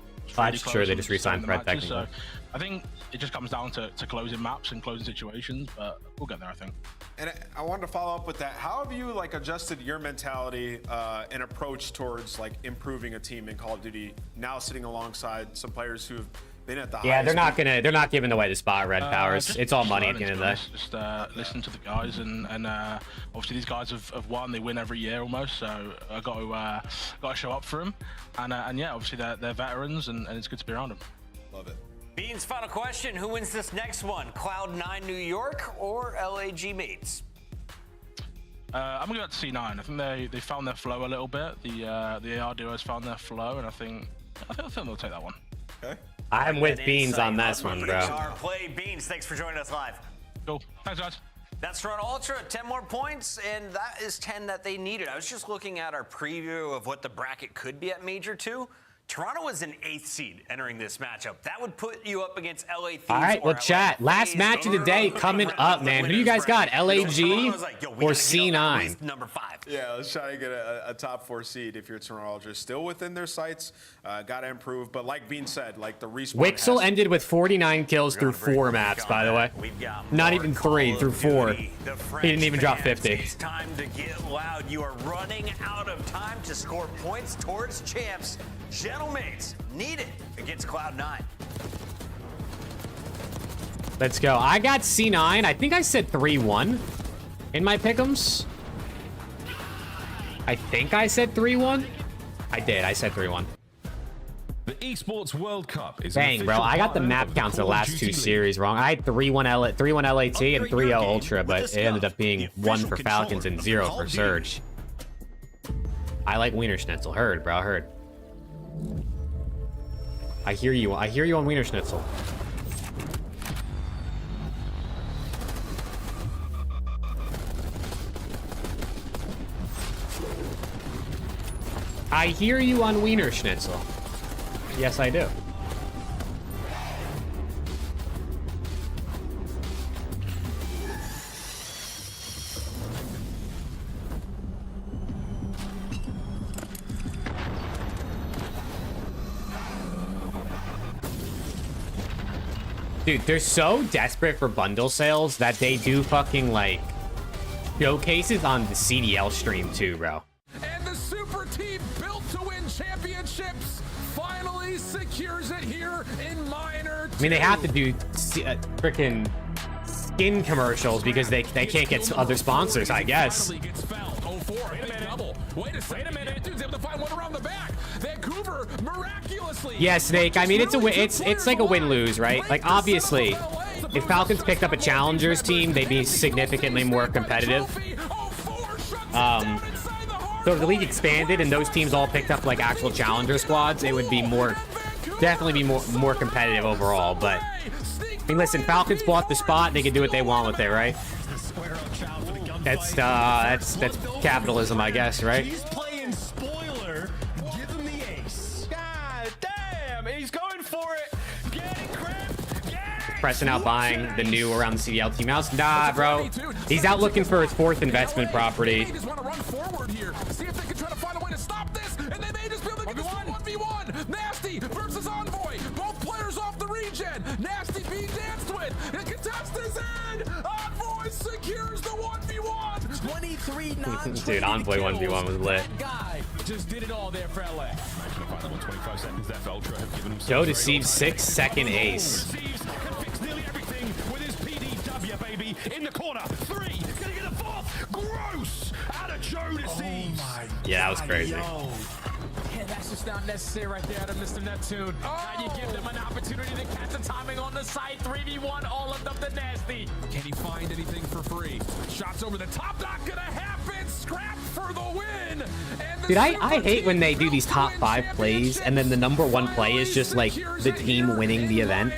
sure they just re-signed Fred technically. So I think it just comes down to closing maps and closing situations, but we'll get there, I think. And I wanted to follow up with that. How have you adjusted your mentality and approach towards improving a team in Call of Duty now, sitting alongside some players who have been at the highest? they're not giving away the spot, Red Powers. It's all money at the end of the day. Just listen to the guys, and obviously these guys have won. They win every year almost, so I got to show up for them. And yeah, obviously they're veterans, and it's good to be around them. Love it. Beans, final question. Who wins this next one? Cloud9 New York or LAG Mates? I'm going to go to C9. I think they found their flow a little bit. The AR duos found their flow, and I think they'll take that one. Okay. I'm with Beans on this one, bro. Play Beans, thanks for joining us live. Cool. Thanks, guys. That's Toronto Ultra, 10 more points, and that is 10 that they needed. I was just looking at our preview of what the bracket could be at Major 2. Toronto was an 8th seed entering this matchup. That would put you up against LA Thieves. All right, well, chat. Last match of the day coming up, man. Who you guys got, LAG or C9? Number 5. Yeah, let's try to get a top 4 seed if you're Toronto Ultra. Still within their sights. Got to improve. But like Bean said, the respawn. Wixel ended with 49 kills through 4 maps, by the way. Not even 3, through 4. He didn't even drop 50. It's time to get loud. You are running out of time to score points towards champs. Gentlemates need it against Cloud9. Let's go. I got C9. I think I said 3-1 in my pick'ems. I think I said 3-1. I did. I said 3-1. The Esports World Cup is dang, bro. I got the map counts of the last 2 series wrong. I had 3-1 LAT and 3-0 Ultra, but it ended up being 1 for Falcons and 0 for Surge. I like Wiener Schnitzel. Heard, bro. Heard. I hear you. I hear you on Wiener Schnitzel. I hear you on Wiener Schnitzel. Yes, I do. Dude, they're so desperate for bundle sales that they do fucking, like, showcases on the CDL stream too, bro. And the super team built to win championships finally secures it here in Minor 2. I mean, they have to do freaking skin commercials because they can't get other sponsors, I guess. Wait a minute. Dude's able to find one around the back. Vancouver miraculously. Yeah, Snake. I mean, it's a win. It's like a win-lose, right? Like, obviously, if Falcons picked up a Challengers team, they'd be significantly more competitive. So if the league expanded and those teams all picked up like actual Challenger squads, it would be definitely be more competitive overall. But I mean, listen, Falcons bought the spot; they can do what they want with it, right? That's capitalism, I guess, right? He's playing spoiler. Give him the ace. God damn, he's going for it. Get it, Crip. Get it. Pressing out buying the new around the CDL team house. Nah, bro. He's out looking for his 4th investment property. They just want to run forward here. See if they can try to find a way to stop this, and they may just be able to get this 1v1. Nasty versus Envoy. Both players off the regen. Nasty being danced with. And contest is in. Envoy secures the 1v1. 23 Dude, Envoy 1v1 was lit. Guy just did it all there for LA. 25 seconds left. Ultra have given himself Joe deceives 6-second ace. With his PDW, baby, in the corner. 3, gonna get a 4th. Gross. Out of Joe deceives. Oh my. Yeah, that was crazy. Yeah, that's just not necessary right there out of Mr. Neptune. Now you give them an opportunity to catch the timing on the side. 3v1, all of them the Nasty. Can he find anything for free? Shots over the top, not gonna happen. Scrap for the win. And Dude, I hate when they do these top 5 plays and then the #1 play is just like the team winning the event.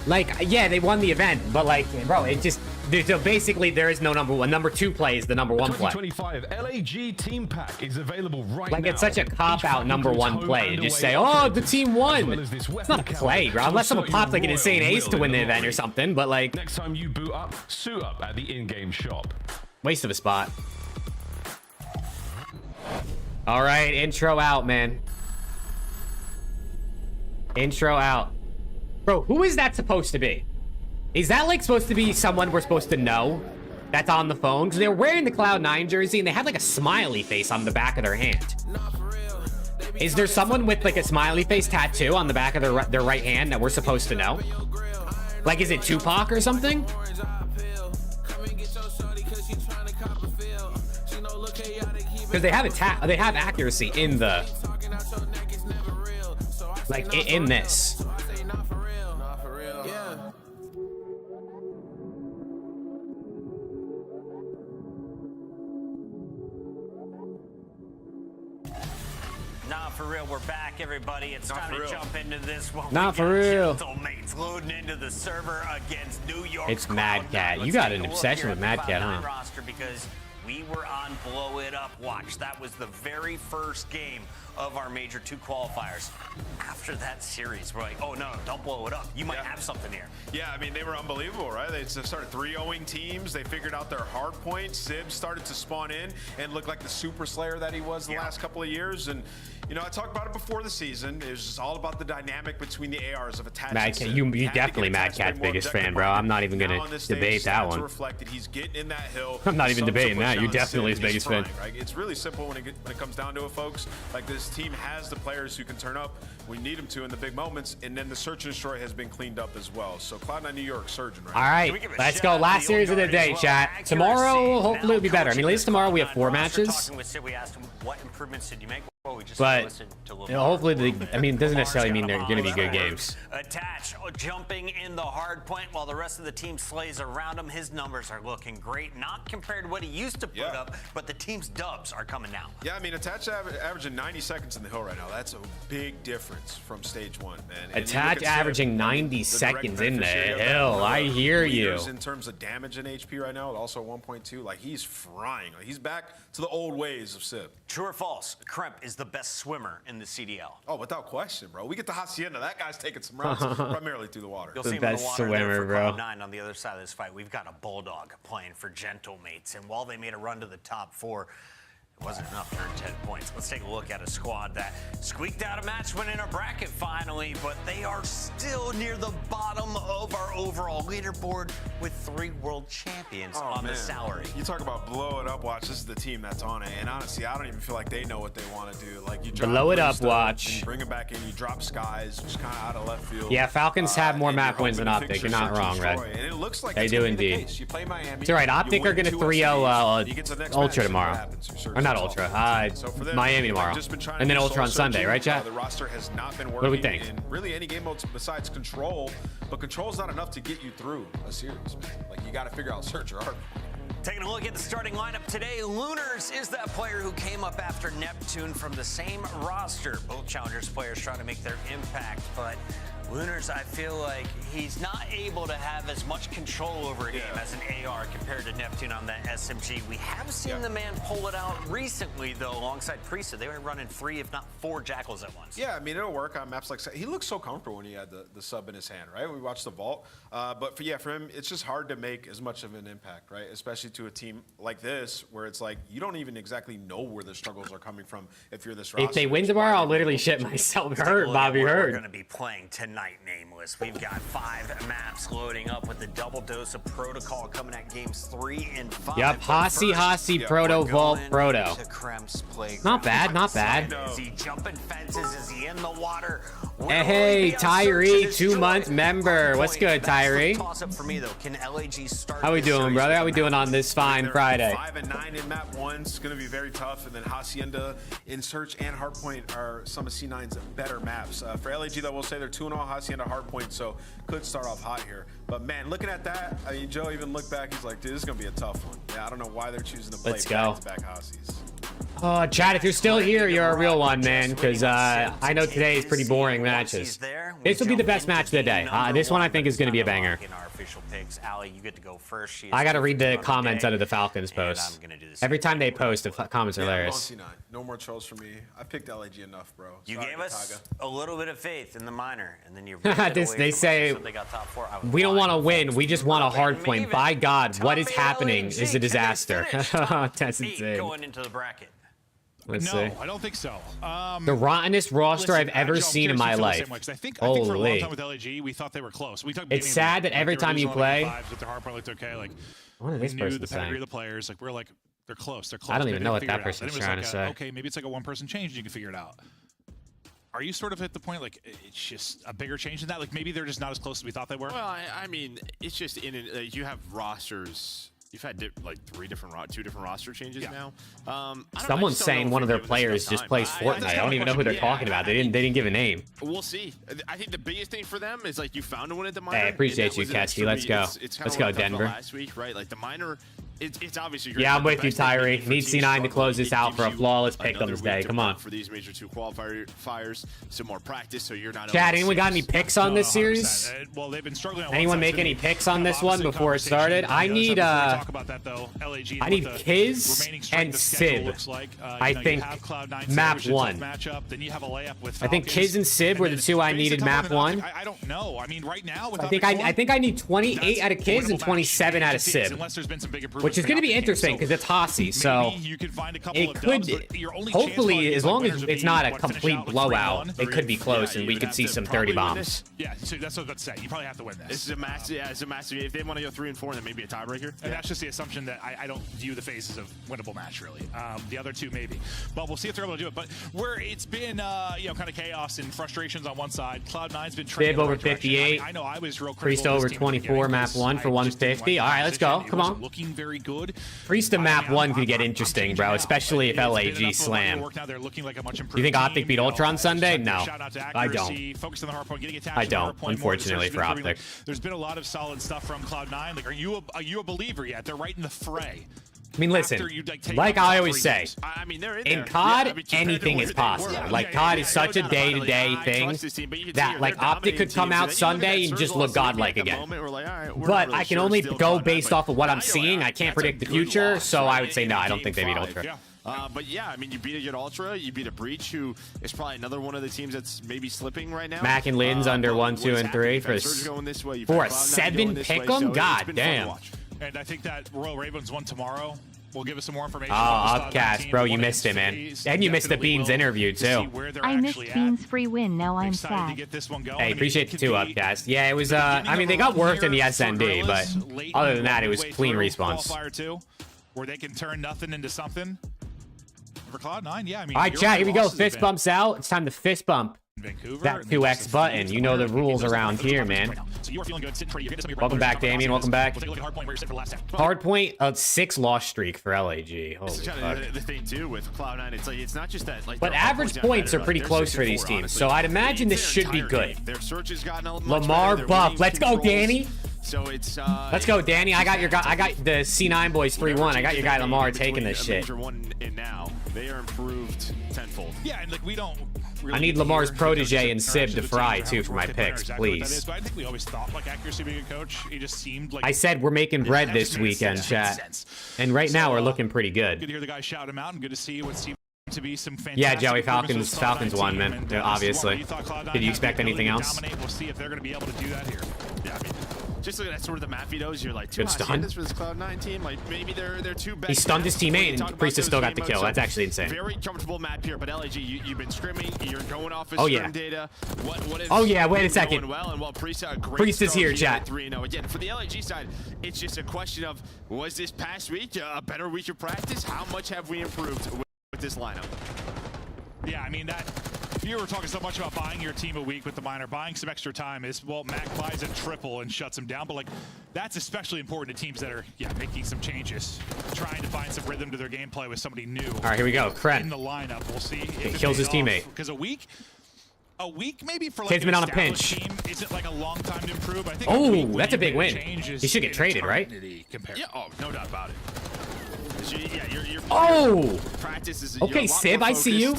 Like, yeah, they won the event, but like, bro, it just, so basically there is no #1. #2 play is the #1 play. 2025 LAG team pack is available right Like, now. it's such a cop-out #1 play to just say, oh, the team won. It's not a play, bro, unless someone pops like an insane ace to win the event or something, but like... Next time you boot up, suit up at the in-game shop. Waste of a spot. All right, intro out, man. Intro out. Bro, who is that supposed to be? Is that like supposed to be someone we're supposed to know that's on the phone? Because they're wearing the Cloud9 jersey and they had like a smiley face on the back of their hand. Is there someone with like a smiley face tattoo on the back of their right hand that we're supposed to know? Like, is it Tupac or something? Because they have accuracy in the, like, in this. Nah, for real, we're back, everybody. It's time to jump into this one. Not for real. Gentlemates loading into the server against New York. It's Mad Cat. You got an obsession with Mad Cat, huh? Roster because we were on Blow It Up watch. That was the very first game of our Major 2 qualifiers. After that series, we're like, oh no, don't blow it up. You might have something here. Yeah, I mean, they were unbelievable, right? They started 3-0ing teams. They figured out their hard point. Sib started to spawn in and look like the super slayer that he was the last couple of years. And, you know, I talked about it before the season. It was just all about the dynamic between the ARs of Attach Mad and Cat, Sib. you Had to definitely get Mad Attach to be Cat's more biggest objective fan, bro. market. I'm not even Now gonna on this stage, debate that stats one. reflected. He's getting in that hill. I'm not even Some debating push that. down You're to definitely Sib, his he's biggest fan. trying, right? It's really simple when it comes down to it, folks. Like, this team has the players who can turn up. We need them to in the big moments, and then the search and destroy has been cleaned up as well. So Cloud9 New York surging right All right, let's go. Last series of the day, chat. Tomorrow, hopefully, it'll be better. I mean, at least tomorrow we have 4 matches. Talking with Sid, we asked him, what improvements did you make? Well, we just But, listened to you know, hopefully, I mean, it doesn't necessarily mean they're going to be good games. Attach jumping in the hard point while the rest of the team slays around him. His numbers are looking great, not compared to what he used to put up, but the team's dubs are coming now. Yeah, I mean, Attach averaging 90 seconds in the hill right now. That's a big difference from stage 1, man. Attach averaging 90 seconds in the hill. I hear you. In terms of damage and HP right now, also 1.2, like, he's frying. Like, he's back to the old ways of Sib. True or false? Kremp is the best swimmer in the CDL. Oh, without question, bro. We get the Hacienda. That guy's taking some rounds primarily through the water. You'll see him in the water there for Cloud9 on the other side of this fight. We've got a Bulldog playing for Gentlemates, and while they made a run to the top 4, It wasn't enough to earn 10 points. Let's take a look at a squad that squeaked out a match win in a bracket finally, but they are still near the bottom of our overall leaderboard with 3 world champions on the salary. You talk about blow it up watch. This is the team that's on it. And honestly, I don't even feel like they know what they want to do. Like you drop blow it up Brewster, watch. You bring it back in, you drop Skies, just kind of out of left field. Yeah, Falcons have more map wins than Optic. You're not wrong, Red. And it looks like they do indeed. You play Miami, it's all right. Optic are going to 3-0 Ultra tomorrow. Or not Ultra. Miami tomorrow. And then Ultra on Sunday, right, chat? The roster has not been working what do we think? in really any game modes besides Control, but Control's not enough to get you through a series, man. Like, you got to figure out Search or Art. Taking a look at the starting lineup today, Lunars is that player who came up after Neptune from the same roster. Both Challengers players trying to make their impact, but Lunars, I feel like he's not able to have as much control over a game as an AR compared to Neptune on that SMG. We have seen the man pull it out recently, though, alongside Priesthood. They were running 3, if not 4 Jackals at once. Yeah, I mean, it'll work on maps like... He looks so comfortable when he had the sub in his hand, right? We watched the Vault. But for him, it's just hard to make as much of an impact, right? Especially to a team like this, where it's like, you don't even exactly know where the struggles are coming from if you're this roster. If they win tomorrow, I'll literally shit myself. Hurt, Bobby, hurt. We're going to be playing tonight. Nameless. We've got 5 maps loading up with the double dose of Protocol coming at games 3 and 5. Yep, Hasi, Proto, Vault, Proto. Not bad, not bad. Is he jumping fences? Is he in the water? Hey, Tyree, 2-month member. What's good, Tyree? For me, though, can LAG start? How we doing, brother? How we doing on this fine Friday? 5 and 9 in map 1. It's going to be very tough. And then Hacienda, In Search, and Hardpoint are some of C9's better maps. For LAG, though, we'll say they're 2-0 Hacienda, Hardpoint, so could start off hot here. But man, looking at that, I mean, Joe even looked back. He's like, dude, this is going to be a tough one. Yeah, I don't know why they're choosing to play back-to-back Hassies. Oh, Chad, if you're still here, you're a real one, man, because I know today is pretty boring matches. This will be the best match of the day. This one, I think, is going to be a banger. I got to read the comments under the Falcons post. Every time they post, the comments are hilarious. No more trolls for me. I picked LAG enough, bro. You gave us a little bit of faith in the minor, and then you they say, we don't want to win. We just want a hard point. By God, what is happening is a disaster. That's insane. Going into the bracket. Let's see. I don't think so. The rottenest roster I've ever seen in my life. I think for a long time with LAG, we thought they were close. It's sad that every time you play, with their hardpoint looked okay. Like, what is this we knew person the pedigree saying? of the players. Like, we're like, they're close. They're close. I don't even know what that person's trying to say. Okay, maybe it's like a 1-person change. You can figure it out. Are you sort of at the point like it's just a bigger change than that? Like maybe they're just not as close as we thought they were. Well, I mean, it's just you have rosters. You've had like 2 different roster changes now. Someone's saying one of their players just plays Fortnite. I don't even know who they're talking about. They didn't give a name. We'll see. I think the biggest thing for them is like you found a win at the minor. Hey, I appreciate you, Kesty. Let's go. Let's go, Denver. Last week, right? Like the minor. It's obviously great. Yeah, I'm with you, Tyree. Need C9 to close this out for a flawless pick on this day. Come on. For these major 2 qualifiers, some more practice, so you're not. Chad, anyone got any picks on this series? Well, they've been struggling. Anyone make any picks on this one before it started? I need talk about that though. LAG. I need Kiz and Sib. I think map 1. I think Kiz and Sib were the 2 I needed map 1. I don't know. I mean, right now, I think I need 28 out of Kiz and 27 out of Sib. Unless there's been some big improvements. Which is going to be interesting because it's Hasi, so it could, hopefully, as long as it's not a complete blowout, it could be close and we could see some 30 bombs. Yeah, so that's what I was about to say. You probably have to win this. This is a massive, it's a massive. If they want to go 3 and 4, then maybe a tiebreaker. And that's just the assumption that I don't view the phase as a winnable match, really. The other 2 maybe, but we'll see if they're able to do it. But where it's been, kind of chaos and frustrations on one side, Cloud9's been trending Bib over 58. I know I was real Priest over 24, map 1 for 150. All right, let's go. Come on. Looking very good. Priest to map 1 could get interesting, bro, especially if LAG slam. You think Optic beat Ultra on Sunday? No, I don't. I don't, unfortunately for Optic. There's been a lot of solid stuff from Cloud9. Like, are you a believer yet? They're right in the fray. I mean, listen, like I always say, in COD, anything is possible. Like, COD is such a day-to-day thing that, like, Optic could come out Sunday and just look godlike again. But I can only go based off of what I'm seeing. I can't predict the future, so I would say no, I don't think they beat Ultra. But yeah, I mean, you beat a good Ultra, you beat a Breach, who is probably another one of the teams that's maybe slipping right now. Mac and Lynn's under 1, 2, and 3 for a 7 pick'em. God damn. And I think that Royal Ravens one tomorrow will give us some more information. Upcast, bro, you missed it, man. And you missed the Beans interview, too. I missed Beans' free win, now I'm sad. Hey, appreciate the 2 Upcast. Yeah, it was, I mean, they got worked in the SND, but other than that, it was clean respawns. Where they can turn nothing into something. For Cloud9, yeah, I mean. All right, chat, here we go. Fist bumps out. It's time to fist bump. That 2x button. You know the rules around here, man. Welcome back, Damien. Welcome back. Hardpoint, a 6 loss streak for LAG. Holy fuck. The thing too with Cloud9, it's like it's not just that. Like, but average points are pretty close for these teams, so I'd imagine this should be good. Their search has gotten a Lamar buff. Let's go, Danny. So it's let's go, Danny. I got your guy. I got the C9 boys 3-1. I got your guy Lamar taking this shit. And now they are improved tenfold. Yeah, and like we don't. Really I need Lamar's protege and Sib to fry too for my picks, please. I think we always thought like accuracy being a coach. He just seemed like. I said we're making bread this weekend, chat, and right now we're looking pretty good. Good to hear the guys shout him out, and good to see what seemed to be some fantastic. Yeah, Joey, Falcons won, man. Obviously. Did you expect anything else? We'll see if they're going to be able to do that here. Yeah, I mean. Just looking at sort of the map vetoes, you're like, good stun. For this Cloud9 team, like maybe they're too bad. He stunned his teammate, and Priestess still got the kill. That's actually insane. Very comfortable map here, but LAG, you've been scrimming. You're going off his scrim data. What is wait a second. Well, and while Priest is here, chat. 3-0 again. For the LAG side, it's just a question of was this past week a better week of practice? How much have we improved with this lineup? Yeah, I mean that. You were talking so much about buying your team a week with the minor, buying some extra time is, well, Mac buys a triple and shuts him down, but like that's especially important to teams that are making some changes, trying to find some rhythm to their gameplay with somebody new. All right, here we go. Kren in the lineup. We'll see. He kills his teammate. Because a week maybe for like Kid's been on a pinch. Team isn't like a long time to improve. I think. Oh, that's a big win. He should get traded, right? Yeah. Oh, no doubt about it. Yeah, your practice is okay, Sib, I see you.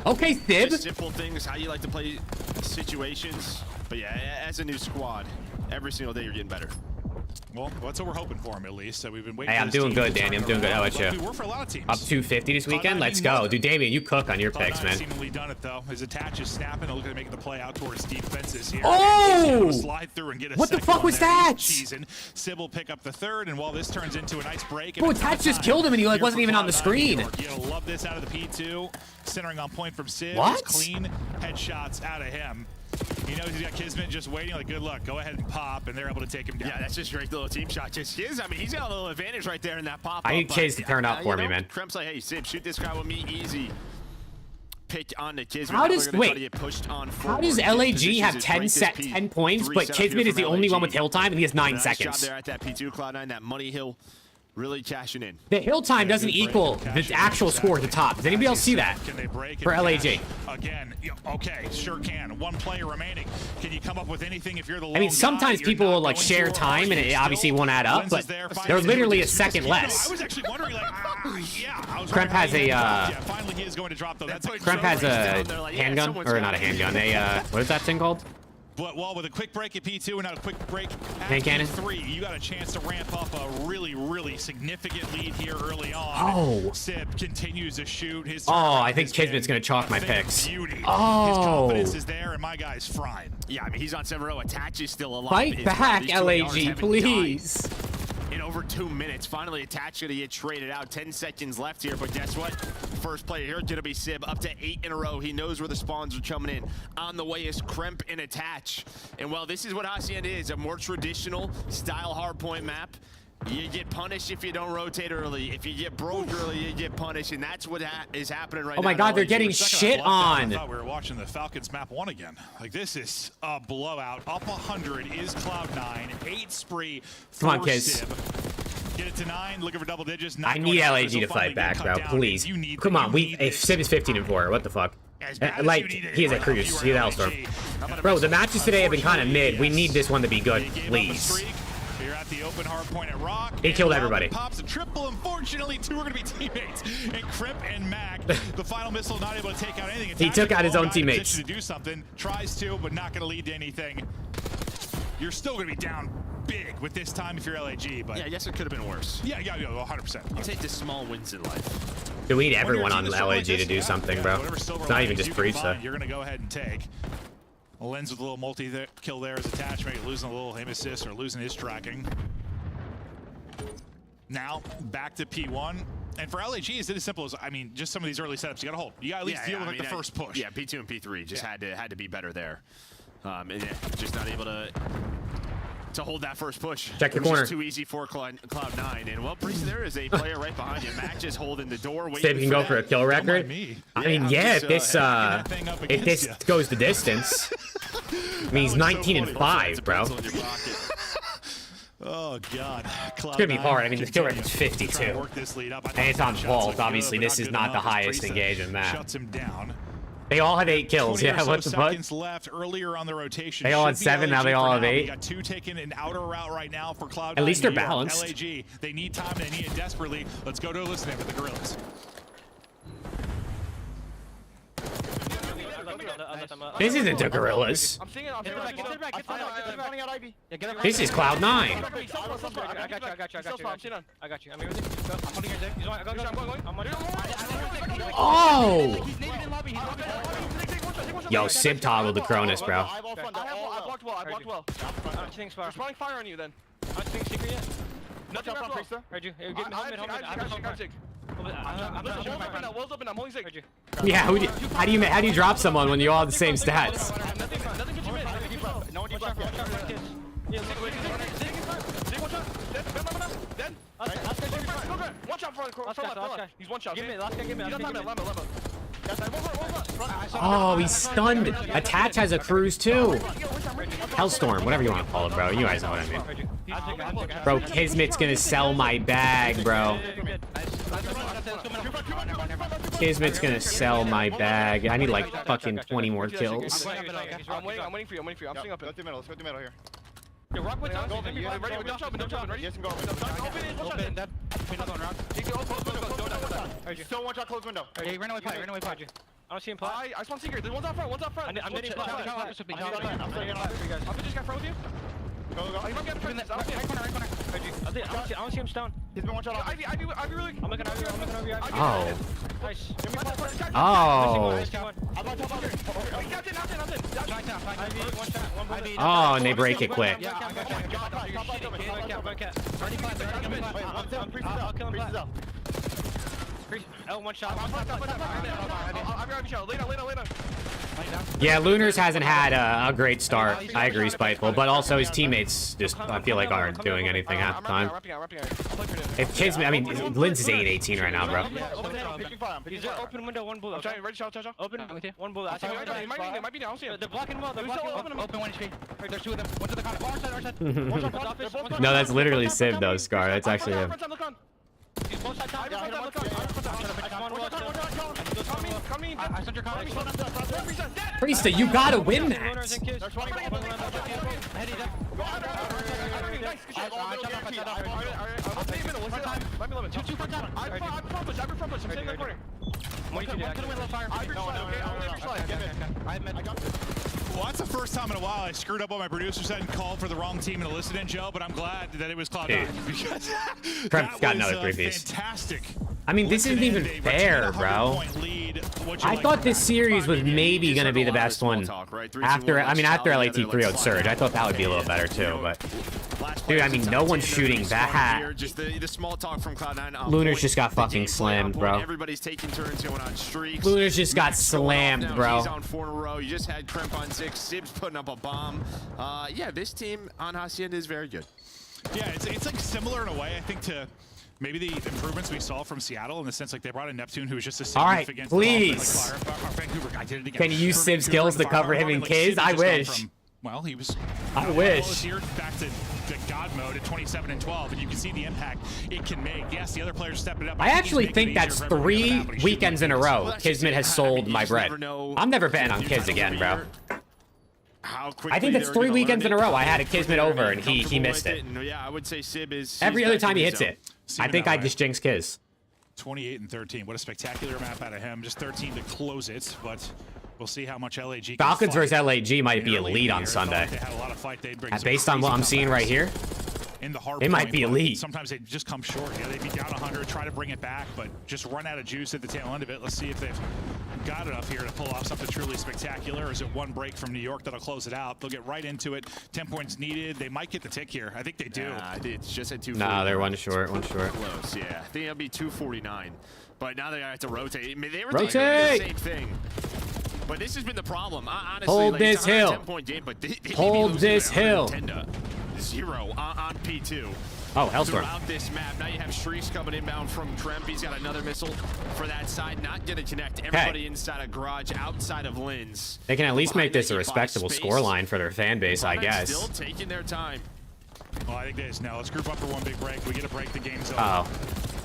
Okay, Sib. Just simple things, how you like to play situations. But yeah, as a new squad, every single day you're getting better. Well, that's what we're hoping for him, at least. We've been waiting. Hey, I'm doing good, Danny. I'm doing good. How about you? We were for a lot of teams. Up 250 this weekend. Let's go, dude. Damien, you cook on your picks, man. Seemingly done it though. His attach is snapping. Looking to make the play out towards defenses here. Oh! Slide through and get a what the fuck was that? Sib will pick up the third, and while this turns into a nice break. Bro, attach just killed him, and he like wasn't even on the screen. You'll love this out of the P2, centering on point from Sib. What? Clean headshots out of him. He knows he's got Kismet just waiting, like, good luck, go ahead and pop, and they're able to take him down. Yeah, that's just a great little team shot. Just Kiz, I mean, he's got a little advantage right there in that pop-up. I need Kiz to turn up for me, man. Kremp's like, hey, Sib, shoot this guy with me, easy. Pick on the Kismet. How does, wait, how does LAG have 10 points, but Kismet is the only one with hill time, and he has 9 seconds? There at that P2, Cloud9, that money hill. Really cashing in. The hill time doesn't equal the actual score at the top. Does anybody else see that? For LAG. Again, okay, sure can. One player remaining. Can you come up with anything if you're the lone I mean, sometimes guy, people will like share time and it obviously won't add up, but there's literally a second less. I was actually wondering, like, Kremp has a finally he is going to drop though. Kremp has a handgun, or not a handgun, what is that thing called? But well, with a quick break at P2 and now a quick break at P3, you got a chance to ramp up a really, really significant lead here early on. Oh. Sib continues to shoot. His I think Kismet's going to chalk my picks. Beauty. Oh. His confidence is there, and my guy's frying. Yeah, I mean, he's on 7-0. Attach is still alive. Fight back, LAG, please. In over 2 minutes, finally Attach gonna get traded out. 10 seconds left here, but guess what? First player here gonna be Sib, up to 8 in a row. He knows where the spawns are coming in. On the way is Kremp and Attach. And well, this is what Hacienda is, a more traditional style hardpoint map. You get punished if you don't rotate early. If you get broke early, you get punished, and that's what is happening right now. Oh my God, they're getting shit on. I thought we were watching the Falcons map 1 again. Like, this is a blowout. Up 100 is Cloud9. 8 spree. Come on, Kiz. Get it to 9. Looking for double digits. I need LAG to fight back, bro. Please. Come on. If Sib is 15-4, what the fuck? Like, he is a cruise. He's a Hellstorm. Bro, the matches today have been kind of mid. We need this one to be good, please. You're at the open hard point at Rock. He killed everybody. Pops a triple. Unfortunately, 2 are going to be teammates. And Krip and Mac, the final missile, not able to take out anything. He took out his own teammates. To do something, tries to, but not going to lead to anything. You're still going to be down big with this time if you're LAG. But yeah, I guess it could have been worse. Yeah, 100%. You take the small wins in life. Do we need everyone on LAG to do something, bro? It's not even just Priesta. You're going to go ahead and take. Lens with a little multi-kill there as attachment, losing a little aim assist or losing his tracking. Now back to P1. And for LAG, it's as simple as, I mean, just some of these early setups, you got to hold. You got to at least deal with like the first push. Yeah, P2 and P3 just had to be better there. And just not able to hold that first push. Check your corner. Too easy for Cloud9. And well, Priest, there is a player right behind you. Mac just holding the door. Sib can go for a kill record. I mean, yeah, if this goes the distance. I mean, he's 19-5, bro. Oh, God. It's going to be hard. I mean, the kill record's 52. And it's on vault. Obviously, this is not the highest engagement map. Shuts him down. They all have 8 kills. Yeah, what the fuck? Left earlier on the rotation. They all had 7, now they all have 8. We got 2 taking an outer route right now for Cloud9. At least they're balanced. LAG, they need time, they need it desperately. Let's go to a listen with the Gorillas. This isn't the Gorillas. This is Cloud9. I got you. Oh! Yo, Sib toggled the Cronus, bro. I blocked well. Responding fire on you then. I'm seeing secret yet. Nothing wrapped well. Heard you. Give me helmet. Wall's open. I'm holding Zig. Yeah, how do you drop someone when you all have the same stats? Nothing gets you mid. No one debuff. One shot for the he's one shot. Give me. Oh, he's stunned. Attach has a cruise too. Hellstorm, whatever you want to call it, bro. You guys know what I mean. Bro, Kismet's gonna sell my bag, bro. Kismet's gonna sell my bag. I need like fucking 20 more kills. I'm waiting for you. I'm staying up. Let's go to middle here. Yeah, rock with us. Ready? Don't jump. Ready? Yes, can go. Open. Dead. Another one round. Still one shot, close window. Hey, run away, pot. I don't see him pot. I spawn secret. There's one's out front. I'm hitting pot. I'm just got front with you. Go. I'm gonna get right corner. I don't see him stone. He's been one shot off. Ivy really. I'm looking over you. Oh. Nice. Oh. Oh, and they break it quick. I'll kill him back. Oh, one shot. Yeah, Lunars hasn't had a great start. I agree, Spiteful, but also his teammates just, I feel like, aren't doing anything half the time. If Kismet, I mean, Linz is 8-18 right now, bro. Open window, one bullet. Open with you. One bullet. It might be now. They're blocking well. Open 1 HP. There's 2 of them. One to the corner. No, that's literally Civ, though, Scar. That's actually him. Priesta, you gotta win that. Well, that's the first time in a while I screwed up what my producer said and called for the wrong team in a listen-in, Joe, but I'm glad that it was Cloud9 because Prep's got another 3-piece. Fantastic. I mean, this isn't even fair, bro. I thought this series was maybe going to be the best one after LAT 3-0'd Surge. I thought that would be a little better too, but dude, I mean, no one's shooting that. Just the small talk from Cloud9. Lunars just got fucking slammed, bro. Everybody's taking turns going on streaks. Lunars just got slammed, bro. He's on 4 in a row. You just had Kremp on 6. Sib's putting up a bomb. Yeah, this team on Hacienda is very good. Yeah, it's like similar in a way, I think, to maybe the improvements we saw from Seattle in the sense like they brought in Neptune, who was just a significant. All right, please. Can you use Sib's skills to cover him in Kiz? I wish. Well, he was. I wish. Back to God mode at 27 and 12, and you can see the impact it can make. Yes, the other players stepped it up. I actually think that's 3 weekends in a row Kismet has sold my bread. I'm never betting on Kiz again, bro. I think that's 3 weekends in a row I had a Kismet over and he missed it. Yeah, I would say Sib is every other time he hits it. I think I just jinx Kiz. 28 and 13. What a spectacular map out of him. Just 13 to close it, but we'll see how much LAG. Falcons versus LAG might be elite on Sunday. Based on what I'm seeing right here, it might be elite. Sometimes they just come short. Yeah, they'd be down 100, try to bring it back, but just run out of juice at the tail end of it. Let's see if they've got enough here to pull off something truly spectacular? Or is it one break from New York that'll close it out? They'll get right into it. 10 points needed. They might get the tick here. I think they do. I think it's just at 249. Nah, they're one short. Close, yeah. I think it'll be 249. But now they have to rotate. I mean, they were doing the same thing. But this has been the problem. Honestly, hold like, this hill. 10-point game, but they hold this hill. 0 on P2. Oh, Hellstorm. Throughout this map, now you have Shreese coming inbound from Tremp. He's got another missile for that side. Not going to connect everybody inside a garage outside of Lynn's. They can at least make this a respectable scoreline for their fan base, I guess. Still taking their time. Well, I think they just know. Let's group up for one big break. We get a break. The game's over. Oh.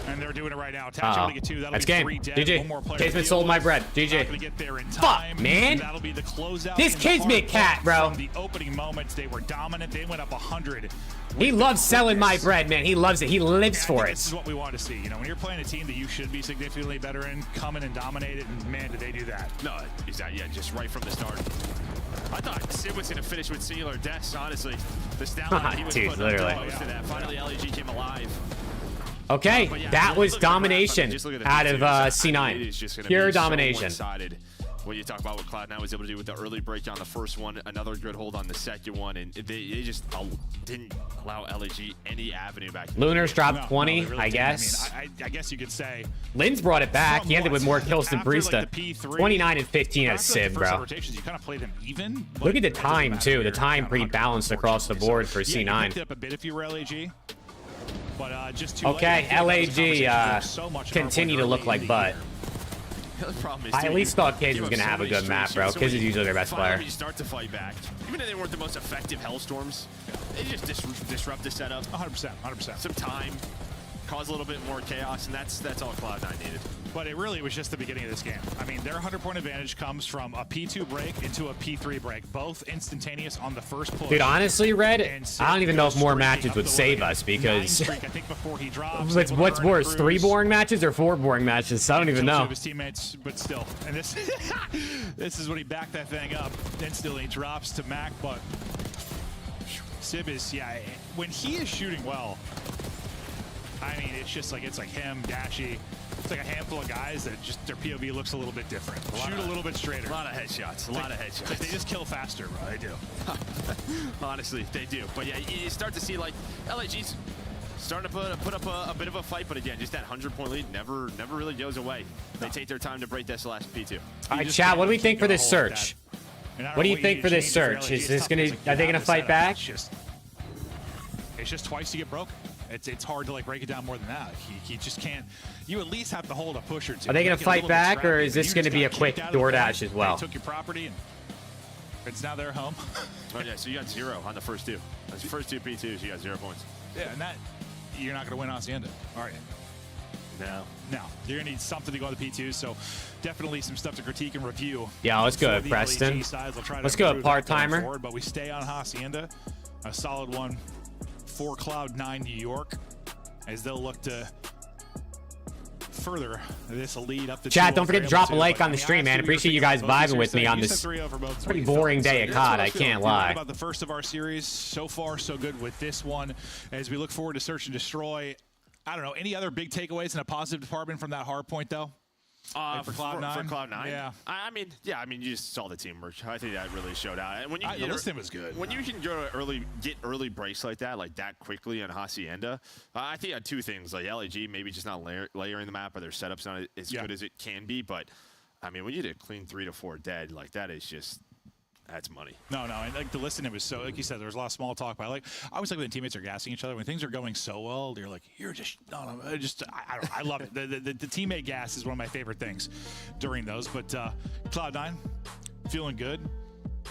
And they're doing it right now. Tactical to get 2. That'll That's be game. 3 dead. GG. One more player. Kismet sold my bread. GG. Get there in Fuck, time. man. That'll be the closeout. This Kismet cat, bro. From the opening moments, they were dominant. They went up 100. He loves selling my bread, man. He loves it. He lives for it. This is what we want to see. You know, when you're playing a team that you should be significantly better in, come in and dominate it, and man, did they do that. No, exactly. Yeah, just right from the start. I thought Sid was going to finish with singular deaths, honestly. The stallion, he was dude, putting literally. up most of that. Finally, LAG came alive. Okay, that was domination out of C9. Pure domination. What you talk about what Cloud9 was able to do with the early break on the first one, another good hold on the second one, and they just didn't allow LAG any avenue back. Lunars dropped 20, really I guess. I mean, I guess you could say. Lynn's brought it back. He ended with more kills than Brista. Like 29 and 15 as Civ, bro. You kind of play them even. Look at the time, too. The time pretty balanced across the board for C9. You picked it up a bit if you were LAG. But just too okay, LAG continue to look like butt. I at least thought Kiz was going to have a good map, bro. Kiz is usually their best player. You start to fight back. Even though they weren't the most effective Hellstorms, they just disrupt the setup. 100%. Some time, cause a little bit more chaos, and that's all Cloud9 needed. But it really was just the beginning of this game. I mean, their 100-point advantage comes from a P2 break into a P3 break, both instantaneous on the first push. Dude, honestly, Red, I don't even know if more matches would save us because what's worse, 3 boring matches or 4 boring matches? I don't even know. His teammates, but still, and this this is when he backed that thing up. Then still he drops to Mac, but Sib is when he is shooting well. I mean, it's like him, Dashy. It's like a handful of guys that just their POV looks a little bit different. Shoot a little bit straighter. A lot of headshots. A lot of headshots. Like they just kill faster, bro. They do. Honestly, they do. But yeah, you start to see like LAG's starting to put up a bit of a fight, but again, just that 100-point lead never really goes away. They take their time to break this last P2. All right, chat. What do we think for this search? What do you think for this search? Is this gonna? Are they gonna fight back? It's just twice you get broke. It's hard to like break it down more than that. He just can't. You at least have to hold a push or two. Are they gonna fight back, or is this gonna be a quick DoorDash as well? They took your property and it's now their home. Oh yeah, so you got 0 on the first 2. Those first 2 P2s, you got 0 points. Yeah, and that you're not gonna win Hacienda, are you? No. You're gonna need something to go on the P2. So definitely some stuff to critique and review. Yeah, let's go, Preston. Let's go, part-timer. But we stay on Hacienda, a solid one for Cloud9 New York, as they'll look to further this lead up the chat. Don't forget to drop a like on the stream, man. Appreciate you guys vibing with me on this pretty boring day of COD. I can't lie. About the first of our series, so far so good with this one. As we look forward to Search and Destroy, I don't know, any other big takeaways in a positive department from that hard point though? For Cloud9? For Cloud9? Yeah. I mean, you just saw the teamwork. I think that really showed out. And when you the listing was good. When you can go get early breaks like that quickly on Hacienda, I think 2 things. Like LAG maybe just not layering the map, or their setup's not as good as it can be. But I mean, when you did clean 3 to 4 dead, like that is just. That's money. No, and like the listening was so, like you said, there was a lot of small talk. But I always like when teammates are gassing each other. When things are going so well, they're like, "You're just I love it." The teammate gas is one of my favorite things during those. But Cloud9, feeling good.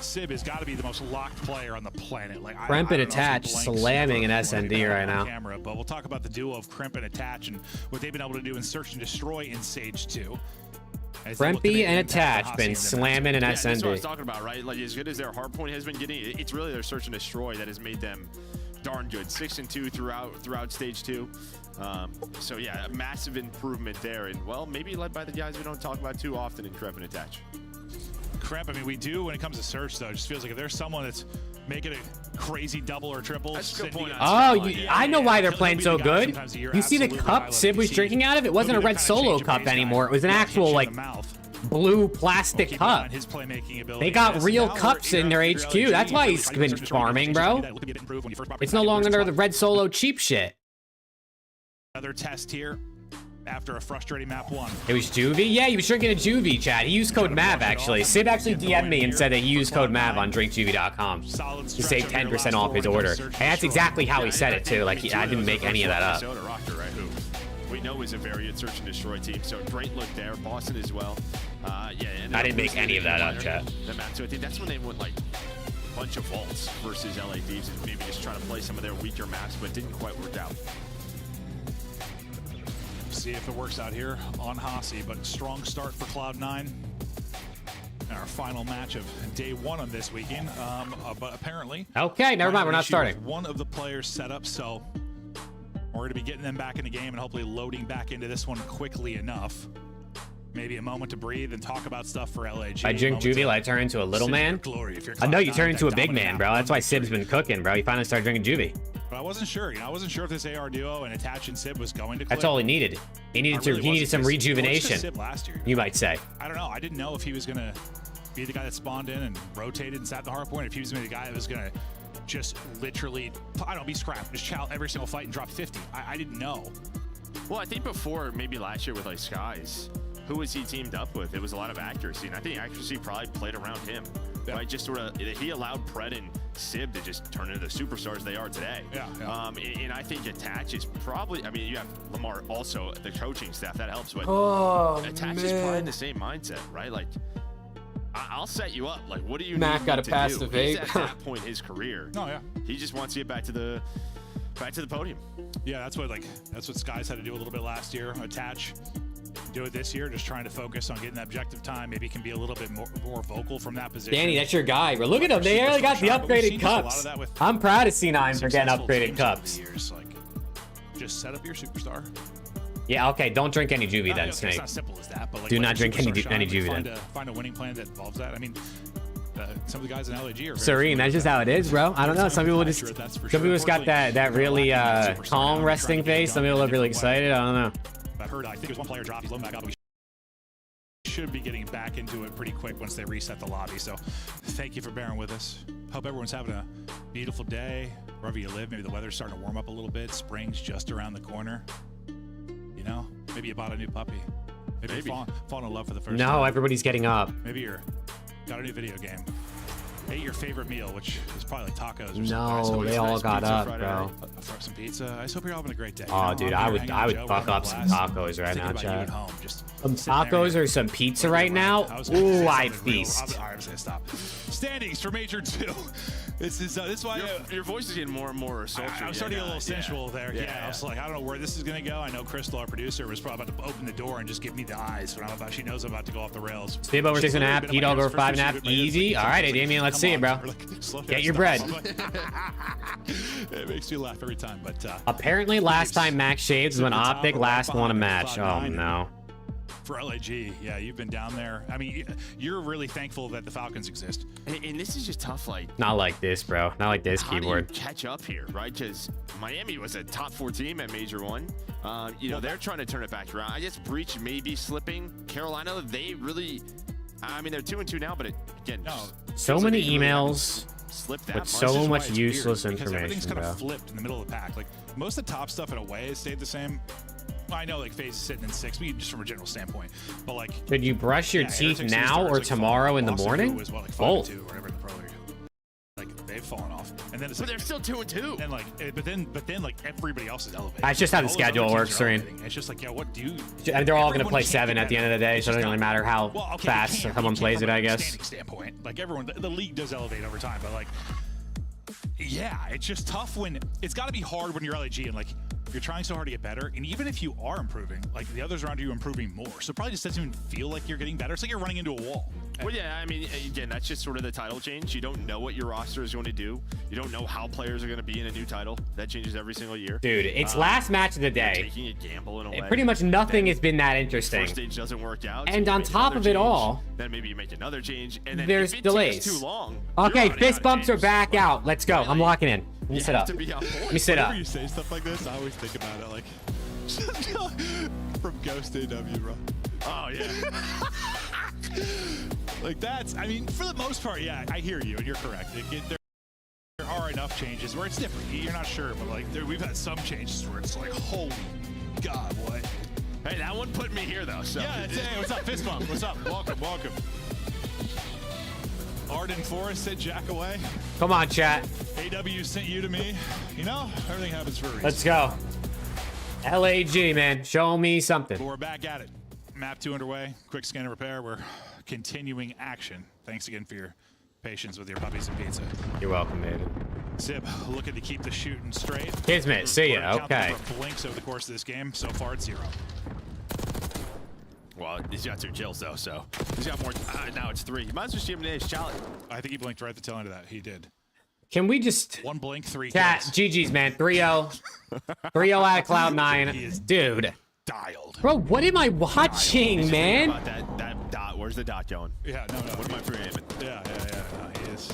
Sib has got to be the most locked player on the planet. Like Crimp and Attach slamming an SND right now. Camera, but we'll talk about the duo of Crimp and Attach and what they've been able to do in Search and Destroy in Sage 2. Brempy and Attach been slamming an SND. That's what I was talking about, right? Like, as good as their hardpoint has been getting, it's really their Search and Destroy that has made them darn good. 6 and 2 throughout stage 2. So yeah, a massive improvement there, and well, maybe led by the guys we don't talk about too often in Crep and Attach. Crep, I mean, we do when it comes to Search though. It just feels like if there's someone that's making a crazy double or triple. That's a good point. I know why they're playing so good. You see the cup Sib was drinking out of? It wasn't a red solo cup anymore. It was an actual like blue plastic cup. His playmaking ability. They got real cups in their HQ. That's why he's been farming, bro. It's no longer the red solo cheap shit. Another test here after a frustrating map 1. It was Juvie? Yeah, he was drinking a Juvie, chat. He used code MAV, actually. Sib actually DM'd me and said that he used code MAV on drinkjuvie.com to save 10% off his order. And that's exactly how he said it, too. Like, I didn't make any of that up. We know is a very good search and destroy team, so great look there. Boston as well. Yeah, I didn't make any of that up, chat. So I think that's when they went like a bunch of vaults versus LA Thieves and maybe just trying to play some of their weaker maps, but didn't quite work out. See if it works out here on Hasi, but strong start for Cloud9. Our final match of day 1 of this weekend, but apparently. Okay, never mind. We're not starting. One of the players set up, so we're going to be getting them back in the game and hopefully loading back into this one quickly enough. Maybe a moment to breathe and talk about stuff for LAG. I drink Juvie, I turn into a little man. I know you turn into a big man, bro. That's why Sib's been cooking, bro. He finally started drinking Juvie. But I wasn't sure. I wasn't sure if this AR duo and Attach and Sib was going to click. That's all he needed. He needed some rejuvenation. Sib last year. You might say. I don't know. I didn't know if he was going to be the guy that spawned in and rotated and sat the hard point. If he was going to be the guy that was going to just literally, I don't know, be scrapped, just chow every single fight and drop 50. I didn't know. Well, I think before, maybe last year with like Skies, who was he teamed up with? It was a lot of accuracy, and I think accuracy probably played around him. Yeah. Right? Just sort of, he allowed Pred and Sib to just turn into the superstars they are today. Yeah. And I think Attach is probably, I mean, you have Lamar also, the coaching staff, that helps, but Attach is probably in the same mindset, right? Like, I'll set you up. Like, what do you Mac need got to a pass do? to vape. He's at that point in his career. Oh, yeah. He just wants to get back to the podium. Yeah, that's what Skies had to do a little bit last year. Attach, do it this year, just trying to focus on getting that objective time. Maybe can be a little bit more vocal from that position. Danny, that's your guy, bro. Look at him. They already got the upgraded cups. I'm proud of C9 for getting upgraded cups. Like, just set up your superstar. Yeah, okay. Don't drink any Juvie then, Snake. It's not simple as that, but like, do not drink any Juvie then. Find a winning plan that involves that. I mean, some of the guys in LAG are serene. That's just how it is, bro. I don't know. Some people just got that really calm resting face. Some people look really excited. I don't know. I heard. I think there's one player dropped. He's loading back up. But we should be getting back into it pretty quick once they reset the lobby. So, thank you for bearing with us. Hope everyone's having a beautiful day wherever you live. Maybe the weather's starting to warm up a little bit. Spring's just around the corner. You know, maybe you bought a new puppy. Maybe you're falling in love for the first time. No, everybody's getting up. Maybe you're got a new video game. Ate your favorite meal, which is probably tacos or something. No, they all got up, bro. Some pizza. I just hope you're having a great day. Oh, dude, I would fuck up some tacos right now, chat. Some tacos or some pizza right now? Ooh, I'd feast. I'm just gonna stop. Standings for Major 2. This is why your voice is getting more and more sultry. I'm starting to get a little sensual there. Yeah, I was like, I don't know where this is gonna go. I know Crystal, our producer, was probably about to open the door and just give me the eyes when she knows I'm about to go off the rails. Steve over 6.5, P-Dog over 5.5, easy. All right, Damien, let's see it, bro. Get your bread. It makes me laugh every time, but apparently last time Max Shades was when Optic last won a match. Oh no. For LAG, yeah, you've been down there. I mean, you're really thankful that the Falcons exist. And this is just tough, like... Not like this, bro. Not like this keyboard. How do you catch up here, right? Because Miami was a top 4 team at Major 1. You know, they're trying to turn it back around. I guess Breach may be slipping. Carolina, they really... I mean, they're 2-2 now, but again... So many emails with so much useless information, everything's kind of flipped in the middle of the pack. Like, most of the top stuff in a way has stayed the same. I know, like, FaZe is sitting in 6, just from a general standpoint. But, like... Should you brush your teeth now or tomorrow in the morning? Both. Like, they've fallen off. And then it's but they're still 2-2. And like, but then like everybody else is elevated. That's just how the schedule works, Serene. It's just like, yeah, what do you? And they're all going to play 7 at the end of the day, so it doesn't really matter how fast someone plays it, I guess. Standpoint, like everyone, the league does elevate over time, but like, yeah, it's just tough when it's got to be hard when you're LAG and like you're trying so hard to get better, and even if you are improving, like the others around you are improving more, so it probably just doesn't even feel like you're getting better. It's like you're running into a wall. Well, yeah, I mean, again, that's just sort of the title change. You don't know what your roster is going to do. You don't know how players are going to be in a new title. That changes every single year. Dude, it's last match of the day. Taking a gamble in a way. Pretty much nothing has been that interesting. First stage doesn't work out. And on top of it all, then maybe you make another change, and then there's delays. Too long. Okay, fist bumps are back out. Let's go. I'm locking in. Let me sit up. Let me sit up. Whenever you say stuff like this, I always think about it like from Ghost AW, bro. Oh yeah. Like that's, I mean, for the most part, yeah, I hear you, and you're correct. There are enough changes where it's different. You're not sure, but like we've had some changes where it's like, holy God, what? Hey, that one put me here though. So yeah, hey, what's up, fist bump? What's up? Welcome, welcome. Arden Forrest said Jack away. Come on, chat. AW sent you to me. You know, everything happens for a reason. Let's go. LAG, man. Show me something. But we're back at it. Map 2 underway. Quick scan and repair. We're continuing action. Thanks again for your patience with your puppies and pizza. You're welcome, David. Sib, looking to keep the shooting straight. Kismet, see ya. Okay. Blinks over the course of this game. So far, it's 0. Well, he's got 2 kills though, so he's got more. Now it's 3. You might as well see him in his challenge. I think he blinked right at the tail end of that. He did. Can we just 1 blink, 3 chat? kills. GG's, man. 3-0. 3-0 out of Cloud9. Dude. Dialed. Bro, what am I watching, man? About that dot. Where's the dot going? Yeah, no. What am I pre-aiming? Yeah. No, he is.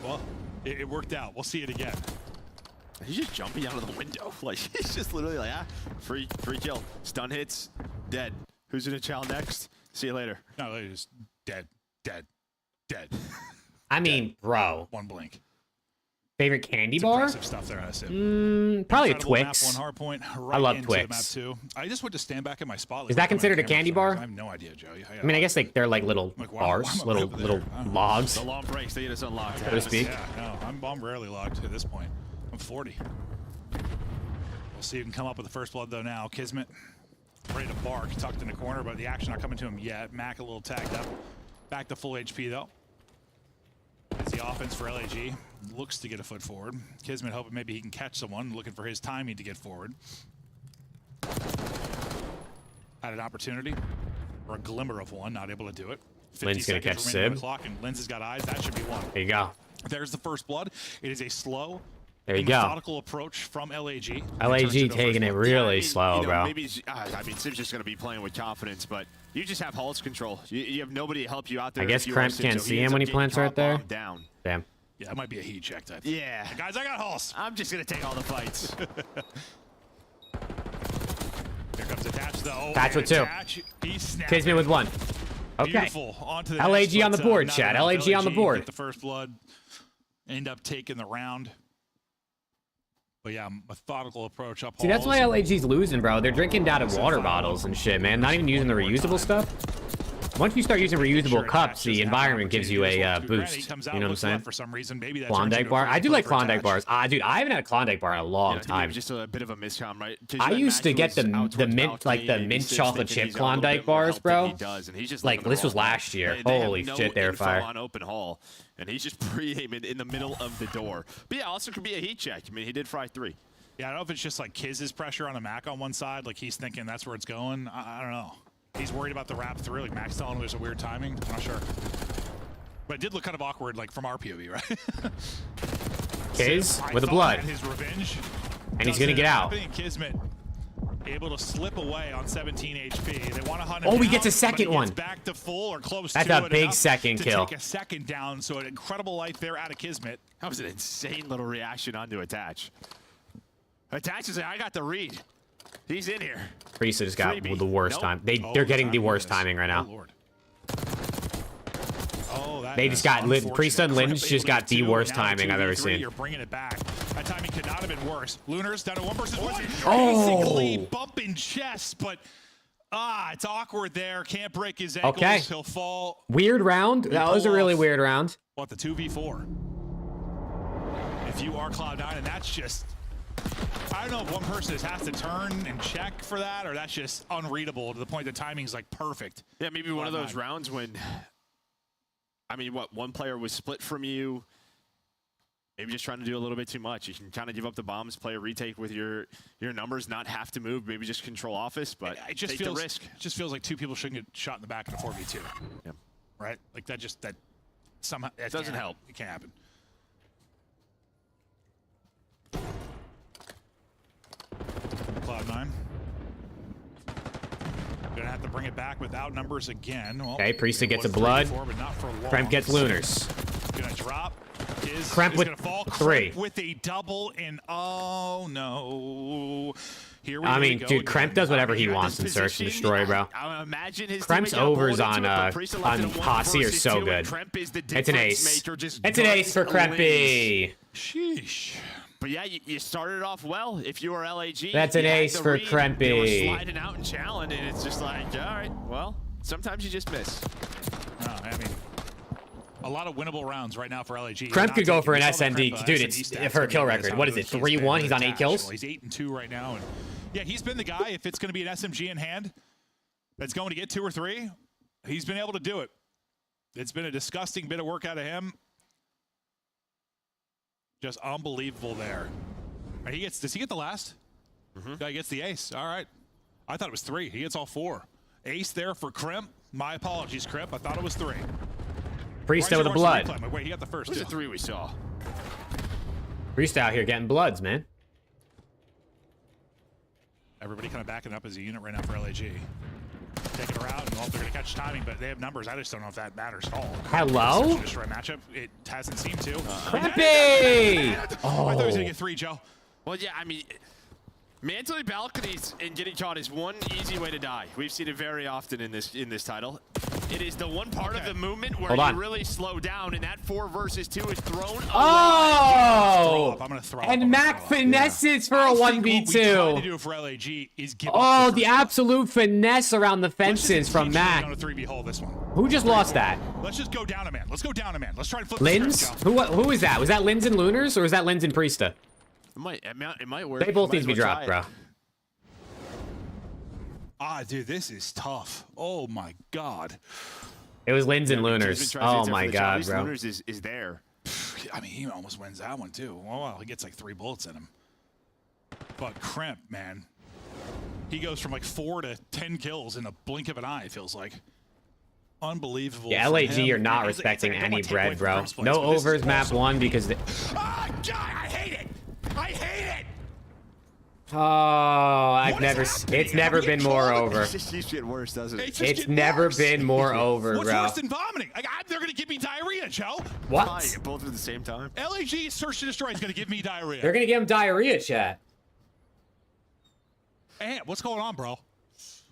Well, it worked out. We'll see it again. He's just jumping out of the window. Like, he's just literally like, free kill. Stun hits, dead. Who's gonna challenge next? See you later. No, he's just dead. I mean, bro. 1 blink. Favorite candy It's bar? impressive stuff there, I assume. Probably a Incredible Twix. Map 1 hard point, right I love into Twix. The map 2. I just went to stand back in my spot. Is that considered a candy bar? I have no idea, Joe. I mean, I guess they're like little bars, little logs. The long breaks, they get us unlocked. So to speak. Yeah, no, I'm rarely locked at this point. I'm 40. We'll see who can come up with the first blood though now. Kismet ready to bark, tucked in the corner, but the action not coming to him yet. Mac a little tagged up. Back to full HP though. As the offense for LAG looks to get a foot forward. Kismet hoping maybe he can catch someone, looking for his timing to get forward. Had an opportunity, or a glimmer of one, not able to do it. Lynn's gonna catch Sib. And Lynn's has got eyes, that should be one. There you go. There's the first blood. It is a slow, there you go. Methodical approach from LAG. LAG taking it really slow, bro. Maybe I mean, Sib's just gonna be playing with confidence, but you just have Hulk's control. You have nobody to help you out there. I guess Kremp can't see him when he plants right there. Down. Damn. Yeah, that might be a heat check type. Yeah. Hey guys, I got Hulse. I'm just gonna take all the fights. Here comes Attach though. Attach with 2. Kismet with 1. Okay. Beautiful. On to the LAG next, on the board, chat. LAG on the board. Get the first blood. End up taking the round. But yeah, methodical approach up. See, that's why LAG's losing, bro. They're drinking out of water bottles and shit, man. Not even using the reusable stuff. Once you start using reusable cups, the environment gives you a boost. You know what I'm saying? For some reason, maybe that's Klondike bar. I do like Klondike bars. Dude, I haven't had a Klondike bar in a long time. Just a bit of a miscom, right? I used to get the mint, like the mint chocolate chip Klondike bars, bro. Like this was last year. Holy shit, they're fire. On open hall, and he's just pre-aiming in the middle of the door. But yeah, also could be a heat check. I mean, he did fry 3. Yeah, I don't know if it's just like Kiz's pressure on the Mac on one side, like he's thinking that's where it's going. I don't know. He's worried about the wrap through, like Mac's telling him there's a weird timing. I'm not sure. But it did look kind of awkward, like from our POV, right? Kiz with the blood. His revenge. And he's gonna get out. Kismet able to slip away on 17 HP. They want to hunt him Oh, he down, gets a second one. Back to full or close That's to a it, big enough second to kill. Take a second down, so an incredible life there out of Kismet. That was an insane little reaction onto Attach. Attach is like, I got the read. He's in here. Priest just got the worst time. They're getting the worst timing right now. They just got Priest and Lynch just got the worst timing I've ever seen. You're bringing it back. That timing could not have been worse. Lunar's down to 1 versus 1. Oh. Basically bumping chest, but it's awkward there. Can't break his ankles. Okay. He'll fall. Weird round. That was a really weird round. What, the 2v4? If you are Cloud9, and that's just, I don't know if one person just has to turn and check for that, or that's just unreadable to the point the timing's like perfect. Yeah, maybe one of those rounds when, I mean, what, one player was split from you, maybe just trying to do a little bit too much. You can kind of give up the bombs, play a retake with your numbers, not have to move, maybe just control office, but it just take feels, the risk. It just feels like 2 people shouldn't get shot in the back in a 4v2. Yeah. Right? Like that somehow that doesn't help. It can't happen. Cloud9. Gonna have to bring it back without numbers again. Well, okay, Priest gets a blood. Kremp gets Lunars. Gonna drop. Kremp with gonna fall. 3. Kremp with a double, and oh no. I mean, dude, Kremp does whatever he wants in Search and Destroy, bro. Kremp's overs on Posse are so good. It's an ace. It's an ace for Krempy. Sheesh. But yeah, you started off well. If you were LAG, that's an ace for Krempy. They were sliding out and challenging, and it's just like, all right, well, sometimes you just miss. I mean, a lot of winnable rounds right now for LAG. Kremp could go for an SND. Dude, it's for a kill record. What is it, 3-1? He's on 8 kills? He's 8-2 right now. And yeah, he's been the guy, if it's going to be an SMG in hand that's going to get 2 or 3, he's been able to do it. It's been a disgusting bit of work out of him. Just unbelievable there. Does he get the last? He gets the ace. All right. I thought it was 3. He gets all 4. Ace there for Kremp. My apologies, Kremp. I thought it was 3. Priest with the blood. Wait, he got the first. What's the 3 we saw? Priest out here getting bloods, man. Everybody kind of backing up as a unit right now for LAG. Taking her out, and they're going to catch timing, but they have numbers. I just don't know if that matters at all. Hello? Destroy matchup. It hasn't seemed to. Krempy! I thought he was going to get 3, Joe. Well, yeah, I mean, mantling balconies and getting caught is one easy way to die. We've seen it very often in this title. It is the one part of the movement where you really slow down, and that 4 versus 2 is thrown away. Oh! I'm gonna throw and Mac finesses for a 1v2. What we try to do for LAG is give up the absolute finesse around the fences from Mac. On a 3v hole this one. Who just lost that? Let's just go down a man. Let's go down a man. Let's try and flip Lins? Who is that? Was that Lins and Lunars, or was that Lins and Priesta? It might work. They both need to be dropped, bro. Dude, this is tough. Oh my god. It was Lins and Lunars. Oh my god, bro. Lunars is there. I mean, he almost wins that one too. Oh, well, he gets like 3 bullets in him. But Kremp, man, he goes from like 4 to 10 kills in a blink of an eye. It feels like unbelievable. Yeah, LAG are not respecting any bread, bro. No overs, map 1 because. God, I hate it. I hate it. Oh, it's never been more over. It just keeps getting worse, doesn't it? It's never been more over, What's bro. worse than vomiting? They're going to give me diarrhea, Joe. What? Both at the same time. LAG Search to Destroy is going to give me diarrhea. They're going to give him diarrhea, chat. Hey, what's going on, bro? It's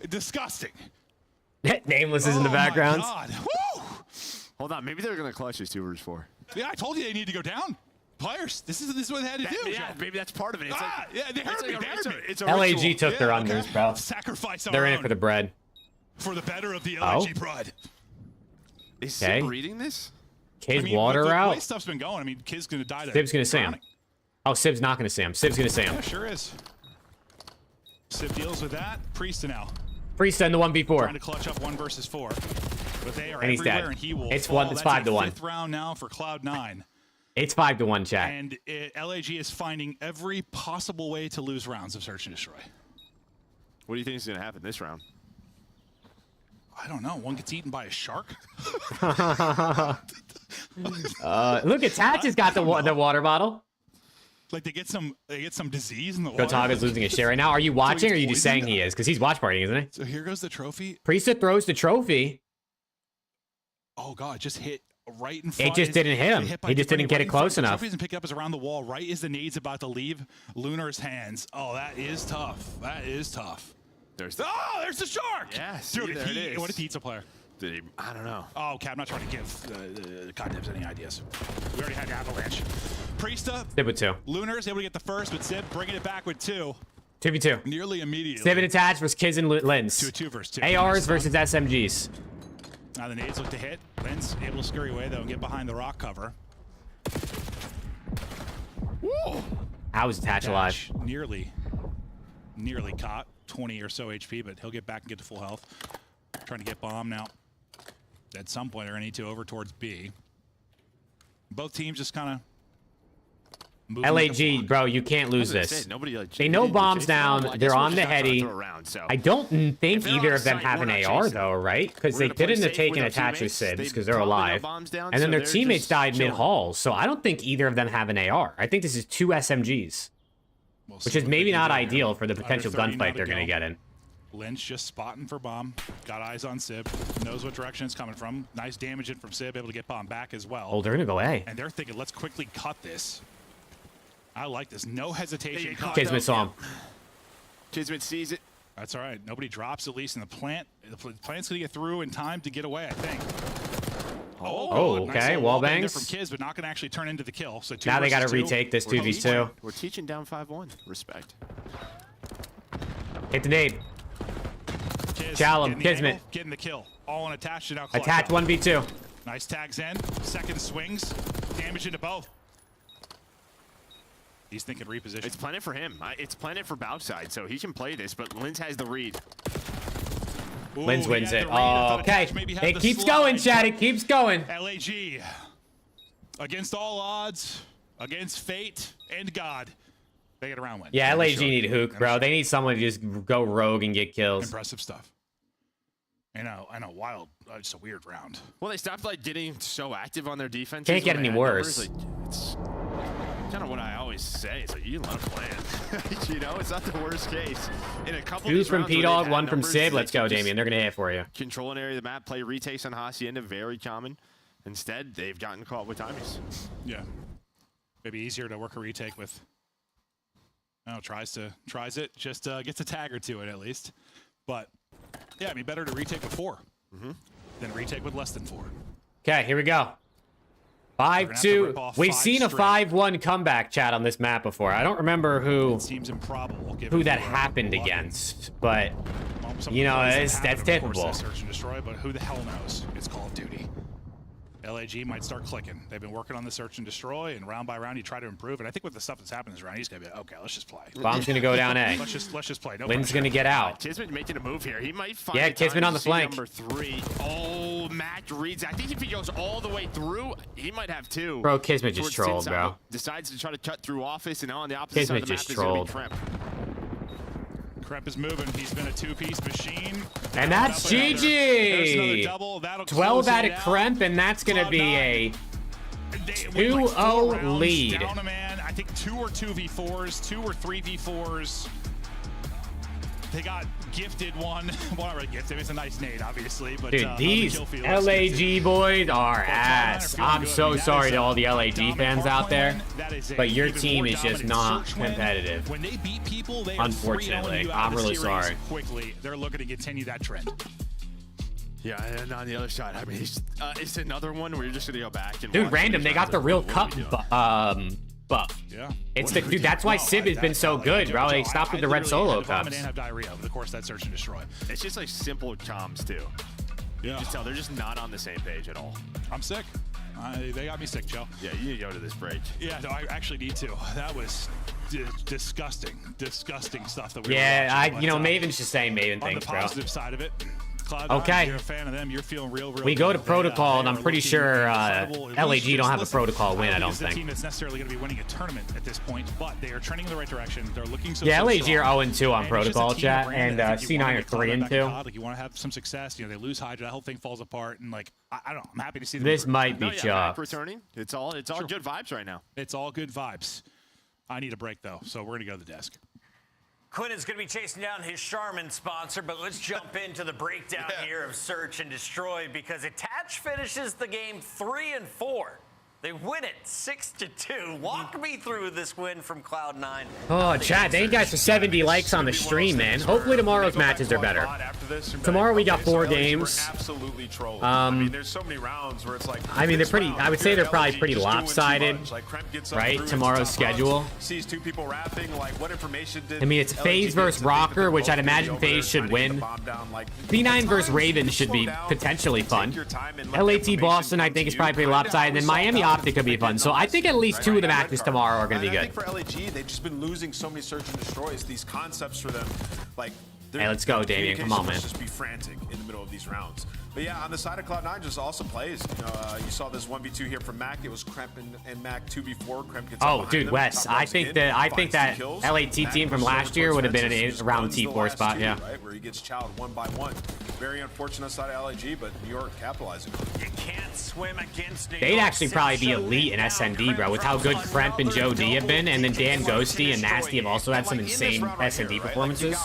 disgusting. Nameless is in the background. My God. Woo! Hold on, maybe they're going to clutch this 2 vs 4. Yeah, I told you they need to go down. Players, this is what they had to do. Yeah, maybe that's part of it. It's yeah, they heard me. It's a LAG ritual. took their unders, bro. Sacrifice They're in it for the bread. For the better of the LAG pride. Is Sib reading this? Kid's water out. The way stuff's been going, I mean, Kid's going to die. Sib's going to see him. Oh, Sib's not going to see him. Sib's going to see him. Yeah, sure is. Sib deals with that. Priesta now. Priesta in the 1v4. Trying to clutch up 1 vs 4. But they are and he's everywhere, dead. And he will it's fall. It's That's 5-1. 5th round now for Cloud9. It's 5-1, chat. And LAG is finding every possible way to lose rounds of Search and Destroy. What do you think is going to happen this round? I don't know. One gets eaten by a shark. Look at Tat just got the water bottle. Like they get some disease in the water. Gotaga's losing his shit right now. Are you watching, or are you just saying he is? Because he's watch partying, isn't he? So here goes the trophy. Priesta throws the trophy. Oh god, just hit right in front. It just didn't hit him. He just didn't get it close enough. The trophy doesn't pick it up. Is around the wall. Right as the nade's about to leave Lunar's hands. Oh, that is tough. That is tough. There's the shark. Yes, dude. What if he eats a player? Did he? I don't know. Oh, okay, I'm not trying to give Goddamns any ideas. We already had Avalanche. Priesta. Sib with 2. Lunar is able to get the first, but Sib bringing it back with 2. 2v2. Nearly immediately. Sib and attached versus Kids and Lens. 2 versus 2. ARs versus SMGs. Now the nades look to hit. Lens able to scurry away though and get behind the rock cover. Whoa! How is attached alive? Nearly caught. 20 or so HP, but he'll get back and get to full health. Trying to get bomb now. At some point, they're going to need to over towards B. Both teams just kind of LAG, bro, you can't lose this. They know bombs down. They're on the heady. I don't think either of them have an AR, though, right? Because they didn't have taken attached with Sibs because they're alive. And then their teammates died mid-haul, so I don't think either of them have an AR. I think this is 2 SMGs, which is maybe not ideal for the potential gunfight they're going to get in. Lynch just spotting for bomb. Got eyes on Sib. Knows what direction it's coming from. Nice damage in from Sib. Able to get bomb back as well. Oh, they're going to go A. And they're thinking, let's quickly cut this. I like this. No hesitation. Kismet saw him. Kismet sees it. That's all right. Nobody drops, at least in the plant. The plant's going to get through in time to get away, I think. Oh, okay. Nice wall bang bangs. from Kids, but not going to actually turn into the kill. So now they got to 2 versus 2. retake this 2v2. We're teaching down 5-1. Respect. Hit the nade. Kiz, Chalum, Kismet. Getting the kill. All unattached and now. Attach 1v2. Nice tags in. Second swings. Damage into both. He's thinking reposition. It's planted for him. It's planted for Boutside, so he can play this, but Linz has the read. Linz wins it. Oh, okay. It keeps going, Chad. It keeps going. LAG. Against all odds, against fate and God. They get a round win. Yeah, LAG need hook, bro. They need someone to just go rogue and get kills. Impressive stuff. I know, wild. It's a weird round. Well, they stopped like getting so active on their defense. Can't get any worse. Like, it's kind of what I always say. It's like you let them plan. You know, it's not the worst case. In a couple. 2 from P-Dog, 1 from Sib. Let's go, Damien. They're gonna hit for you. Control an area of the map, play retakes on Hacienda, very common. Instead, they've gotten caught with timies. Yeah, maybe easier to work a retake with. Oh, tries it, just gets a tag or 2 in at least. But yeah, it'd be better to retake with 4 than retake with less than 4. Okay, here we go. 5-2. We've seen a 5-1 comeback, Chat, on this map before. I don't remember who that happened against, but you know, that's typical. Search and destroy, but who the hell knows? It's Call of Duty. LAG might start clicking. They've been working on the search and destroy, and round by round, you try to improve. And I think with the stuff that's happened this round, he's gonna be okay. Let's just play. Bomb's gonna go down A. Let's just play. No Lynn's pressure. gonna get out. Kismet making a move here. He might find. Yeah, Kismet on the flank. Number 3. Oh, Mac reads. I think if he goes all the way through, he might have 2. Bro, Kismet just trolled, bro. Decides to try to cut through office, and now on the opposite Kismet side of the just map trolled. is gonna be Kremp. Kremp is moving. He's been a 2-piece machine. And that's GG. 12 out of Kremp, and that's gonna be a 2-0 lead. Down a man. I think 2 or 2v4s, 2 or 3v4s. They got gifted one. Well, not really gifted. It's a nice nade, obviously. But dude, these LAG boys are ass. I'm so sorry to all the LAG fans out there, but your team is just not competitive. When they beat people, they unfortunately, I'm really sorry. Quickly, they're looking to continue that trend. Yeah, and on the other side, I mean, it's another one where you're just gonna go back and. Dude, random. They got the real cup buff. Yeah. It's the dude. That's why Sib has been so good, bro. They stopped with the red solo cups. And have diarrhea over the course of that search and destroy. It's just like simple comms too. Yeah. You just tell they're just not on the same page at all. I'm sick. They got me sick, Joe. Yeah, you need to go to this break. Yeah, no, I actually need to. That was disgusting stuff that we were watching. You know, Maven's just saying Maven on things, the bro. positive side of it. Cloud9, okay. You're a fan of them. You're feeling real we go to protocol, and I'm pretty sure LAG don't have a listen, protocol win. I don't think. think. It's a team that's necessarily going to be winning a tournament at this point, but they are trending in the right direction. They're looking so. Yeah, so LAG strong. are 0-2 on protocol, chat, and C9 are 3-2. Like you want to have some success. You know, they lose Hydra, that whole thing falls apart, and like I don't know. I'm happy to see them. This might be chopped. Returning. It's all good vibes right now. It's all good vibes. I need a break though, so we're gonna go to the desk. Quinnen's going to be chasing down his Charmin sponsor, but let's jump into the breakdown here of Search and Destroy because Attach finishes the game 3-4. They win it 6-2. Walk me through this win from Cloud9. Oh, chat, thank you guys for 70 likes on the stream, man. Hopefully tomorrow's matches are better. Tomorrow we got 4 games. Absolutely trolling. I mean, there's so many rounds where it's like. I mean, they're pretty. I would say they're probably pretty lopsided, right? Tomorrow's schedule. Sees 2 people rapping. Like, what information did? I mean, it's FaZe versus Rocker, which I'd imagine FaZe should win. C9 versus Raven should be potentially fun. LAT Boston, I think, is probably pretty lopsided. And then Miami OPTIC could be fun. So I think at least 2 of the matches tomorrow are going to be good. I think for LAG, they've just been losing so many search and destroys. These concepts for them, like. Hey, let's go, Damien. Come on, man. Just be frantic in the middle of these rounds. But yeah, on the side of Cloud9, just awesome plays. You know, you saw this 1v2 here from Mac. It was Kremp and Mac 2v4. Kremp gets oh, dude, Wes. I think that LAT team from last year would have been around the T4 spot. Yeah. Right, where he gets chowed 1 by 1. Very unfortunate side of LAG, but New York capitalizing. You can't swim against New They'd York. actually probably be elite in SND, bro, with how good Kremp and Joe D have been, and then Dan Ghosty and Nasty have also had some insane SND performances.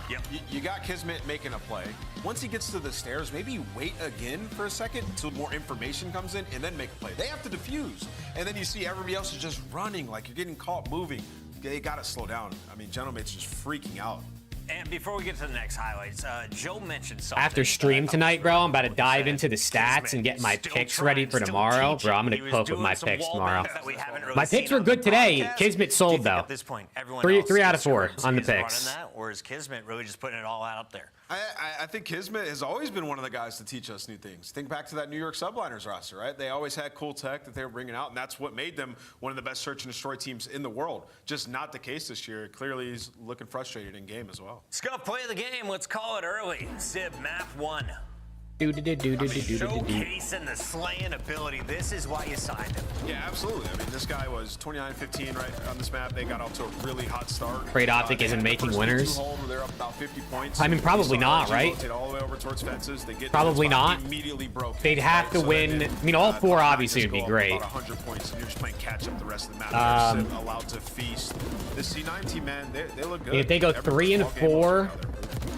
Yep. You got Kismet making a play. Once he gets to the stairs, maybe wait again for a second until more information comes in and then make a play. They have to defuse. And then you see everybody else is just running like you're getting caught moving. They got to slow down. I mean, Gentlemate's just freaking out. And before we get to the next highlights, Joe mentioned something. After stream tonight, bro, I'm about to dive into the stats and get my picks ready for tomorrow. Bro, I'm going to cook with my picks tomorrow. My picks were good today. Kismet sold, though. At this point, Three out of 4 on the picks. Or is Kismet really just putting it all out there? I think Kismet has always been one of the guys to teach us new things. Think back to that New York Subliners roster, right? They always had cool tech that they were bringing out, and that's what made them one of the best search and destroy teams in the world. Just not the case this year. Clearly, he's looking frustrated in game as well. Scump, play of the game. Let's call it early. Sib, map 1. Showcasing the slaying ability. This is why you signed him. Yeah, absolutely. I mean, this guy was 29-15 right on this map. They got off to a really hot start. Great Optic isn't making winners. They're up about 50 points. I mean, probably not, right? All the way over towards fences. They get probably not. Immediately broke. They'd have to win. I mean, all 4 obviously would be great. About 100 points, and you're just playing catch up the rest of the map. Allowed to feast. The C9 team, man, they look good. If they go 3 and 4,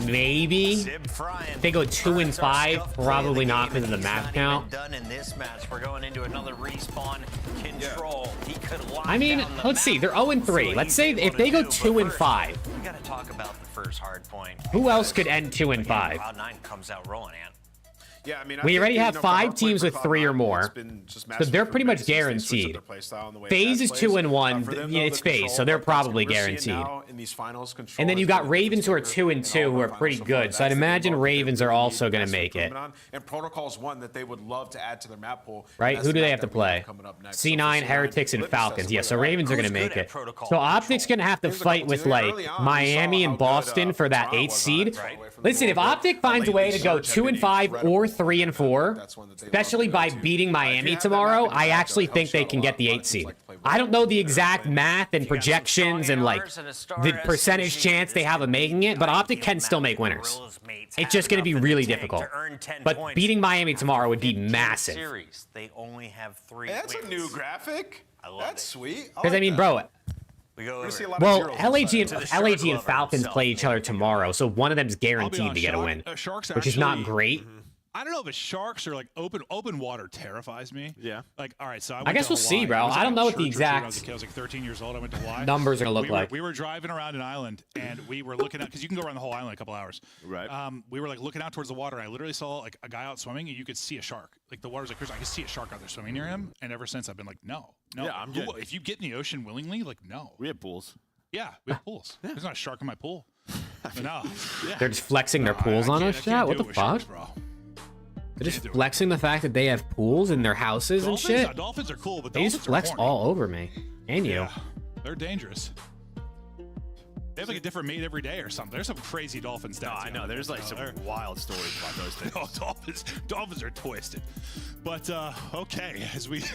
maybe. If they go 2 and 5, probably not because of the map count. Done in this match. We're going into another respawn control. He could lock I mean, let's see. They're 0 and 3. Let's say if they go 2 and 5. We got to talk about the first hard point. Who else could end 2 and 5? Cloud9 comes out rolling, Ant. Yeah, I mean, We already have 5 teams with 3 or more, so they're pretty much guaranteed. FaZe is 2 and 1. It's FaZe, so they're probably guaranteed. And then you got Ravens who are 2 and 2, who are pretty good. So I'd imagine Ravens are also going to make it. And Protocol's one that they would love to add to their map pool. Right? Who do they have to play? C9, Heretics, and Falcons. Yeah, so Ravens are going to make it. So Optic's going to have to fight with like Miami and Boston for that 8th seed. Listen, if Optic finds a way to go 2 and 5 or 3 and 4, especially by beating Miami tomorrow, I actually think they can get the 8th seed. I don't know the exact math and projections and like the percentage chance they have of making it, but Optic can still make winners. It's just going to be really difficult. But beating Miami tomorrow would be massive. They only have 3 That's a new graphic. That's sweet. Because I mean, bro. Well, LAG LAG and Falcons play each other tomorrow, so one of them's guaranteed to get a win, which is not great. I don't know if it's sharks or like open water terrifies me. Yeah. Like, all right, so I guess we'll see, bro. I don't know what the exact I was like 13 years old. I went to Hawaii. Numbers are gonna look like. We were driving around an island and we were looking at, because you can go around the whole island in a couple hours. Right. We were like looking out towards the water. And I literally saw like a guy out swimming and you could see a shark. Like the water's like, I could see a shark out there swimming near him. And ever since I've been like, no. Yeah, I'm good. If you get in the ocean willingly, like, no. We have pools. Yeah, we have pools. There's not a shark in my pool. No. Yeah. They're just flexing their pools on us, chat? What the fuck? They're just flexing the fact that they have pools in their houses and shit. Dolphins are cool, but they just flex all over me. And you. Yeah, they're dangerous. They have like a different mate every day or something. There's some crazy dolphin stats. I know. There's like some wild stories about those things. Dolphins are twisted. But okay, as we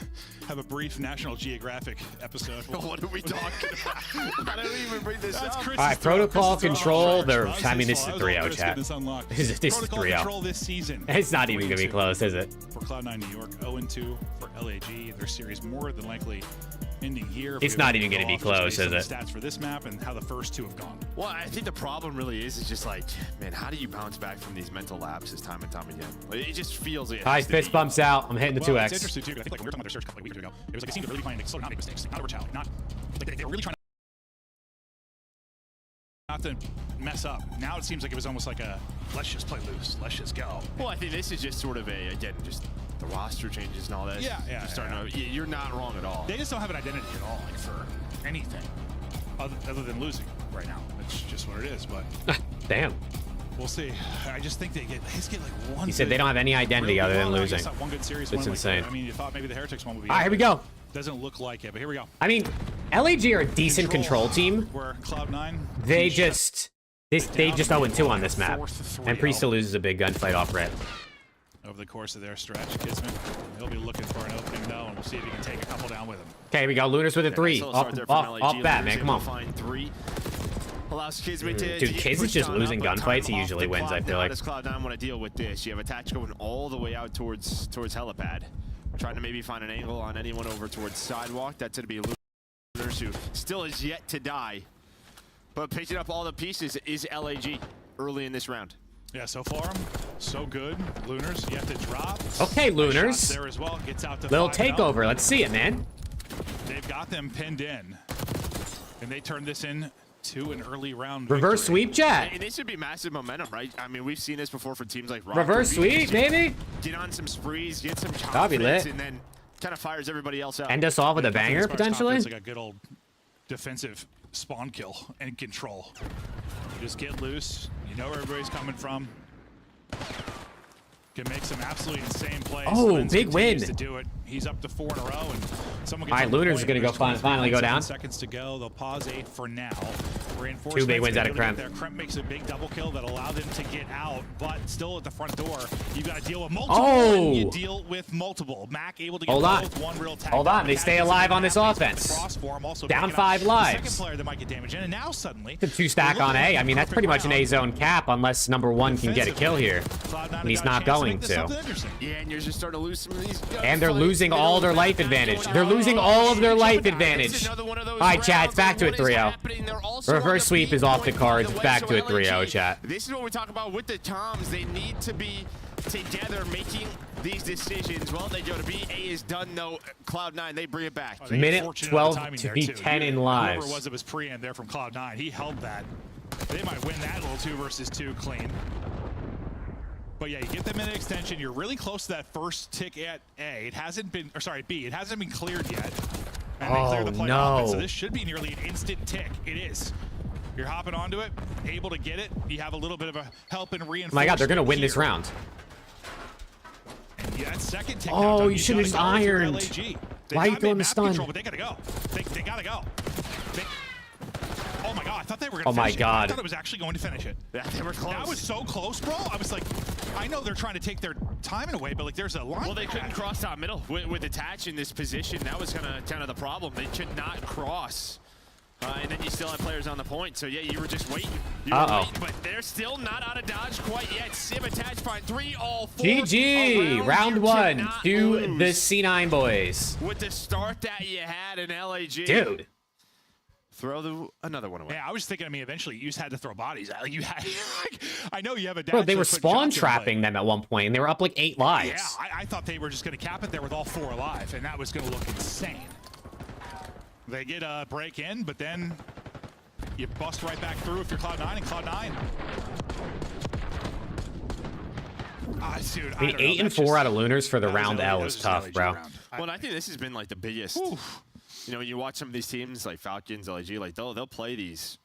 have a brief National Geographic episode. What are we talking about? I don't even bring this up. All right, protocol control. I mean, this is 3-0, chat. This is 3-0. This season. It's not even gonna be close, is it? For Cloud9 New York, 0-2 for LAG. Their series more than likely ending here. It's not even going to be close, is it? Stats for this map and how the first 2 have gone. Well, I think the problem really is just like, man, how do you bounce back from these mental lapses time and time again? Like, it just feels like. Hi, fist bumps out. I'm hitting the 2x. It's interesting too. I think like when we were talking about their search a couple of weeks ago, it was like they seemed to really find like slow down, make mistakes, not overtalent, not like they were really trying not to mess up. Now it seems like it was almost like a let's just play loose, let's just go. Well, I think this is just sort of again just the roster changes and all that. Yeah. You're not wrong at all. They just don't have an identity at all, like for anything other than losing right now. That's just what it is. But damn, we'll see. I just think they get like one. He said they don't have any identity other than losing. One good series, it's insane. I mean, you thought maybe the Heretics one would be. All right, here we go. Doesn't look like it, but here we go. I mean, LAG are a decent control team. Where Cloud9. They just 0-2 on this map, and Priest loses a big gunfight off red. Over the course of their stretch, Kismet, he'll be looking for an opening though, and we'll see if he can take a couple down with him. Okay, we got Lunars with a 3. Off bat, man. Come on. Allows Kismet to dude, Kiz is just losing gunfights. He usually wins, I feel like. How does Cloud9 want to deal with this? You have a Tactics going all the way out towards helipad. Trying to maybe find an angle on anyone over towards sidewalk. That's going to be Lunars, who still is yet to die. But picking up all the pieces is LAG. early in this round. Yeah, so far, so good. Lunars, you have to drop. Okay, Lunars. There as well. Gets out to Little 5-0. takeover. Let's see it, man. They've got them pinned in, and they turn this in to an early round. Reverse sweep, chat. And this should be massive momentum, right? I mean, we've seen this before for teams like Rock. Reverse sweep, maybe. Get on some sprees, get some That'd be confidence, lit. and then kind of fires everybody else out. End us off with a banger, potentially. It's like a good old defensive spawn kill and control. You just get loose. You know where everybody's coming from. Can make some absolutely insane plays. Oh, Lens big win. continues to do it. He's up to 4 in a row, and someone gets All right, on the Lunars point. is gonna go There's finally go 27 down. Seconds to go. They'll pause 8 for now. Reinforcements 2 big wins out of able to Kremp. get there. Kremp makes a big double kill that allowed them to get out, but still at the front door. You got to deal with multiple. And you deal with multiple. Mac able to get both. One real tag. Hold on. They stay alive on this offense. Down 5 lives. Second player that might get damaged, and now suddenly The 2 stack on A. I mean, that's pretty much an A zone cap unless number 1 can get a kill here. And he's not going to. Yeah, and you're just starting to lose some of these. And they're losing all their life advantage. They're losing all of their life advantage. All right, chat, it's back to a 3-0. Reverse sweep is off the cards. It's back to a 3-0, chat. This is what we talk about with the Toms. They need to be together making these decisions. Well, they go to B. A is done, though. Cloud9, they bring it back. Minute 12 to be 10 in lives. Whoever was pre-end there from Cloud9, he held that. They might win that little 2 versus 2 clean. But yeah, you get them in an extension. You're really close to that first tick at A. It hasn't been, or sorry, B. It hasn't been cleared yet. And they clear the play off it, so this should be nearly an instant tick. It is. You're hopping onto it, able to get it. You have a little bit of a help and reinforcement. Oh my god, they're gonna win this round. And yeah, that second tick Oh, down, you should have just ironed. Why are you throwing the stun? Control, but they gotta go. They gotta go. Oh my god, I thought they were gonna Oh my finish it. god. I thought it was actually going to finish it. Yeah, they were close. That was so close, bro. I was like, I know they're trying to take their time in a way, but like there's a line. Well, they couldn't cross top middle with attach in this position. That was kind of the problem. They could not cross. And then you still have players on the point. So yeah, you were just waiting. You were waiting, but they're still not out of dodge quite yet. Sim attach find 3 all 4. GG! Round 1 to lose. the C9 boys. With the start that you had in LAG. Dude. Throw another one away. Yeah, I was thinking, I mean, eventually you just had to throw bodies out. Like, you had, like, I know you have a dash. Bro, they were to put spawn shots in, trapping them at one point, and they were up like 8 lives. Yeah, I thought they were just going to cap it there with all 4 alive, and that was going to look insane. They get a break in, but then you bust right back through if you're Cloud9 and Cloud9. Dude, I mean, 8 and 4 out of Lunars for the round L is tough, bro. Well, and I think this has been like the biggest. You know, when you watch some of these teams like Falcons, LAG, like they'll play these.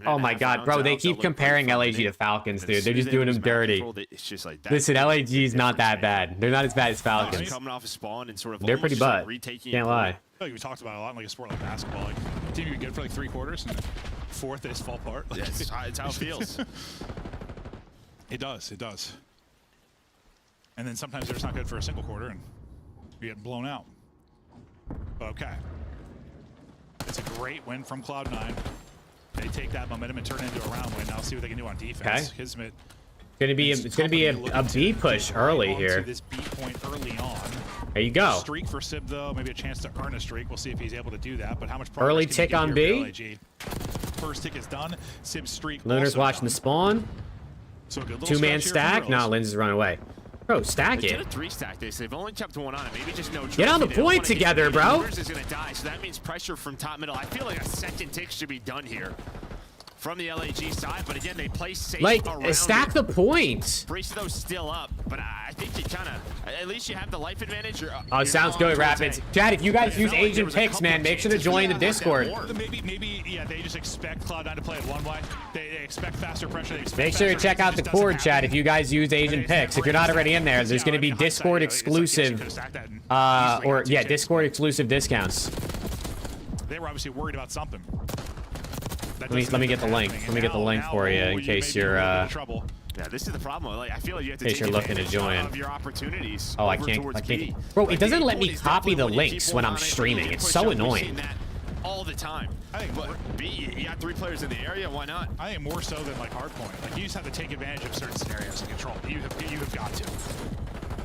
Oh my god, bro, they keep comparing LAG to Falcons, dude. They're just doing them dirty. It's just like that. Listen, LAG is not that bad. They're not as bad as Falcons. Coming off a spawn and sort of They're pretty butt. retaking. Can't lie. I feel like we talked about it a lot in like a sport like basketball. Like, a team you get good for like 3 quarters, and 4th they just fall apart. Like, It's how it feels. It does, it does. And then sometimes they're just not good for a single quarter, and you get blown out. But okay. It's a great win from Cloud9. They take that momentum and turn it into a round win. Now see what they can do on defense. Okay. Kismet. It's gonna be a B push early here. This B point early on. There you go. Streak for Sib though, maybe a chance to earn a streak. We'll see if he's able to do that. But how much Early tick on B. LAG? First tick is done. Sib's streak. Lunar's watching the spawn. So good 2-man stack. Nah, Linz is running away. Bro, stack They it. did a 3-stack. They've only kept 1 on it. Maybe just no. Get on the trophy. They don't point wanna get together, any bro. Lunars is gonna die, so that means pressure from top middle. I feel like a second tick should be done here from the LAG side, but again, they play safe Like, around stack it. the points. Bristo's still up, but I think you kind of, at least you have the life advantage. Oh, sounds good, Rapids. Chad, if you guys use agent picks, man, make sure to join the Discord. Maybe, yeah, they just expect Cloud9 to play it one way. They expect faster pressure. They expect Make sure to faster check out the pressure. It just cord, doesn't Chad, if you guys use agent picks. If you're not already in there, there's going to be Discord exclusive, Discord exclusive discounts. They were obviously worried about something. Let me get the link. Let me get the link for you in case you're Yeah, this is the problem. Like, I feel like you have to in case take you're looking to advantage join. of your opportunities. Oh, I over can't. towards B. Bro, Like, it doesn't the let me A is copy the definitely one you links keep when one I'm on it, streaming. you It's push so up. We've annoying. seen that all the time. But B, you got 3 players in the area. Why not? I think more so than like hardpoint. Like you just have to take advantage of certain scenarios and control. You have got to.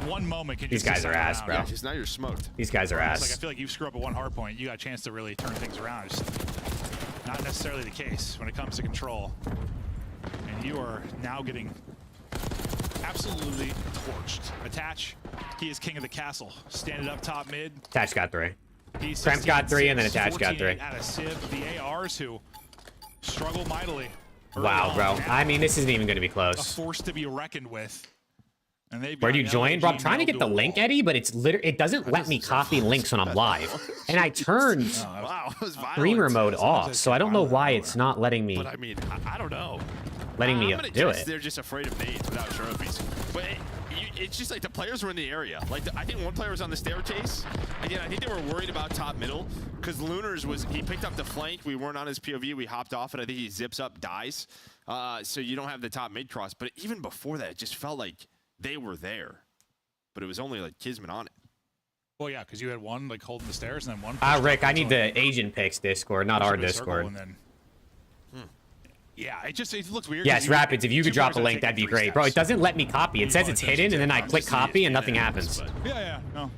One moment can These just guys are decide ass, around. bro. Yeah, just now you're smoked. These guys are It's ass. like I feel like you screw up at one hardpoint, you got a chance to really turn things around. It's not necessarily the case when it comes to control. And you are now getting absolutely torched. Attach, he is king of the castle. Standing up top mid. Attach got 3. Cramp got 3, and then Attach got 3. Out of Civ, the ARs who struggle mightily. Wow, bro. I mean, this isn't even going to be A close. force to be reckoned with. And they've Where do you got join? Bro, I'm LG trying to get the link, Eddie, but it's literally, it doesn't let me copy links when I'm live. And I turned streamer mode off, so I don't know why it's not letting me. But I mean, I don't know. Letting me do it. They're just afraid of nades without trophies. But it's just like the players were in the area. Like I think one player was on the staircase. Again, I think they were worried about top middle because Lunars he picked up the flank. We weren't on his POV. We hopped off it. I think he zips up, dies. So you don't have the top mid cross. But even before that, it just felt like they were there. But it was only like Kismet on it. Well, yeah, because you had one like holding the stairs and then one. Rick, I need the Asian picks Discord, not our Discord. Yeah, it looks weird. Yes, Rapids, if you could drop a link, that'd be great. Bro, it doesn't let me copy. It says it's hidden, and then I click copy, and nothing happens. Yeah, no.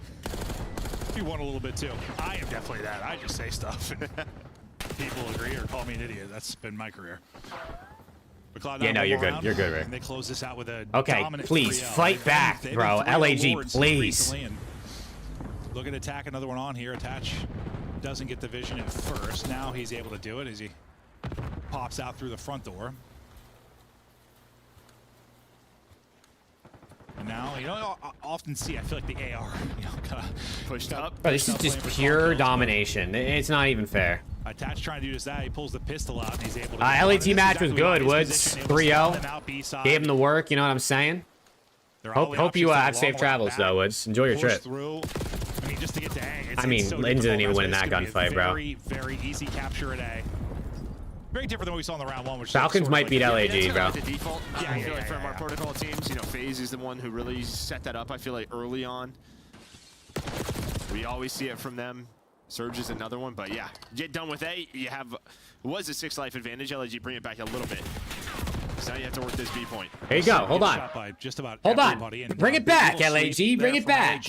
You want a little bit too. I am definitely that. I just say stuff. People agree or call me an idiot. That's been my career. Yeah, no, you're good. You're good, Rick. And they close this out with a okay, please, fight back, bro. LAG, please. Look at Attack, another one on here. Attach doesn't get the vision at first. Now he's able to do it as he pops out through the front door. And now, you know, I often see, I feel like the AR, you know, kind of pushed up. Bro, this is just pure domination. It's not even fair. Attach trying to do just that. He pulls the pistol out and he's able to. LAT match was good, Woods. 3-0. Gave him the work, you know what I'm saying? Hope you have safe travels, though, Woods. Enjoy your trip. I mean, just to get to A. I mean, Lindsay didn't even win that gunfight, bro. Very easy capture at A. Very different than what we saw in the round one. Which Falcons might beat LAG, bro. The default. I feel like from our protocol teams, you know, FAZE is the one who really set that up. I feel like early on, we always see it from them. Surge is another one, but yeah, get done with A. You have was a 6 life advantage. LAG bring it back a little bit. So now you have to work this B point. There you go. Hold on. Hold on. Bring it back, LAG. Bring it back.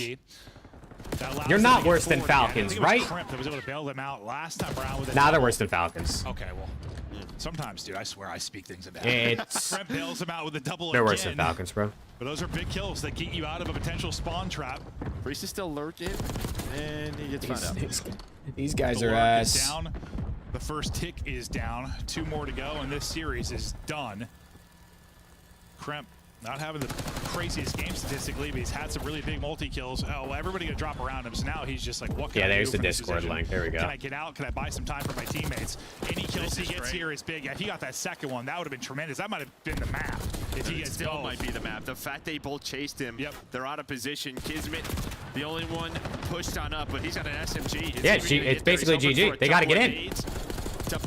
You're not worse than Falcons, right? That was able to bail them out last time around with nah, they're worse than Falcons. Okay, well, sometimes, dude, I swear I speak things about it's Cremp bails them out with a double. They're worse than Falcons, bro. But those are big kills that get you out of a potential spawn trap. Priest is still lurking, and he gets found out. These guys are ass. Down. The first tick is down. 2 more to go, and this series is done. Cremp not having the craziest game statistically, but he's had some really big multi-kills. Oh, well, everybody gonna drop around him, so now he's just like, what can I do there's the from this Discord position? link. There we go. Can I get out? Can I buy some time for my teammates? Any kills he gets here is big. Yeah, if he got that second one, that would have been tremendous. That might have been the map. If he gets still both. might be the map. The fact they both chased him, they're out of position. Kismet, the only one pushed on up, but he's got an SMG. Yeah, it's basically GG. They got to get in.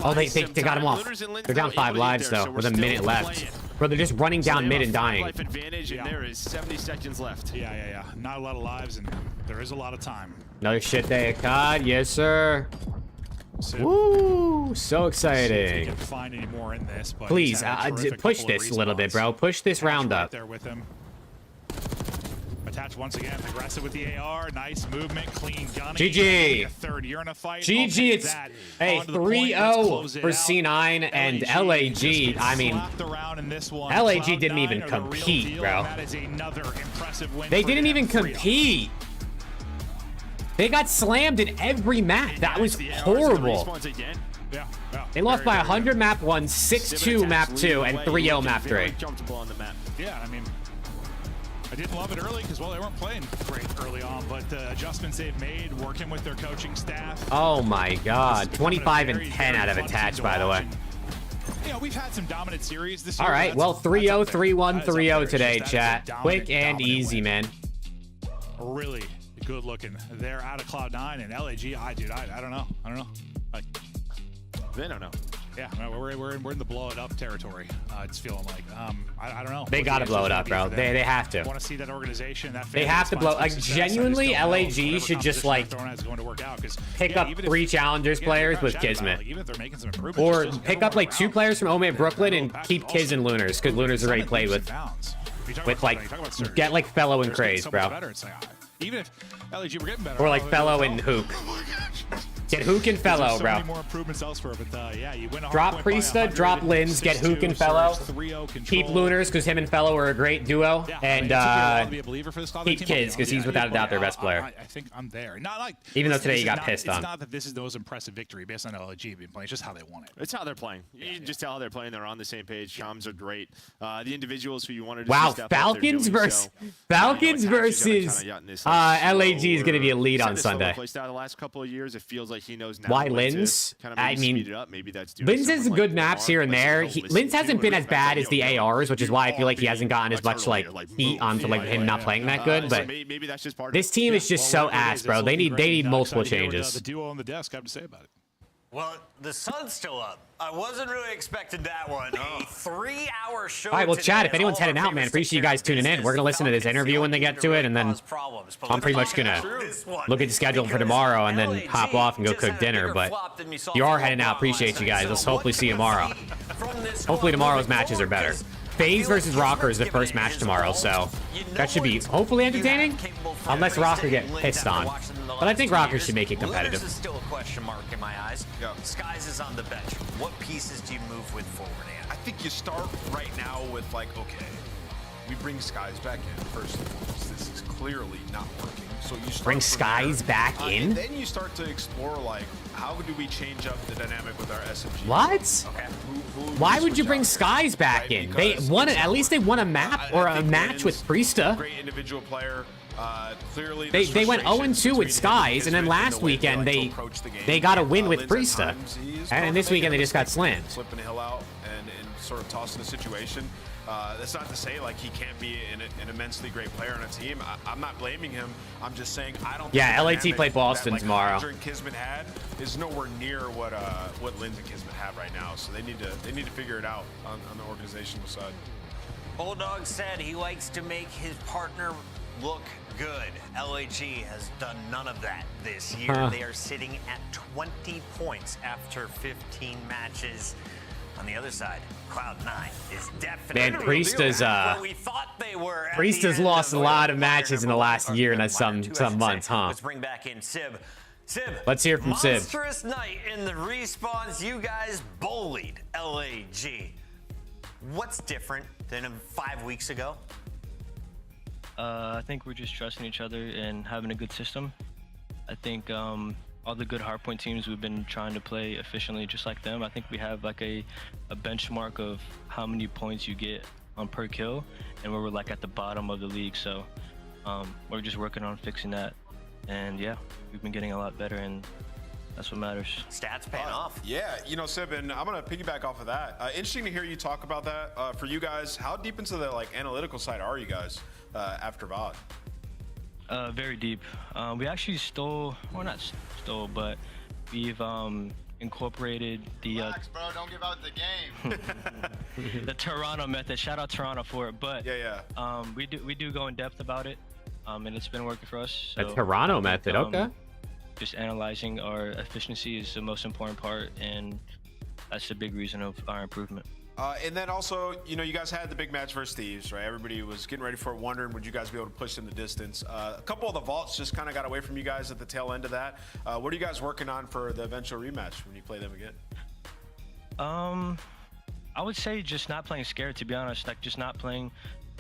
Oh, they got him off. They're down 5 lives, though, with a minute left. Bro, they're just running down mid and dying. Life advantage, and there is 70 seconds left. Yeah. Not a lot of lives, and there is a lot of time. Another shit day, COD. Yes, sir. Woo! So exciting. Can't find any more in this, but please push this a little bit, bro. Push this round up. There with him. Attach once again, aggressive with the AR, nice movement, clean gunning. GG. Third, you're in a fight. GG. It's hey 3-0 for C9 and LAG. I mean, LAG didn't even compete, bro. That is another impressive win. They didn't even compete. They got slammed in every map. That was horrible. They lost by 100 map 1, 6-2 map 2, and 3-0 map 3. Yeah, I mean, I didn't love it early because, well, they weren't playing great early on, but the adjustments they've made, working with their coaching staff. Oh my God, 25 and 10 out of attach, by the way. You know, we've had some dominant series this year. All right, well, 3-0, 3-1, 3-0 today, chat. Quick and easy, man. Really good looking. They're out of Cloud9 and LAG. I don't know. Like, they don't know. Yeah, we're in the blow it up territory. It's feeling like I don't know. They gotta blow it up, bro. They have to. I want to see that organization. They have to blow. Like genuinely, LAG should just like pick up 3 challengers players with Kismet, or pick up like 2 players from Omit Brooklyn and keep Kiz and Lunars because Lunars already played with like get like Fellow and Craze, bro. Even if LAG were getting better, or like Fellow and Hook. Get Hook and Fellow, so bro. Many more improvements elsewhere, but yeah, you win a Drop Priesta, drop Lins, get Hook and Fellow. Keep Lunars because him and Fellow are a great duo, and keep Kids because he's without a doubt their best player. I think I'm there. Not like even though today you got pissed on. It's not that this is the most impressive victory based on LG being playing. It's just how they want it. It's how they're playing. You can just tell how they're playing. They're on the same page. Comms are great. The individuals who you wanted to wow, see Falcons versus LAG is going to be a lead on Sunday. The last couple of years, it feels like he knows now why Lins? I mean, Lins has good maps here and there. Lins hasn't been as bad as the ARs, which is why I feel like he hasn't gotten as much like heat onto like him not playing that good. But this team is just so ass, bro. They need multiple changes. The duo on the desk have to say about it. Well, the sun's still up. I wasn't really expecting that one. A 3-hour show. All right, well, Chad, if anyone's heading out, man, appreciate you guys tuning in. We're going to listen to this interview when they get to it, and then I'm pretty much going to look at the schedule for tomorrow and then hop off and go cook dinner. But if you are heading out, appreciate you guys. Let's hopefully see you tomorrow. Hopefully tomorrow's matches are better. FaZe versus Rocker is the first match tomorrow, so that should be hopefully entertaining, unless Rocker get pissed on. But I think Rocker should make it competitive. This is still a question mark in my eyes. Skies is on the bench. What pieces do you move with forward, Ann? I think you start right now with like, okay, we bring Skies back in first and foremost. This is clearly not working. So you start bring Skies back in? And then you start to explore like, how do we change up the dynamic with our SMG? What? Okay. Why would you bring Skies back in? They won it. At least they won a map or a match with Priesta. Great individual player. Clearly, they went 0-2 with Skies, and then last weekend they got a win with Priesta, and this weekend they just got slammed. Slipping the hill out and sort of tossing the situation. That's not to say like he can't be an immensely great player on a team. I'm not blaming him. I'm just saying I don't. Yeah, LAT play Boston tomorrow. That Kismet had is nowhere near what Lins and Kismet have right now. So they need to figure it out on the organizational side. Bulldog said he likes to make his partner look good. LAG has done none of that this year. They are sitting at 20 points after 15 matches. On the other side, Cloud9 is definitely man. Priesta's lost a lot of matches in the last year and some months, huh? Let's bring back in Sib. Sib, let's hear from Sib. Monstrous night in the respawns. You guys bullied LAG. What's different than 5 weeks ago? I think we're just trusting each other and having a good system. I think all the good hardpoint teams, we've been trying to play efficiently just like them. I think we have like a benchmark of how many points you get on per kill, and we're like at the bottom of the league. So we're just working on fixing that. And yeah, we've been getting a lot better, and that's what matters. Stats paying off. Yeah, you know, Sib, and I'm gonna piggyback off of that. Interesting to hear you talk about that. For you guys, how deep into the like analytical side are you guys after VOD? Very deep. We actually not stole, but we've incorporated the relax, bro, don't give out the game. the Toronto method. Shout out Toronto for it. But we do go in depth about it, and it's been working for us. So the Toronto method, okay. Just analyzing our efficiency is the most important part, and that's the big reason of our improvement. And then also, you know, you guys had the big match versus Thieves, right? Everybody was getting ready for it, wondering would you guys be able to push in the distance. A couple of the vaults just kind of got away from you guys at the tail end of that. What are you guys working on for the eventual rematch when you play them again? I would say just not playing scared, to be honest. Like just not playing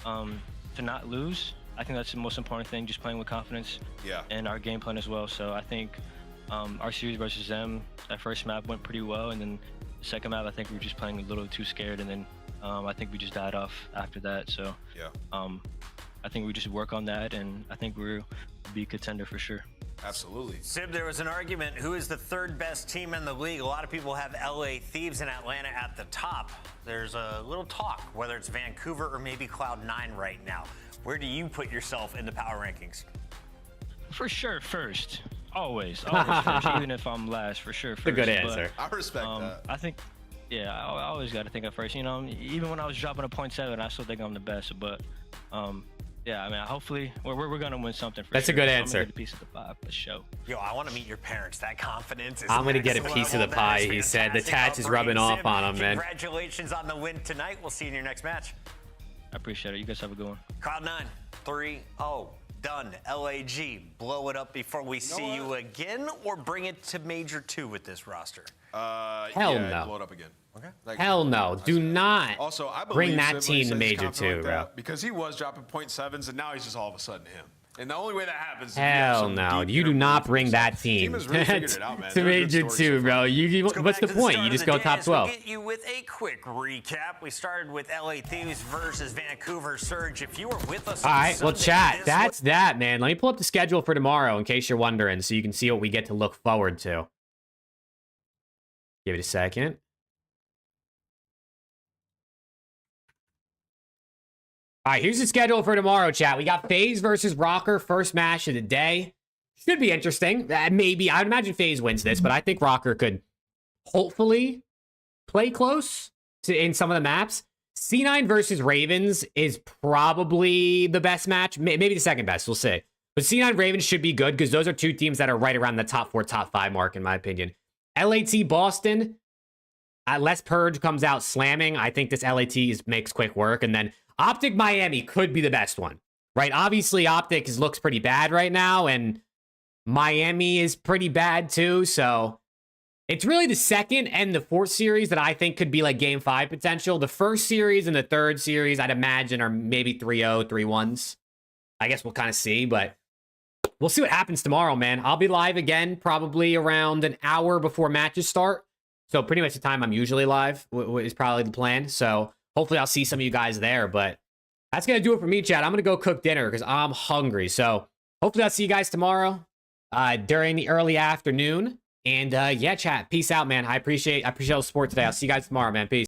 to not lose. I think that's the most important thing, just playing with confidence. Yeah. And our game plan as well. So I think our series versus them, that first map went pretty well, and then the second map, I think we were just playing a little too scared, and then I think we just died off after that. So yeah, I think we just work on that, and I think we'll be a contender for sure. Absolutely. Sib, there was an argument, who is the third best team in the league? A lot of people have LA Thieves and Atlanta at the top. There's a little talk, whether it's Vancouver or maybe Cloud9 right now. Where do you put yourself in the power rankings? For sure, first. Always first, even if I'm last, for sure. First. That's a good answer. I respect that. I think, yeah, I always got to think of first. You know, even when I was dropping a 0.7, I still think I'm the best. But, yeah, I mean, hopefully we're gonna win something. That's a good answer. I'm gonna get a piece of the pie for sure. Yo, I want to meet your parents. That confidence is. I'm gonna get a piece of the pie. He said the tats is rubbing off on him, man. Congratulations on the win tonight. We'll see you in your next match. I appreciate it. You guys have a good one. Cloud9, 3-0. Done. LAG, blow it up before we see you again, or bring it to Major 2 with this roster? Hell no. Blow it up again. Okay. Hell no. Do not also, I bring that when he team to says Major confident 2, like bro. that, because he was dropping .7s, and now he's just all of a sudden him. And the only way that happens is Hell no. You do not bring that team has really figured it out, man. to Major 2, bro. What's the point? You just go top 12. We'll get you with a quick recap. We started with LA Thieves versus Vancouver Surge. If you were with us all right, well, Sunday, chat, that's that, man. Let me pull up the schedule for tomorrow in case you're wondering, so you can see what we get to look forward to. Give it a second. All right, here's the schedule for tomorrow, chat. We got FaZe versus Rocker, first match of the day. Should be interesting. Maybe, I'd imagine FaZe wins this, but I think Rocker could hopefully play close in some of the maps. C9 versus Ravens is probably the best match. Maybe the second best, we'll see. But C9 Ravens should be good because those are two teams that are right around the top 4, top 5 mark, in my opinion. LAT Boston, unless Purge comes out slamming, I think this LAT makes quick work. And then OPTIC Miami could be the best one, right? Obviously, OPTIC looks pretty bad right now, and Miami is pretty bad too. So it's really the second and the fourth series that I think could be like Game 5 potential. The first series and the third series, I'd imagine, are maybe 3-0, 3-1s. I guess we'll kind of see, but we'll see what happens tomorrow, man. I'll be live again probably around an hour before matches start. So pretty much the time I'm usually live is probably the plan. So hopefully I'll see some of you guys there, but that's going to do it for me, chat. I'm going to go cook dinner because I'm hungry. So hopefully I'll see you guys tomorrow during the early afternoon. And yeah, chat, peace out, man. I appreciate all the support today. I'll see you guys tomorrow, man. Peace.